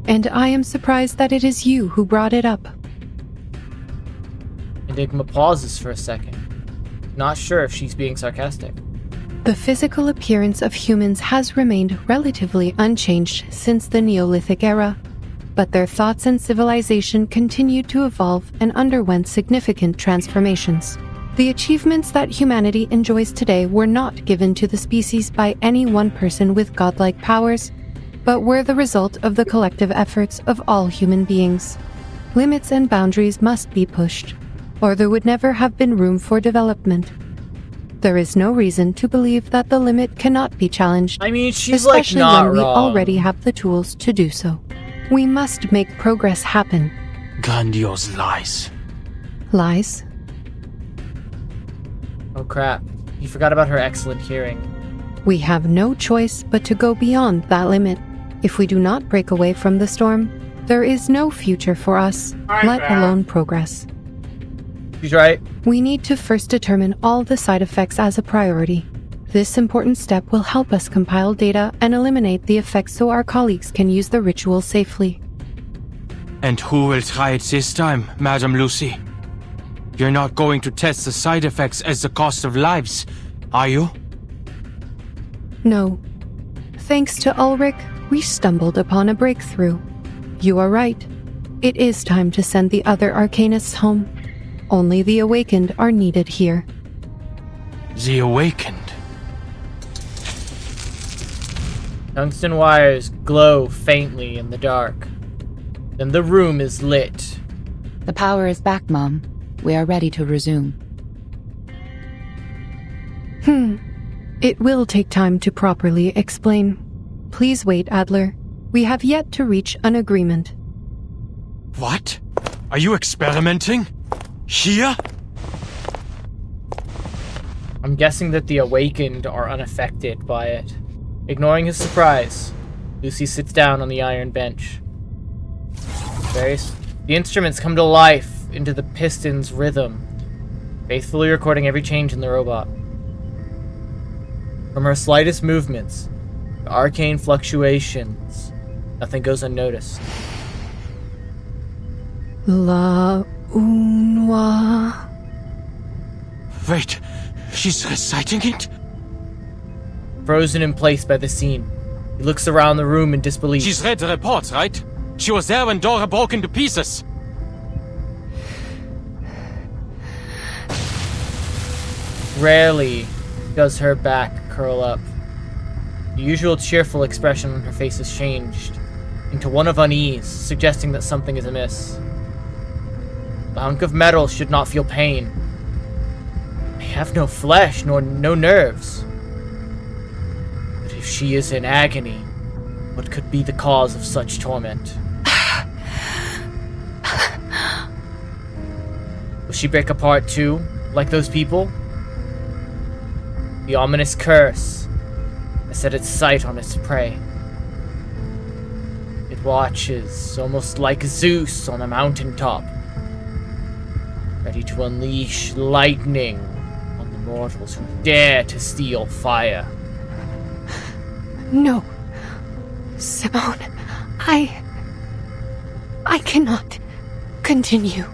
and I am surprised that it is you who brought it up.
Enigma pauses for a second, not sure if she's being sarcastic.
The physical appearance of humans has remained relatively unchanged since the Neolithic era, but their thoughts and civilization continued to evolve and underwent significant transformations. The achievements that humanity enjoys today were not given to the species by any one person with godlike powers, but were the result of the collective efforts of all human beings. Limits and boundaries must be pushed, or there would never have been room for development. There is no reason to believe that the limit cannot be challenged.
I mean, she's
especially
like not
when we
wrong.
already have the tools to do so. We must make progress happen.
Grandiose lies.
Lies?
Oh crap, you forgot about her excellent hearing.
We have no choice but to go beyond that limit. If we do not break away from the storm, there is no future for us, let alone progress.
She's right.
We need to first determine all the side effects as a priority. This important step will help us compile data and eliminate the effects so our colleagues can use the ritual safely.
And who will try it this time, Madame Lucy? You're not going to test the side effects as the cost of lives, are you?
No. Thanks to Ulrich, we stumbled upon a breakthrough. You are right. It is time to send the other Arcanists home. Only the Awakened are needed here.
The Awakened?
Tungsten wires glow faintly in the dark. Then the room is lit.
The power is back, Mom. We are ready to resume.
It will take time to properly explain. Please wait, Adler. We have yet to reach an agreement.
What? Are you experimenting? Here?
I'm guessing that the Awakened are unaffected by it. Ignoring his surprise, Lucy sits down on the iron bench. The instruments come to life into the piston's rhythm, faithfully recording every change in the robot. From her slightest movements to arcane fluctuations, nothing goes unnoticed.
La Unwa.
Wait, she's reciting it?
Frozen in place by the scene, he looks around the room in disbelief.
She's read the reports, right? She was there when Dora broke into pieces.
Rarely does her back curl up. The usual cheerful expression on her face has changed into one of unease, suggesting that something is amiss. The hunk of metal should not feel pain. They have no flesh, nor no nerves. But if she is in agony, what could be the cause of such torment? Will she break apart too, like those people? The ominous curse has set its sight on its prey. It watches, almost like Zeus on a mountaintop, ready to unleash lightning on the mortals who dare to steal fire.
No. Simone, I cannot continue.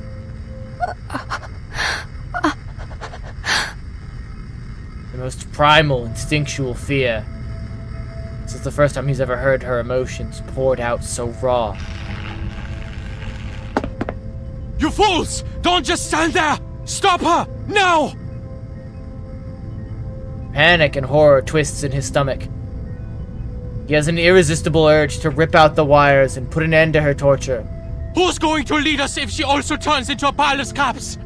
The most primal, instinctual fear. This is the first time he's ever heard her emotions poured out so raw.
You fools! Don't just stand there! Stop her! Now!
Panic and horror twists in his stomach. He has an irresistible urge to rip out the wires and put an end to her torture.
Who's going to lead us if she also turns into a pile of scraps?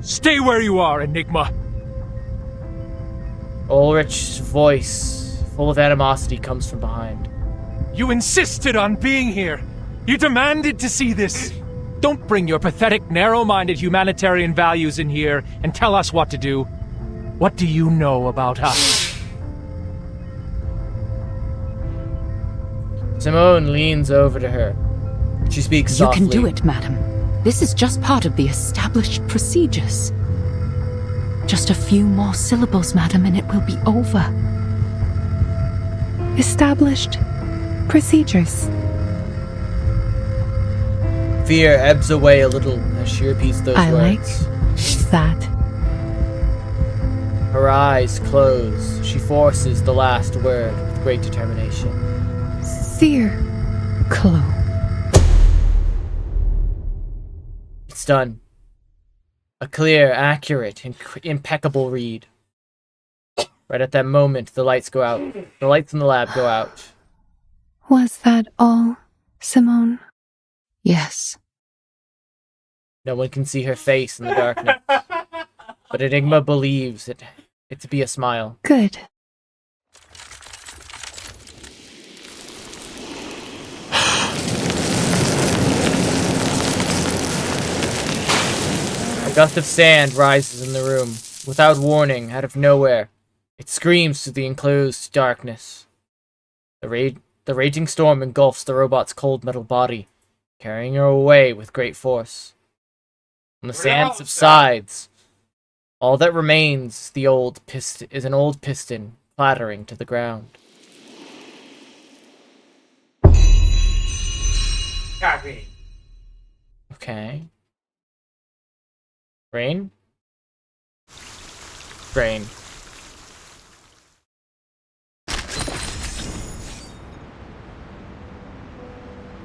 Stay where you are, Enigma.
Ulrich's voice, full of animosity, comes from behind.
You insisted on being here. You demanded to see this. Don't bring your pathetic, narrow-minded humanitarian values in here and tell us what to do. What do you know about us?
Simone leans over to her. She speaks softly.
You can do it, madam.
This is just part of the established procedures. Just a few more syllables, madam, and it will be over.
Established procedures.
Fear ebbs away a little as she repeats those
I
words.
like that.
Her eyes close. She forces the last word with great determination.
Clo.
It's done. A clear, accurate, impeccable read. Right at that moment, the lights go out. The lights in the lab go out.
Was that all, Simone?
Yes.
No one can see her face in the darkness. But Enigma believes it to be a smile.
Good.
A gust of sand rises in the room. Without warning, out of nowhere, it screams through the enclosed darkness. The raging storm engulfs the robot's cold metal body, carrying her away with great force. When the sand subsides, all that remains is an old piston clattering to the ground.
Copy.
Okay. Rain? Rain.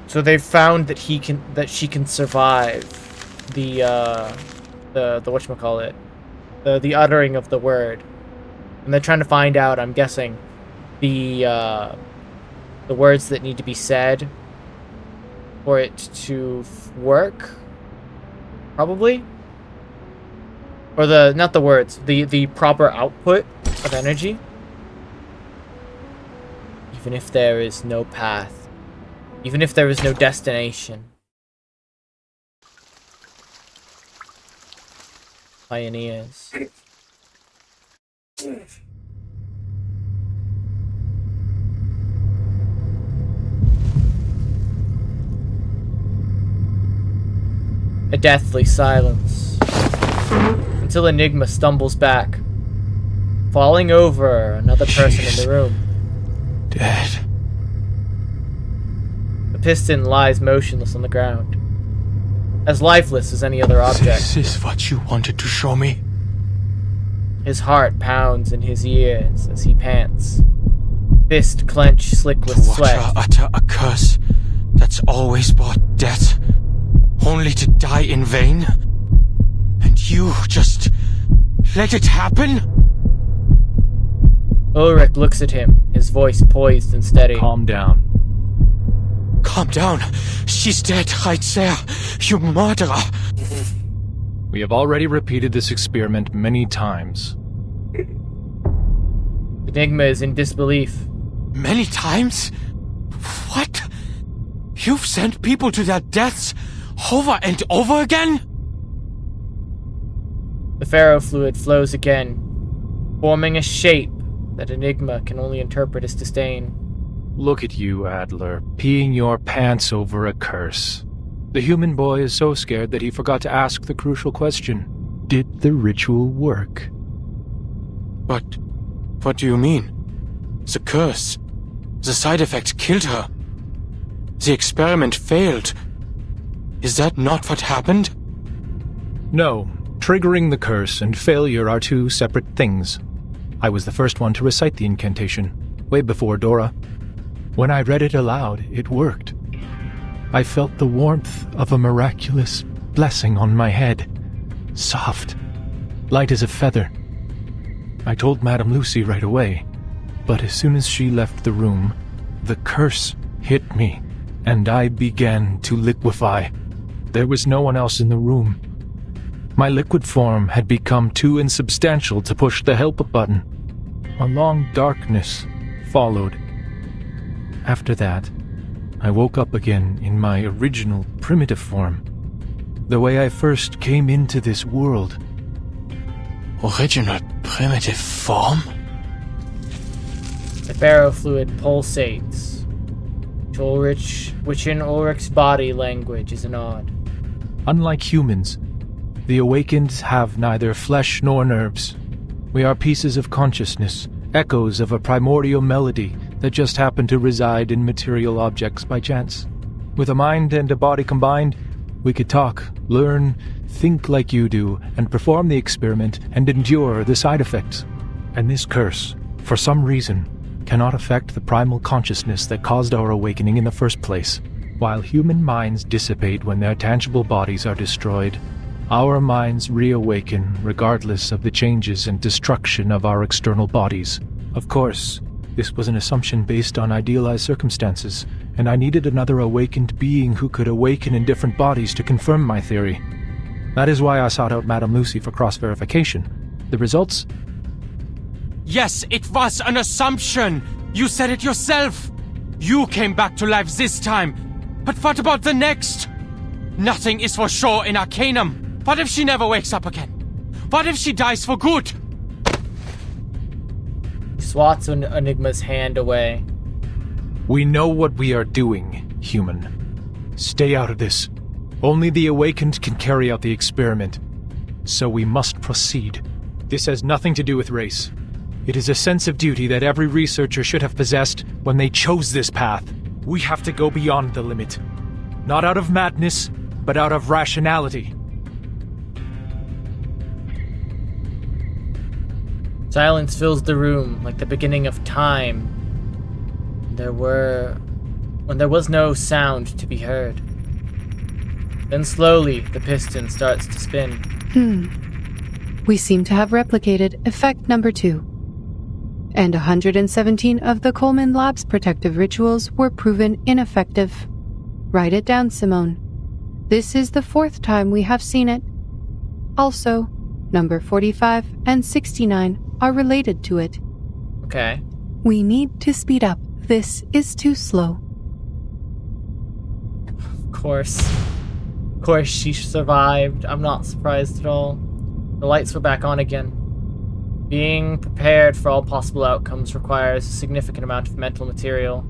So they've found that she can survive the whatchamacallit, the uttering of the word, and they're trying to find out, I'm guessing, the words that need to be said for it to work, probably, or not the words, the proper output of energy. Even if there is no path. Even if there is no destination. Pioneers. A deathly silence. Until Enigma stumbles back, falling over another person in the room.
Dead.
The piston lies motionless on the ground, as lifeless as any other object.
This is what you wanted to show me?
His heart pounds in his ears as he pants, fist clenched slick with sweat.
To utter a curse that's always brought death, only to die in vain? And you just let it happen?
Ulrich looks at him, his voice poised and steady.
Calm down.
Calm down. She's dead right there, you murderer.
We have already repeated this experiment many times.
Enigma is in disbelief.
Many times? What? You've sent people to their deaths over and over again?
The ferrofluid flows again, forming a shape that Enigma can only interpret as disdain.
Look at you, Adler, peeing your pants over a curse. The human boy is so scared that he forgot to ask the crucial question. Did the ritual work?
But what do you mean? The curse. The side effect killed her. The experiment failed. Is that not what happened?
No. Triggering the curse and failure are two separate things. I was the first one to recite the incantation, way before Dora. When I read it aloud, it worked. I felt the warmth of a miraculous blessing on my head. Soft, light as a feather. I told Madame Lucy right away, but as soon as she left the room, the curse hit me, and I began to liquefy. There was no one else in the room. My liquid form had become too insubstantial to push the help button. A long darkness followed. After that, I woke up again in my original primitive form, the way I first came into this world.
Original primitive form?
The ferrofluid pulsates, which in Ulrich's body language is an odd.
Unlike humans, the awakened have neither flesh nor nerves. We are pieces of consciousness, echoes of a primordial melody that just happen to reside in material objects by chance. With a mind and a body combined, we could talk, learn, think like you do, and perform the experiment and endure the side effects. And this curse, for some reason, cannot affect the primal consciousness that caused our awakening in the first place. While human minds dissipate when their tangible bodies are destroyed, our minds reawaken regardless of the changes and destruction of our external bodies. Of course, this was an assumption based on idealized circumstances, and I needed another awakened being who could awaken in different bodies to confirm my theory. That is why I sought out Madame Lucy for cross-verification. The results?
Yes, it was an assumption! You said it yourself! You came back to life this time! But what about the next? Nothing is for sure in Arcanum! What if she never wakes up again? What if she dies for good?
He swats Enigma's hand away.
We know what we are doing, human. Stay out of this. Only the awakened can carry out the experiment. So we must proceed. This has nothing to do with race. It is a sense of duty that every researcher should have possessed when they chose this path. We have to go beyond the limit. Not out of madness, but out of rationality.
Silence fills the room like the beginning of time. When there was no sound to be heard. Then slowly, the piston starts to spin.
We seem to have replicated effect number 2. And 117 of the Coleman Lab's protective rituals were proven ineffective. Write it down, Simone. This is the 4th time we have seen it. Also, number 45 and 69 are related to it.
Okay.
We need to speed up. This is too slow.
Of course she survived. I'm not surprised at all. The lights were back on again. Being prepared for all possible outcomes requires a significant amount of metal material.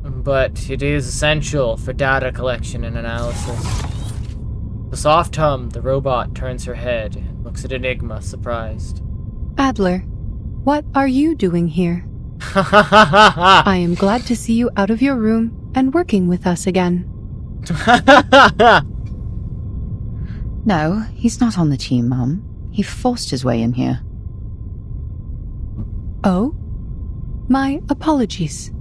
But it is essential for data collection and analysis. The soft hum, the robot turns her head and looks at Enigma, surprised.
Adler, what are you doing here? I am glad to see you out of your room and working with us again.
No, he's not on the team, Mum. He forced his way in here.
Oh? My apologies.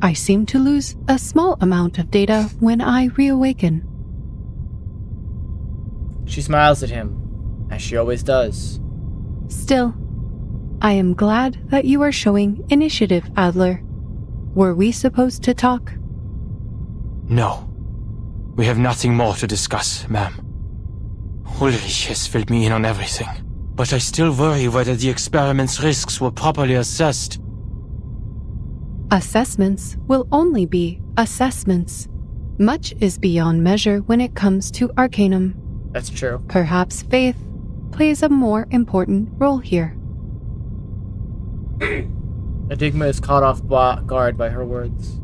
I seem to lose a small amount of data when I reawaken.
She smiles at him, as she always does.
Still, I am glad that you are showing initiative, Adler. Were we supposed to talk?
No. We have nothing more to discuss, ma'am. Ulrich has filled me in on everything, but I still worry whether the experiment's risks were properly assessed.
Assessments will only be assessments. Much is beyond measure when it comes to Arcanum.
That's true.
Perhaps faith plays a more important role here.
Enigma is caught off guard by her words.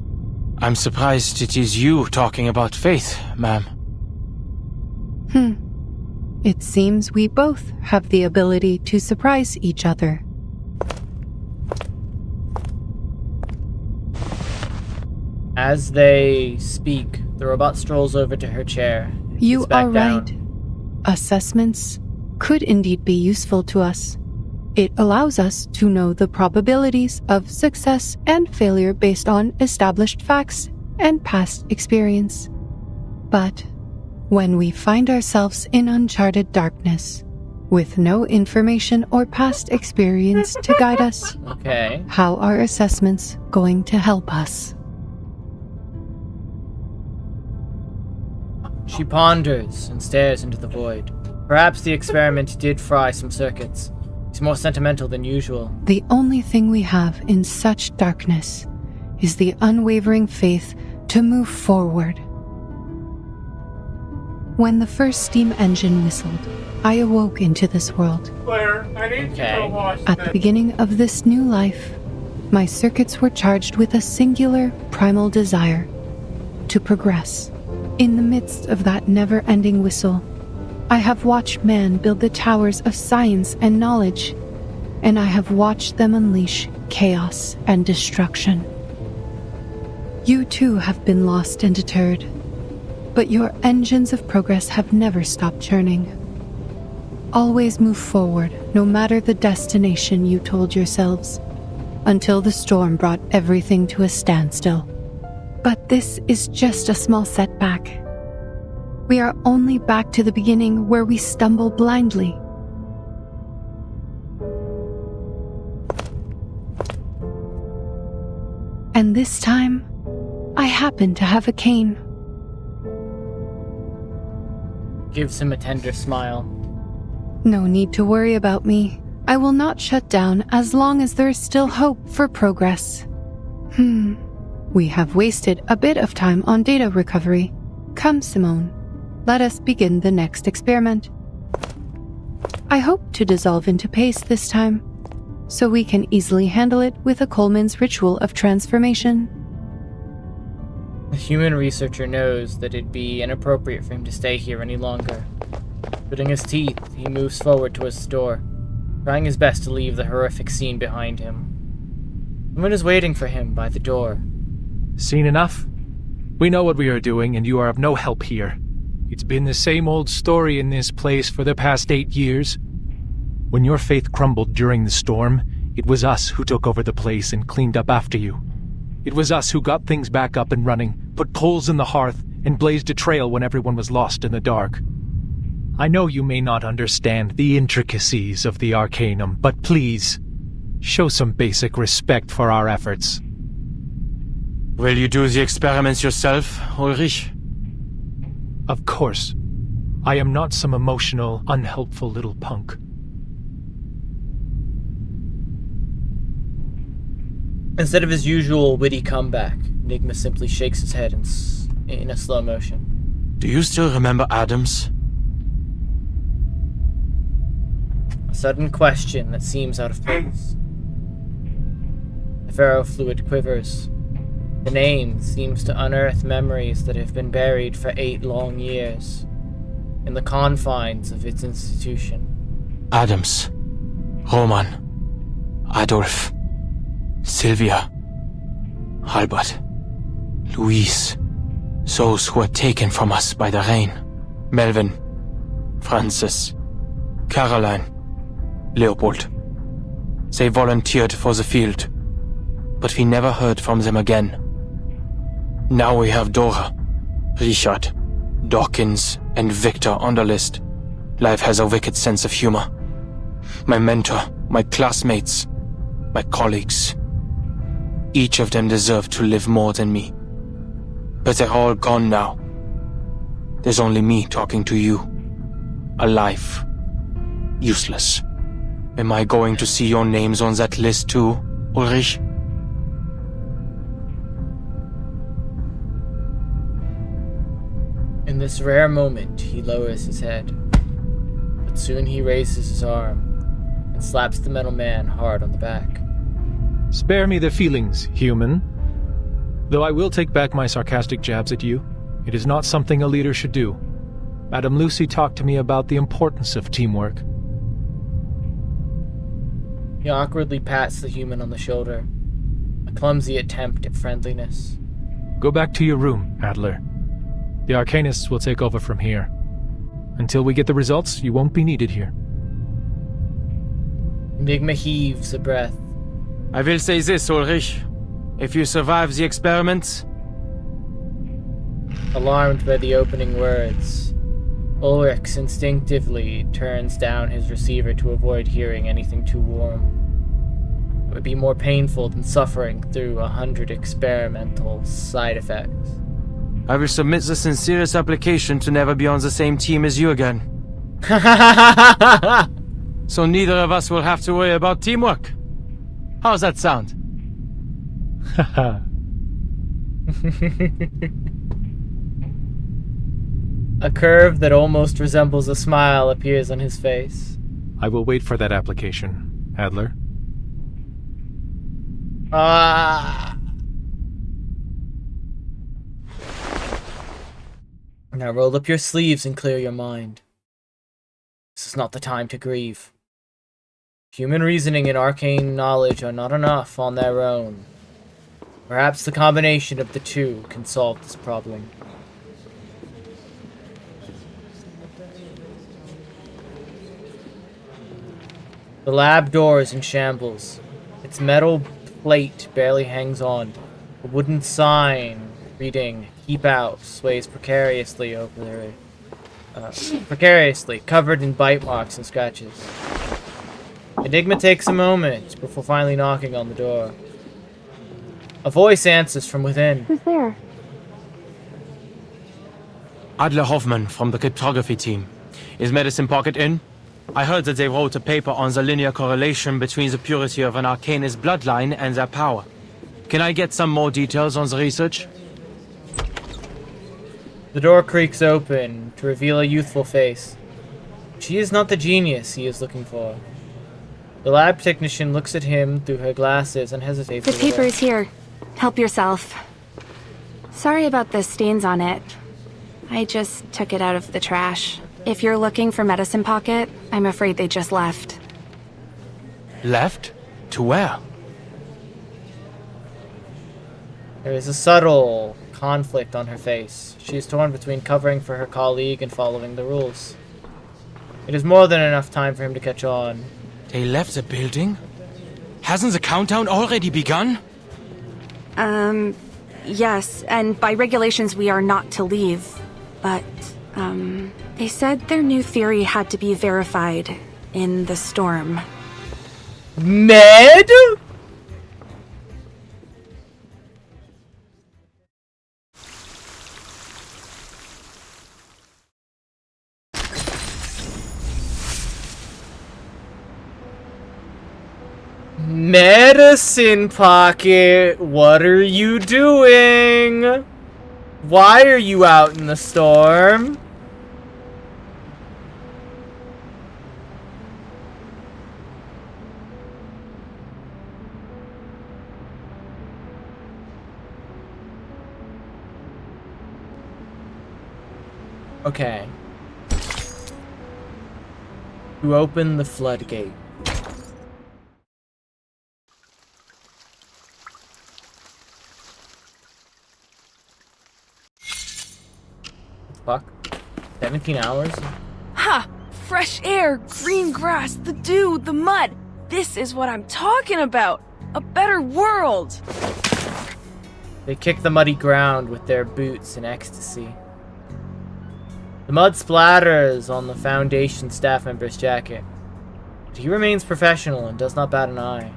I'm surprised it is you talking about faith, ma'am.
It seems we both have the ability to surprise each other.
As they speak, the robot strolls over to her chair.
You are right. Assessments could indeed be useful to us. It allows us to know the probabilities of success and failure based on established facts and past experience. But when we find ourselves in uncharted darkness, with no information or past experience to guide us, how are assessments going to help us?
She ponders and stares into the void. Perhaps the experiment did fry some circuits. It's more sentimental than usual.
The only thing we have in such darkness is the unwavering faith to move forward. When the first steam engine whistled, I awoke into this world.
Claire, I need to go wash
At the beginning of this new life, my circuits were charged with a singular primal desire to progress. In the midst of that never-ending whistle, I have watched man build the towers of science and knowledge, and I have watched them unleash chaos and destruction. You too have been lost and deterred, but your engines of progress have never stopped churning. Always move forward, no matter the destination you told yourselves, until the storm brought everything to a standstill. But this is just a small setback. We are only back to the beginning where we stumble blindly. And this time, I happen to have a cane.
Gives him a tender smile.
No need to worry about me. I will not shut down as long as there is still hope for progress. We have wasted a bit of time on data recovery. Come, Simone. Let us begin the next experiment. I hope to dissolve into paste this time, so we can easily handle it with a Coleman's ritual of transformation.
The human researcher knows that it'd be inappropriate for him to stay here any longer. Gritting his teeth, he moves forward towards the door, trying his best to leave the horrific scene behind him. Someone is waiting for him by the door.
Seen enough? We know what we are doing, and you are of no help here. It's been the same old story in this place for the past 8 years. When your faith crumbled during the storm, it was us who took over the place and cleaned up after you. It was us who got things back up and running, put coals in the hearth, and blazed a trail when everyone was lost in the dark. I know you may not understand the intricacies of the Arcanum, but please, show some basic respect for our efforts.
Will you do the experiments yourself, Ulrich?
Of course. I am not some emotional, unhelpful little punk.
Instead of his usual witty comeback, Enigma simply shakes his head in a slow motion.
Do you still remember Adams?
A sudden question that seems out of place. The ferrofluid quivers. The name seems to unearth memories that have been buried for 8 long years in the confines of its institution.
Adams, Roman, Adolf, Sylvia, Albert, Louise, those who were taken from us by the rain. Melvin, Francis, Caroline, Leopold. They volunteered for the field, but we never heard from them again. Now we have Dora, Richard, Dawkins, and Victor on the list. Life has a wicked sense of humor. My mentor, my classmates, my colleagues. Each of them deserved to live more than me. But they're all gone now. There's only me talking to you. Alive. Useless. Am I going to see your names on that list too, Ulrich?
In this rare moment, he lowers his head. But soon he raises his arm and slaps the metal man hard on the back.
Spare me the feelings, human. Though I will take back my sarcastic jabs at you, it is not something a leader should do. Madame Lucy talked to me about the importance of teamwork.
He awkwardly pats the human on the shoulder, a clumsy attempt at friendliness.
Go back to your room, Adler. The Arcanists will take over from here. Until we get the results, you won't be needed here.
Enigma heaves a breath.
I will say this, Ulrich. If you survive the experiments...
Alarmed by the opening words, Ulrich instinctively turns down his receiver to avoid hearing anything too warm. It would be more painful than suffering through 100 experimental side effects.
I will submit the sincerest application to never be on the same team as you again. So neither of us will have to worry about teamwork. How's that sound?
Haha.
A curve that almost resembles a smile appears on his face.
I will wait for that application, Adler.
Now roll up your sleeves and clear your mind. This is not the time to grieve. Human reasoning and arcane knowledge are not enough on their own. Perhaps the combination of the two can solve this problem. The lab door is in shambles. Its metal plate barely hangs on. A wooden sign reading "Keep Out" sways precariously over there. Precariously, covered in bite marks and scratches. Enigma takes a moment before finally knocking on the door. A voice answers from within.
Who's there?
Adler Hoffman from the cryptography team. Is Medicine Pocket in? I heard that they wrote a paper on the linear correlation between the purity of an arcanist bloodline and their power. Can I get some more details on the research?
The door creaks open to reveal a youthful face. She is not the genius he is looking for. The lab technician looks at him through her glasses and hesitates.
The paper is here. Help yourself. Sorry about the stains on it. I just took it out of the trash. If you're looking for Medicine Pocket, I'm afraid they just left.
Left? To where?
There is a subtle conflict on her face. She is torn between covering for her colleague and following the rules. It is more than enough time for him to catch on.
They left the building? Hasn't the countdown already begun?
Yes, and by regulations we are not to leave. But, they said their new theory had to be verified in the storm.
Med? Medicine Pocket, what are you doing? Why are you out in the storm? Okay. To open the floodgate. Fuck. 17 hours?
Ha! Fresh air, green grass, the dew, the mud. This is what I'm talking about. A better world.
They kick the muddy ground with their boots in ecstasy. The mud splatters on the Foundation staff member's jacket, but he remains professional and does not bat an eye.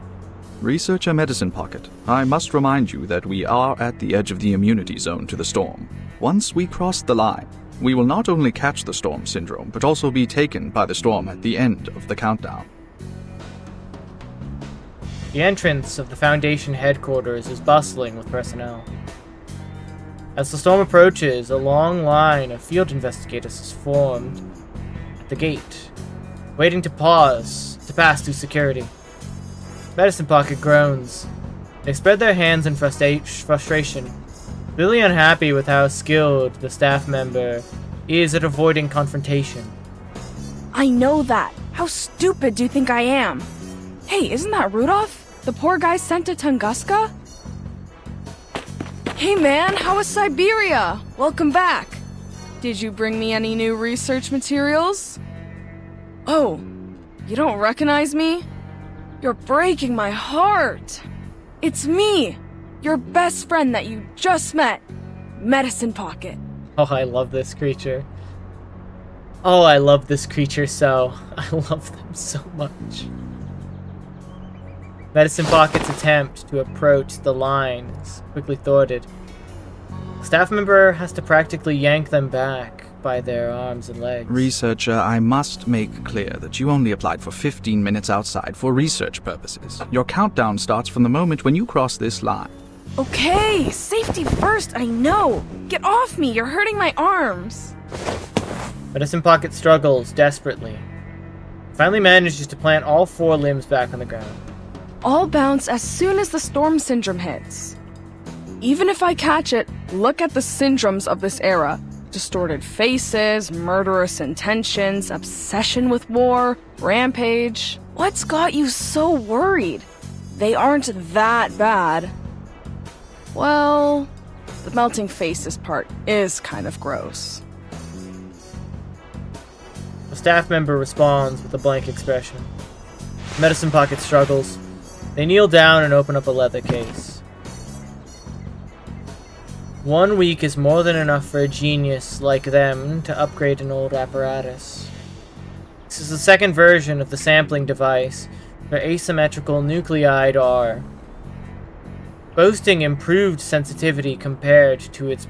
Researcher Medicine Pocket, I must remind you that we are at the edge of the immunity zone to the storm. Once we cross the line, we will not only catch the storm syndrome, but also be taken by the storm at the end of the countdown.
The entrance of the Foundation headquarters is bustling with personnel. As the storm approaches, a long line of field investigators is formed at the gate, waiting to pass through security. Medicine Pocket groans. They spread their hands in frustration, really unhappy with how skilled the staff member is at avoiding confrontation.
I know that. How stupid do you think I am? Hey, isn't that Rudolph? The poor guy sent to Tunguska? Hey man, how was Siberia? Welcome back. Did you bring me any new research materials? Oh, you don't recognize me? You're breaking my heart. It's me, your best friend that you just met, Medicine Pocket.
Oh, I love this creature. Oh, I love this creature so. I love them so much. Medicine Pocket's attempt to approach the line is quickly thwarted. The staff member has to practically yank them back by their arms and legs.
Researcher, I must make clear that you only applied for 15 minutes outside for research purposes. Your countdown starts from the moment when you cross this line.
Okay, safety first, I know. Get off me, you're hurting my arms.
Medicine Pocket struggles desperately. Finally manages to plant all 4 limbs back on the ground.
I'll bounce as soon as the storm syndrome hits. Even if I catch it, look at the syndromes of this era. Distorted faces, murderous intentions, obsession with war, rampage. What's got you so worried? They aren't that bad. Well, the melting faces part is kind of gross.
A staff member responds with a blank expression. Medicine Pocket struggles. They kneel down and open up a leather case. 1 week is more than enough for a genius like them to upgrade an old apparatus. This is the second version of the sampling device for asymmetrical nuclide R, boasting improved sensitivity compared to its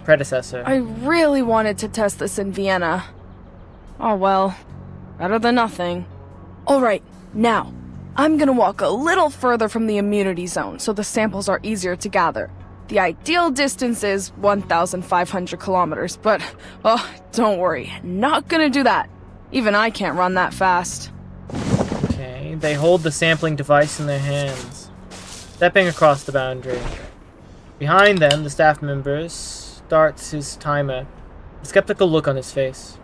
predecessor.
I really wanted to test this in Vienna. Oh well, better than nothing. Alright, now, I'm gonna walk a little further from the immunity zone so the samples are easier to gather. The ideal distance is 1,500 kilometers, but, oh, don't worry, not gonna do that. Even I can't run that fast.
Okay, they hold the sampling device in their hands, stepping across the boundary. Behind them, the staff member starts his timer, a skeptical look on his face.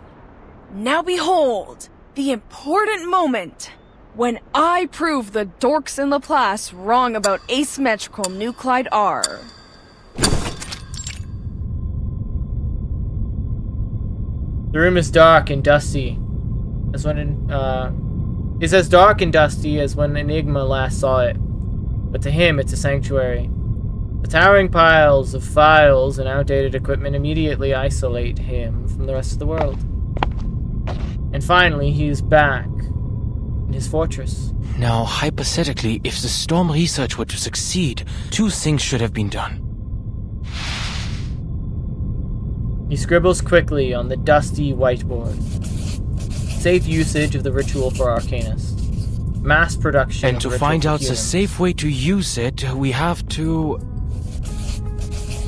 Now behold, the important moment, when I prove the dorks in Laplace wrong about asymmetrical nuclide R.
The room is dark and dusty, as when is as dark and dusty as when Enigma last saw it. But to him, it's a sanctuary. The towering piles of files and outdated equipment immediately isolate him from the rest of the world. And finally, he is back in his fortress.
Now, hypothetically, if the storm research were to succeed, 2 things should have been done.
He scribbles quickly on the dusty whiteboard. Safe usage of the ritual for Arcanists. Mass production.
And to find out the safe way to use it, we have to...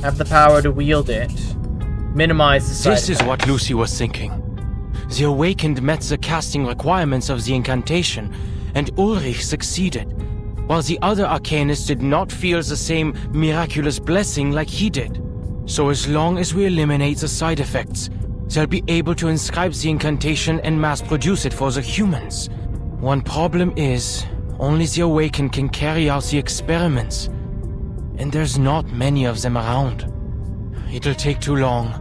have the power to wield it. Minimize the side
This is what Lucy was thinking. The Awakened met the casting requirements of the incantation, and Ulrich succeeded, while the other Arcanists did not feel the same miraculous blessing like he did. So as long as we eliminate the side effects, they'll be able to inscribe the incantation and mass produce it for the humans. One problem is, only the Awakened can carry out the experiments, and there's not many of them around. It'll take too long.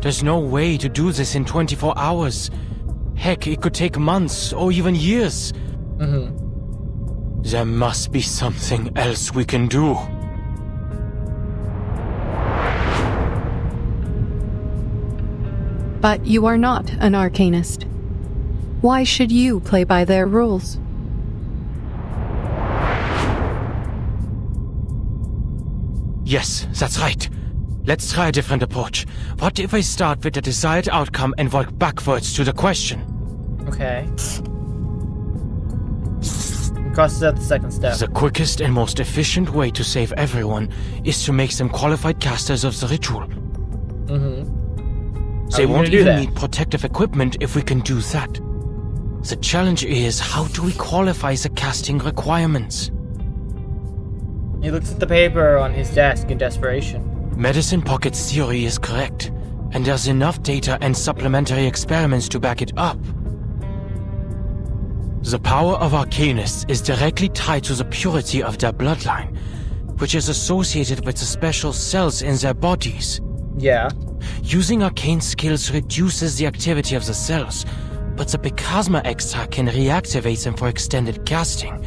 There's no way to do this in 24 hours. Heck, it could take months or even years. There must be something else we can do.
But you are not an Arcanist. Why should you play by their rules?
Yes, that's right. Let's try a different approach. What if I start with the desired outcome and work backwards to the question?
Okay. Crosses out the second step.
The quickest and most efficient way to save everyone is to make them qualified casters of the ritual. They won't even need protective equipment if we can do that. The challenge is, how do we qualify the casting requirements?
He looks at the paper on his desk in desperation.
Medicine Pocket's theory is correct, and there's enough data and supplementary experiments to back it up. The power of Arcanists is directly tied to the purity of their bloodline, which is associated with the special cells in their bodies.
Yeah.
Using arcane skills reduces the activity of the cells, but the Picasma extract can reactivate them for extended casting.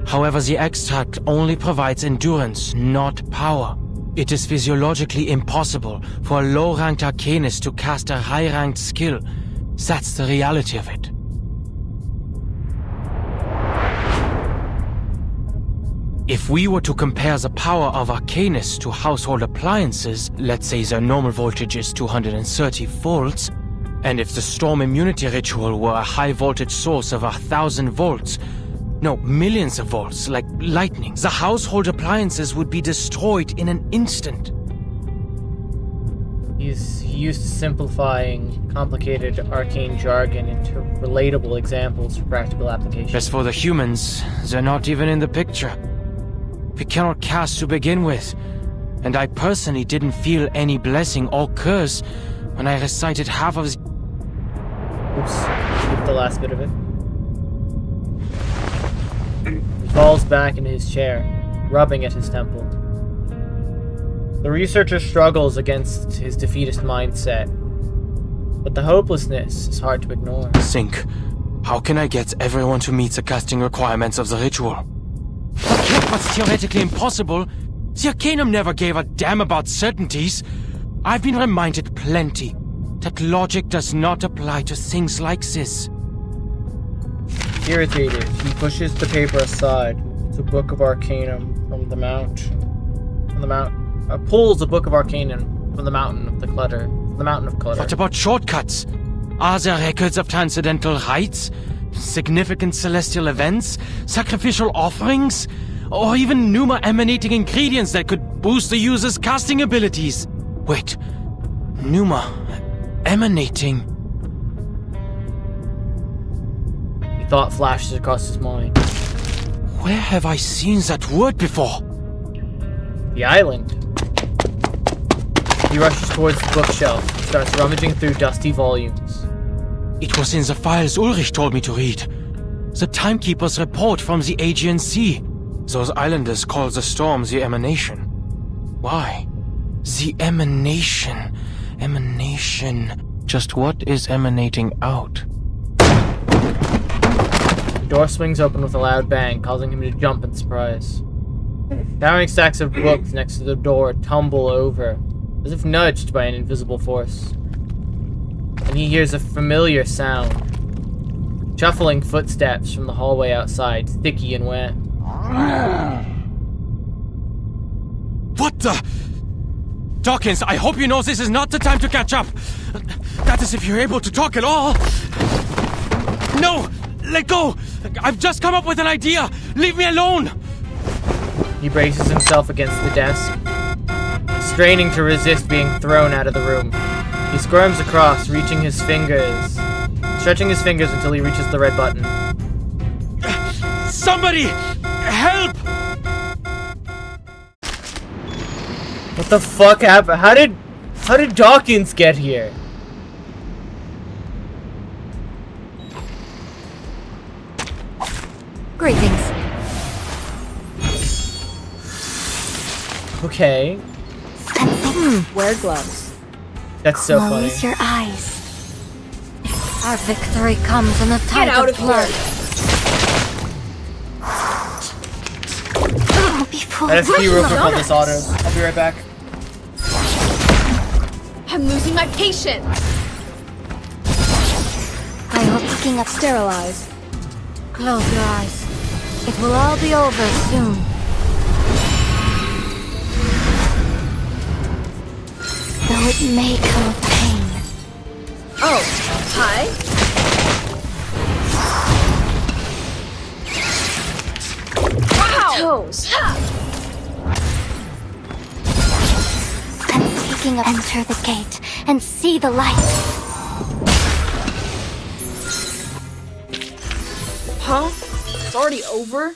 However, the extract only provides endurance, not power. It is physiologically impossible for a low-ranked Arcanist to cast a high-ranked skill. That's the reality of it. If we were to compare the power of Arcanists to household appliances, let's say their normal voltage is 230 volts, and if the storm immunity ritual were a high-voltage source of 1,000 volts, no, millions of volts, like lightning, the household appliances would be destroyed in an instant.
He's used to simplifying complicated arcane jargon into relatable examples for practical application.
As for the humans, they're not even in the picture. We cannot cast to begin with. And I personally didn't feel any blessing or curse when I recited half of...
Oops, skip the last bit of it. He falls back into his chair, rubbing at his temple. The researcher struggles against his defeatist mindset, but the hopelessness is hard to ignore.
Think, how can I get everyone to meet the casting requirements of the ritual? Forget what's theoretically impossible. The Arcanum never gave a damn about certainties. I've been reminded plenty that logic does not apply to things like this.
Irritated, he pushes the paper aside. It's a book of Arcanum from the mount. Pulls a book of Arcanum from the mountain of the clutter. The mountain of clutter.
What about shortcuts? Are there records of transcendental rites? Significant celestial events? Sacrificial offerings? Or even pneuma emanating ingredients that could boost the user's casting abilities? Wait. Pneuma emanating.
The thought flashes across his mind.
Where have I seen that word before?
The island. He rushes towards the bookshelf and starts rummaging through dusty volumes.
It was in the files Ulrich told me to read. The Timekeeper's report from the Aegean Sea. Those islanders call the storm the emanation. Why? The emanation. Emanation. Just what is emanating out?
The door swings open with a loud bang, causing him to jump in surprise. Towering stacks of books next to the door tumble over, as if nudged by an invisible force. And he hears a familiar sound. Shuffling footsteps from the hallway outside, sticky and wet.
What the? Dawkins, I hope you know this is not the time to catch up. That is if you're able to talk at all. No! Let go! I've just come up with an idea! Leave me alone!
He braces himself against the desk, straining to resist being thrown out of the room. He squirms across, stretching his fingers until he reaches the red button.
Somebody! Help!
What the fuck happened? How did Dawkins get here?
Greetings.
Okay.
Wear gloves.
That's so funny.
Close your eyes.
Our victory comes in a tide
out
of
of
blood.
I have to be real quick on this auto. I'll be right back.
I'm losing my patience.
I hope picking up sterilize. Close your eyes. It will all be over soon.
Though it may come with pain.
Oh, hi. Wow! Toes.
I'm taking a enter the gate and see the light.
Huh? It's already over?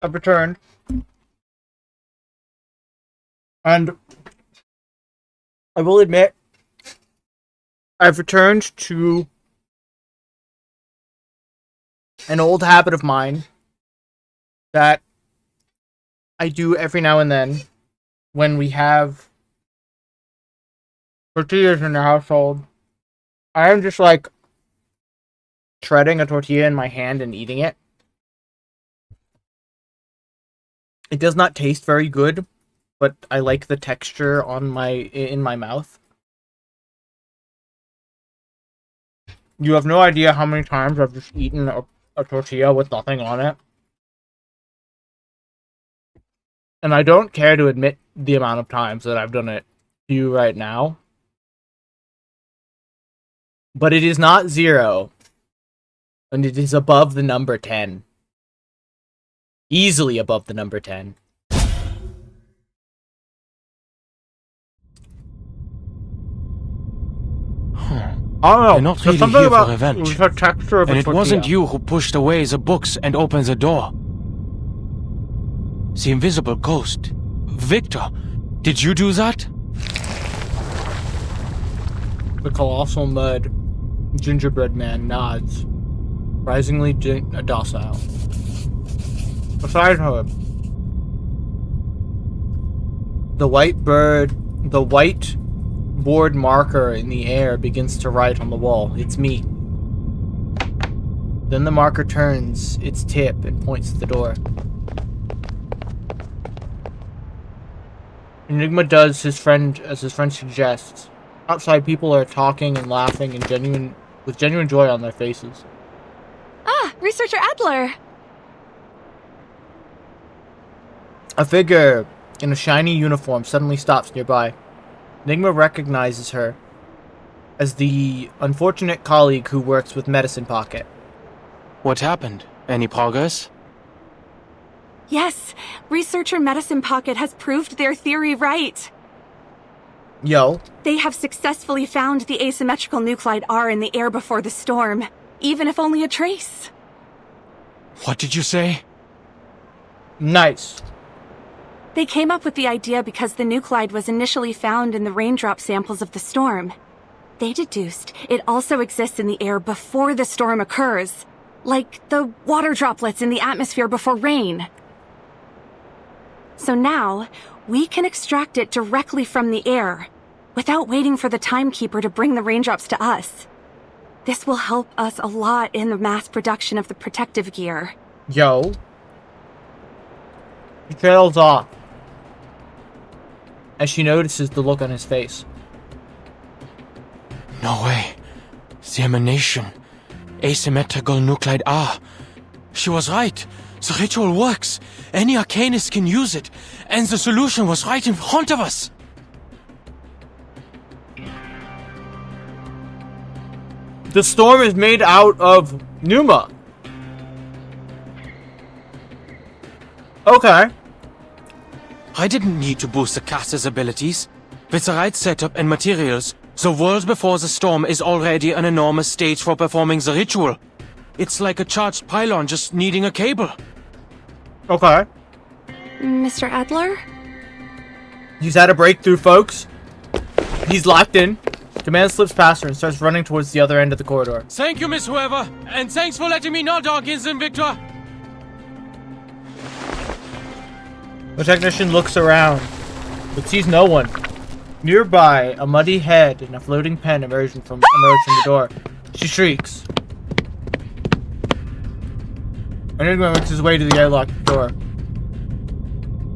I've returned. And I will admit, I've returned to an old habit of mine that I do every now and then when we have tortillas in the household. I am just like shredding a tortilla in my hand and eating it. It does not taste very good, but I like the texture in my mouth. You have no idea how many times I've just eaten a tortilla with nothing on it. And I don't care to admit the amount of times that I've done it to you right now. But it is not 0. And it is above the number 10. Easily above the number 10.
You're not really here for revenge.
The texture of
and
a
it
tortilla.
wasn't you who pushed away the books and opened the door. The invisible ghost. Victor, did you do that?
The colossal mud gingerbread man nods, risingly docile. Beside her, the white board marker in the air begins to write on the wall. It's me. Then the marker turns its tip and points at the door. Enigma does as his friend suggests. Outside, people are talking and laughing with genuine joy on their faces.
Ah, Researcher Adler!
A figure in a shiny uniform suddenly stops nearby. Enigma recognizes her as the unfortunate colleague who works with Medicine Pocket.
What happened? Any progress?
Yes, Researcher Medicine Pocket has proved their theory right.
Yo.
They have successfully found the asymmetrical nuclide R in the air before the storm, even if only a trace.
What did you say?
Nice.
They came up with the idea because the nuclide was initially found in the raindrop samples of the storm. They deduced it also exists in the air before the storm occurs, like the water droplets in the atmosphere before rain. So now, we can extract it directly from the air, without waiting for the timekeeper to bring the raindrops to us. This will help us a lot in the mass production of the protective gear.
Yo. He trails off as she notices the look on his face.
No way. The emanation. Asymmetrical nuclide R. She was right. The ritual works. Any arcanist can use it. And the solution was right in front of us.
The storm is made out of Pneuma. Okay.
I didn't need to boost the caster's abilities. With the right setup and materials, the world before the storm is already an enormous stage for performing the ritual. It's like a charged pylon just needing a cable.
Okay.
Mr. Adler?
He's had a breakthrough, folks. He's locked in. The man slips past her and starts running towards the other end of the corridor.
Thank you, Miss Whoever, and thanks for letting me know, Dawkinson, Victor.
The technician looks around, but sees no one. Nearby, a muddy head and a floating pen emerge from the door. She shrieks. Enigma makes his way to the airlock door.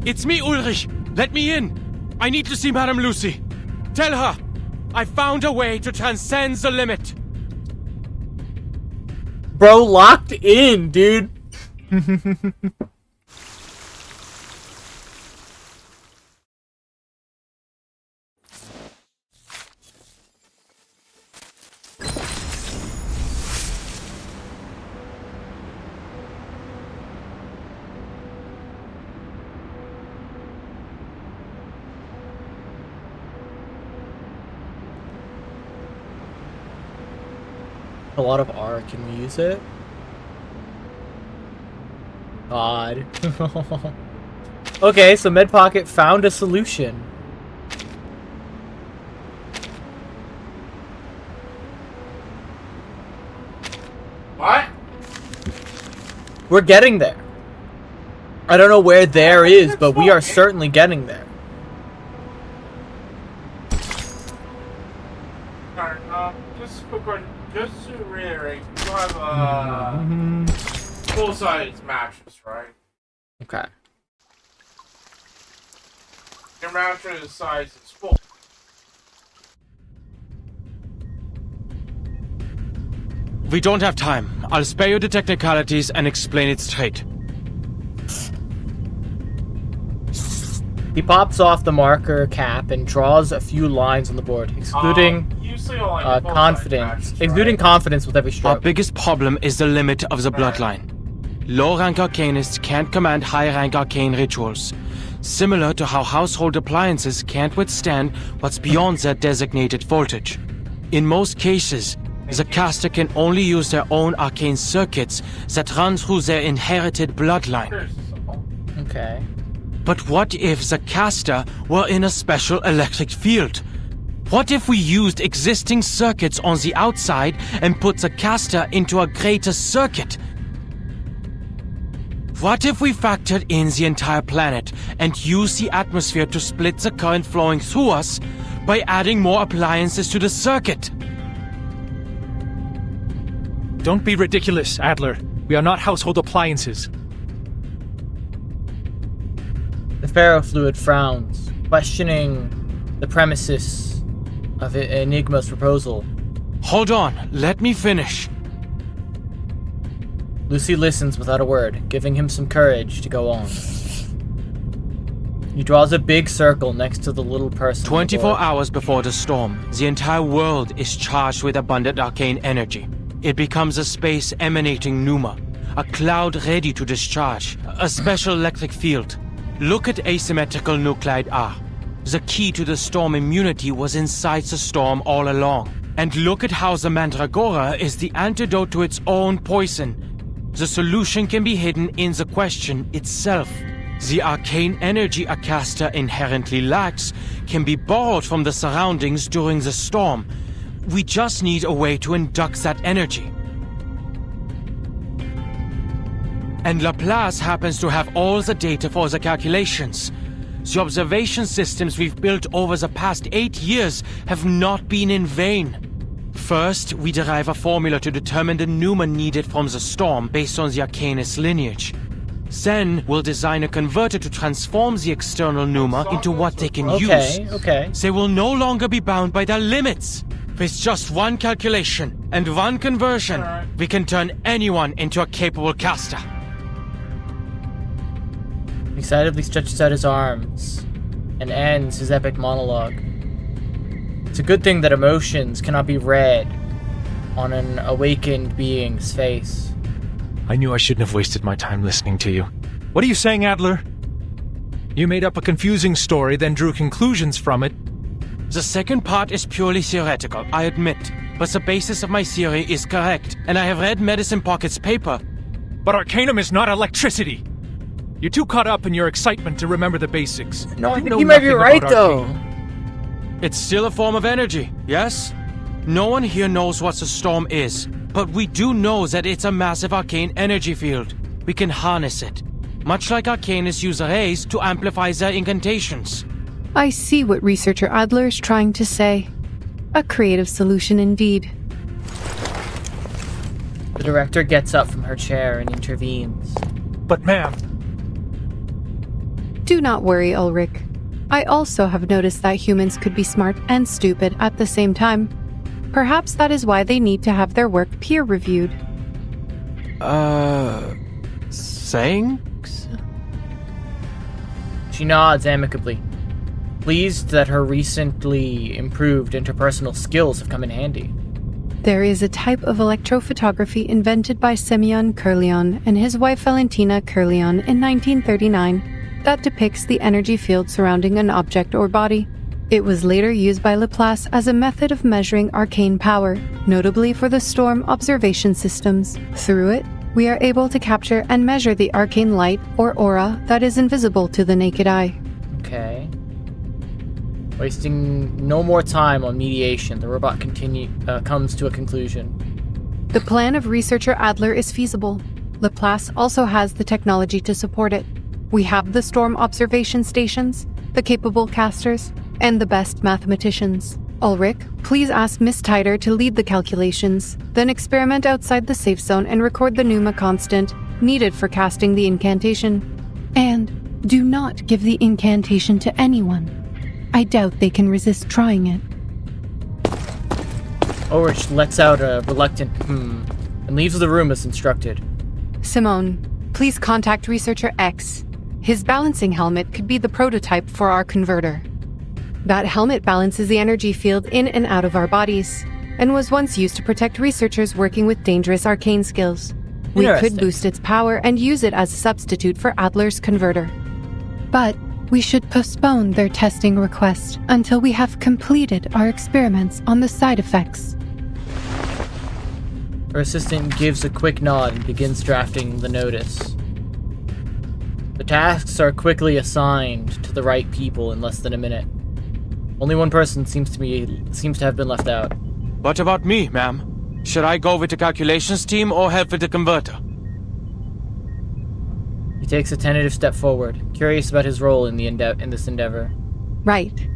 It's me, Ulrich. Let me in. I need to see Madame Lucy. Tell her I found a way to transcend the limit.
Bro, locked in, dude. A lot of R. Can we use it? God. Okay, so Medpocket found a solution.
What?
We're getting there. I don't know where there is, but we are certainly getting there.
Alright, just a quick one. Just to reiterate, you have a full-size mattress, right?
Okay.
Your mattress size is full.
We don't have time. I'll spare you the technicalities and explain it straight.
He pops off the marker cap and draws a few lines on the board, excluding confidence with every stroke.
Our biggest problem is the limit of the bloodline. Low-rank arcanists can't command high-rank arcane rituals, similar to how household appliances can't withstand what's beyond their designated voltage. In most cases, the caster can only use their own arcane circuits that run through their inherited bloodline.
Okay.
But what if the caster were in a special electric field? What if we used existing circuits on the outside and put the caster into a greater circuit? What if we factored in the entire planet and used the atmosphere to split the current flowing through us by adding more appliances to the circuit?
Don't be ridiculous, Adler. We are not household appliances.
The ferrofluid frowns, questioning the premises of Enigma's proposal.
Hold on, let me finish.
Lucy listens without a word, giving him some courage to go on. He draws a big circle next to the little person.
24 hours before the storm, the entire world is charged with abundant arcane energy. It becomes a space emanating pneuma, a cloud ready to discharge, a special electric field. Look at asymmetrical nuclide R. The key to the storm immunity was inside the storm all along. And look at how the Mandragora is the antidote to its own poison. The solution can be hidden in the question itself. The arcane energy a caster inherently lacks can be borrowed from the surroundings during the storm. We just need a way to induct that energy. And Laplace happens to have all the data for the calculations. The observation systems we've built over the past 8 years have not been in vain. First, we derive a formula to determine the pneuma needed from the storm based on the Arcanist lineage. Then, we'll design a converter to transform the external pneuma into what they can use.
Okay.
They will no longer be bound by their limits. With just one calculation and one conversion, we can turn anyone into a capable caster.
He excitedly stretches out his arms and ends his epic monologue. It's a good thing that emotions cannot be read on an awakened being's face.
I knew I shouldn't have wasted my time listening to you. What are you saying, Adler? You made up a confusing story, then drew conclusions from it.
The second part is purely theoretical, I admit. But the basis of my theory is correct, and I have read Medicine Pocket's paper.
But Arcanum is not electricity! You're too caught up in your excitement to remember the basics.
No, I think you might be right, though.
It's still a form of energy, yes? No one here knows what the storm is, but we do know that it's a massive arcane energy field. We can harness it, much like Arcanists use arrays to amplify their incantations.
I see what researcher Adler is trying to say. A creative solution indeed.
The director gets up from her chair and intervenes.
But ma'am...
Do not worry, Ulrich. I also have noticed that humans could be smart and stupid at the same time. Perhaps that is why they need to have their work peer-reviewed.
Thanks?
She nods amicably, pleased that her recently improved interpersonal skills have come in handy.
There is a type of electrophotography invented by Semyon Kurlian and his wife Valentina Kurlian in 1939 that depicts the energy field surrounding an object or body. It was later used by Laplace as a method of measuring arcane power, notably for the storm observation systems. Through it, We are able to capture and measure the arcane light or aura that is invisible to the naked eye.
Okay. Wasting no more time on mediation, the robot comes to a conclusion.
The plan of researcher Adler is feasible. Laplace also has the technology to support it. We have the storm observation stations, the capable casters, and the best mathematicians. Ulrich, please ask Miss Tider to lead the calculations, then experiment outside the safe zone and record the pneuma constant needed for casting the incantation. And do not give the incantation to anyone. I doubt they can resist trying it.
Ulrich lets out a reluctant and leaves the room as instructed.
Simone, please contact Researcher X. His balancing helmet could be the prototype for our converter. That helmet balances the energy field in and out of our bodies, and was once used to protect researchers working with dangerous arcane skills. We could boost its power and use it as a substitute for Adler's converter. But we should postpone their testing request until we have completed our experiments on the side effects.
Her assistant gives a quick nod and begins drafting the notice. The tasks are quickly assigned to the right people in less than a minute. Only one person seems to have been left out.
What about me, ma'am? Should I go with the calculations team or help with the converter?
He takes a tentative step forward, curious about his role in this endeavor.
Right.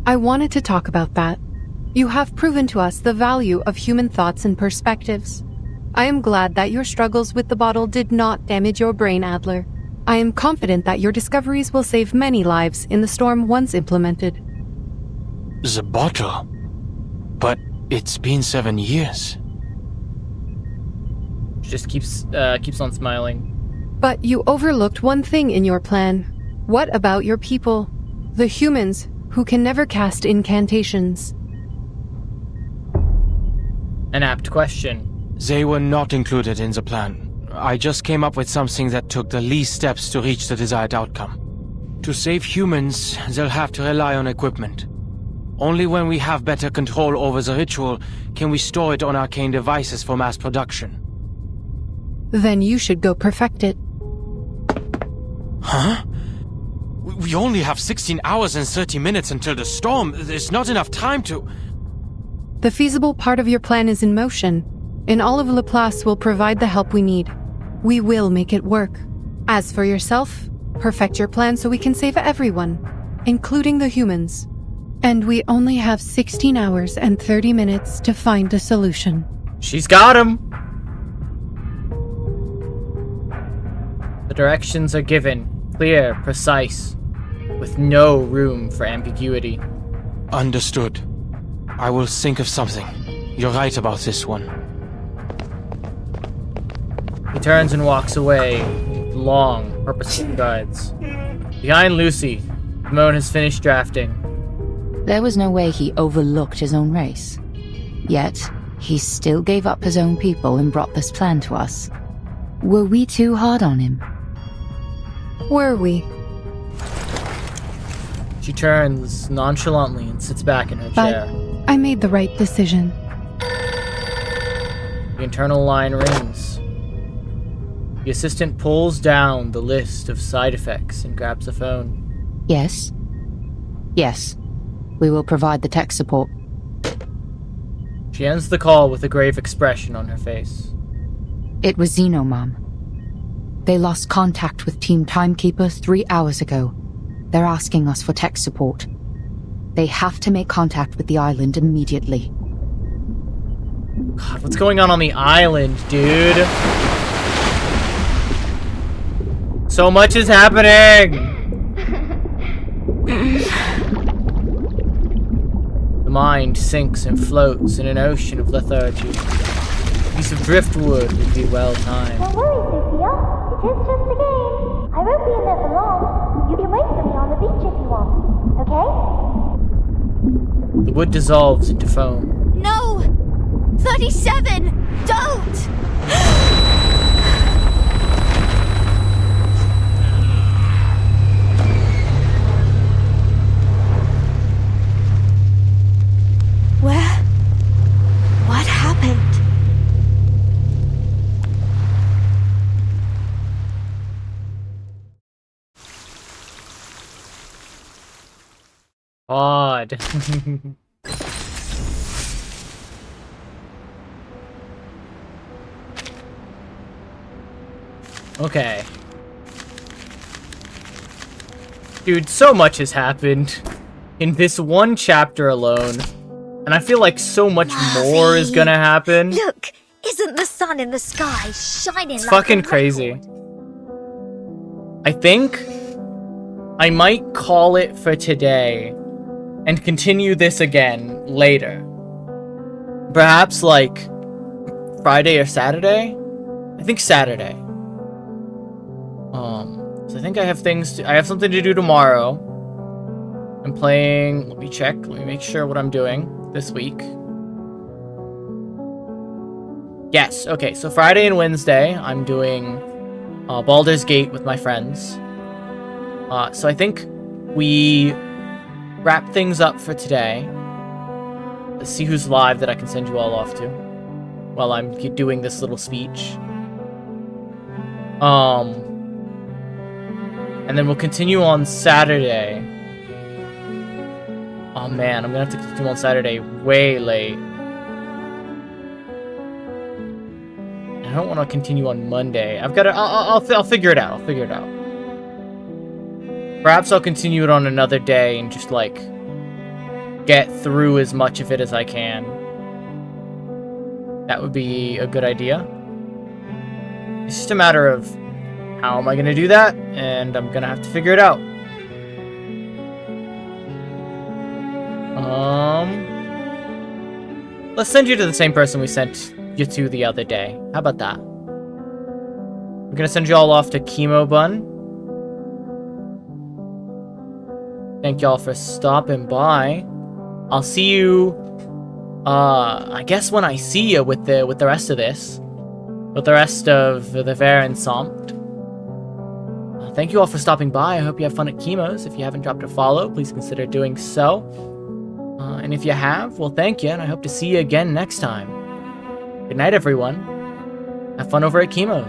I wanted to talk about that. You have proven to us the value of human thoughts and perspectives. I am glad that your struggles with the bottle did not damage your brain, Adler. I am confident that your discoveries will save many lives in the storm once implemented.
The bottle? But it's been 7 years.
She just keeps on smiling.
But you overlooked one thing in your plan. What about your people? The humans who can never cast incantations.
An apt question.
They were not included in the plan. I just came up with something that took the least steps to reach the desired outcome. To save humans, they'll have to rely on equipment. Only when we have better control over the ritual can we store it on arcane devices for mass production.
Then you should go perfect it.
Huh? We only have 16 hours and 30 minutes until the storm. There's not enough time to...
The feasible part of your plan is in motion, and all of Laplace will provide the help we need. We will make it work. As for yourself, perfect your plan so we can save everyone, including the humans. And we only have 16 hours and 30 minutes to find a solution.
She's got him! The directions are given, clear, precise, with no room for ambiguity.
Understood. I will think of something. You're right about this one.
He turns and walks away, with long, purposeful strides. Behind Lucy, Simone has finished drafting.
There was no way he overlooked his own race. Yet, he still gave up his own people and brought this plan to us. Were we too hard on him?
Were we?
She turns nonchalantly and sits back in her chair.
I made the right decision.
The internal line rings. The assistant pulls down the list of side effects and grabs the phone.
Yes. Yes. We will provide the tech support.
She ends the call with a grave expression on her face.
It was Xeno, Mom. They lost contact with Team Timekeeper 3 hours ago. They're asking us for tech support. They have to make contact with the island immediately.
God, what's going on the island, dude? So much is happening! The mind sinks and floats in an ocean of lethargy. A piece of driftwood would be well timed.
Don't worry, Sophia. It is just a game. I won't be in there for long. You can wait for me on the beach if you want, okay?
The wood dissolves into foam.
No! 37! Don't! What happened?
god. Okay. Dude, so much has happened in this one chapter alone. And I feel like so much more is gonna happen.
Look, isn't the sun in the sky shining
It's
like
fucking
a
crazy.
record?
I think I might call it for today and continue this again later. Perhaps like Friday or Saturday? I think Saturday. So I think I have something to do tomorrow. I'm playing, let me make sure what I'm doing this week. Yes, okay, so Friday and Wednesday, I'm doing Baldur's Gate with my friends. So I think we wrap things up for today. Let's see who's live that I can send you all off to while I'm doing this little speech. And then we'll continue on Saturday. Oh man, I'm gonna have to continue on Saturday way late. I don't want to continue on Monday. I'll figure it out. I'll figure it out. Perhaps I'll continue it on another day and just like get through as much of it as I can. That would be a good idea. It's just a matter of how am I gonna do that, and I'm gonna have to figure it out. Let's send you to the same person we sent you to the other day. How about that? We're gonna send you all off to Chemo Bun. Thank y'all for stopping by. I'll see you, I guess when I see you with the rest of this. With the rest of the Vereinsamt. Thank you all for stopping by. I hope you have fun at Chemo's. If you haven't dropped a follow, please consider doing so. And if you have, well, thank you, and I hope to see you again next time. Good night, everyone. Have fun over at Chemo's.